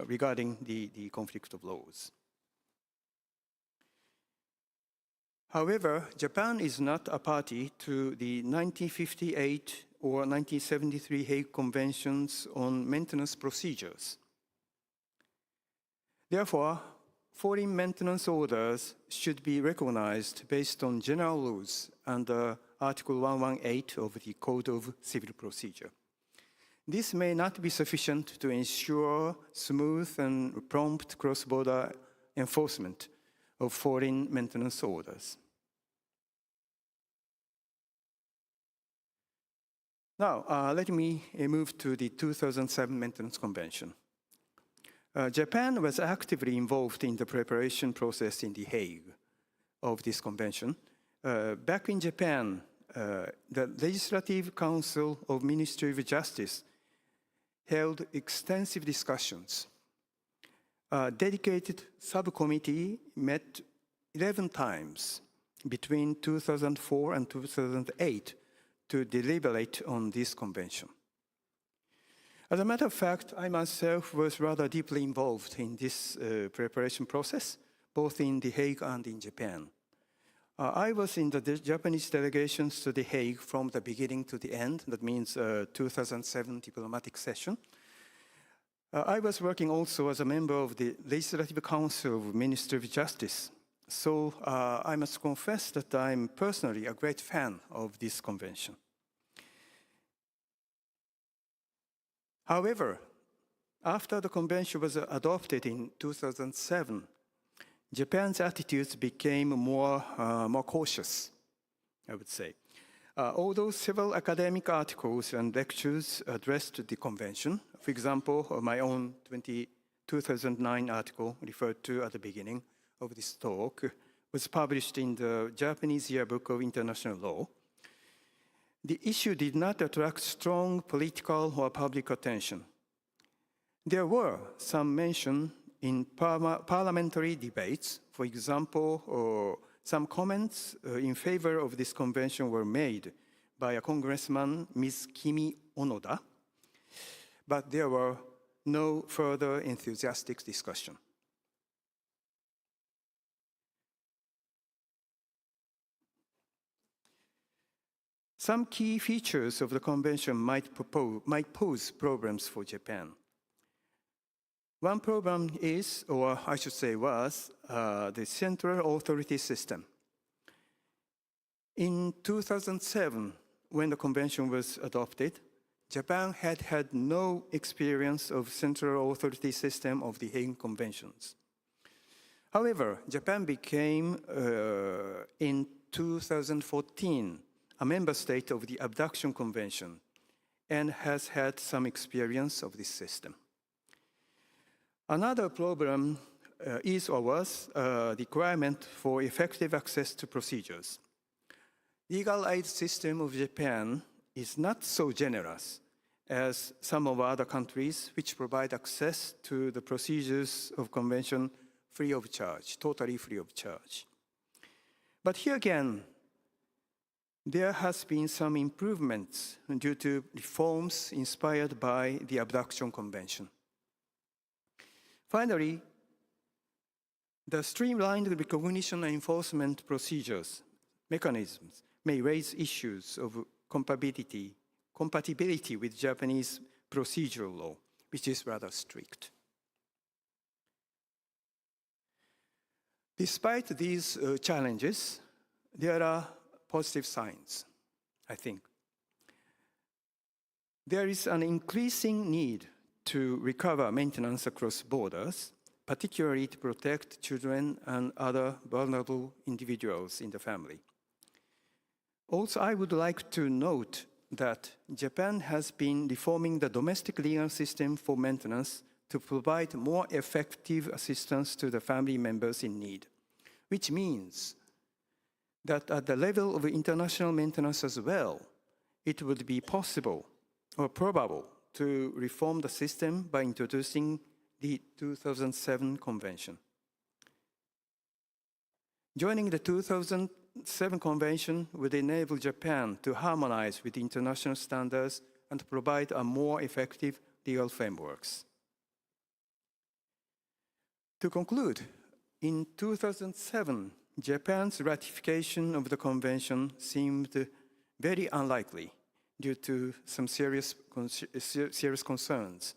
regarding the conflict of laws. However, Japan is not a party to the 1958 or 1973 Hague Conventions on maintenance procedures. Therefore, foreign maintenance orders should be recognized based on general rules under Article 118 of the Code of Civil Procedure. This may not be sufficient to ensure smooth and prompt cross-border enforcement of foreign maintenance orders. Now, let me move to the 2007 Maintenance Convention. Japan was actively involved in the preparation process in The Hague of this convention. Back in Japan, the Legislative Council of Ministry of Justice held extensive discussions. A dedicated subcommittee met 11 times between 2004 and 2008 to deliberate on this convention. As a matter of fact, I myself was rather deeply involved in this preparation process, both in The Hague and in Japan. I was in the Japanese delegations to The Hague from the beginning to the end. That means 2007 diplomatic session. I was working also as a member of the Legislative Council of Ministry of Justice. So I must confess that I'm personally a great fan of this convention. However, after the convention was adopted in 2007, Japan's attitudes became more cautious, I would say. Although several academic articles and lectures addressed the convention, for example, my own 2009 article referred to at the beginning of this talk was published in the Japanese Yearbook of International Law, the issue did not attract strong political or public attention. There were some mention in parliamentary debates. For example, some comments in favor of this convention were made by a congressman, Ms. Kimi Onoda, but there were no further enthusiastic discussion. Some key features of the convention might pose problems for Japan. One problem is, or I should say was, the central authority system. In 2007, when the convention was adopted, Japan had had no experience of central authority system of the Hague Conventions. However, Japan became, in 2014, a member state of the Abduction Convention and has had some experience of this system. Another problem is or was the requirement for effective access to procedures. Legal aid system of Japan is not so generous as some of other countries which provide access to the procedures of convention free of charge, totally free of charge. But here again, there has been some improvements due to reforms inspired by the Abduction Convention. Finally, the streamlined recognition and enforcement procedures, mechanisms, may raise issues of compatibility with Japanese procedural law, which is rather strict. Despite these challenges, there are positive signs, I think. There is an increasing need to recover maintenance across borders, particularly to protect children and other vulnerable individuals in the family. Also, I would like to note that Japan has been reforming the domestic legal system for maintenance to provide more effective assistance to the family members in need, which means that at the level of international maintenance as well, it would be possible or probable to reform the system by introducing the 2007 Convention. Joining the 2007 Convention would enable Japan to harmonize with international standards and provide a more effective legal frameworks. To conclude, in 2007, Japan's ratification of the convention seemed very unlikely due to some serious concerns.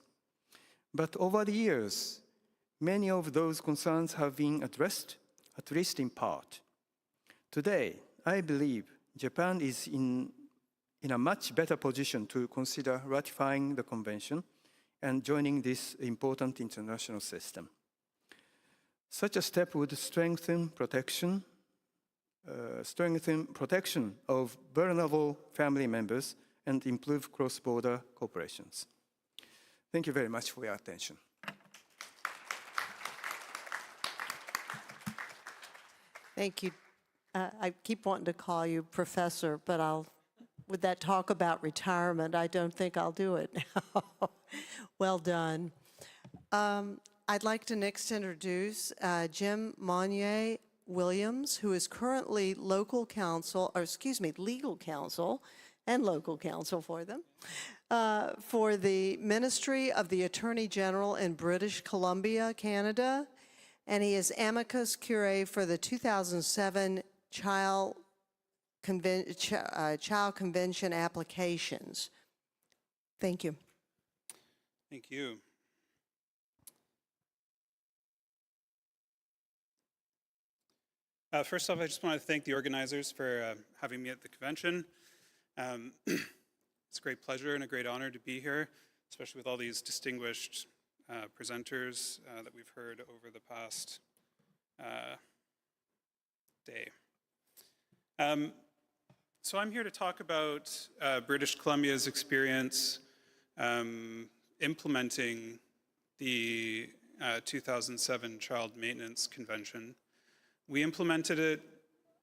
But over the years, many of those concerns have been addressed, at least in part. Today, I believe Japan is in a much better position to consider ratifying the convention and joining this important international system. Such a step would strengthen protection of vulnerable family members and improve cross-border cooperations. Thank you very much for your attention. Thank you. I keep wanting to call you professor, but with that talk about retirement, I don't think I'll do it now. Well done. I'd like to next introduce Jim Monnier Williams, who is currently legal counsel and local counsel for them, for the Ministry of the Attorney General in British Columbia, Canada, and he is amicus curiae for the 2007 Child Convention applications. Thank you. Thank you. First off, I just want to thank the organizers for having me at the convention. It's a great pleasure and a great honor to be here, especially with all these distinguished presenters that we've heard over the past day. So I'm here to talk about British Columbia's experience implementing the 2007 Child Maintenance Convention. We implemented it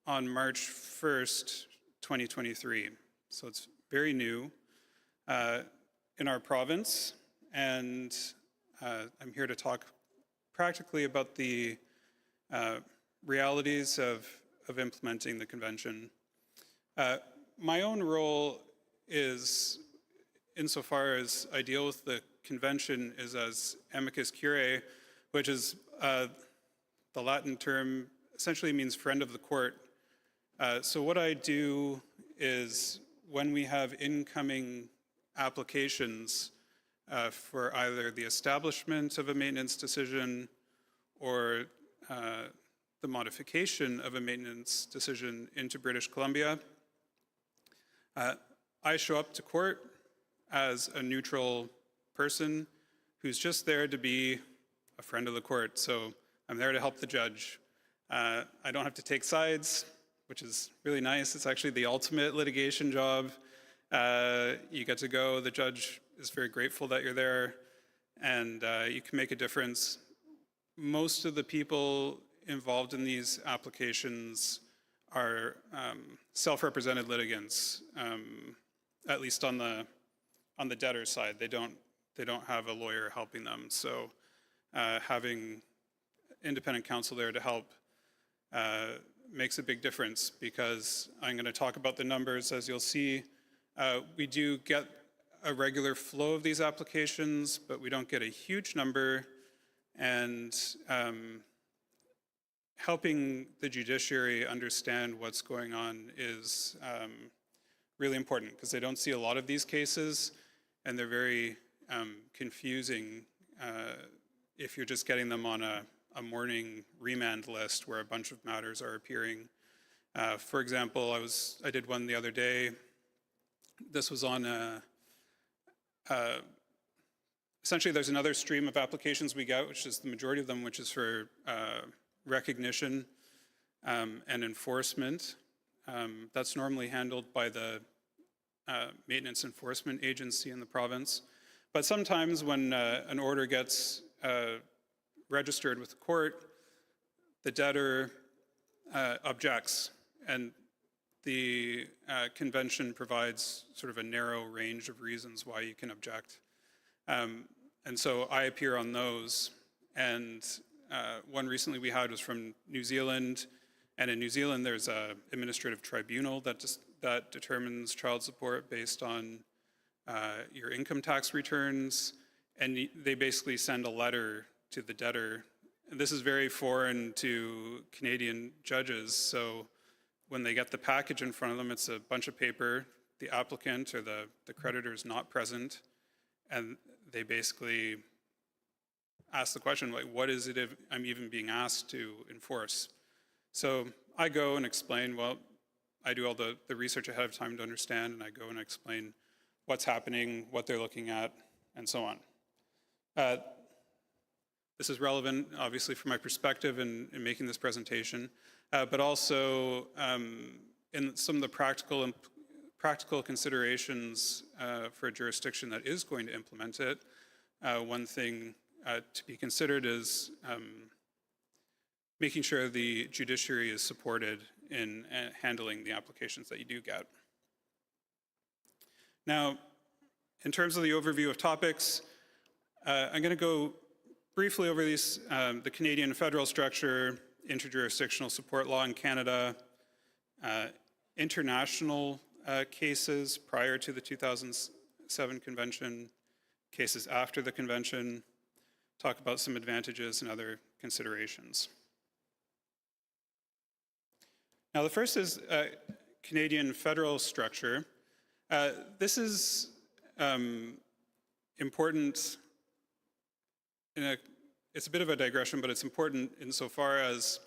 on March 1st, 2023, so it's very new in our province, and I'm here to talk practically about the realities of implementing the convention. My own role is, insofar as I deal with the convention, is as amicus curiae, which is the Latin term essentially means friend of the court. So what I do is when we have incoming applications for either the establishment of a maintenance decision or the modification of a maintenance decision into British Columbia, I show up to court as a neutral person who's just there to be a friend of the court. So I'm there to help the judge. I don't have to take sides, which is really nice. It's actually the ultimate litigation job. You get to go, the judge is very grateful that you're there, and you can make a difference. Most of the people involved in these applications are self-represented litigants, at least on the debtor side. They don't have a lawyer helping them. So having independent counsel there to help makes a big difference, because I'm going to talk about the numbers. As you'll see, we do get a regular flow of these applications, but we don't get a huge number. And helping the judiciary understand what's going on is really important, because they don't see a lot of these cases, and they're very confusing if you're just getting them on a morning remand list where a bunch of matters are appearing. For example, I did one the other day. This was on essentially there's another stream of applications we get, which is the majority of them, which is for recognition and enforcement. That's normally handled by the maintenance enforcement agency in the province. But sometimes when an order gets registered with the court, the debtor objects, and the convention provides sort of a narrow range of reasons why you can object. And so I appear on those. And one recently we had was from New Zealand. And in New Zealand, there's an administrative tribunal that determines child support based on your income tax returns. And they basically send a letter to the debtor. And this is very foreign to Canadian judges. So when they get the package in front of them, it's a bunch of paper. The applicant or the creditor is not present. And they basically ask the question, like, what is it if I'm even being asked to enforce? So I go and explain, well, I do all the research ahead of time to understand, and I go and explain what's happening, what they're looking at, and so on. This is relevant, obviously, from my perspective in making this presentation, but also in some of the practical considerations for a jurisdiction that is going to implement it. One thing to be considered is making sure the judiciary is supported in handling the applications that you do get. Now, in terms of the overview of topics, I'm going to go briefly over these, the Canadian federal structure, interjurisdictional support law in Canada, international cases prior to the 2007 convention, cases after the convention, talk about some advantages and other considerations. Now, the first is Canadian federal structure. This is important. It's a bit of a digression, but it's important insofar as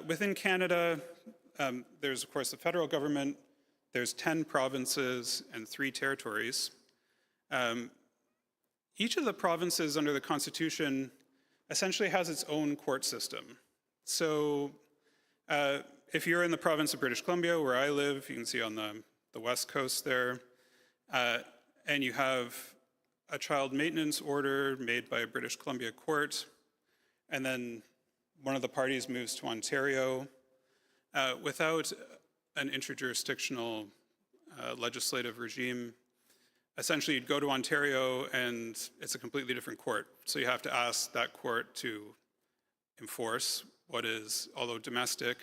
within Canada, there's, of course, the federal government. There's 10 provinces and 3 territories. Each of the provinces under the Constitution essentially has its own court system. So if you're in the province of British Columbia, where I live, you can see on the west coast there, and you have a child maintenance order made by a British Columbia court, and then one of the parties moves to Ontario, without an interjurisdictional legislative regime, essentially you'd go to Ontario and it's a completely different court. So you have to ask that court to enforce what is, although domestic,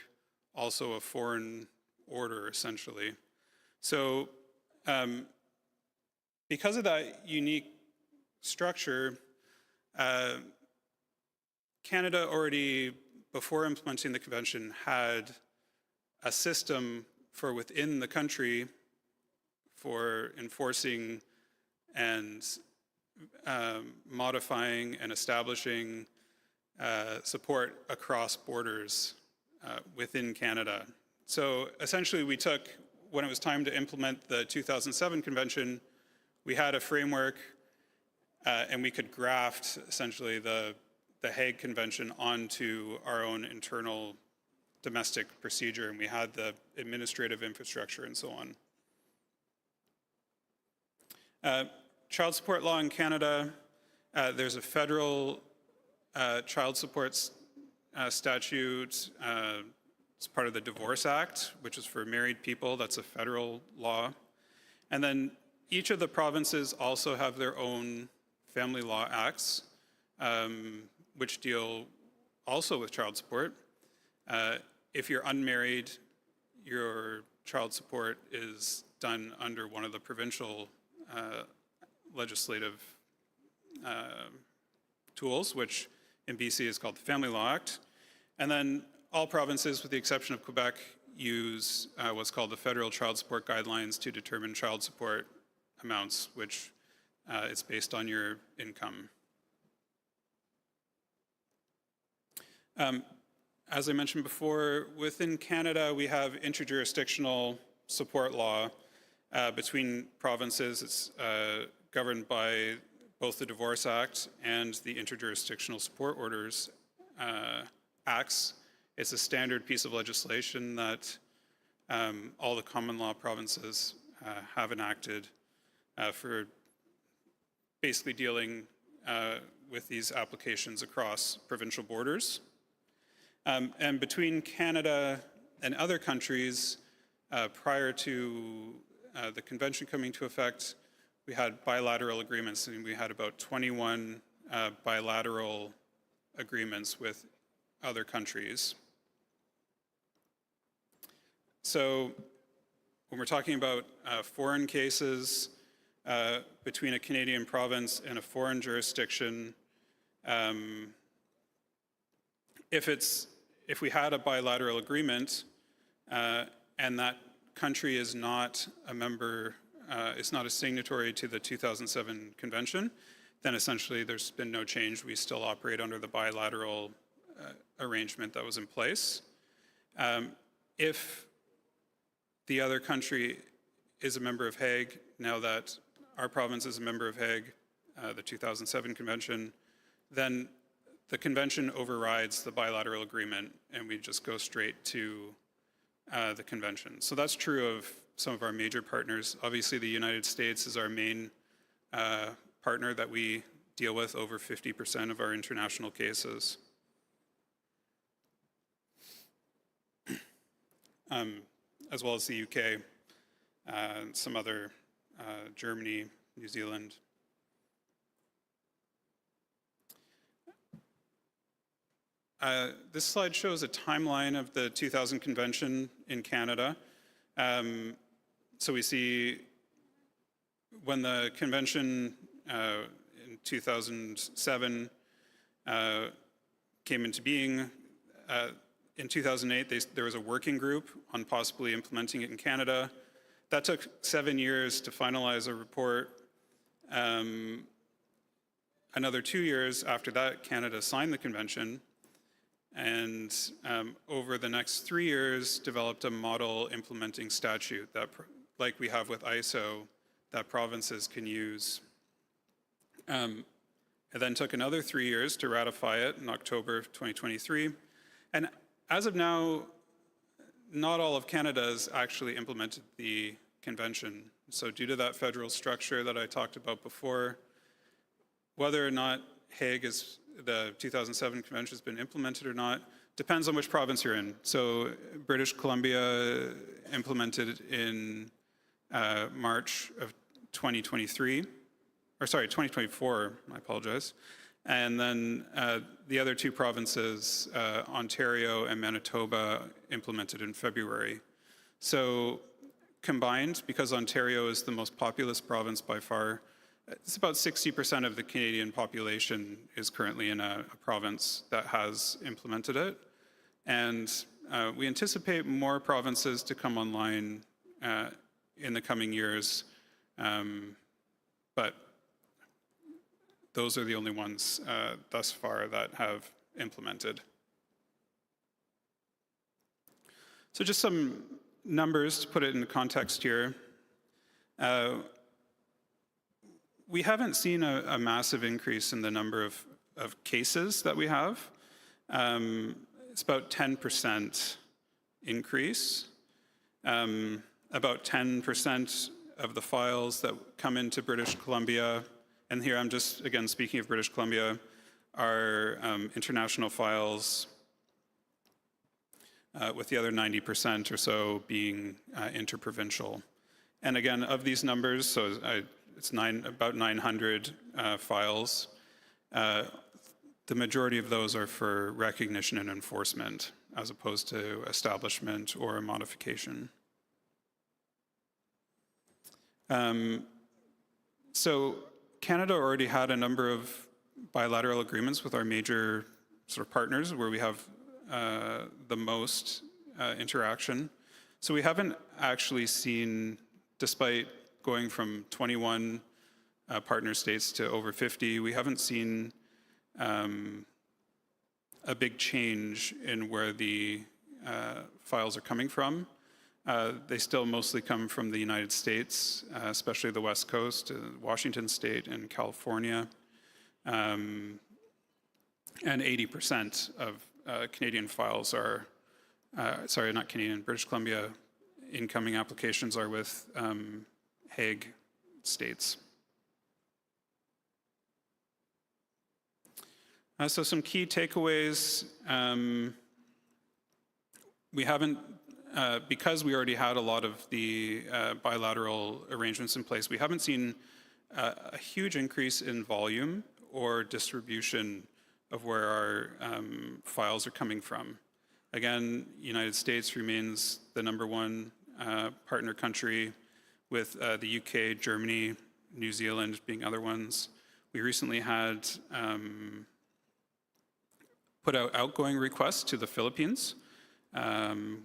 also a foreign order, essentially. So because of that unique structure, Canada already, before implementing the convention, had a system for within the country for enforcing and modifying and establishing support across borders within Canada. So essentially we took, when it was time to implement the 2007 convention, we had a framework and we could graft essentially the Hague Convention onto our own internal domestic procedure, and we had the administrative infrastructure and so on. Child support law in Canada, there's a federal child support statute. It's part of the Divorce Act, which is for married people. That's a federal law. And then each of the provinces also have their own family law acts, which deal also with child support. If you're unmarried, your child support is done under one of the provincial legislative tools, which in BC is called the Family Law Act. And then all provinces, with the exception of Quebec, use what's called the Federal Child Support Guidelines to determine child support amounts, which is based on your income. As I mentioned before, within Canada, we have interjurisdictional support law between provinces. It's governed by both the Divorce Act and the Interjurisdictional Support Orders Acts. It's a standard piece of legislation that all the common law provinces have enacted for basically dealing with these applications across provincial borders. And between Canada and other countries, prior to the convention coming into effect, we had bilateral agreements, and we had about 21 bilateral agreements with other countries. So when we're talking about foreign cases between a Canadian province and a foreign jurisdiction, if we had a bilateral agreement and that country is not a member, is not a signatory to the 2007 convention, then essentially there's been no change. We still operate under the bilateral arrangement that was in place. If the other country is a member of Hague, now that our province is a member of Hague, the 2007 convention, then the convention overrides the bilateral agreement and we just go straight to the convention. So that's true of some of our major partners. Obviously, the United States is our main partner that we deal with, over 50% of our international cases. As well as the UK, and some other, Germany, New Zealand. This slide shows a timeline of the 2000 convention in Canada. So we see when the convention in 2007 came into being, in 2008, there was a working group on possibly implementing it in Canada. That took 7 years to finalize a report. Another 2 years after that, Canada signed the convention, and over the next 3 years, developed a model implementing statute that, like we have with ISO, that provinces can use. It then took another 3 years to ratify it in October of 2023. And as of now, not all of Canada has actually implemented the convention. So due to that federal structure that I talked about before, whether or not Hague is, the 2007 convention has been implemented or not, depends on which province you're in. So British Columbia implemented it in March of 2023, or sorry, 2024, I apologize. And then the other two provinces, Ontario and Manitoba, implemented in February. So combined, because Ontario is the most populous province by far, it's about 60% of the Canadian population is currently in a province that has implemented it. And we anticipate more provinces to come online in the coming years, but those are the only ones thus far that have implemented. So just some numbers to put it into context here. We haven't seen a massive increase in the number of cases that we have. It's about 10% increase. About 10% of the files that come into British Columbia, and here I'm just, again, speaking of British Columbia, are international files, with the other 90% or so being interprovincial. And again, of these numbers, so it's about 900 files. The majority of those are for recognition and enforcement, as opposed to establishment or a modification. So Canada already had a number of bilateral agreements with our major sort of partners where we have the most interaction. So we haven't actually seen, despite going from 21 partner states to over 50, we haven't seen a big change in where the files are coming from. They still mostly come from the United States, especially the West Coast, Washington State and California. And 80% of Canadian files are, sorry, not Canadian, British Columbia incoming applications are with Hague states. So some key takeaways. We haven't, because we already had a lot of the bilateral arrangements in place, we haven't seen a huge increase in volume or distribution of where our files are coming from. Again, United States remains the #1 partner country, with the UK, Germany, New Zealand being other ones. We recently had put out outgoing requests to the Philippines,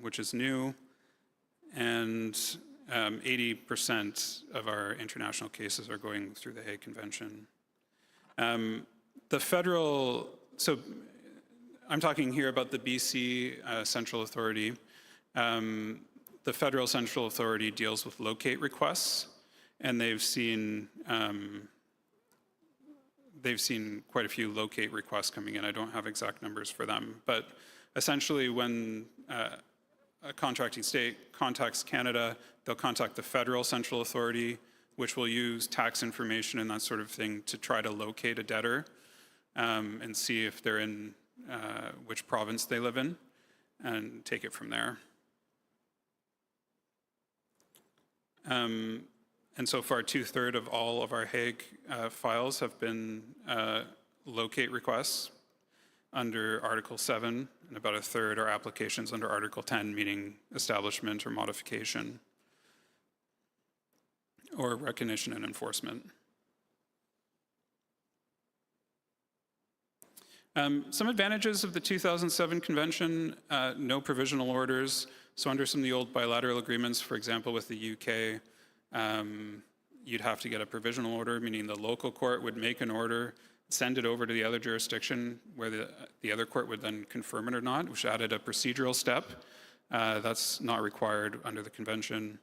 which is new, and 80% of our international cases are going through the Hague Convention. The federal, so I'm talking here about the BC Central Authority. The Federal Central Authority deals with locate requests, and they've seen quite a few locate requests coming in. I don't have exact numbers for them, but essentially when a contracting state contacts Canada, they'll contact the Federal Central Authority, which will use tax information and that sort of thing to try to locate a debtor and see if they're in which province they live in, and take it from there. And so far, 2/3 of all of our Hague files have been locate requests under Article 7, and about 1/3 are applications under Article 10, meaning establishment or modification, or recognition and enforcement. Some advantages of the 2007 convention: no provisional orders. So under some of the old bilateral agreements, for example, with the UK, you'd have to get a provisional order, meaning the local court would make an order, send it over to the other jurisdiction, where the other court would then confirm it or not, which added a procedural step. That's not required under the convention.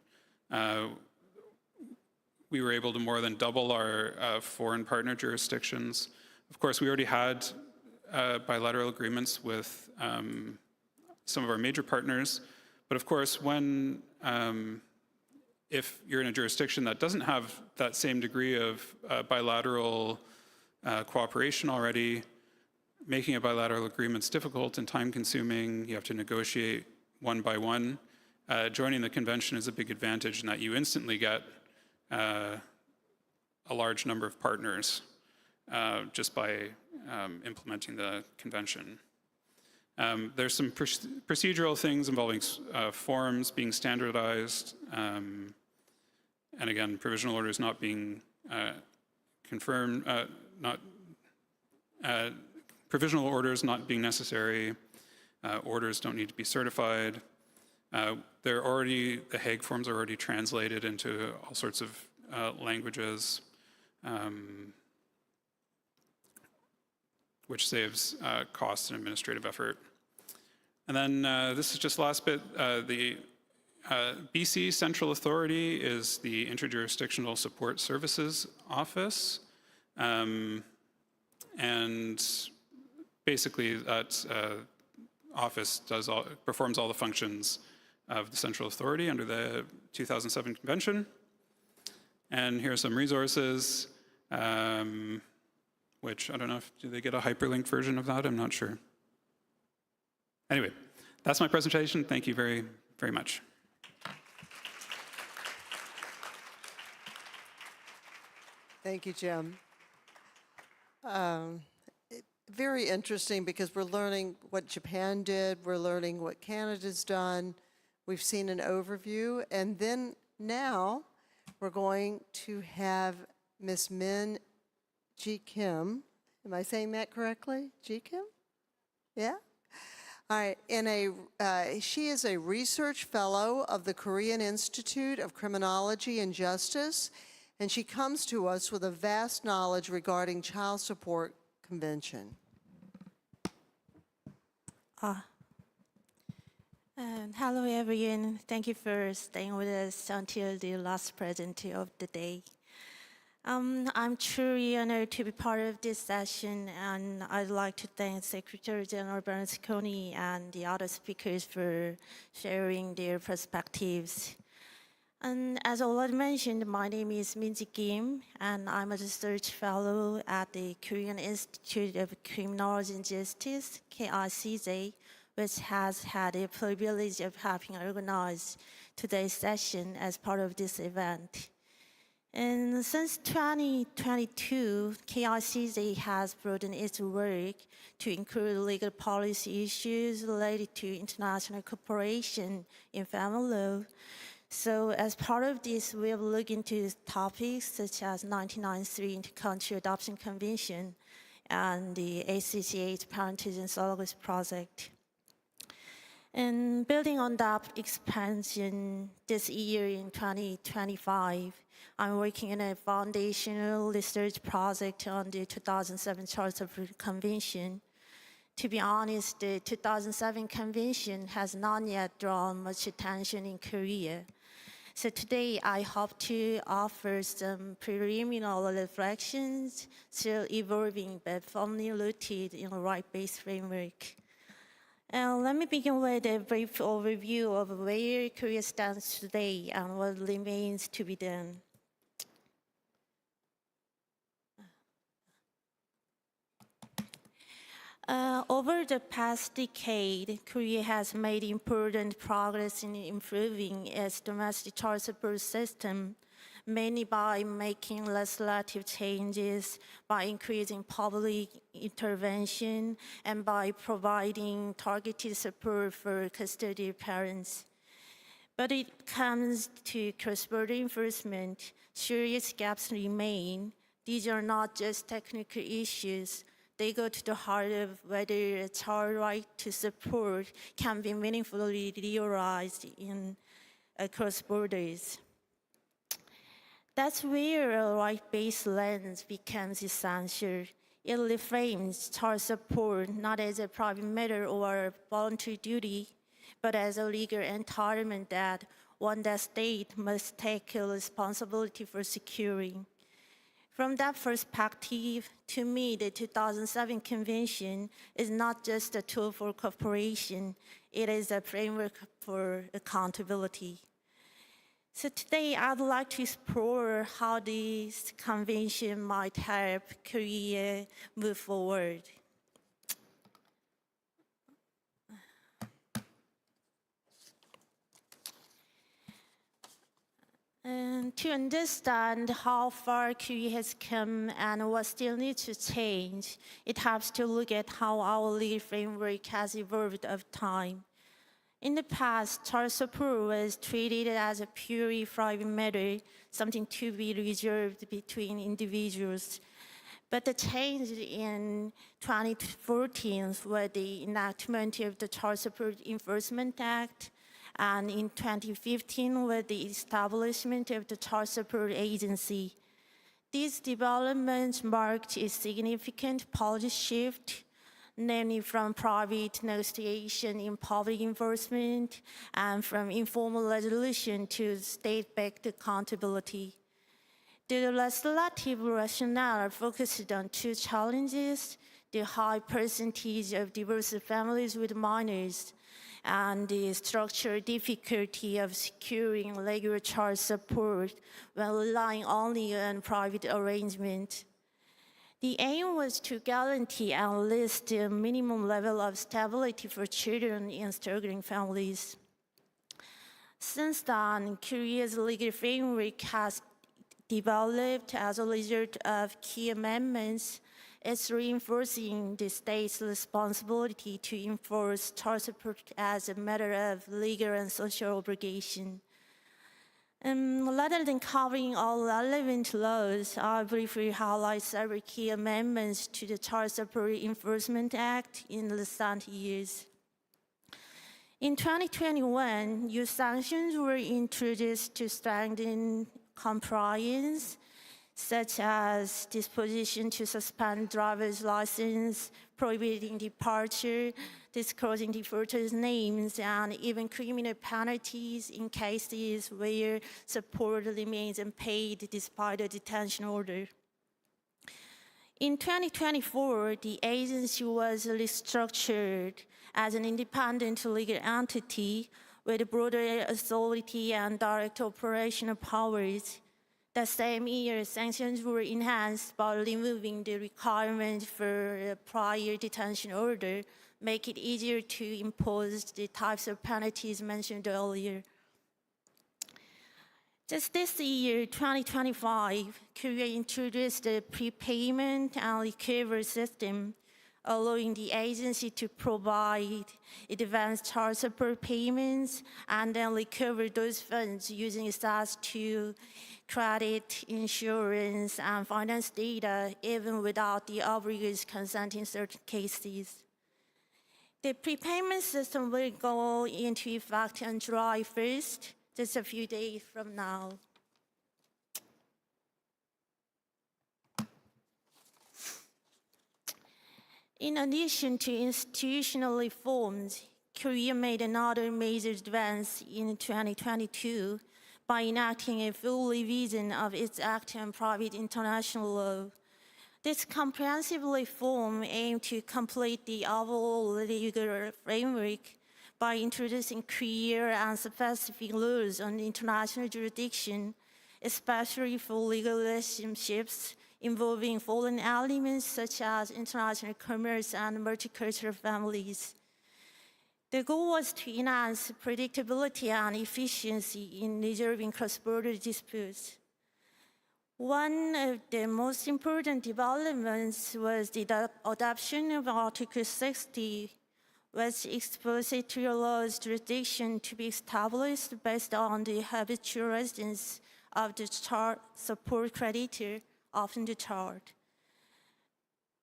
We were able to more than double our foreign partner jurisdictions. Of course, we already had bilateral agreements with some of our major partners, but of course, when if you're in a jurisdiction that doesn't have that same degree of bilateral cooperation already, making a bilateral agreement is difficult and time-consuming. You have to negotiate one by one. Joining the convention is a big advantage in that you instantly get a large number of partners just by implementing the convention. There's some procedural things involving forms being standardized, and again, provisional orders not being confirmed, provisional orders not being necessary. Orders don't need to be certified. The Hague forms are already translated into all sorts of languages, which saves cost and administrative effort. And then this is just the last bit. The BC Central Authority is the Interjurisdictional Support Services Office. And basically that office performs all the functions of the Central Authority under the 2007 Convention. And here are some resources, which I don't know do they get a hyperlinked version of that? I'm not sure. Anyway, that's my presentation. Thank you very, very much. Thank you, Jim. Very interesting because we're learning what Japan did, we're learning what Canada's done, we've seen an overview, and then now we're going to have Ms. Min Ji Kim. Am I saying that correctly? Ji Kim? Yeah? All right. She is a research fellow of the Korean Institute of Criminology and Justice, and she comes to us with a vast knowledge regarding child support convention. Hello, everyone. Thank you for staying with us until the last presentation of the day. I'm truly honored to be part of this session, and I'd like to thank Secretary General Berlusconi and the other speakers for sharing their perspectives. And as already mentioned, my name is Minji Kim, and I'm a research fellow at the Korean Institute of Criminology and Justice, KICJ, which has had the privilege of having organized today's session as part of this event. And since 2022, KICJ has broadened its work to include legal policy issues related to international cooperation in family law. So as part of this, we have looked into topics such as 1993 Inter-Country Adoption Convention and the HCCH Parentage and Surrogacy Project. And building on that expansion this year in 2025, I'm working in a foundational research project on the 2007 Charter Convention. To be honest, the 2007 Convention has not yet drawn much attention in Korea. So today, I hope to offer some preliminary reflections still evolving but firmly rooted in a right-based framework. Let me begin with a brief overview of where Korea stands today and what remains to be done. Over the past decade, Korea has made important progress in improving its domestic child support system, mainly by making legislative changes, by increasing public intervention, and by providing targeted support for custody parents. But it comes to cross-border enforcement, serious gaps remain. These are not just technical issues. They go to the heart of whether a child's right to support can be meaningfully realized in across borders. That's where a right-based lens becomes essential. It reframes child support not as a private matter or voluntary duty, but as a legal entitlement that one that state must take a responsibility for securing. From that perspective, to me, the 2007 Convention is not just a tool for cooperation, it is a framework for accountability. So today, I'd like to explore how this convention might help Korea move forward. And to understand how far Korea has come and what still needs to change, it helps to look at how our legal framework has evolved over time. In the past, child support was treated as a purely private matter, something to be reserved between individuals. But the change in 2014 with the enactment of the Child Support Enforcement Act, and in 2015 with the establishment of the Child Support Agency. These developments marked a significant policy shift, namely from private negotiation in public enforcement and from informal resolution to state-backed accountability. The legislative rationale focused on two challenges: the high percentage of divorced families with minors and the structural difficulty of securing legal child support when relying only on private arrangement. The aim was to guarantee at least a minimum level of stability for children in struggling families. Since then, Korea's legal framework has developed as a result of key amendments. It's reinforcing the state's responsibility to enforce child support as a matter of legal and social obligation. Rather than covering all relevant laws, I'll briefly highlight several key amendments to the Child Support Enforcement Act in recent years. In 2021, new sanctions were introduced to strengthen compliance, such as disposition to suspend driver's license, prohibiting departure, disclosing defaulters' names, and even criminal penalties in cases where support remains unpaid despite a detention order. In 2024, the agency was restructured as an independent legal entity with broader authority and direct operational powers. That same year, sanctions were enhanced by removing the requirement for a prior detention order, make it easier to impose the types of penalties mentioned earlier. Just this year, 2025, Korea introduced the prepayment and recovery system, allowing the agency to provide advanced child support payments and then recover those funds using access to credit, insurance, and finance data, even without the obligor's consent in certain cases. The prepayment system will go into effect on July 1st, just a few days from now. In addition to institutional reforms, Korea made another major advance in 2022 by enacting a full revision of its act on private international law. This comprehensive reform aimed to complete the overall legal framework by introducing clear and specific rules on international jurisdiction, especially for legal relationships involving foreign elements such as international commerce and multicultural families. The goal was to enhance predictability and efficiency in resolving cross-border disputes. One of the most important developments was the adoption of Article 60, which explicitly allows jurisdiction to be established based on the habitual residence of the child support creditor, often the child.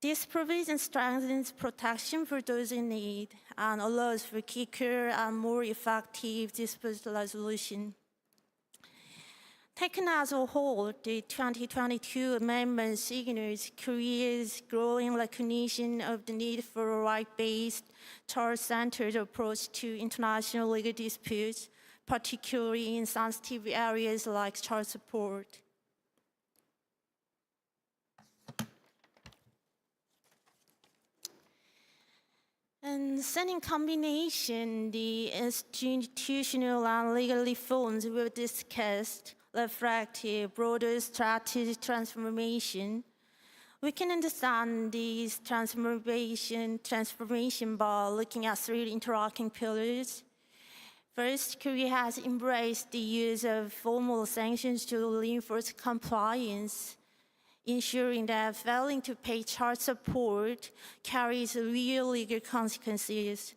This provision strengthens protection for those in need and allows for quicker and more effective dispute resolution. Taken as a whole, the 2022 amendment signals Korea's growing recognition of the need for a right-based, child-centered approach to international legal disputes, particularly in sensitive areas like child support. And then in combination, the institutional and legal reforms we've discussed reflect a broader strategic transformation. We can understand this transformation by looking at three interlocking pillars. First, Korea has embraced the use of formal sanctions to reinforce compliance, ensuring that failing to pay child support carries real legal consequences.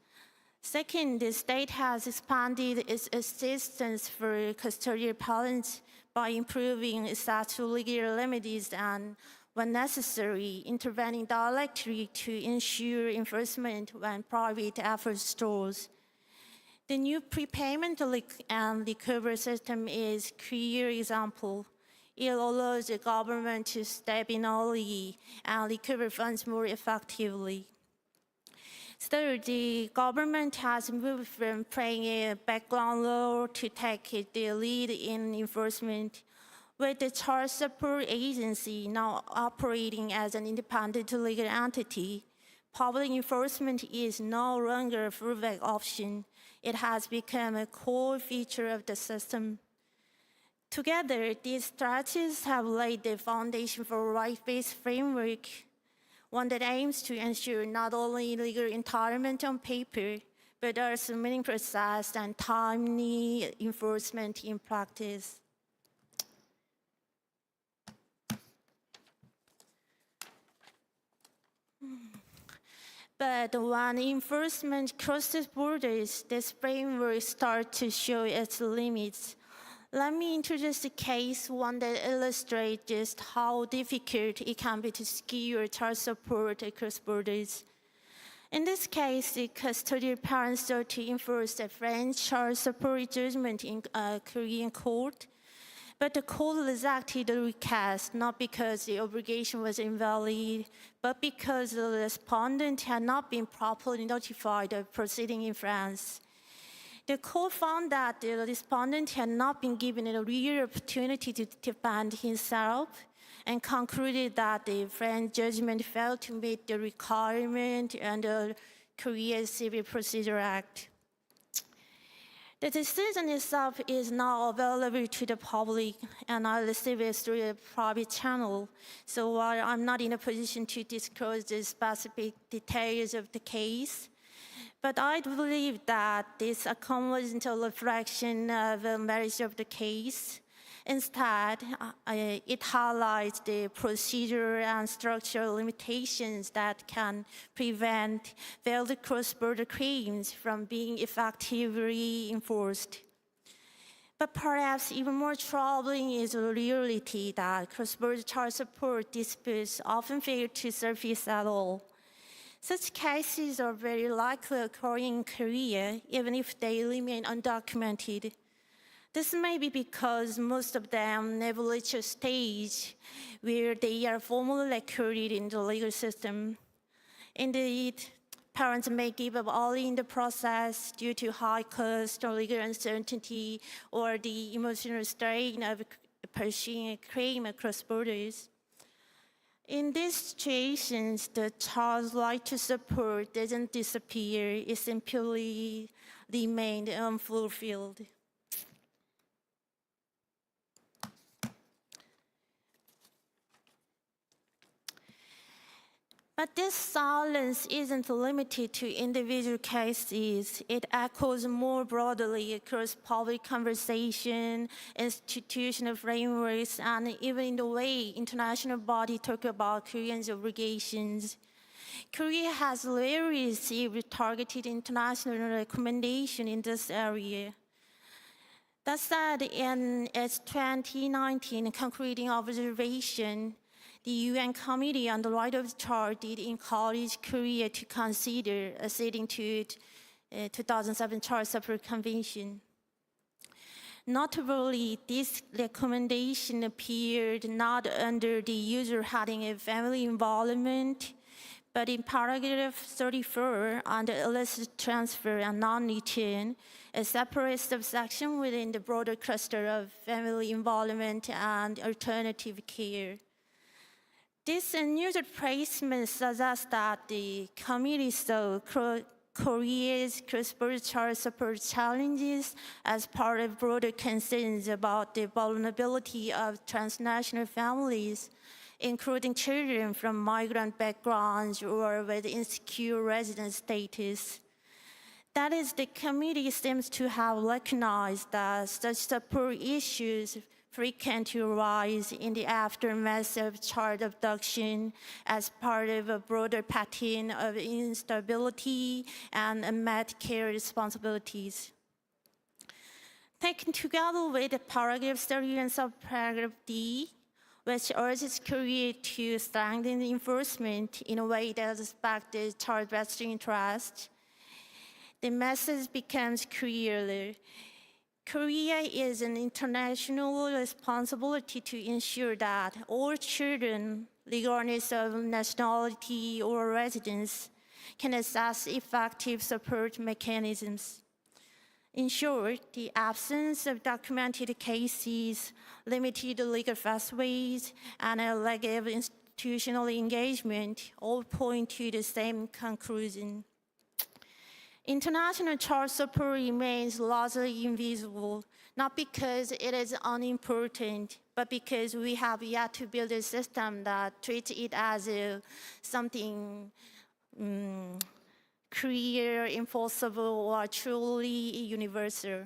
Second, the state has expanded its assistance for custodial parents by improving access to legal remedies and, when necessary, intervening directly to ensure enforcement when private effort stalls. The new prepayment and recovery system is a clear example. It allows the government to step in early and recover funds more effectively. Third, the government has moved from playing a background role to take the lead in enforcement, with the child support agency now operating as an independent legal entity. Public enforcement is no longer a fallback option. It has become a core feature of the system. Together, these strategies have laid the foundation for a right-based framework, one that aims to ensure not only legal entitlement on paper, but also meaningful process and timely enforcement in practice. But when enforcement crosses borders, this framework starts to show its limits. Let me introduce a case, one that illustrates just how difficult it can be to secure child support across borders. In this case, the custodial parents sought to enforce a French child support judgment in a Korean court, but the court rejected the request not because the obligation was invalid, but because the respondent had not been properly notified of proceeding in France. The court found that the respondent had not been given a real opportunity to defend himself and concluded that the French judgment failed to meet the requirement under Korea's Civil Procedure Act. The decision itself is now available to the public, and I receive it through a private channel. So while I'm not in a position to disclose the specific details of the case, but I believe that this accommodates a reflection of the merits of the case. Instead, it highlights the procedural and structural limitations that can prevent valid cross-border claims from being effectively enforced. But perhaps even more troubling is the reality that cross-border child support disputes often fail to surface at all. Such cases are very likely occurring in Korea, even if they remain undocumented. This may be because most of them never reach a stage where they are formally recorded in the legal system. Indeed, parents may give up early in the process due to high cost or legal uncertainty or the emotional strain of pursuing a claim across borders. In these situations, the child's right to support doesn't disappear, it simply remains unfulfilled. But this silence isn't limited to individual cases. It echoes more broadly across public conversation, institutional frameworks, and even in the way international bodies talk about Koreans' obligations. Korea has rarely received targeted international recommendations in this area. That said, in its 2019 concluding observation, the UN Committee on the Right of the Child did encourage Korea to consider acceding to the 2007 Child Support Convention. Notably, this recommendation appeared not under the usual heading of family involvement, but in paragraph 34 under illicit transfer and non-return, a separate subsection within the broader cluster of family involvement and alternative care. This unusual placement suggests that the committee saw Korea's cross-border child support challenges as part of broader concerns about the vulnerability of transnational families, including children from migrant backgrounds or with insecure resident status. That is, the committee seems to have recognized that such support issues frequently arise in the aftermath of child abduction as part of a broader pattern of instability and unmet care responsibilities. Taken together with paragraph 30 and subparagraph D, which urges Korea to strengthen enforcement in a way that respects the child's best interest, the message becomes clearer. Korea is an international responsibility to ensure that all children, regardless of nationality or residence, can access effective support mechanisms. In short, the absence of documented cases, limited legal pathways, and a lack of institutional engagement all point to the same conclusion. International child support remains largely invisible, not because it is unimportant, but because we have yet to build a system that treats it as something clear, enforceable, or truly universal.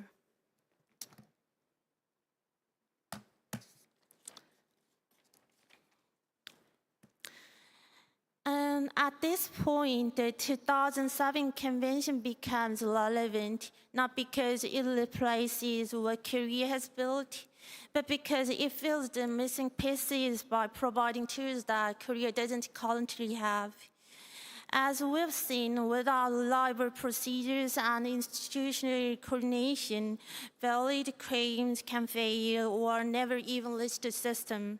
At this point, the 2007 convention becomes relevant, not because it replaces what Korea has built, but because it fills the missing pieces by providing tools that Korea doesn't currently have. As we've seen, without reliable procedures and institutional coordination, valid claims can fail or never even reach the system.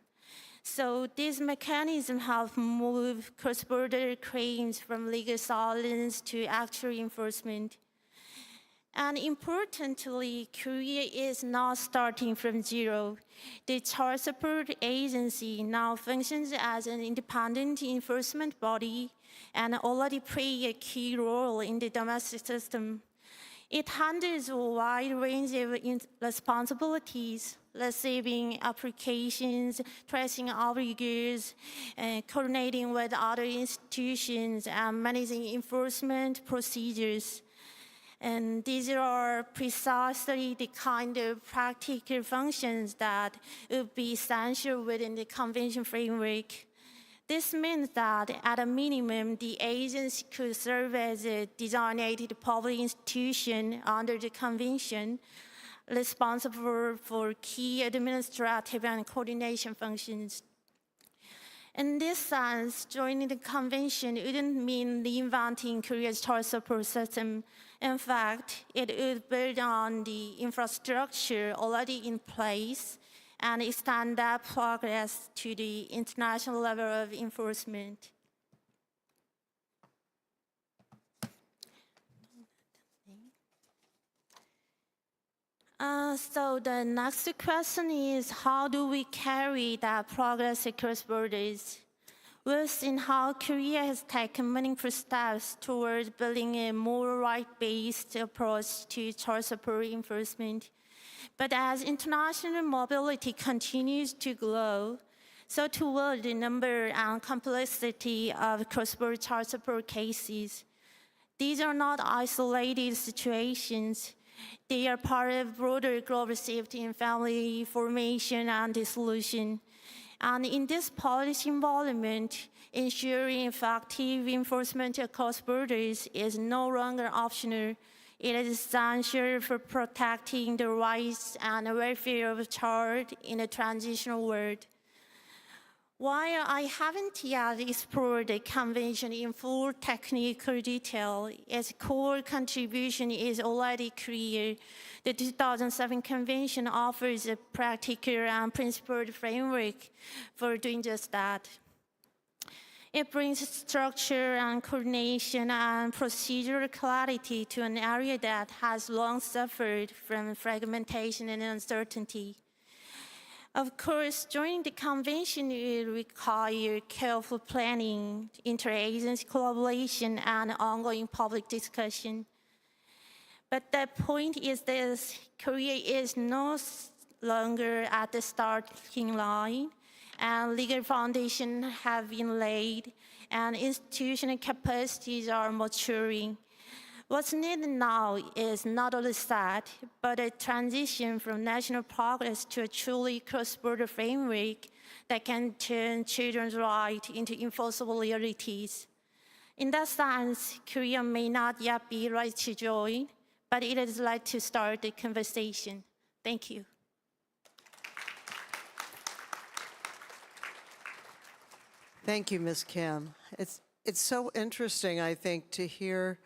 So these mechanisms have moved cross-border claims from legal silence to actual enforcement. And importantly, Korea is not starting from zero. The Child Support Agency now functions as an independent enforcement body and already plays a key role in the domestic system. It handles a wide range of responsibilities, receiving applications, tracing obligations, coordinating with other institutions, and managing enforcement procedures. And these are precisely the kind of practical functions that would be essential within the convention framework. This means that, at a minimum, the agency could serve as a designated public institution under the convention, responsible for key administrative and coordination functions. In this sense, joining the convention wouldn't mean reinventing Korea's child support system. In fact, it would build on the infrastructure already in place and extend that progress to the international level of enforcement. So the next question is, how do we carry that progress across borders? We've seen how Korea has taken meaningful steps towards building a more right-based approach to child support enforcement. But as international mobility continues to grow, so too will the number and complexity of cross-border child support cases. These are not isolated situations. They are part of broader global safety and family formation and dissolution. And in this policy environment, ensuring effective enforcement across borders is no longer optional. It is essential for protecting the rights and welfare of a child in a transitional world. While I haven't yet explored the convention in full technical detail, its core contribution is already clear. The 2007 convention offers a practical and principled framework for doing just that. It brings structure and coordination and procedural clarity to an area that has long suffered from fragmentation and uncertainty. Of course, joining the convention will require careful planning, interagency collaboration, and ongoing public discussion. But the point is this: Korea is no longer at the starting line, and legal foundations have been laid, and institutional capacities are maturing. What's needed now is not only that, but a transition from national progress to a truly cross-border framework that can turn children's rights into enforceable realities. In that sense, Korea may not yet be ready to join, but it is right to start the conversation. Thank you. Thank you, Ms. Kim. It's so interesting, I think, to hear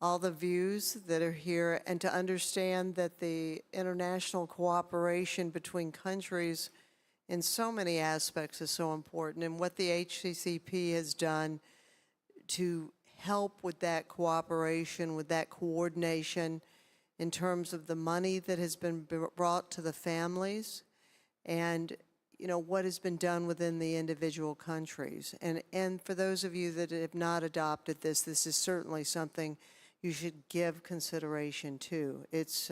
all the views that are here and to understand that the international cooperation between countries in so many aspects is so important, and what the HCCP has done to help with that cooperation, with that coordination in terms of the money that has been brought to the families and what has been done within the individual countries. And for those of you that have not adopted this, this is certainly something you should give consideration to. It's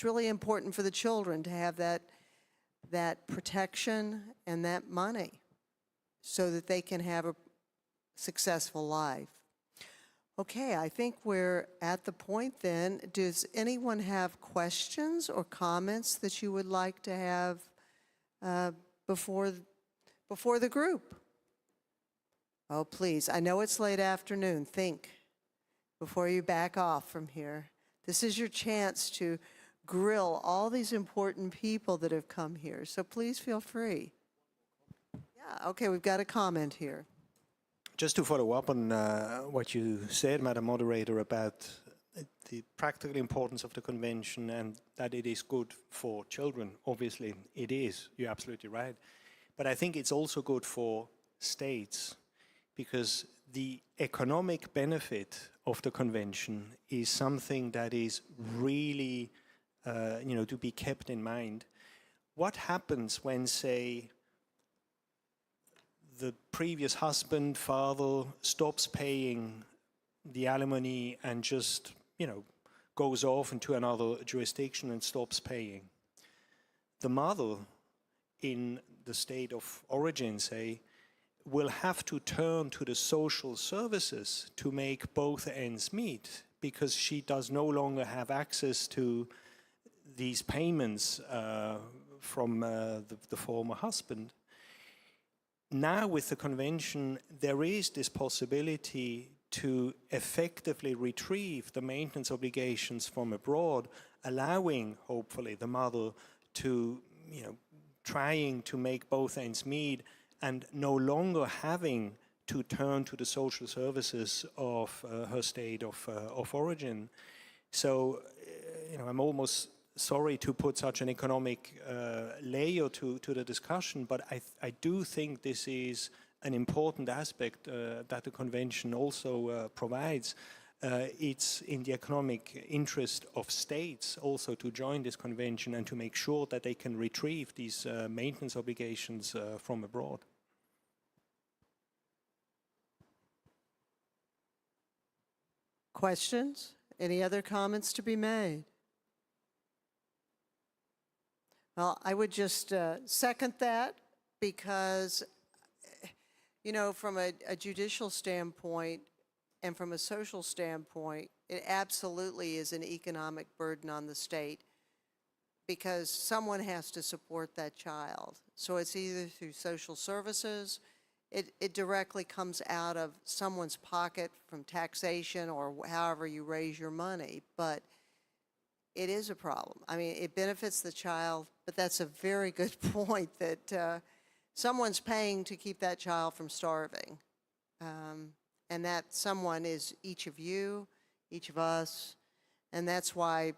really important for the children to have that protection and that money so that they can have a successful life. Okay, I think we're at the point then. Does anyone have questions or comments that you would like to have before the group? Oh, please. I know it's late afternoon. Think before you back off from here. This is your chance to grill all these important people that have come here. So please feel free. Yeah, okay, we've got a comment here. Just to follow up on what you said, Madam Moderator, about the practical importance of the convention and that it is good for children. Obviously, it is. You're absolutely right. But I think it's also good for states because the economic benefit of the convention is something that is really, to be kept in mind. What happens when, say, the previous husband, father, stops paying the alimony and just, goes off into another jurisdiction and stops paying. The mother in the state of origin, say, will have to turn to the social services to make both ends meet, because she does no longer have access to these payments from the former husband. Now with the convention, there is this possibility to effectively retrieve the maintenance obligations from abroad, allowing, hopefully, the mother to, trying to make both ends meet and no longer having to turn to the social services of her state of origin. So, I'm almost sorry to put such an economic layer to the discussion, but I do think this is an important aspect that the convention also provides. It's in the economic interest of states also to join this convention and to make sure that they can retrieve these maintenance obligations from abroad. Questions? Any other comments to be made? Well, I would just second that, because, from a judicial standpoint and from a social standpoint, it absolutely is an economic burden on the state, because someone has to support that child. So it's either through social services, it directly comes out of someone's pocket from taxation or however you raise your money, but it is a problem. I mean, it benefits the child, but that's a very good point that someone's paying to keep that child from starving. And that someone is each of you, each of us, and that's why,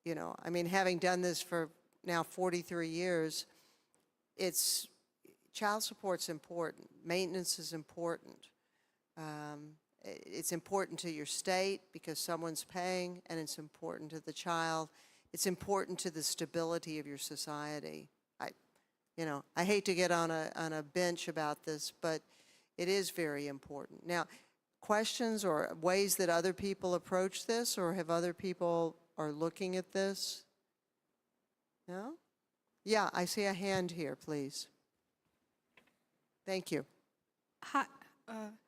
having done this for now 43 years, child support's important. Maintenance is important. It's important to your state because someone's paying, and it's important to the child. It's important to the stability of your society. I hate to get on a bench about this, but it is very important. Now, questions or ways that other people approach this, or have other people are looking at this? No? Yeah, I see a hand here, please. Thank you.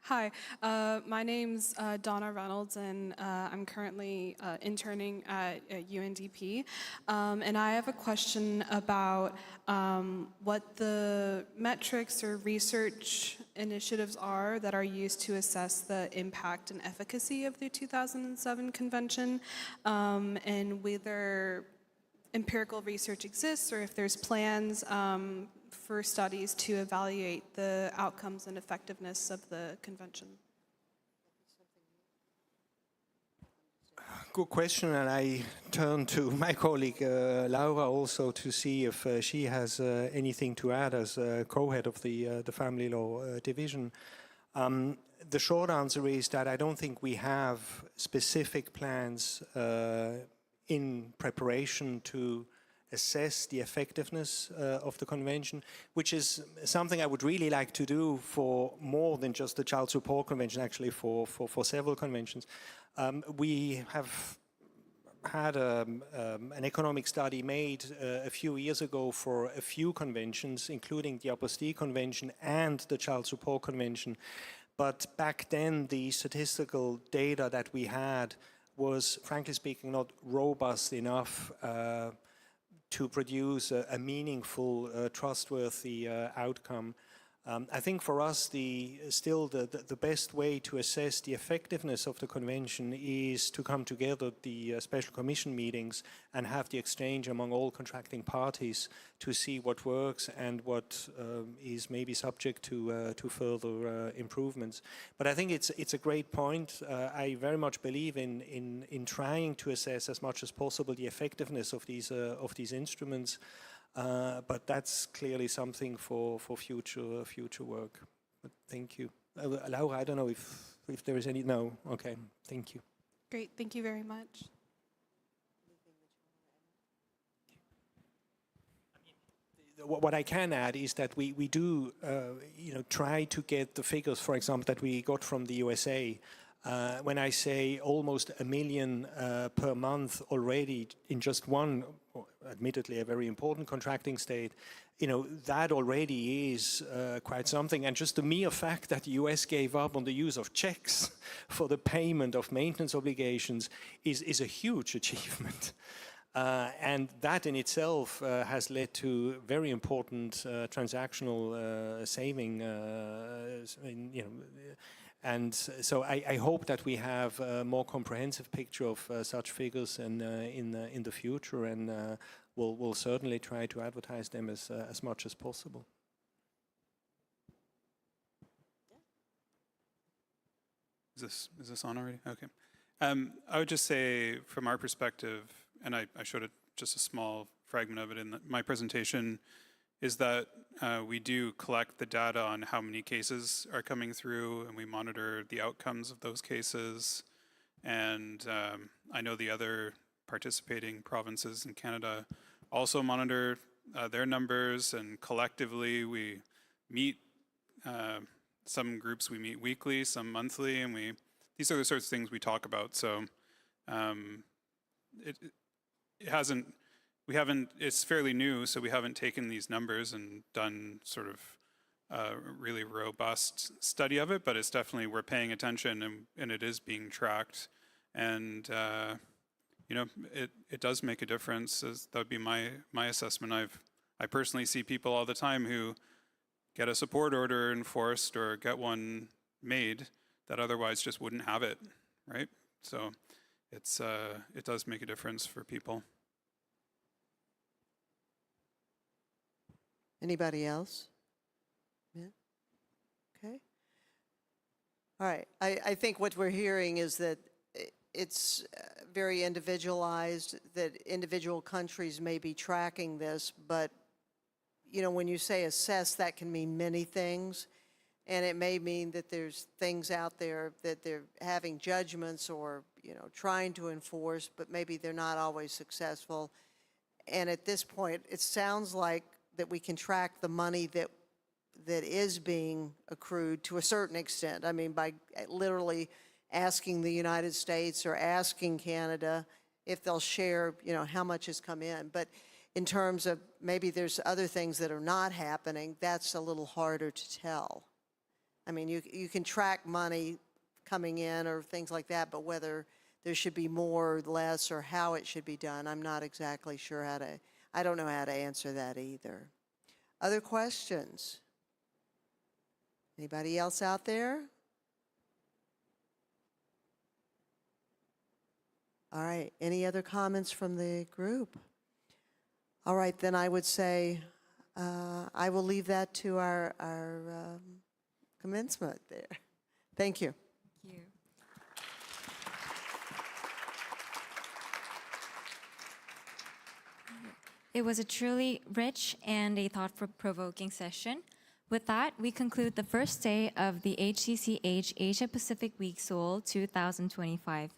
Hi, my name's Donna Reynolds, and I'm currently interning at UNDP. And I have a question about what the metrics or research initiatives are that are used to assess the impact and efficacy of the 2007 convention, and whether empirical research exists or if there's plans for studies to evaluate the outcomes and effectiveness of the convention. Good question, and I turn to my colleague Laura also to see if she has anything to add as co-head of the family law division. The short answer is that I don't think we have specific plans in preparation to assess the effectiveness of the convention, which is something I would really like to do for more than just the Child Support Convention, actually for several conventions. We have had an economic study made a few years ago for a few conventions, including the Apostille Convention and the Child Support Convention. But back then, the statistical data that we had was, frankly speaking, not robust enough to produce a meaningful, trustworthy outcome. I think for us, still the best way to assess the effectiveness of the convention is to come together at the special commission meetings and have the exchange among all contracting parties to see what works and what is maybe subject to further improvements. But I think it's a great point. I very much believe in trying to assess as much as possible the effectiveness of these instruments. But that's clearly something for future work. But thank you. Laura, I don't know if there is any. No. Okay. Thank you. Great. Thank you very much. What I can add is that we do try to get the figures, for example, that we got from the USA When I say almost 1 million per month already in just one, admittedly a very important contracting state, that already is quite something. And just the mere fact that the US gave up on the use of checks for the payment of maintenance obligations is a huge achievement. And that in itself has led to very important transactional saving. And so I hope that we have a more comprehensive picture of such figures in the future, and we'll certainly try to advertise them as much as possible. Is this on already? Okay. I would just say, from our perspective, and I showed just a small fragment of it in my presentation, is that we do collect the data on how many cases are coming through, and we monitor the outcomes of those cases. And I know the other participating provinces in Canada also monitor their numbers, and collectively we meet, some groups we meet weekly, some monthly, and these are the sorts of things we talk about. So it's fairly new, so we haven't taken these numbers and done sort of a really robust study of it, but it's definitely, we're paying attention, and it is being tracked. And, it does make a difference. That would be my assessment. I personally see people all the time who get a support order enforced or get one made that otherwise just wouldn't have it, right? So it does make a difference for people. Anybody else? Yeah. Okay. All right. I think what we're hearing is that it's very individualized, that individual countries may be tracking this, but when you say assess, that can mean many things. And it may mean that there's things out there that they're having judgments or, trying to enforce, but maybe they're not always successful. And at this point, it sounds like that we can track the money that is being accrued to a certain extent. I mean, by literally asking the United States or asking Canada if they'll share, how much has come in. But in terms of maybe there's other things that are not happening, that's a little harder to tell. I mean, you can track money coming in or things like that, but whether there should be more or less or how it should be done, I'm not exactly sure I don't know how to answer that either. Other questions? Anybody else out there? All right, any other comments from the group? All right, then I would say I will leave that to our commencement there. Thank you. Thank you. It was a truly rich and a thought-provoking session. With that, we conclude the first day of the HCCH Asia Pacific Week Seoul 2025.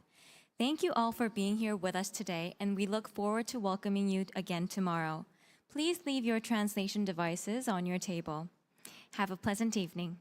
Thank you all for being here with us today, and we look forward to welcoming you again tomorrow. Please leave your translation devices on your table. Have a pleasant evening.